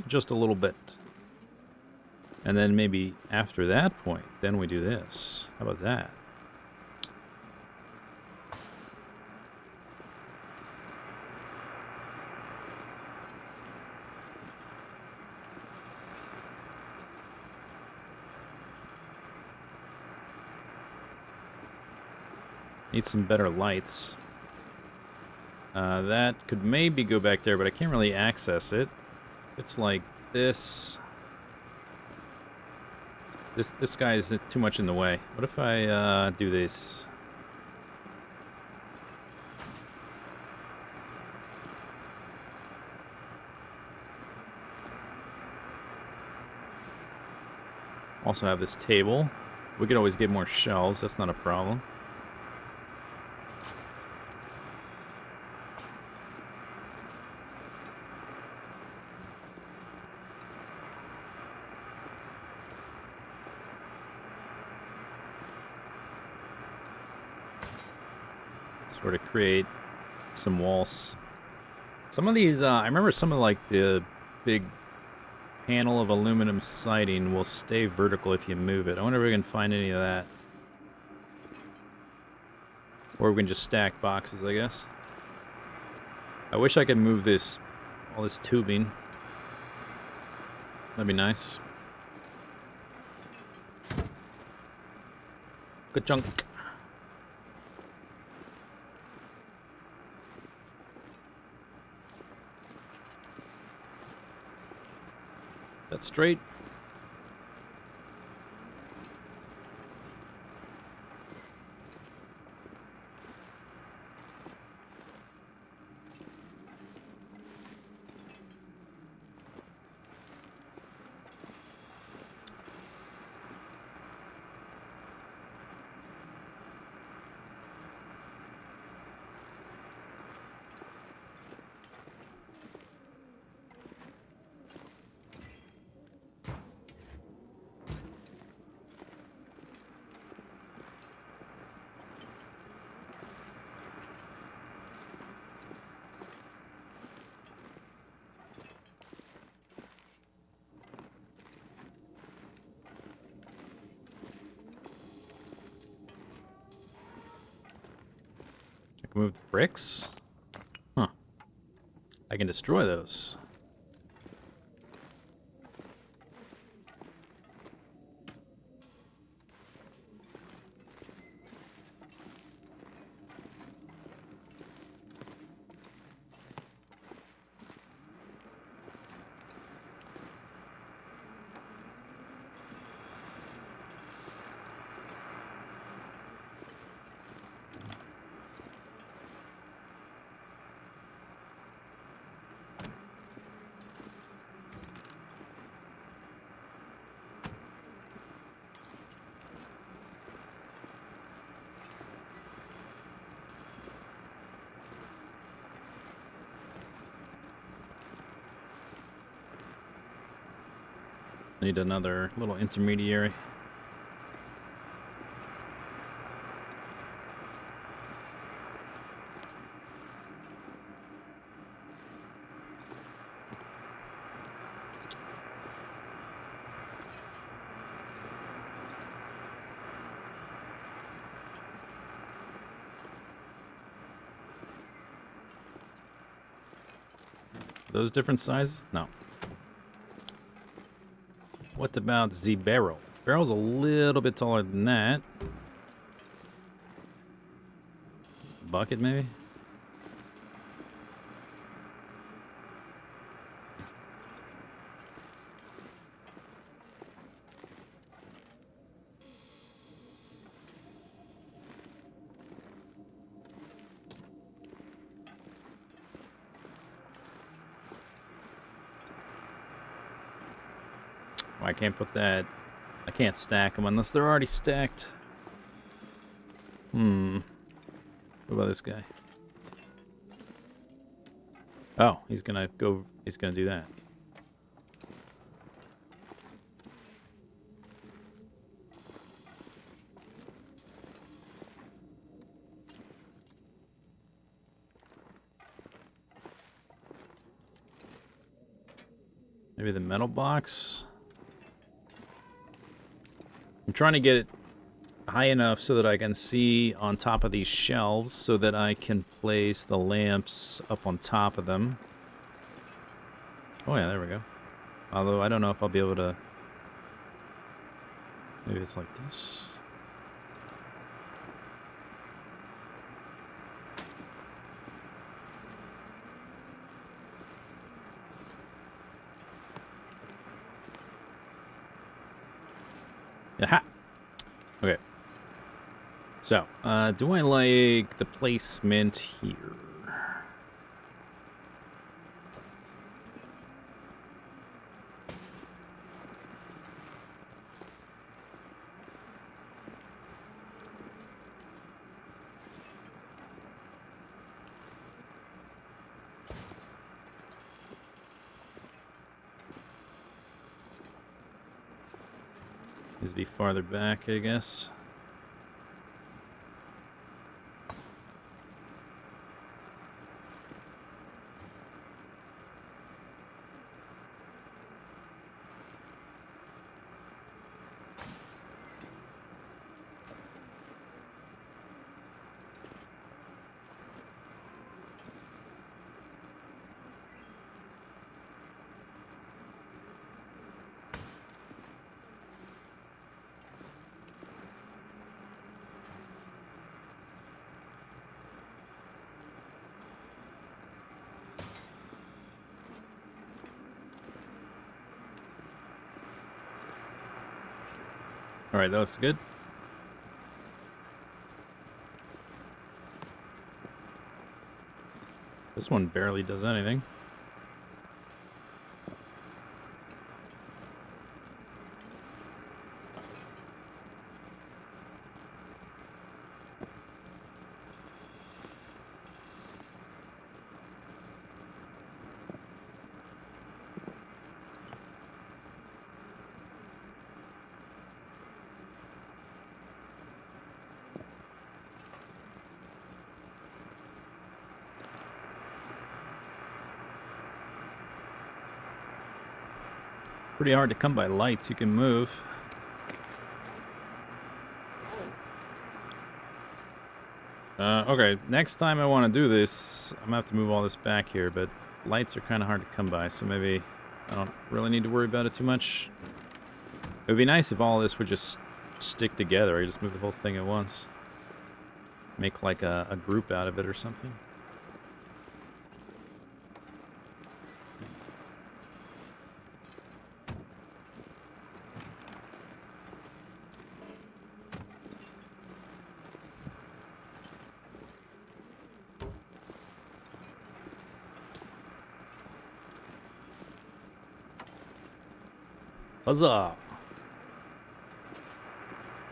Just a little bit. And then maybe after that point, then we do this. How about that? Need some better lights. That could maybe go back there, but I can't really access it. It's like this. This guy is too much in the way. What if I do this? Also have this table. We could always get more shelves. That's not a problem. Sort of create some walls. Some of these, I remember some of like the big panel of aluminum siding will stay vertical if you move it. I wonder if we can find any of that. Or we can just stack boxes, I guess. I wish I could move this, all this tubing. That'd be nice. Good chunk. That's straight. can move the bricks? Huh. I can destroy those. Need another little intermediary. Those different sizes? No. What about the barrel? Barrel's a little bit taller than that. Bucket, maybe? I can't put that. I can't stack them unless they're already stacked. What about this guy? Oh, he's gonna go. He's gonna do that. Maybe the metal box. I'm trying to get it high enough so that I can see on top of these shelves so that I can place the lamps up on top of them. Oh yeah, there we go. Although I don't know if I'll be able to... Maybe it's like this. Aha! Okay. So, do I like the placement here? Needs to be farther back, I guess. All right, that was good. This one barely does anything. Pretty hard to come by lights you can move. Okay, next time I want to do this, I'm gonna have to move all this back here, but lights are kind of hard to come by, so maybe I don't really need to worry about it too much. It would be nice if all this would just stick together. I just move the whole thing at once. Make like a group out of it or something. Huzzah! A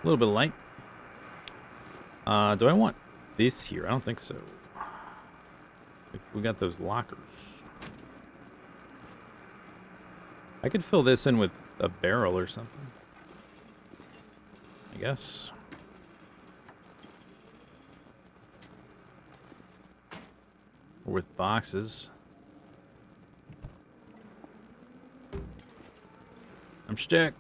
little bit of light. Do I want this here? I don't think so. If we got those lockers. I could fill this in with a barrel or something. I guess. Or with boxes. I'm stuck.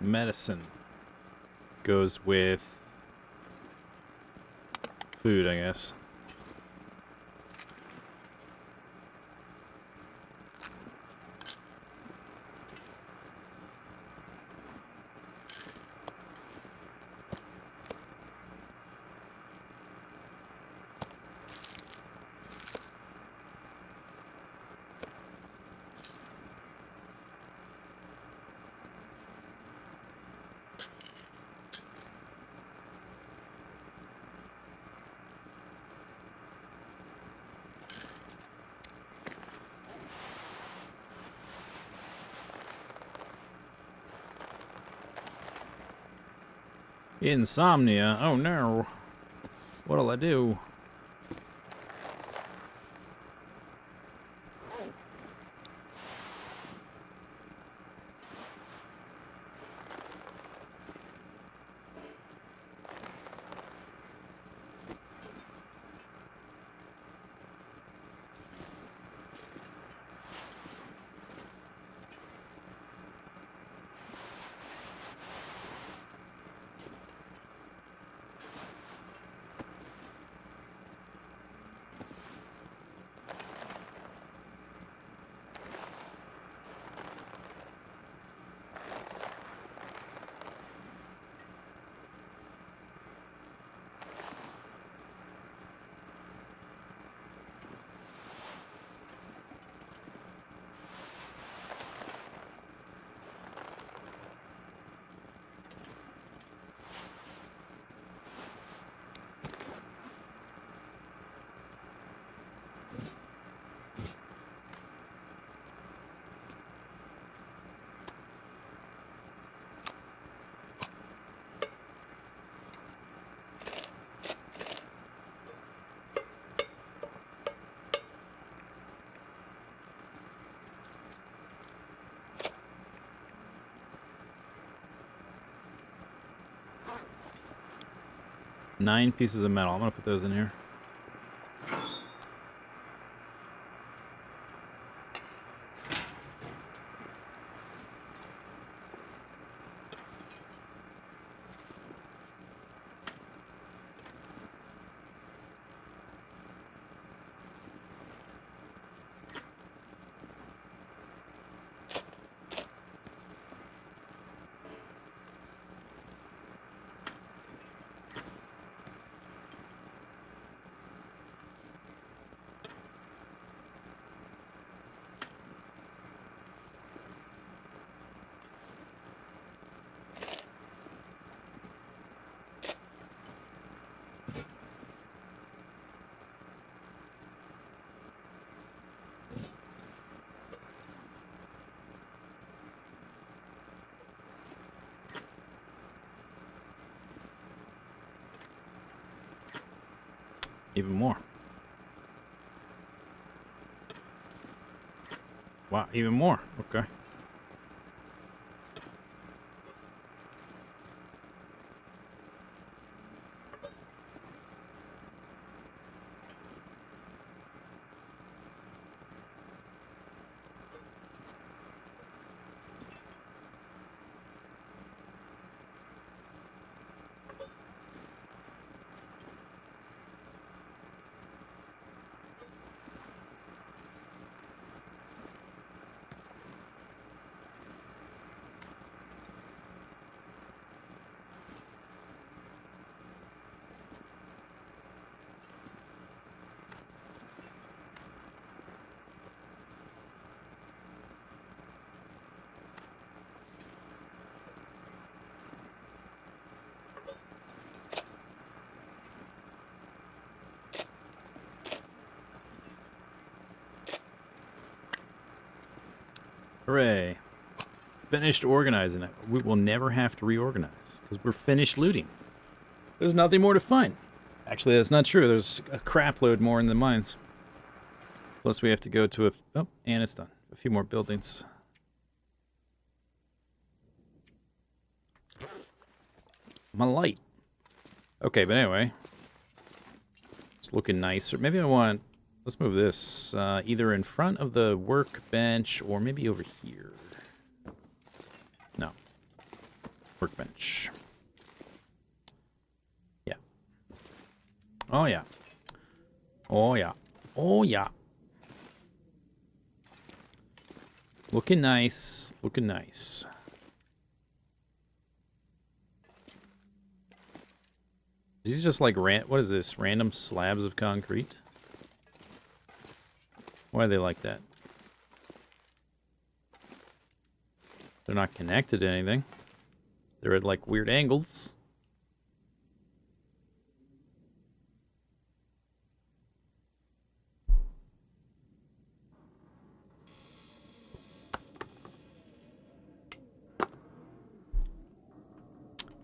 medicine goes with food, I guess. Insomnia. Oh no. What'll I do? Nine pieces of metal. I'm gonna put those in here. Even more. Wow, even more. Okay. Hooray. Finished organizing it. We will never have to reorganize because we're finished looting. There's nothing more to find. Actually, that's not true. There's a crap load more in the mines. Plus, we have to go to a... Oh, and it's done. A few more buildings. My light. Okay, but anyway. It's looking nicer. Maybe I want... Let's move this either in front of the workbench or maybe over here. No. Workbench. Yeah. Oh, yeah. Oh, yeah. Oh, yeah. Looking nice. Looking nice. These just like what is this? Random slabs of concrete? Why are they like that? They're not connected to anything. They're at like weird angles.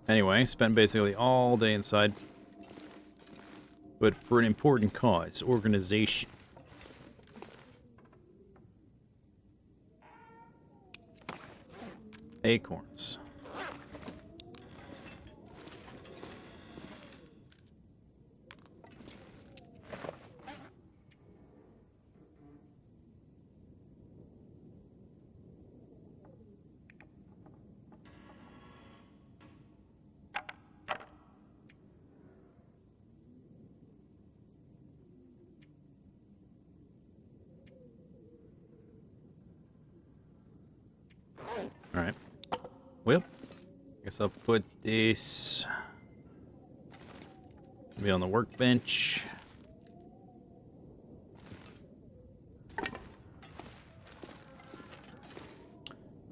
Anyway, spent basically all day inside. But for an important cause, organization. Acorns. Alright. Well, guess I'll put this be on the workbench.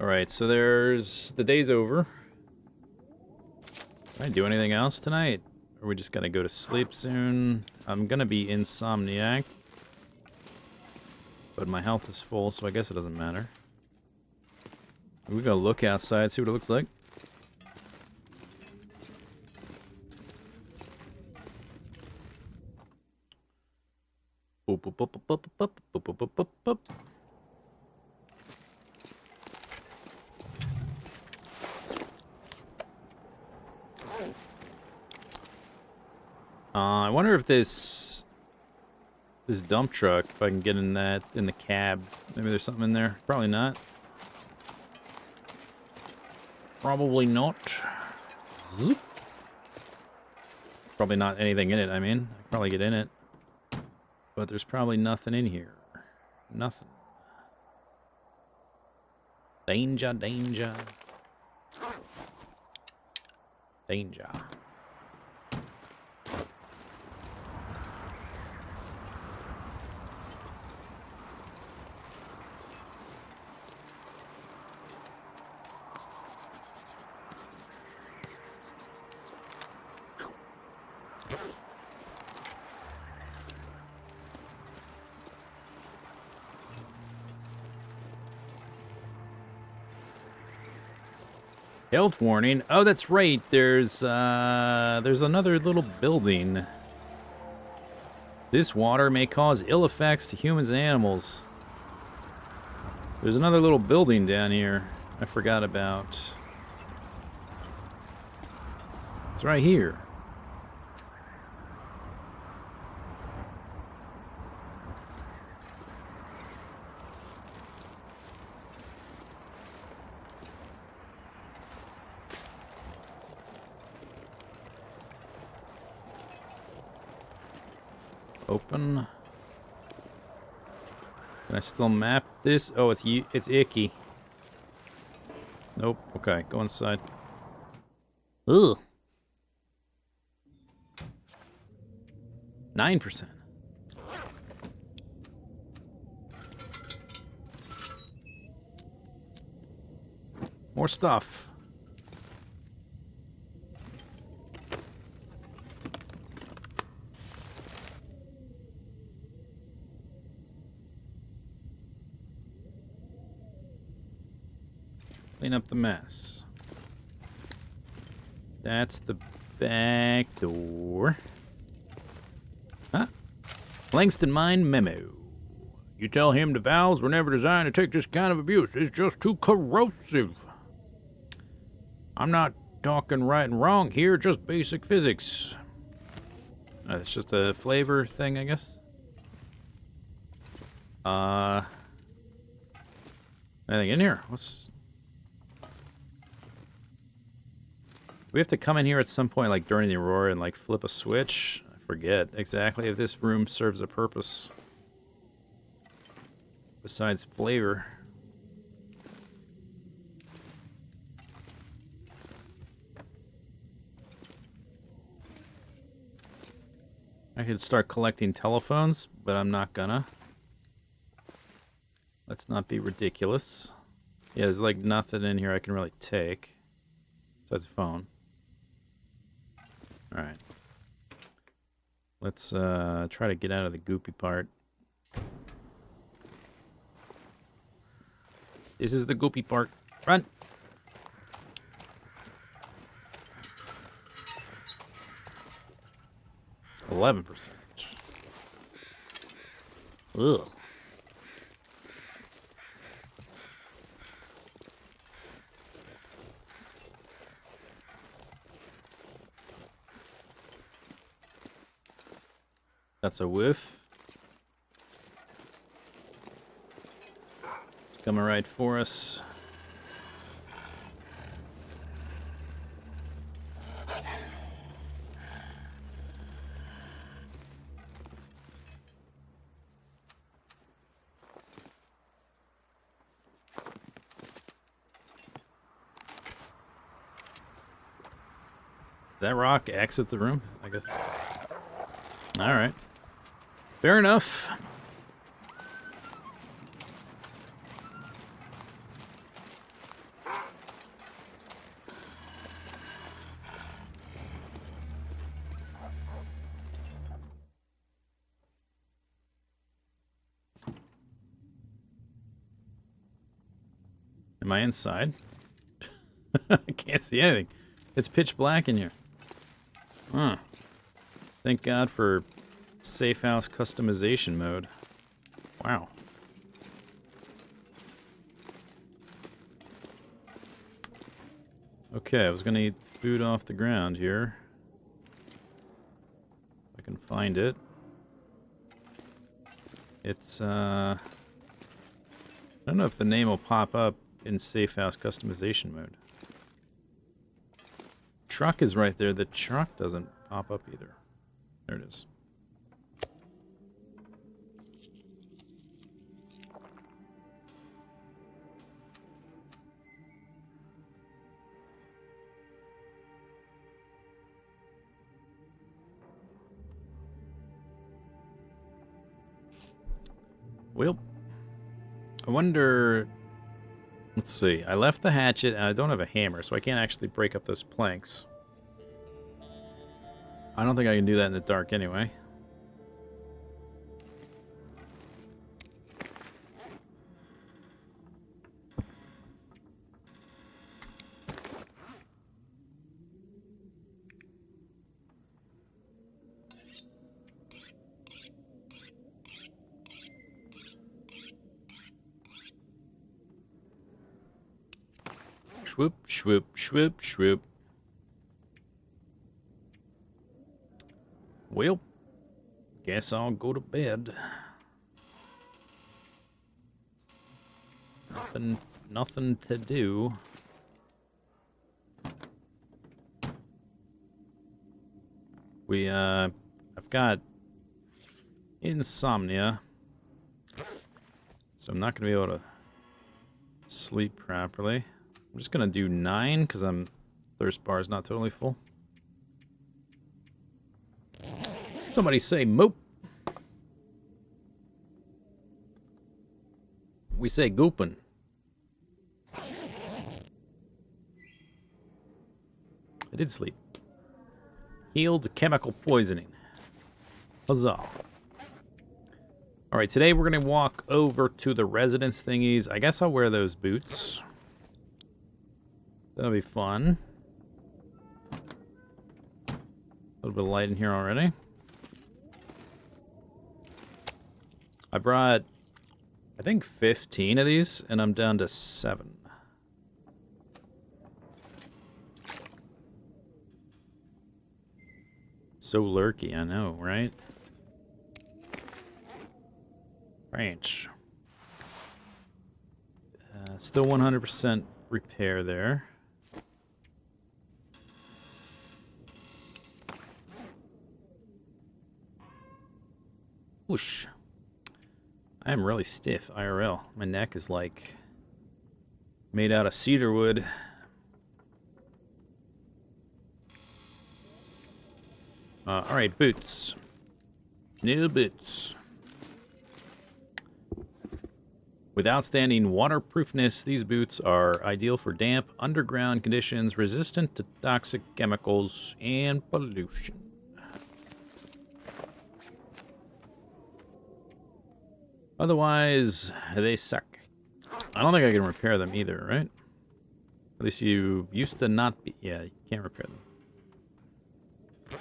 Alright, so there's the day's over. Can I do anything else tonight? Or we just gotta go to sleep soon? I'm gonna be insomniac. But my health is full, so I guess it doesn't matter. We go look outside, see what it looks like. Boop, boop, boop, boop, boop, boop, boop, boop, boop, boop. I wonder if this dump truck, if I can get in the cab. Maybe there's something in there. Probably not. Probably not. Zoop. Probably not anything in it, I mean. I could probably get in it. But there's probably nothing in here. Nothing. Danger, danger. Danger. Health warning. Oh, that's right. There's another little building. This water may cause ill effects to humans and animals. There's another little building down here I forgot about. It's right here. Open. Can I still map this? Oh, it's icky. Nope. Okay, go inside. Ugh. 9%. More stuff. Clean up the mess. That's the back door. Huh? Langston Mine memo. You tell him the valves were never designed to take this kind of abuse. It's just too corrosive. I'm not talking right and wrong here, just basic physics. It's just a flavor thing, I guess. Anything in here? What's... We have to come in here at some point, like during the Aurora, and like flip a switch. I forget exactly if this room serves a purpose besides flavor. I could start collecting telephones, but I'm not gonna. Let's not be ridiculous. Yeah, there's like nothing in here I can really take. Besides the phone. Alright. Let's try to get out of the goopy part. This is the goopy part. Run! %. Ugh. That's a whiff. Coming right for us. That rock exit the room, I guess. All right. Fair enough. Am I inside? I can't see anything. It's pitch black in here. Huh. Thank God for safe house customization mode. Wow. Okay, I was gonna eat food off the ground here. If I can find it. It's, I don't know if the name will pop up in safe house customization mode. Truck is right there. The truck doesn't pop up either. There it is. Well, I wonder... Let's see. I left the hatchet, and I don't have a hammer, so I can't actually break up those planks. I don't think I can do that in the dark anyway. Swoop, swoop, swoop, swoop. Well, guess I'll go to bed. Nothing to do. I've got insomnia, so I'm not gonna be able to sleep properly. I'm just gonna do 9 because thirst bar is not totally full. Somebody say mope. We say goopin'. I did sleep. Healed chemical poisoning. Huzzah. Alright, today we're going to walk over to the residence thingies. I guess I'll wear those boots. That'll be fun. A little bit of light in here already. I brought, I think, 15 of these, and I'm down to 7. So lurky, I know, right? Branch. Still 100% repair there. Whoosh. I am really stiff, IRL. My neck is like made out of cedar wood. Alright, boots. New boots. With outstanding waterproofness, these boots are ideal for damp, underground conditions, resistant to toxic chemicals and pollution. Otherwise, they suck. I don't think I can repair them either, right? At least you used to not be... Yeah, you can't repair them.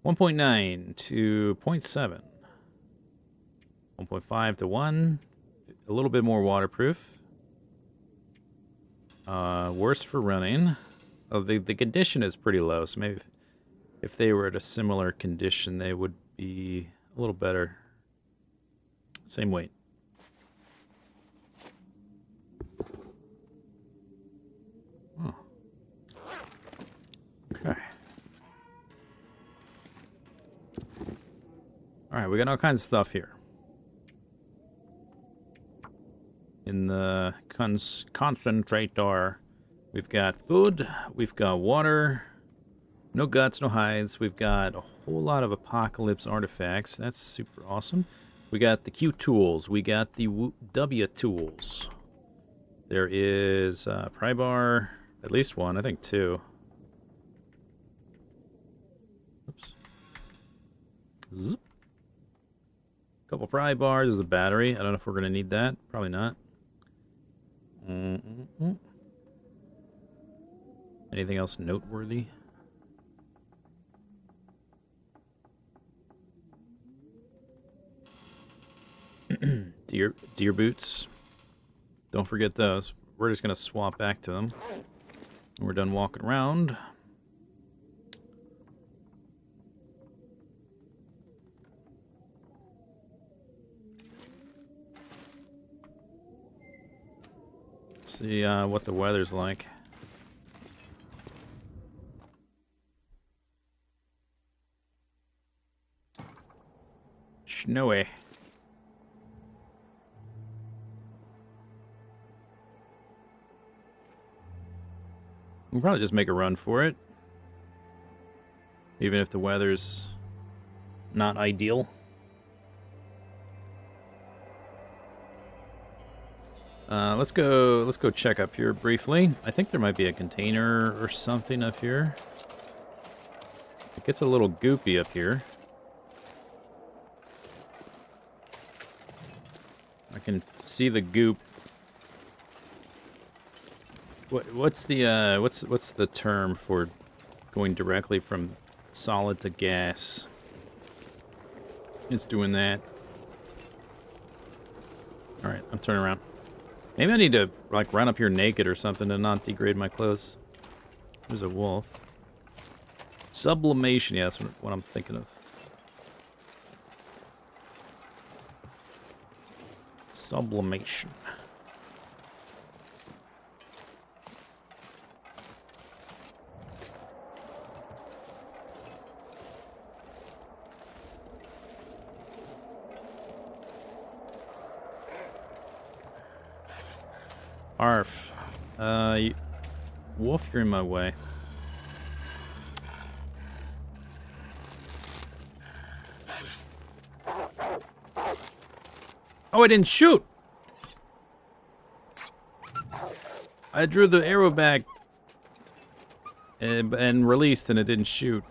1.9 to 0.7. 1.5 to 1. A little bit more waterproof. Worse for running. Oh, the condition is pretty low, so maybe if they were at a similar condition, they would be a little better. Same weight. Oh. Okay. Alright, we got all kinds of stuff here. In the concentrator, we've got food, we've got water, no guts, no hides. We've got a whole lot of apocalypse artifacts. That's super awesome. We got the Q tools. We got the W tools. There is pry bar, at least one, I think two. Oops. Zip. Couple pry bars. There's a battery. I don't know if we're going to need that. Probably not. Anything else noteworthy? Deer boots. Don't forget those. We're just going to swap back to them when we're done walking around. See what the weather's like. Snowy. We'll probably just make a run for it. Even if the weather's not ideal. Let's go check up here briefly. I think there might be a container or something up here. It gets a little goopy up here. I can see the goop. What's the term for going directly from solid to gas? It's doing that. All right, I'm turning around. Maybe I need to like run up here naked or something to not degrade my clothes. There's a wolf. Sublimation, yeah, that's what I'm thinking of. Sublimation. Arf. Wolf, you're in my way. Oh, I didn't shoot! I drew the arrow back and released and it didn't shoot.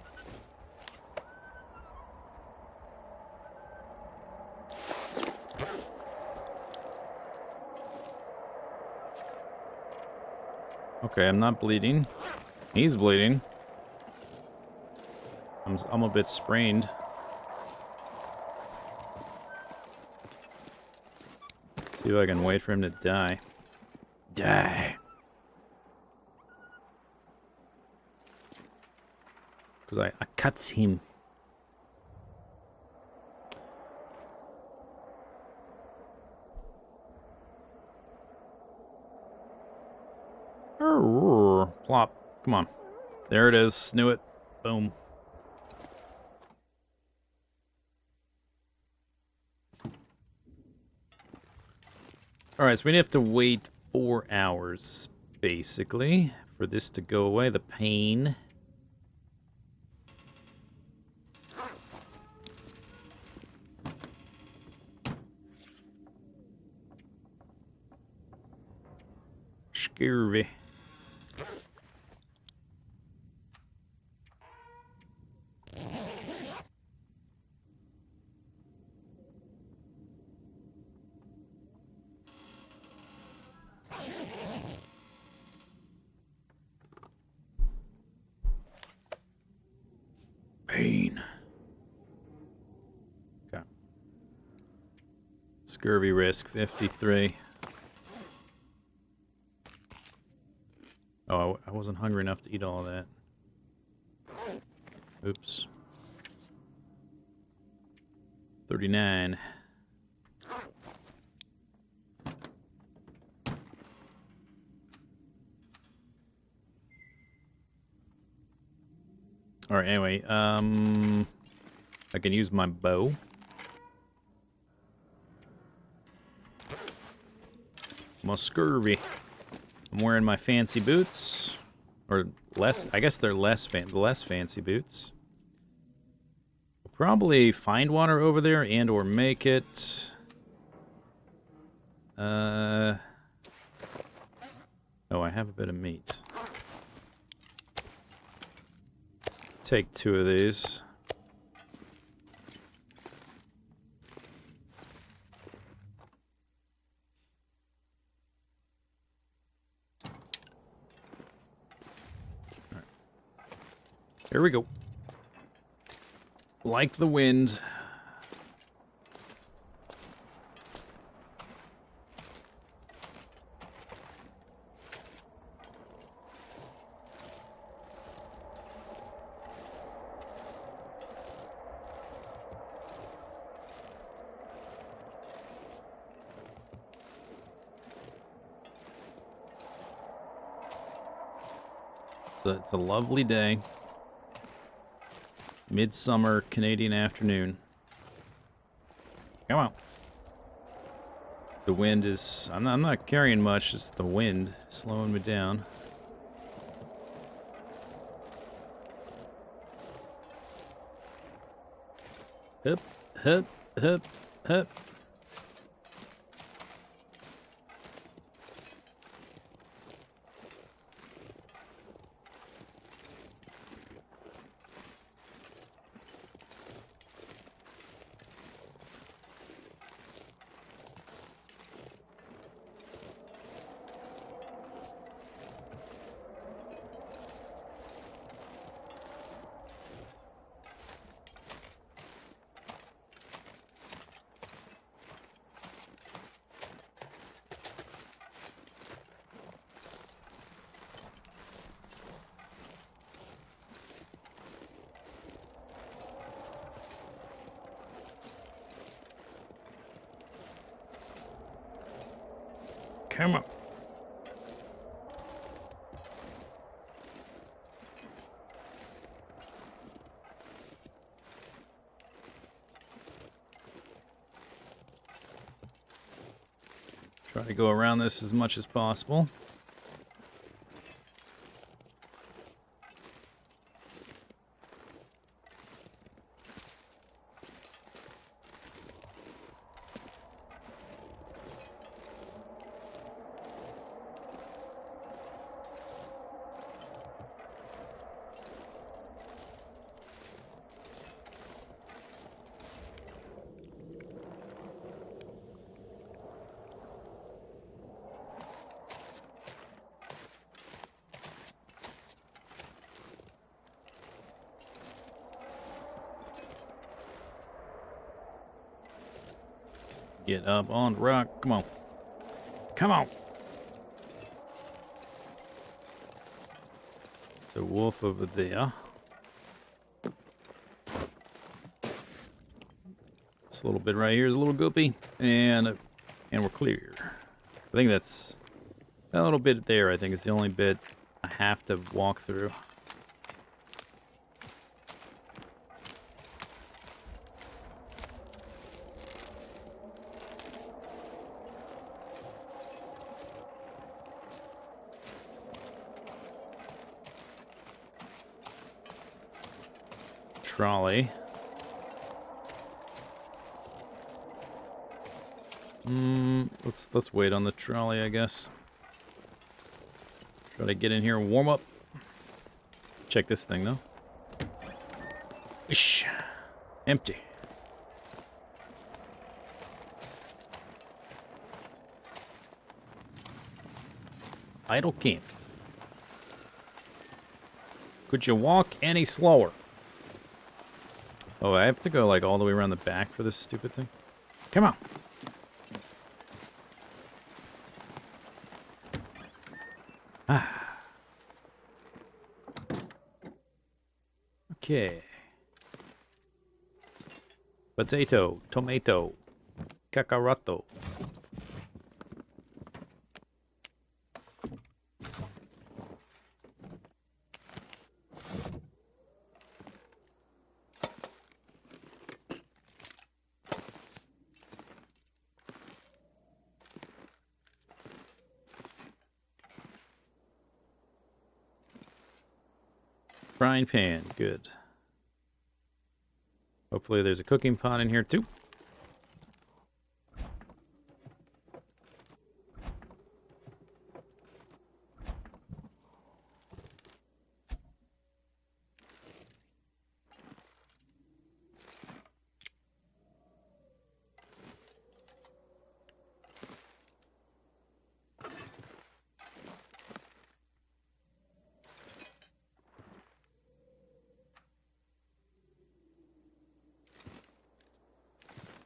Okay, I'm not bleeding. He's bleeding. I'm a bit sprained. See if I can wait for him to die. Die. Because I cuts him. Plop. Come on. There it is. Knew it. Boom. Alright, so we have to wait 4 hours, basically, for this to go away, the pain. Scurvy. Pain. Okay. Scurvy risk 53. Oh, I wasn't hungry enough to eat all of that. Oops. 39. Alright, anyway, I can use my bow. My scurvy. I'm wearing my fancy boots. Or less, I guess they're less fancy boots. We'll probably find water over there and or make it. Oh, I have a bit of meat. Take 2 of these. All right. Here we go. Like the wind. So it's a lovely day. Midsummer Canadian afternoon. Come on. The wind is... I'm not carrying much. It's the wind slowing me down. Hup, hup, hup, hup. Come on. Try to go around this as much as possible. Get up on the rock. Come on. Come on. It's a wolf over there. This little bit right here is a little goopy. And we're clear. I think that's that little bit there, I think, is the only bit I have to walk through. trolley. Let's wait on the trolley, I guess. Try to get in here and warm up. Check this thing though. Ish. Empty. Idle camp. Could you walk any slower? Oh, I have to go like all the way around the back for this stupid thing? Come on. Ah. Okay. Potato, tomato, kakaroto. Frying pan, good. Hopefully there's a cooking pot in here too.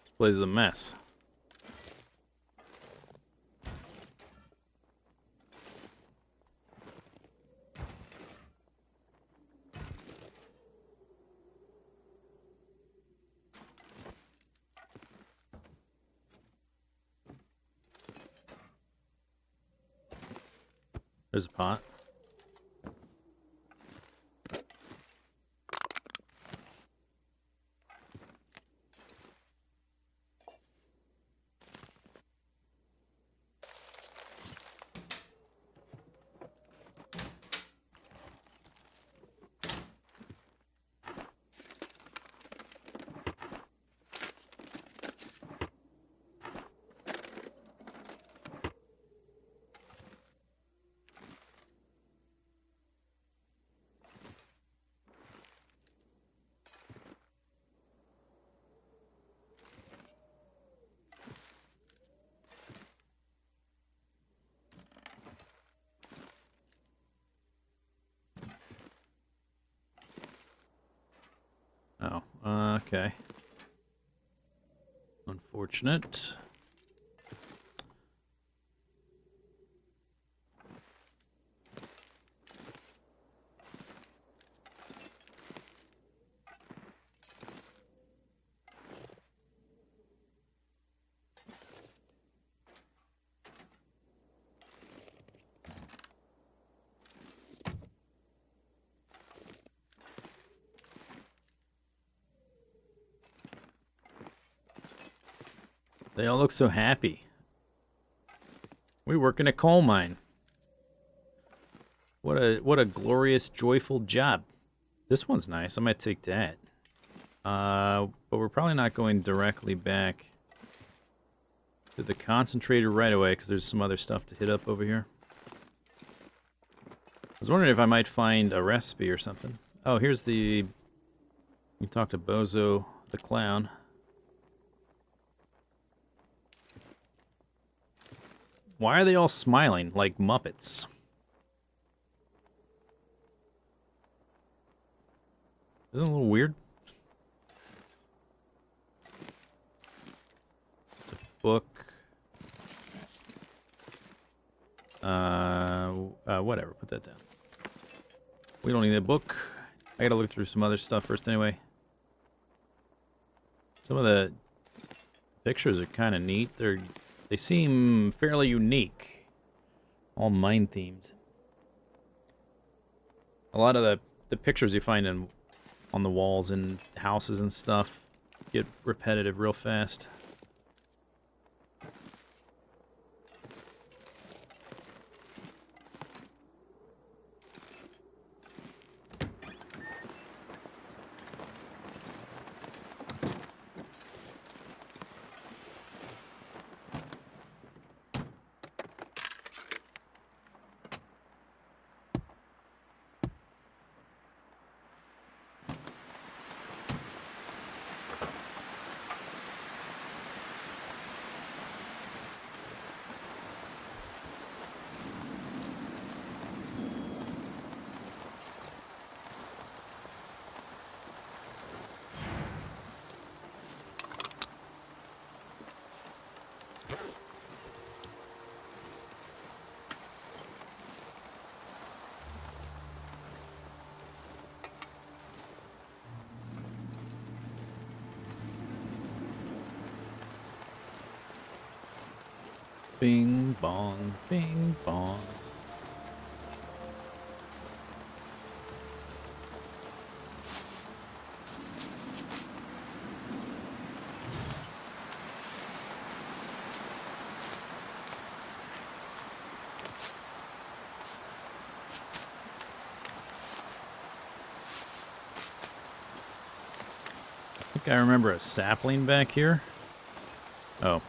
This place is a mess. There's a pot. Oh, okay. Unfortunate. They all look so happy. We work in a coal mine. What a glorious, joyful job. This one's nice. I might take that. But we're probably not going directly back to the concentrator right away because there's some other stuff to hit up over here. I was wondering if I might find a recipe or something. Oh, here's the... You talk to Bozo the Clown. Why are they all smiling like Muppets? Isn't it a little weird? It's a book. Whatever, put that down. We don't need a book. I gotta look through some other stuff first anyway. Some of the pictures are kind of neat. They seem fairly unique. All mine themed. A lot of the pictures you find on the walls in houses and stuff get repetitive real fast. Bing bong, bing bong. I think I remember a sapling back here. Oh.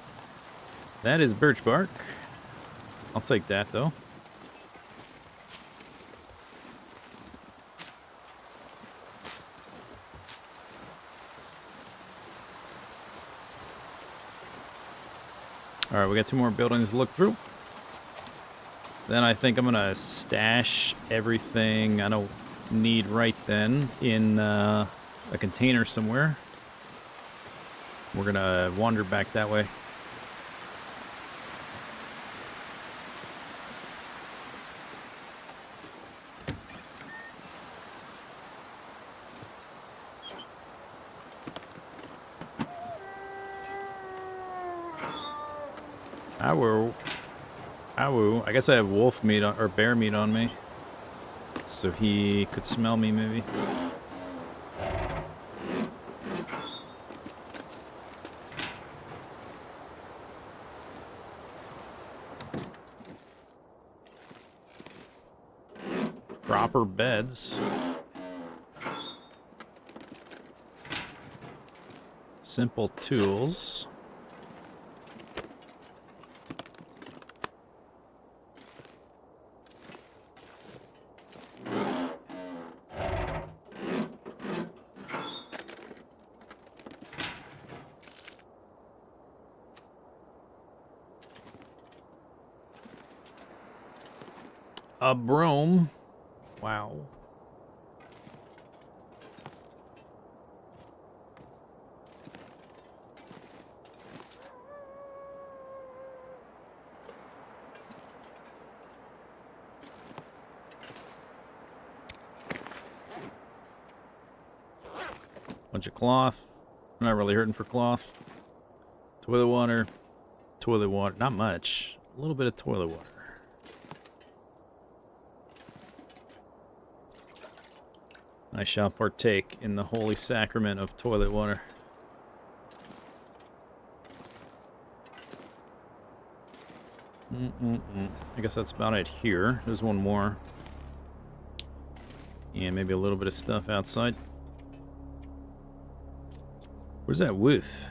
That is birch bark. I'll take that, though. Alright, we got 2 more buildings to look through. Then I think I'm going to stash everything I don't need right then in a container somewhere. We're going to wander back that way. Ow. Ow. I guess I have wolf meat or bear meat on me. So he could smell me, maybe. Proper beds. Simple tools. A broom. Wow. Bunch of cloth. I'm not really hurting for cloth. Toilet water. Toilet water. Not much. A little bit of toilet water. I shall partake in the holy sacrament of toilet water. I guess that's about it here. There's one more. And maybe a little bit of stuff outside. Where's that wolf?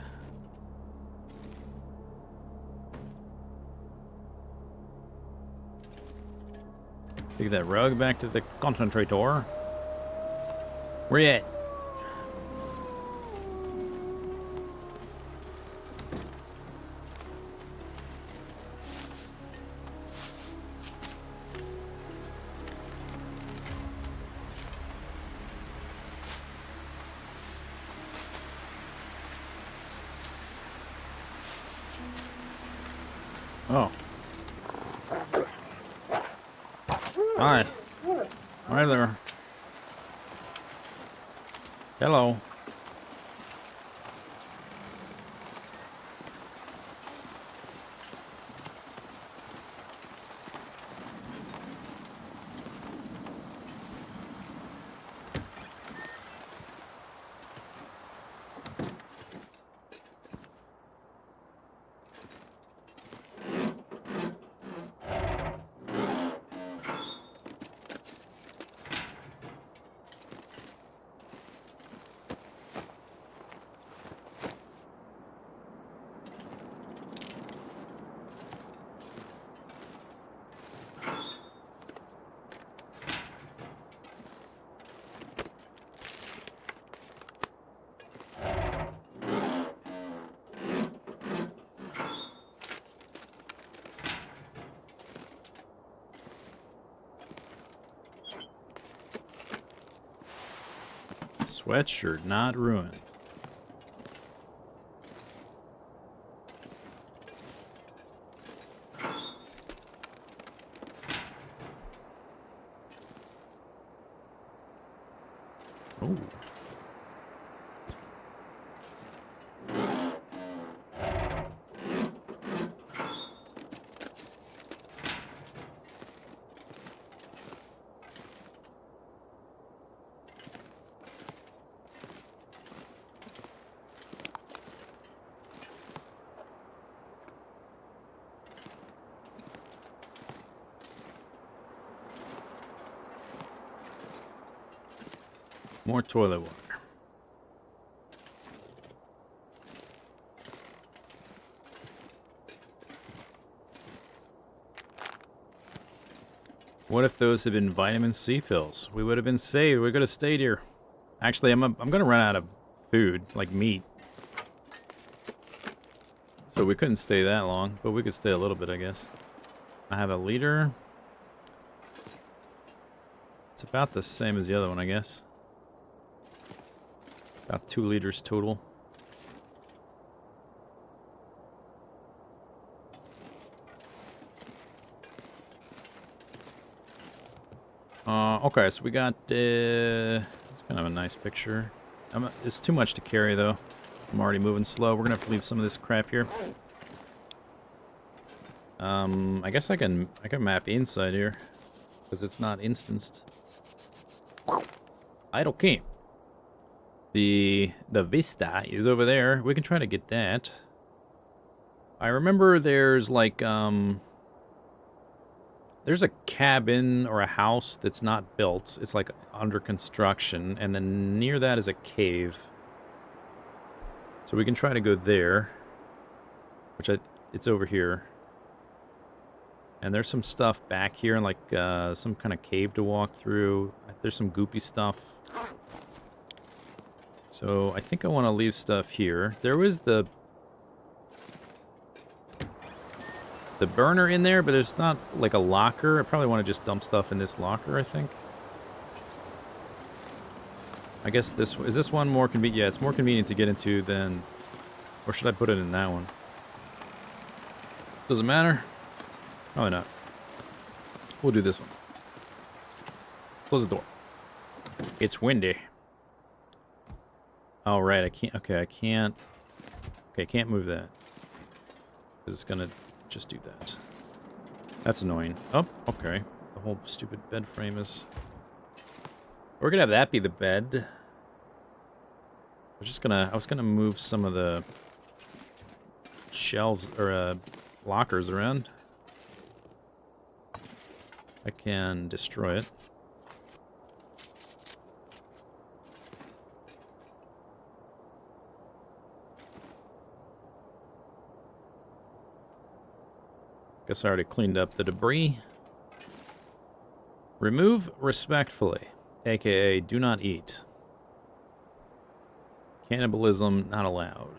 Take that rug back to the concentrator. Where you at? Oh. Hi. Hi there. Hello. Sweatshirt not ruined. Oh. More toilet water. What if those had been vitamin C pills? We would have been saved. We could have stayed here. Actually, I'm gonna run out of food, like meat. So we couldn't stay that long, but we could stay a little bit, I guess. I have a liter. It's about the same as the other one, I guess. About 2 liters total. Okay, so we got, it's kind of a nice picture. It's too much to carry, though. I'm already moving slow. We're gonna have to leave some of this crap here. I guess I can map inside here, because it's not instanced. Idle camp. The Vista is over there. We can try to get that. I remember there's like, there's a cabin or a house that's not built. It's like under construction, and then near that is a cave. So we can try to go there, which it's over here. And there's some stuff back here, like some kind of cave to walk through. There's some goopy stuff. So I think I want to leave stuff here. There was the burner in there, but there's not like a locker. I probably want to just dump stuff in this locker, I think. I guess is this one more convenient? Yeah, it's more convenient to get into than... Or should I put it in that one? Doesn't matter. Probably not. We'll do this one. Close the door. It's windy. Oh, right, I can't... Okay, I can't... Okay, I can't move that. Because it's gonna just do that. That's annoying. Oh, okay. The whole stupid bed frame is... We're gonna have that be the bed. I was gonna move some of the shelves, or lockers around. I can destroy it. Guess I already cleaned up the debris. Remove respectfully, aka do not eat. Cannibalism not allowed.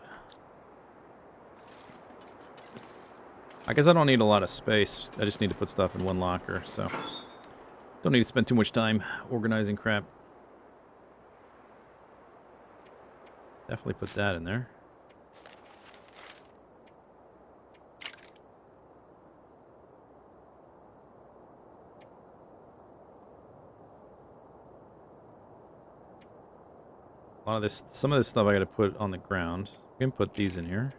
I guess I don't need a lot of space. I just need to put stuff in one locker, so don't need to spend too much time organizing crap. Definitely put that in there. A lot of this, some of this stuff I gotta put on the ground. We can put these in here.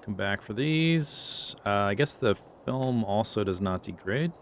Come back for these. I guess the film also does not degrade.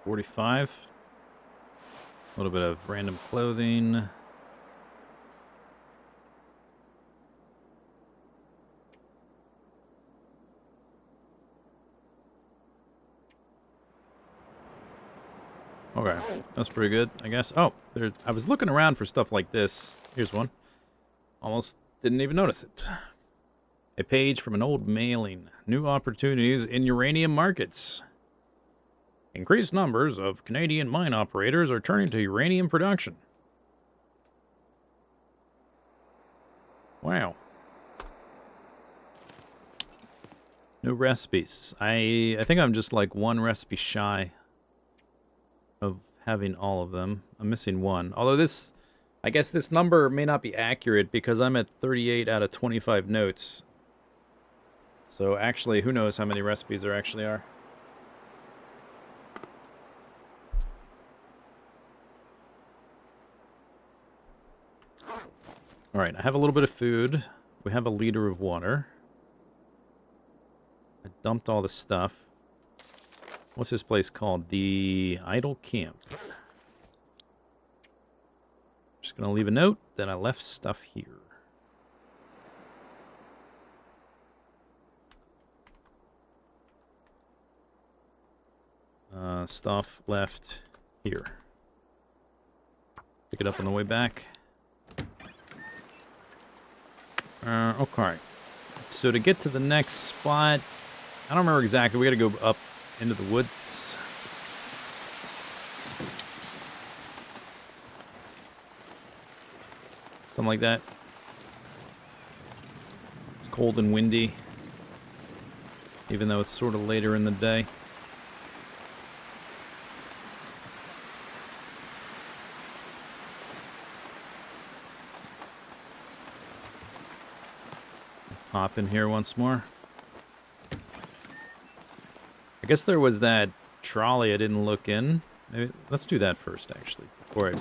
$45. A little bit of random clothing. Okay, that's pretty good, I guess. Oh, there. I was looking around for stuff like this. Here's one. Almost didn't even notice it. A page from an old mailing. New opportunities in uranium markets. Increased numbers of Canadian mine operators are turning to uranium production. Wow. No recipes. I think I'm just like one recipe shy of having all of them. I'm missing one. Although this, I guess this number may not be accurate because I'm at 38 out of 25 notes. So actually, who knows how many recipes there actually are. Alright, I have a little bit of food. We have a liter of water. I dumped all the stuff. What's this place called? The Idle Camp. Just gonna leave a note that I left stuff here. Stuff left here. Pick it up on the way back. Okay. So to get to the next spot, I don't remember exactly. We gotta go up into the woods. Something like that. It's cold and windy, even though it's sort of later in the day. Hop in here once more. I guess there was that trolley I didn't look in. Maybe, let's do that first, actually, before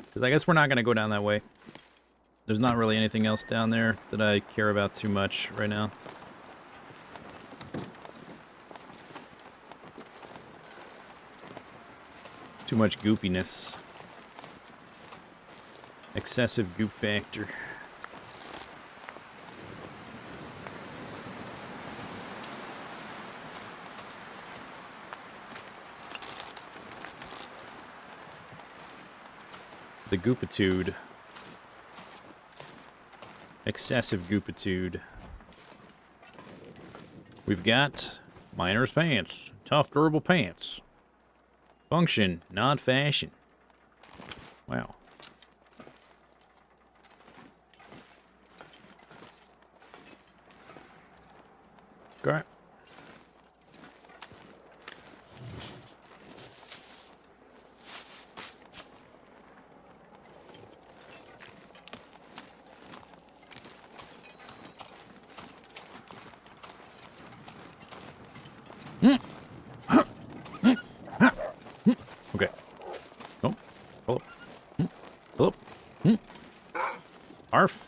because I guess we're not going to go down that way. There's not really anything else down there that I care about too much right now. Too much goopiness. Excessive goop factor. The goopitude. Excessive goopitude. We've got miner's pants. Tough, durable pants. Function, not fashion. Wow. Okay. Okay. Oh, pull up. Pull up. Arf.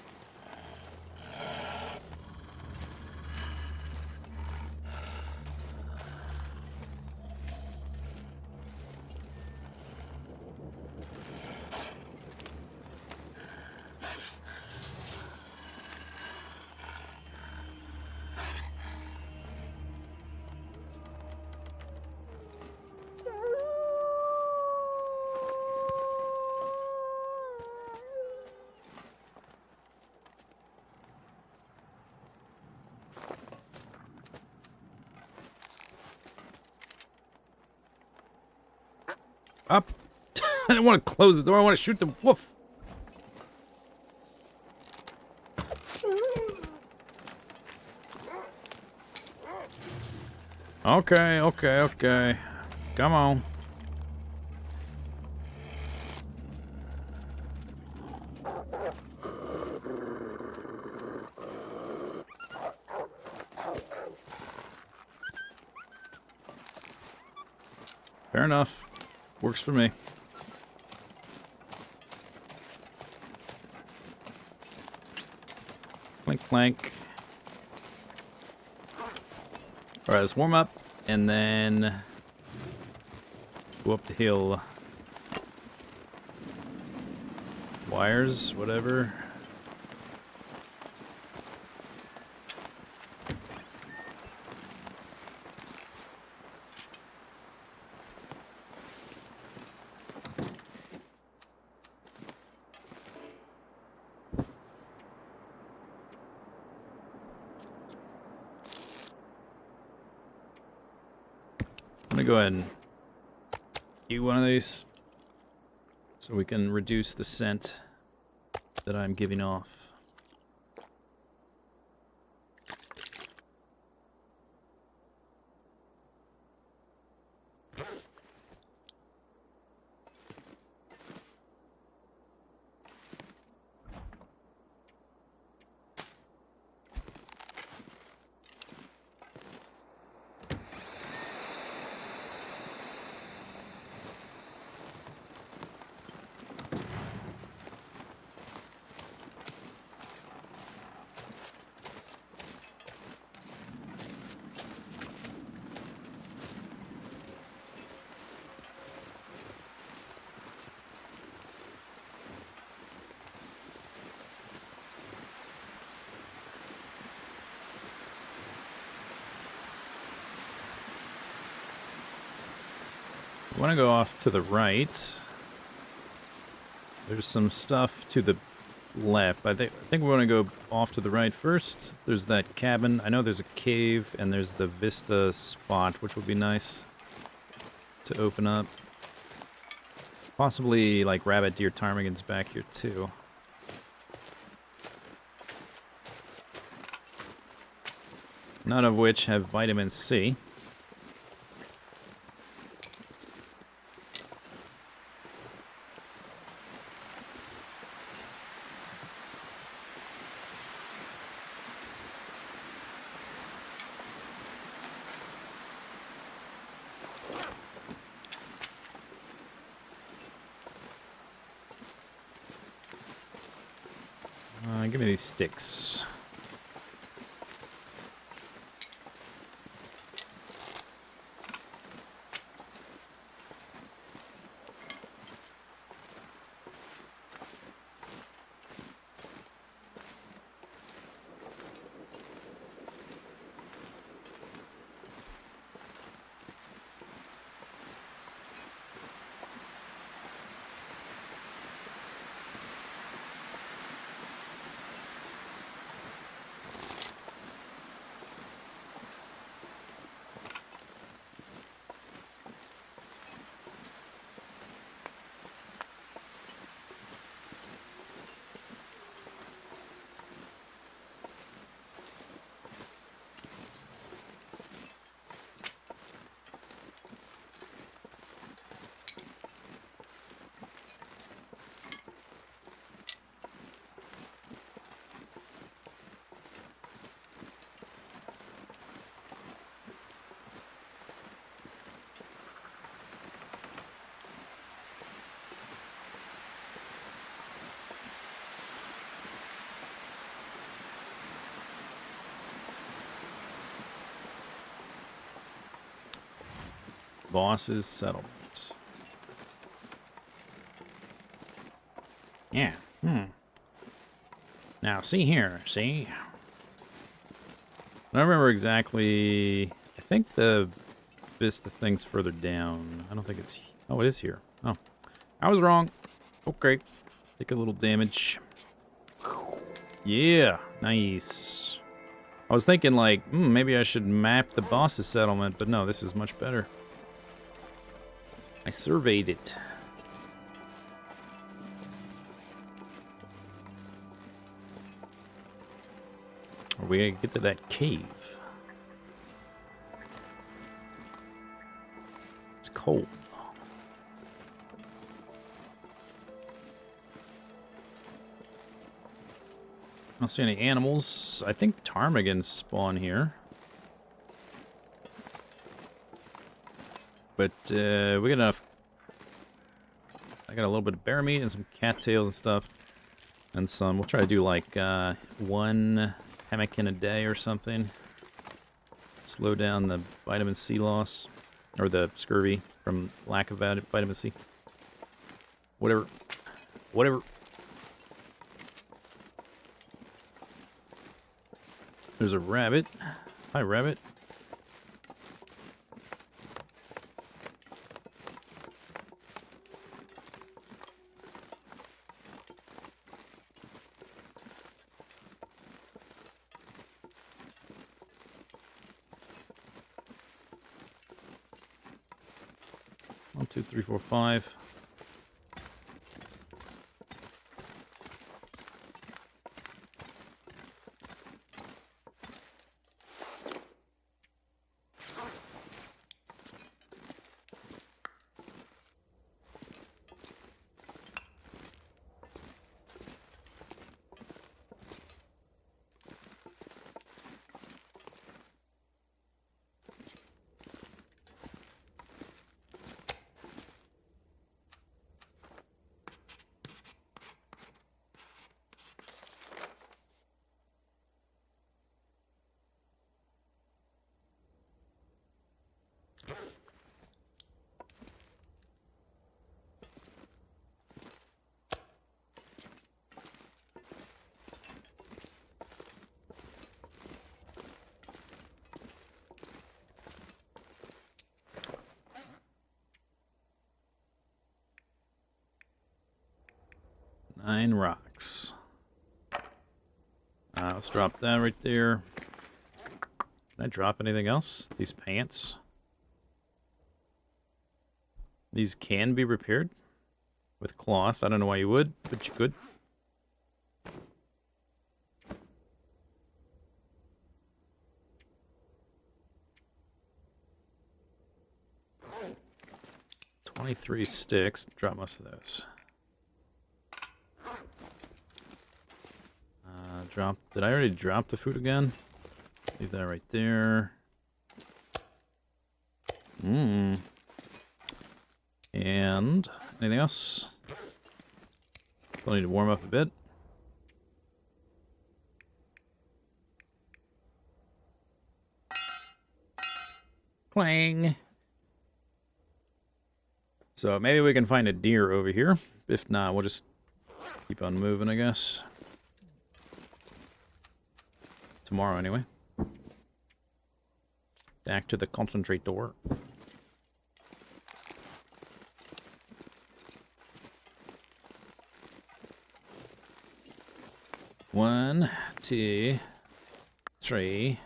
Up. I didn't want to close the door. I want to shoot the wolf. Okay, okay, okay. Come on. Fair enough. Works for me. Clink, clank. Alright, let's warm up and then go up the hill. Wires, whatever. I'm gonna go ahead and eat one of these so we can reduce the scent that I'm giving off. I want to go off to the right. There's some stuff to the left. I think we want to go off to the right first. There's that cabin. I know there's a cave, and there's the vista spot, which would be nice to open up. Possibly, like, rabbit, deer, ptarmigans back here, too. None of which have vitamin C. Give me these sticks. Boss's settlement. Yeah. Now, see here. See? I don't remember exactly. I think the Vista thing's further down. I don't think it's... Oh, it is here. Oh. I was wrong. Okay. Take a little damage. Yeah. Nice. I was thinking, like, maybe I should map the boss's settlement, but no, this is much better. I surveyed it. Are we gonna get to that cave? It's cold. I don't see any animals. I think ptarmigans spawn here. But we got enough. I got a little bit of bear meat and some cattails and stuff. And some. We'll try to do like 1 pemmican a day or something. Slow down the vitamin C loss. Or the scurvy from lack of vitamin C. Whatever. Whatever. There's a rabbit. Hi, rabbit. 1, 2, 3, 4, 5. Nine rocks. Let's drop that right there. Can I drop anything else? These pants? These can be repaired with cloth. I don't know why you would, but you could. "23 sticks. Drop most of those. Did I already drop the food again? Leave that right there. And anything else? Still need to warm up a bit. Clang. So maybe we can find a deer over here. If not, we'll just keep on moving, I guess. Tomorrow, anyway. Back to the concentrator. One, 2, 3,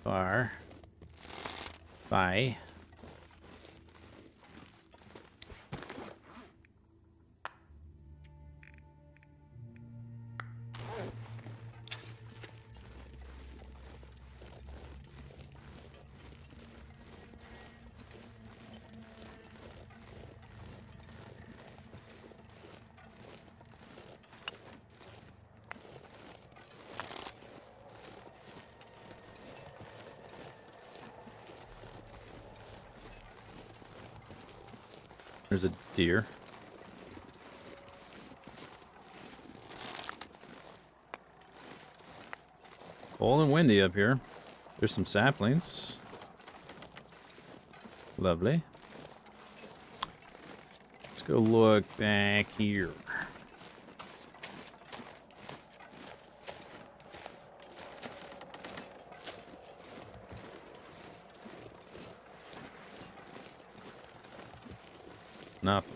4, 5. There's a deer. Cold and windy up here. There's some saplings. Lovely. Let's go look back here. Nothing.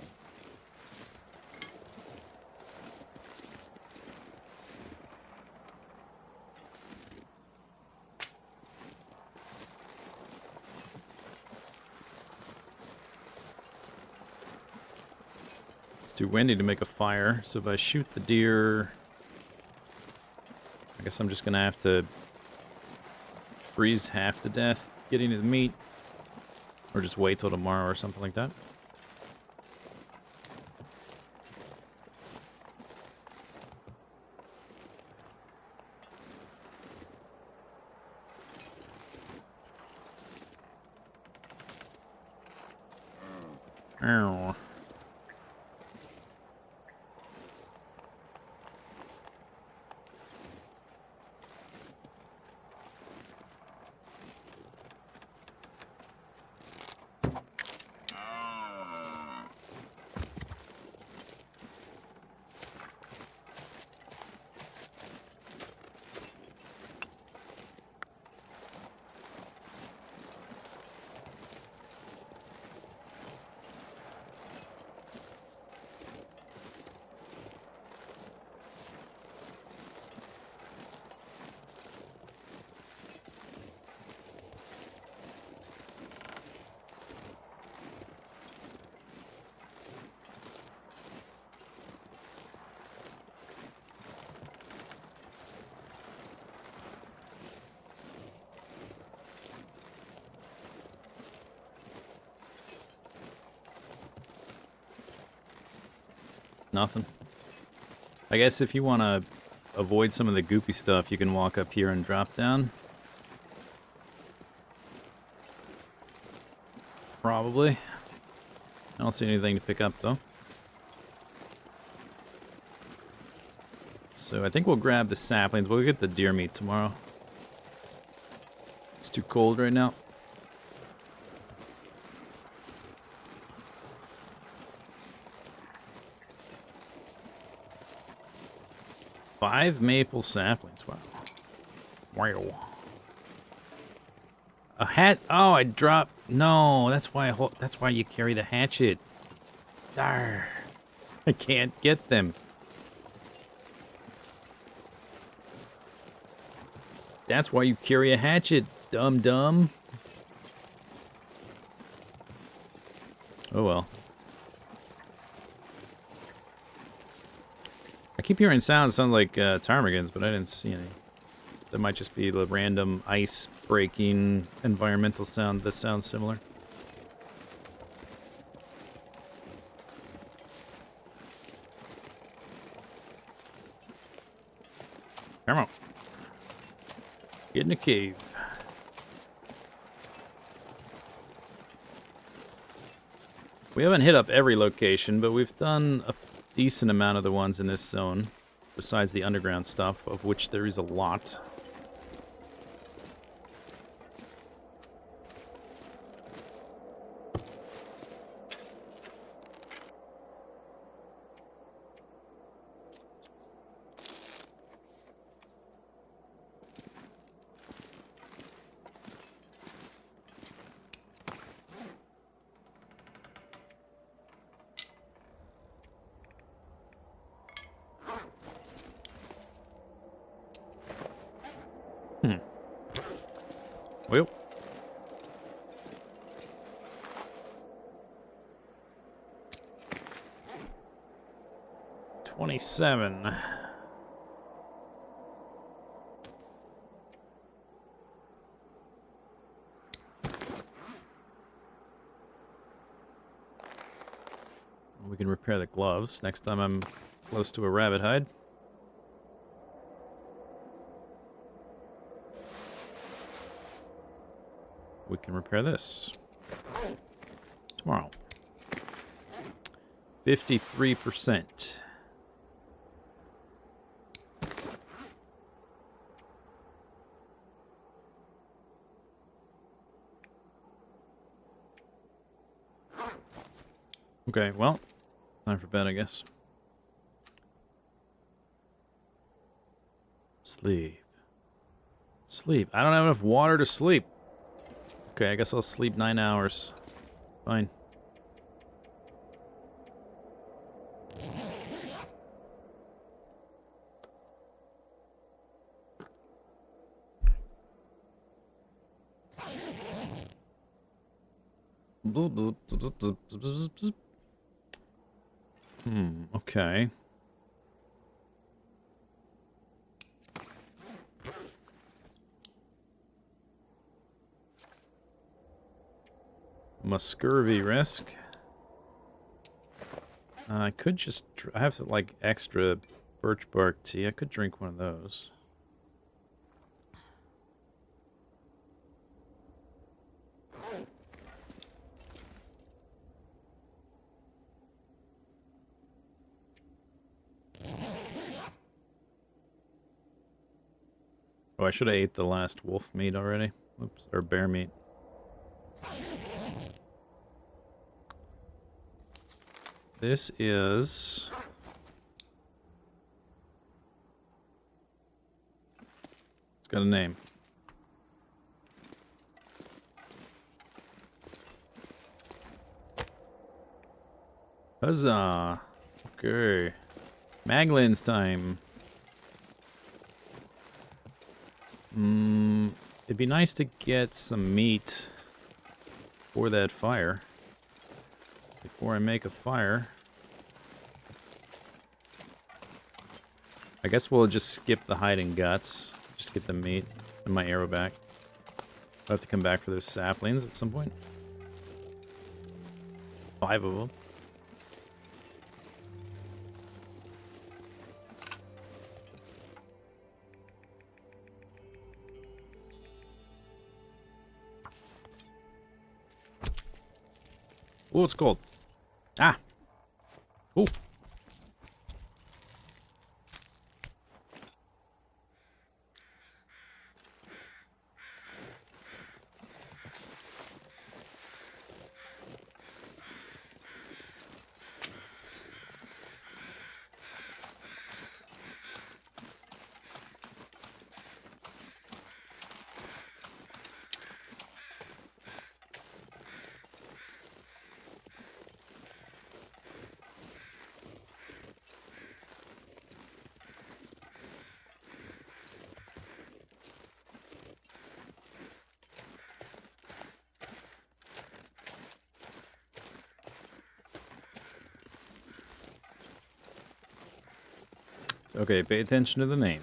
It's too windy to make a fire, so if I shoot the deer, I guess I'm just gonna have to freeze half to death getting to the meat, or just wait till tomorrow or something like that. Ow. nothing. I guess if you want to avoid some of the goopy stuff, you can walk up here and drop down. Probably. I don't see anything to pick up, though. So I think we'll grab the saplings. We'll get the deer meat tomorrow. It's too cold right now. Five maple saplings. Wow. Wow. A hat. Oh, I dropped. No, that's why. That's why you carry the hatchet. Darn. I can't get them. That's why you carry a hatchet, dumb. Oh well. I keep hearing sounds like ptarmigans, but I didn't see any. That might just be the random ice breaking environmental sound that sounds similar. Come on. Get in the cave. We haven't hit up every location, but we've done a decent amount of the ones in this zone, besides the underground stuff, of which there is a lot. Well. $27. We can repair the gloves next time I'm close to a rabbit hide. We can repair this tomorrow. 53%. Okay, well, time for bed, I guess. Sleep. Sleep. I don't have enough water to sleep. Okay, I guess I'll sleep 9 hours. Fine. Okay. Muscurvy risk. I could just... I have, like, extra birch bark tea. I could drink one of those. Oh, I should have ate the last wolf meat already. Oops, or bear meat. This is... It's got a name. Huzzah! Okay. Maglin's time. It'd be nice to get some meat for that fire. Before I make a fire. I guess we'll just skip the hide and guts. Just get the meat and my arrow back. I'll have to come back for those saplings at some point. 5 of them. Oh, it's cold. Ah. Ooh. Okay, pay attention to the name.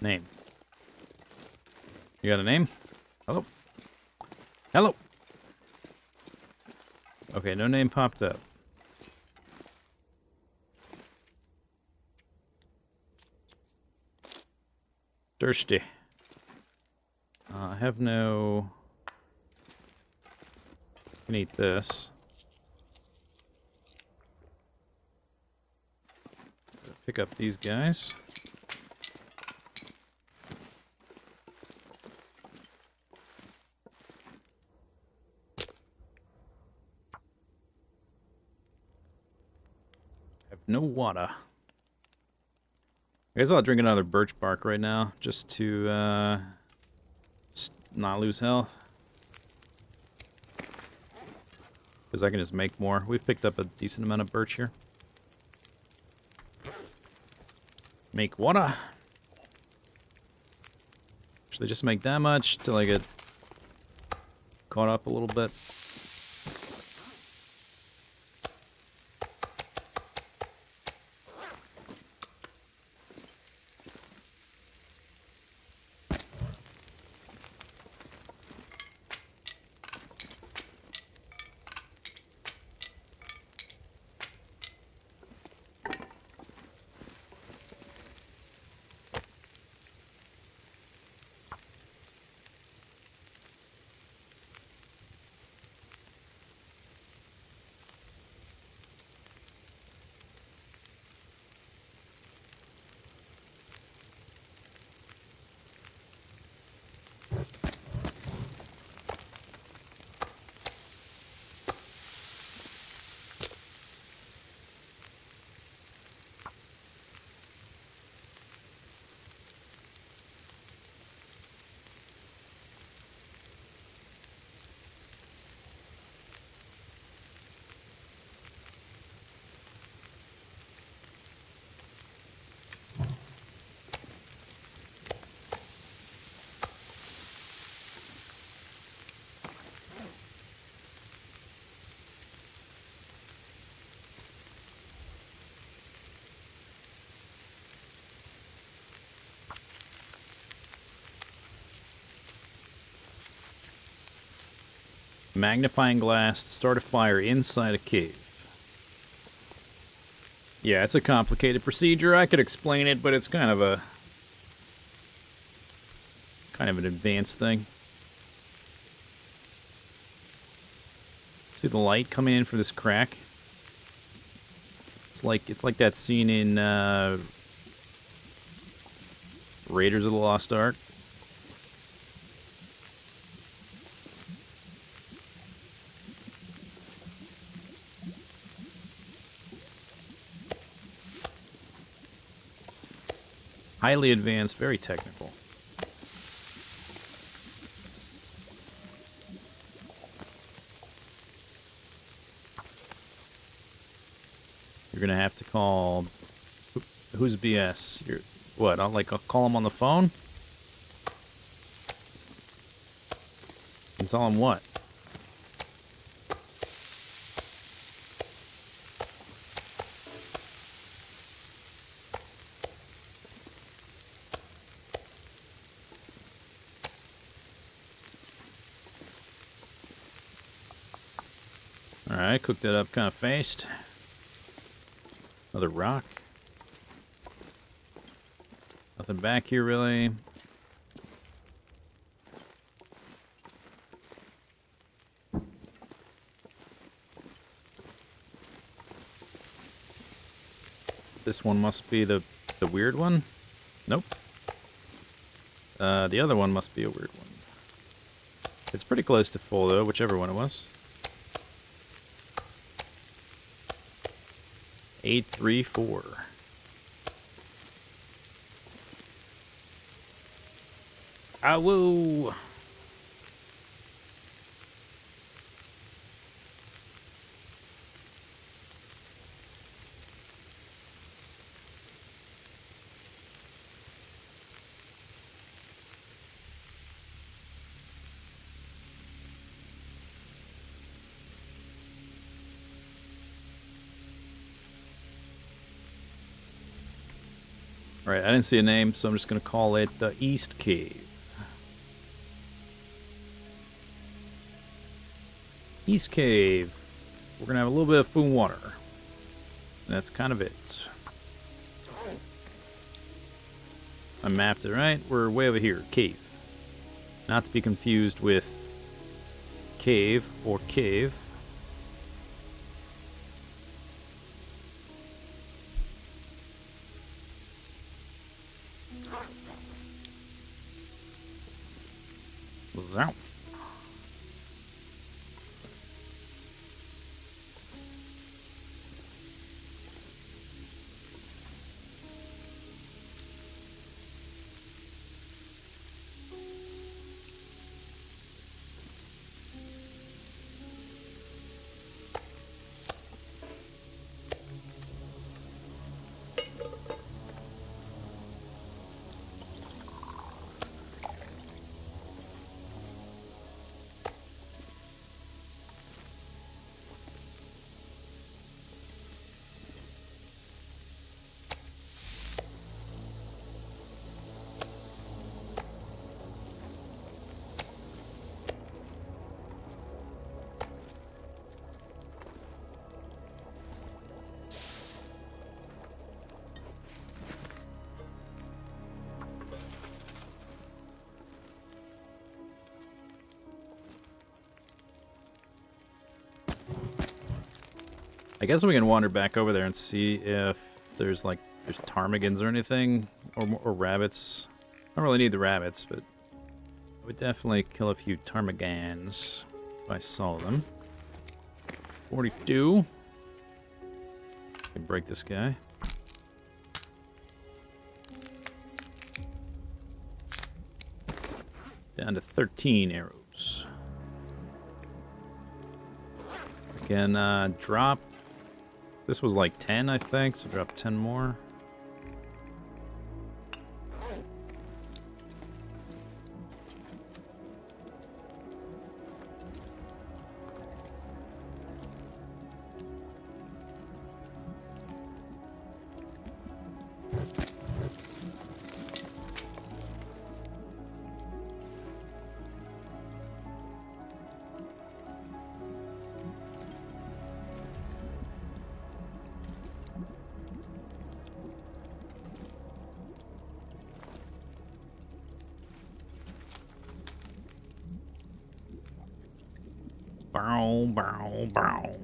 Name. You got a name? Hello? Hello? Okay, no name popped up. Thirsty. I have no... Can eat this. Pick up these guys. Have no water. I guess I'll drink another birch bark right now, just to not lose health. Because I can just make more. We've picked up a decent amount of birch here. Make water. Should I just make that much till I get caught up a little bit? Magnifying glass to start a fire inside a cave. Yeah, it's a complicated procedure. I could explain it, but it's kind of an advanced thing. See the light coming in from this crack? It's like that scene in Raiders of the Lost Ark. Highly advanced, very technical. You're gonna have to call... Who's BS? You're... What, I'll call him on the phone? And tell him what? Alright, cooked that up kind of fast. Another rock. Nothing back here, really. This one must be the weird one. Nope. The other one must be a weird one. It's pretty close to full, though, whichever one it was. 834. Ah, woo! Alright, I didn't see a name, so I'm just going to call it the East Cave. East Cave. We're going to have a little bit of food and water. And that's kind of it. I mapped it right. We're way over here. Cave. Not to be confused with cave or cave. Zow. I guess we can wander back over there and see if there's ptarmigans or anything, or rabbits. I don't really need the rabbits, but I would definitely kill a few ptarmigans if I saw them. 42. I can break this guy. Down to 13 arrows. I can drop. This was like 10, I think, so drop 10 more. Bow, bow, bow.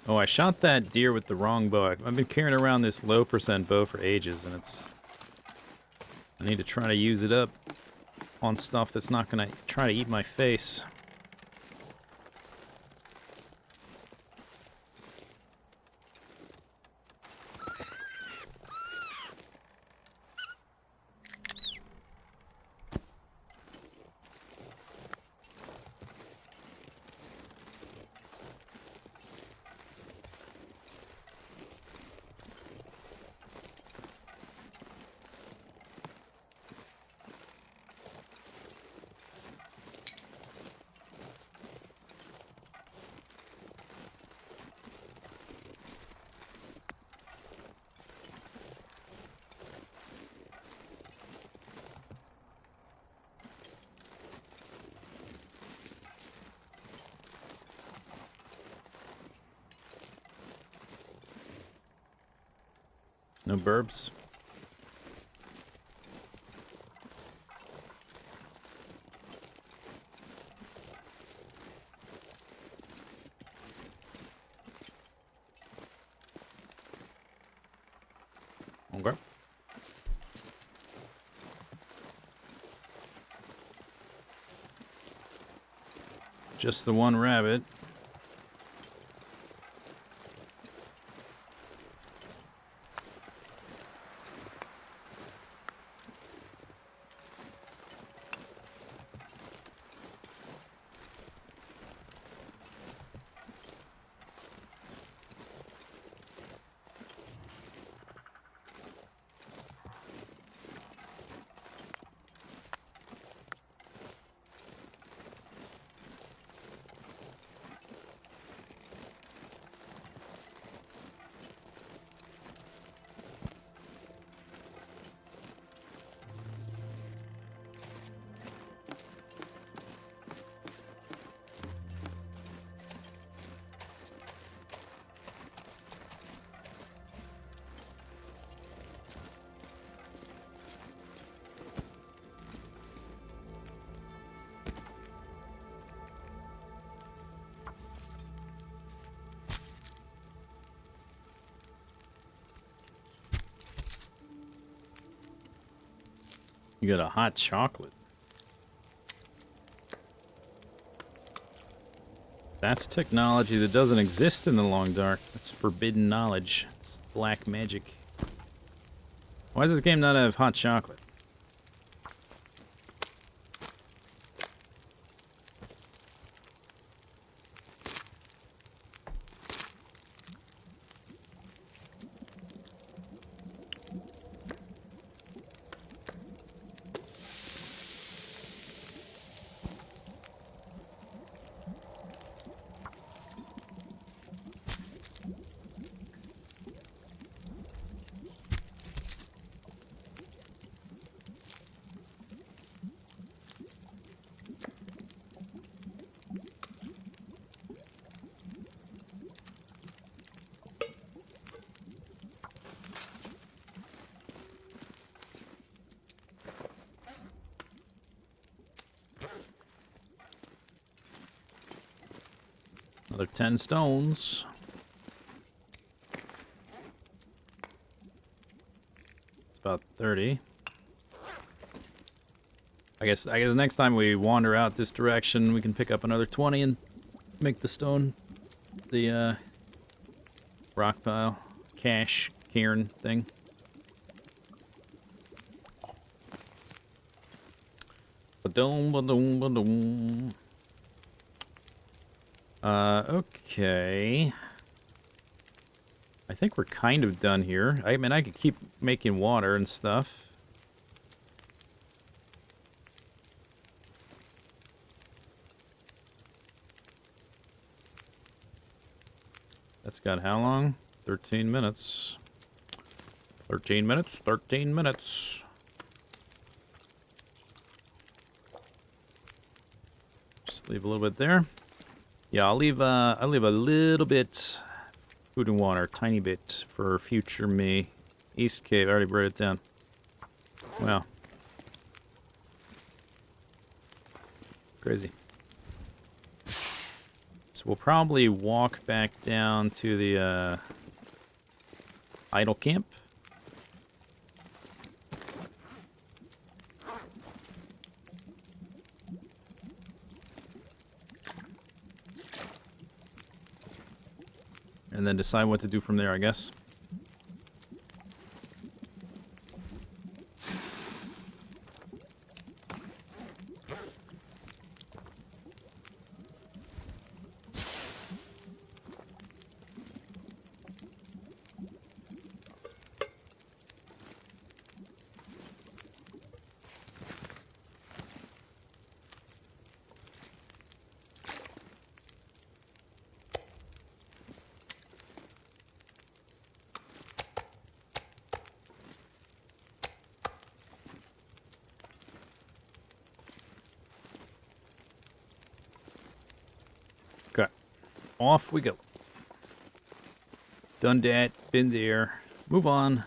Oh, I shot that deer with the wrong bow. I've been carrying around this low percent bow for ages, and I need to try to use it up on stuff that's not gonna try to eat my face. No burbs. Okay. Just the one rabbit. You got a hot chocolate. That's technology that doesn't exist in the long dark. That's forbidden knowledge. It's black magic. Why does this game not have hot chocolate? Another 10 stones. It's about 30. I guess next time we wander out this direction, we can pick up another 20 and make the stone, the rock pile, cache, cairn thing. Ba-dum, ba-dum, ba-dum. Okay. I think we're kind of done here. I mean, I could keep making water and stuff. That's got how long? 13 minutes. 13 minutes, 13 minutes. Just leave a little bit there. Yeah, I'll leave a little bit food and water, tiny bit for future me. East Cave, I already wrote it down. Wow. Crazy. So we'll probably walk back down to the idle camp. And then decide what to do from there, I guess. Okay. Off we go. Done that. Been there. Move on.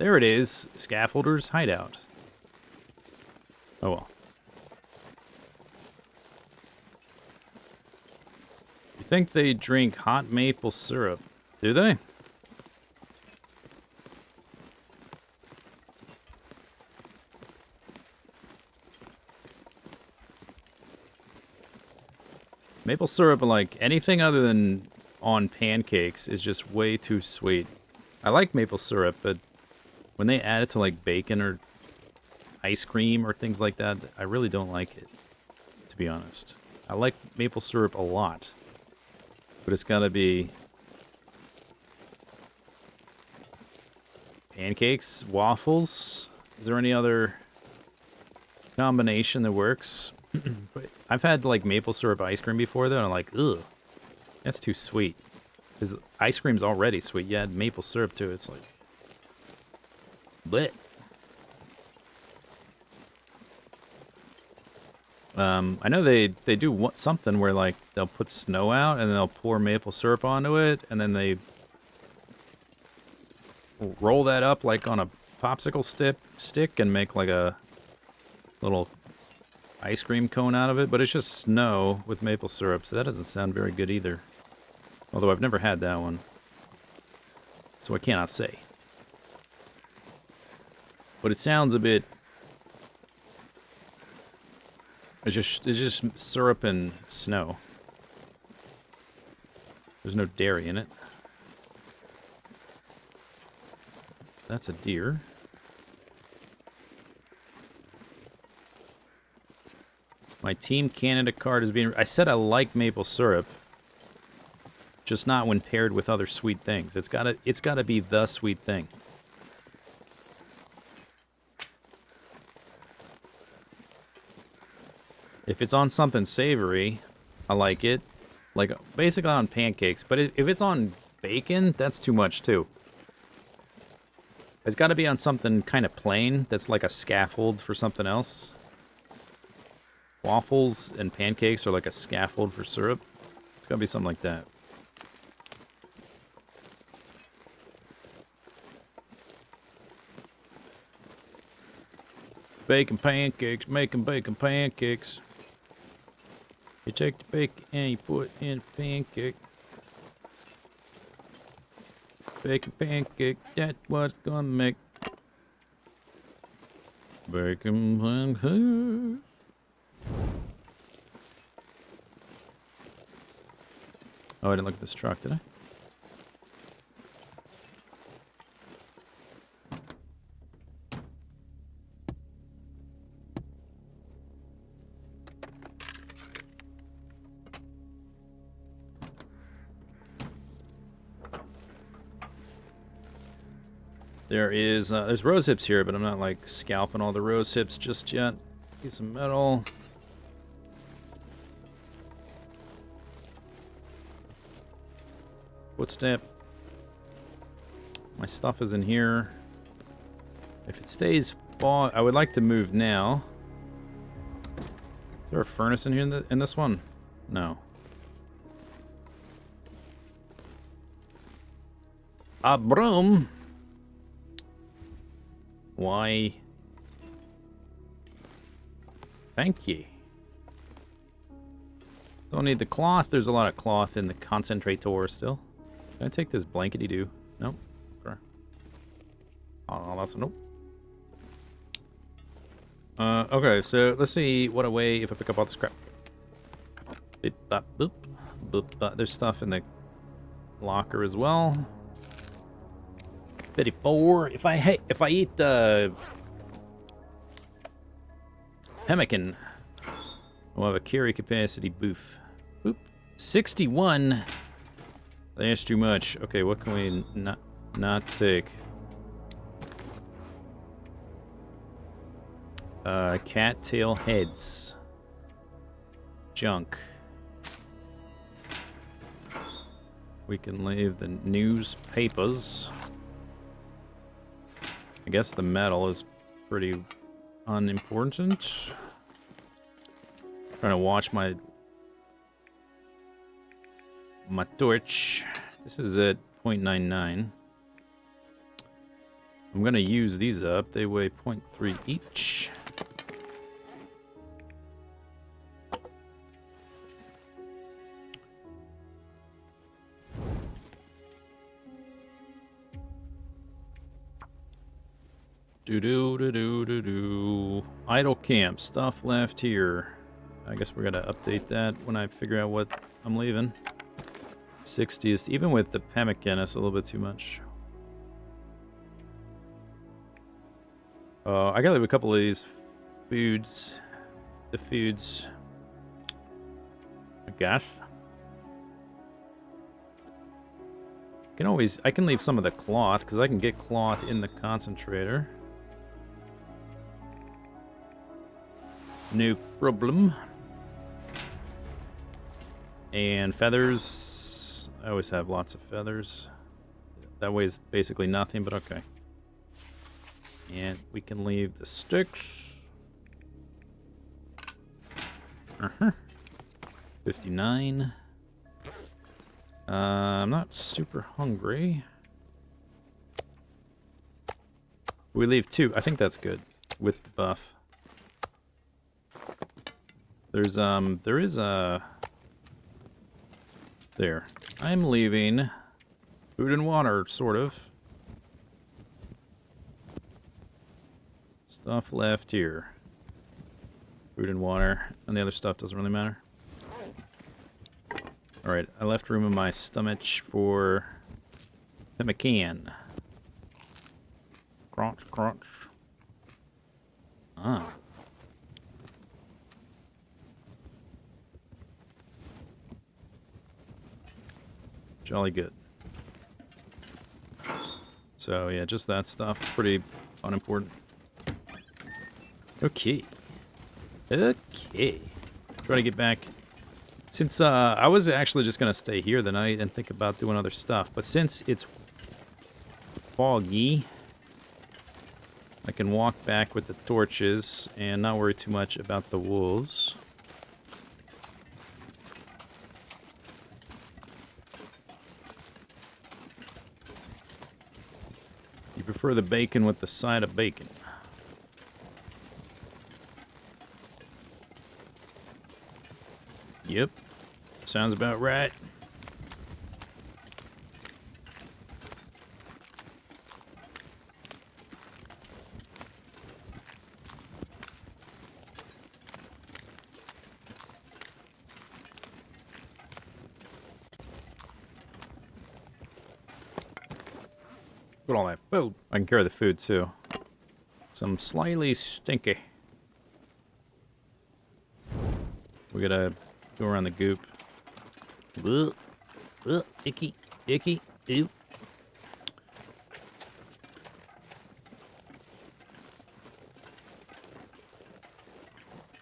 There it is. Scaffolder's hideout. Oh well. You think they drink hot maple syrup? Do they? Maple syrup, like anything other than on pancakes, is just way too sweet. I like maple syrup, but when they add it to like bacon or ice cream or things like that, I really don't like it, to be honest. I like maple syrup a lot, but it's gotta be pancakes, waffles. Is there any other combination that works? But I've had like maple syrup ice cream before though, and I'm like, ugh, that's too sweet. Because ice cream's already sweet. You add maple syrup to it, it's like, bleh. I know they do something where like they'll put snow out and they'll pour maple syrup onto it, and then they roll that up like on a popsicle stick and make like a little ice cream cone out of it, but it's just snow with maple syrup, so that doesn't sound very good either. Although I've never had that one, so I cannot say. But it sounds a bit... It's just syrup and snow. There's no dairy in it. That's a deer. My Team Canada card is being... I said I like maple syrup, just not when paired with other sweet things. It's gotta be the sweet thing. If it's on something savory, I like it. Like, basically on pancakes. But if it's on bacon, that's too much, too. It's gotta be on something kind of plain that's like a scaffold for something else. Waffles and pancakes are like a scaffold for syrup. It's gotta be something like that. Bacon pancakes, making bacon pancakes. You take the bacon and you put it in a pancake. Bacon pancake, that's what's gonna make bacon pancakes. Oh, I didn't look at this truck, did I? There's rose hips here, but I'm not like scalping all the rose hips just yet. Piece of metal. Footstep. My stuff is in here. If it stays fog, I would like to move now. Is there a furnace in here in this one? No. A broom. Why? Thank you. Don't need the cloth. There's a lot of cloth in the concentrator still. Can I take this blankety-doo? Nope. Okay. Oh, that's a nope. Okay, so let's see what away if I pick up all the scrap. Beep, bop, boop, boop, bop. There's stuff in the locker as well. 54. If I eat pemmican, I'll have a carry capacity boof. Boop. 61. That's too much. Okay, what can we not take? Cattail heads. Junk. We can leave the newspapers. I guess the metal is pretty unimportant. Trying to watch my torch. This is at 0.99. I'm gonna use these up. They weigh 0.3 each. Do. Idle camp. Stuff left here. I guess we're gonna update that when I figure out what I'm leaving. 60th. Even with the pemmican, that's a little bit too much. I gotta leave a couple of these foods. The foods. I guess. I can leave some of the cloth, because I can get cloth in the concentrator. No problem. And feathers. I always have lots of feathers. That weighs basically nothing, but okay. And we can leave the sticks. 59. I'm not super hungry. We leave 2. I think that's good with the buff. There is a... There. I'm leaving food and water, sort of. Stuff left here. Food and water. And the other stuff doesn't really matter. Alright, I left room in my stomach for the McCann. Crunch, crunch. Ah. Jolly good. So, yeah, just that stuff. Pretty unimportant. Okay. Okay. Try to get back. Since I was actually just going to stay here the night and think about doing other stuff. But since it's foggy, I can walk back with the torches and not worry too much about the wolves. You prefer the bacon with the side of bacon. Yep. Sounds about right. Look at all that food. I can carry the food too. Some slightly stinky. We gotta go around the goop. Ugh. Ugh. Icky. Icky. Ew.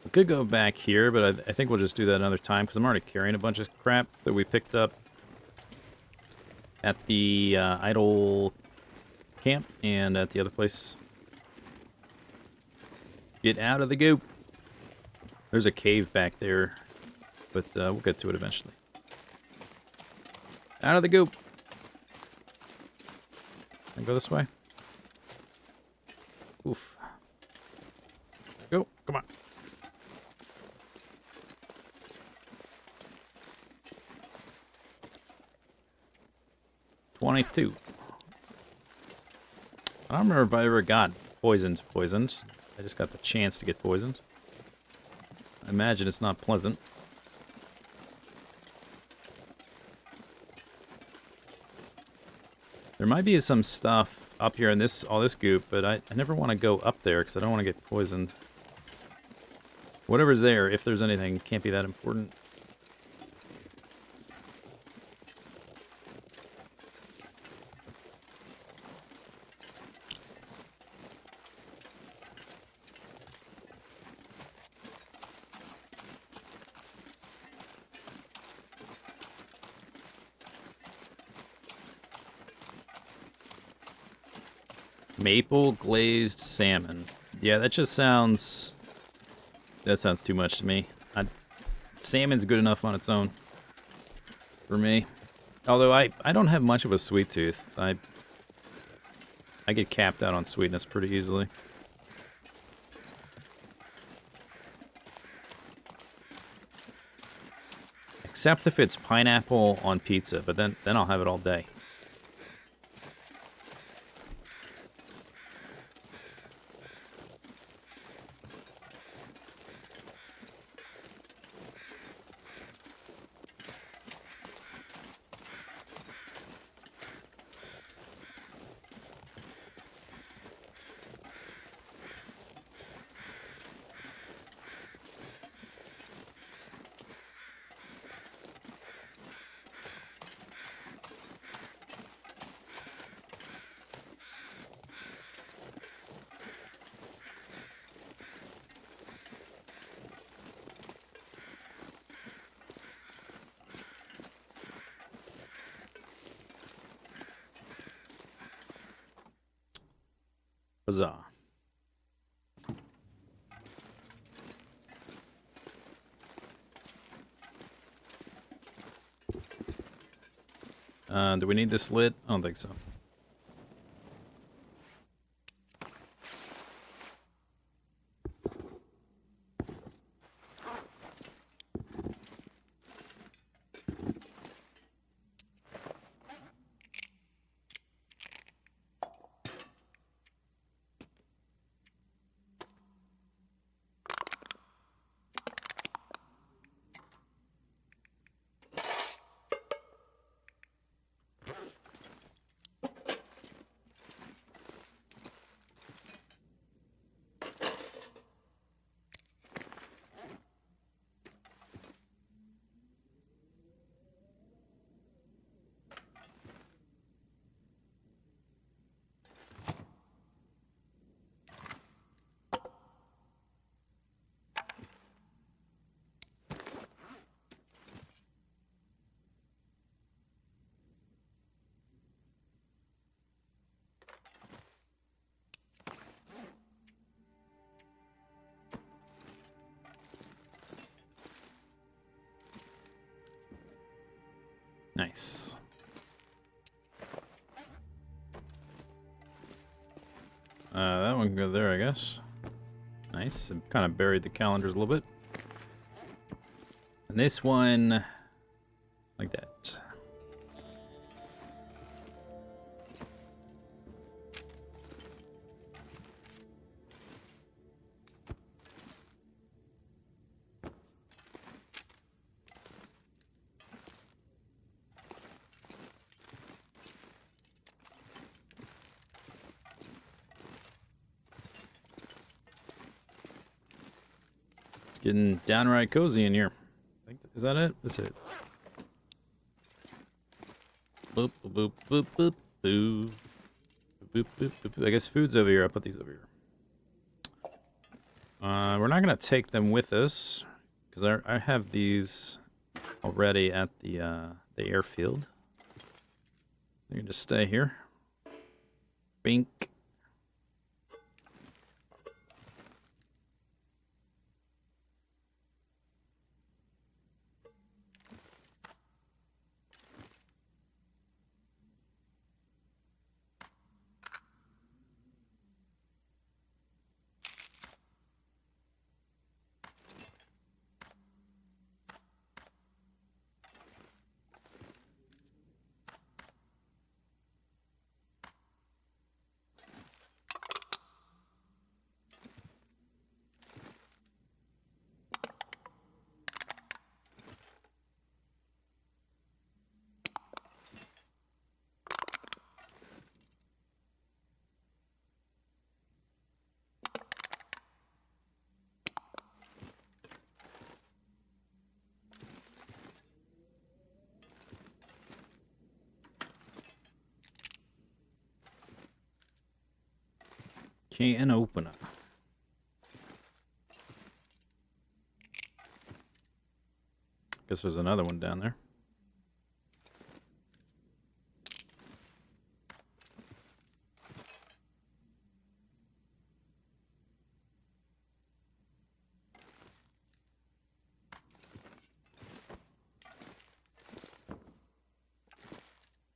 We could go back here, but I think we'll just do that another time because I'm already carrying a bunch of crap that we picked up at the idle camp and at the other place. Get out of the goop. There's a cave back there, but we'll get to it eventually. Out of the goop. Can I go this way? Oof. Go. Come on. $22. I don't remember if I ever got poisoned. I just got the chance to get poisoned. I imagine it's not pleasant. There might be some stuff up here in all this goop, but I never want to go up there because I don't want to get poisoned. Whatever's there, if there's anything, can't be that important. Maple glazed salmon. Yeah, that just sounds... That sounds too much to me. Salmon's good enough on its own. For me. Although I don't have much of a sweet tooth. I I get capped out on sweetness pretty easily. Except if it's pineapple on pizza, but then I'll have it all day. Huzzah. Do we need this lit? I don't think so. Nice. That one can go there, I guess. Nice. I've kind of buried the calendars a little bit. And this one, like that. It's getting downright cozy in here. Is that it? That's it. Boop, boop, boop, boop, boop. Boop, boop, boop, boop. I guess food's over here. I'll put these over here. We're not going to take them with us because I have these already at the airfield. They're going to stay here. Bink. Can opener. Guess there's another one down there.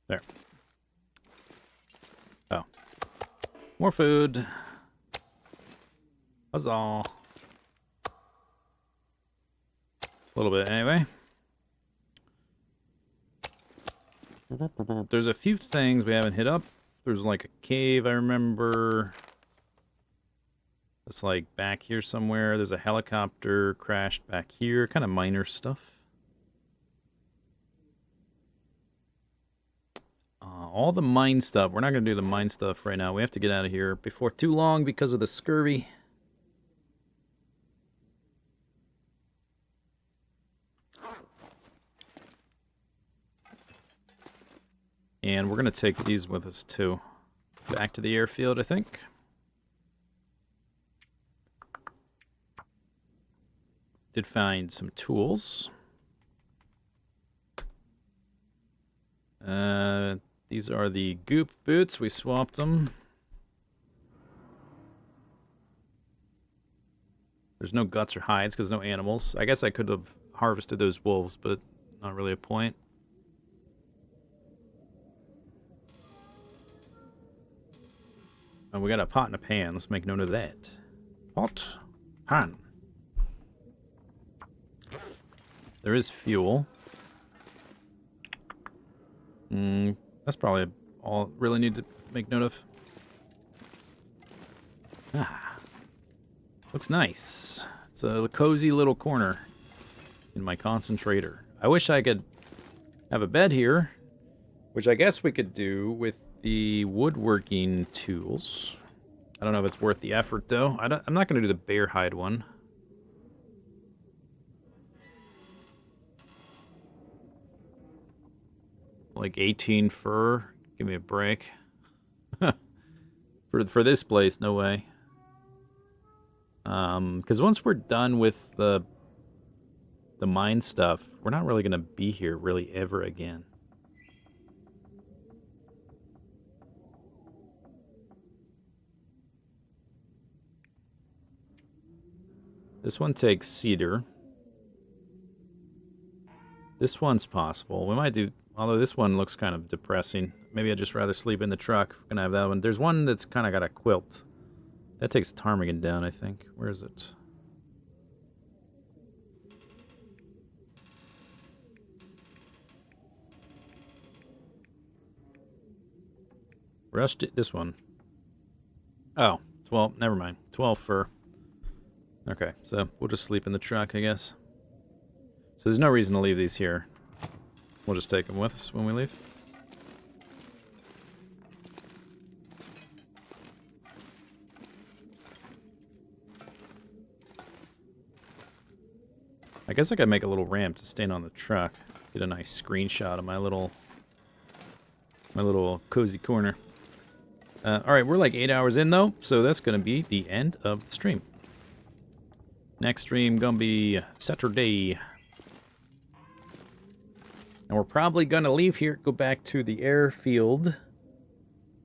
There. Oh. More food. Huzzah. A little bit anyway. There's a few things we haven't hit up. There's like a cave, I remember. It's like back here somewhere. There's a helicopter crashed back here. Kind of minor stuff. All the mine stuff. We're not going to do the mine stuff right now. We have to get out of here before too long because of the scurvy. And we're going to take these with us too. Back to the airfield, I think. Did find some tools. These are the goop boots. We swapped them. There's no guts or hides because no animals. I guess I could have harvested those wolves, but not really a point. And we got a pot and a pan. Let's make note of that. Pot, pan. There is fuel. That's probably all I really need to make note of. Ah. Looks nice. It's a cozy little corner in my concentrator. I wish I could have a bed here, which I guess we could do with the woodworking tools. I don't know if it's worth the effort, though. I'm not going to do the bear hide one. Like 18 fur. Give me a break. For this place, no way. Because once we're done with the mine stuff, we're not really going to be here really ever again. This one takes cedar. This one's possible. We might do... Although this one looks kind of depressing. Maybe I'd just rather sleep in the truck. We're going to have that one. There's one that's kind of got a quilt. That takes ptarmigan down, I think. Where is it? Rushed it. This one. Oh, 12. Never mind. 12 fur. Okay, so we'll just sleep in the truck, I guess. So there's no reason to leave these here. We'll just take them with us when we leave. I guess I could make a little ramp to stand on the truck. Get a nice screenshot of my little cozy corner. Alright, we're like 8 hours in though, so that's going to be the end of the stream. Next stream gonna be Saturday. And we're probably going to leave here, go back to the airfield,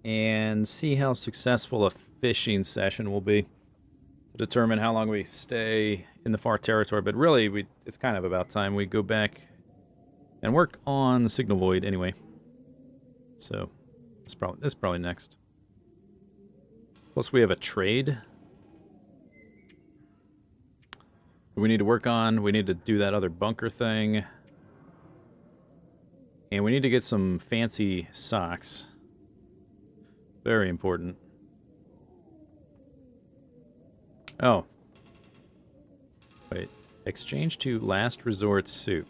and see how successful a fishing session will be to determine how long we stay in the far territory. But really, it's kind of about time we go back and work on the signal void anyway. So, this is probably next. Plus, we have a trade we need to work on. We need to do that other bunker thing. And we need to get some fancy socks. Very important. Oh. Wait. Exchange to last resort soup.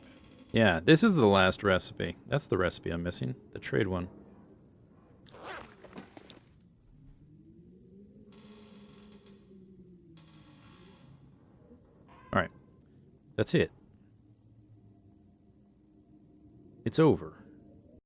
Yeah, this is the last recipe. That's the recipe I'm missing. The trade one. Alright. That's it. It's over.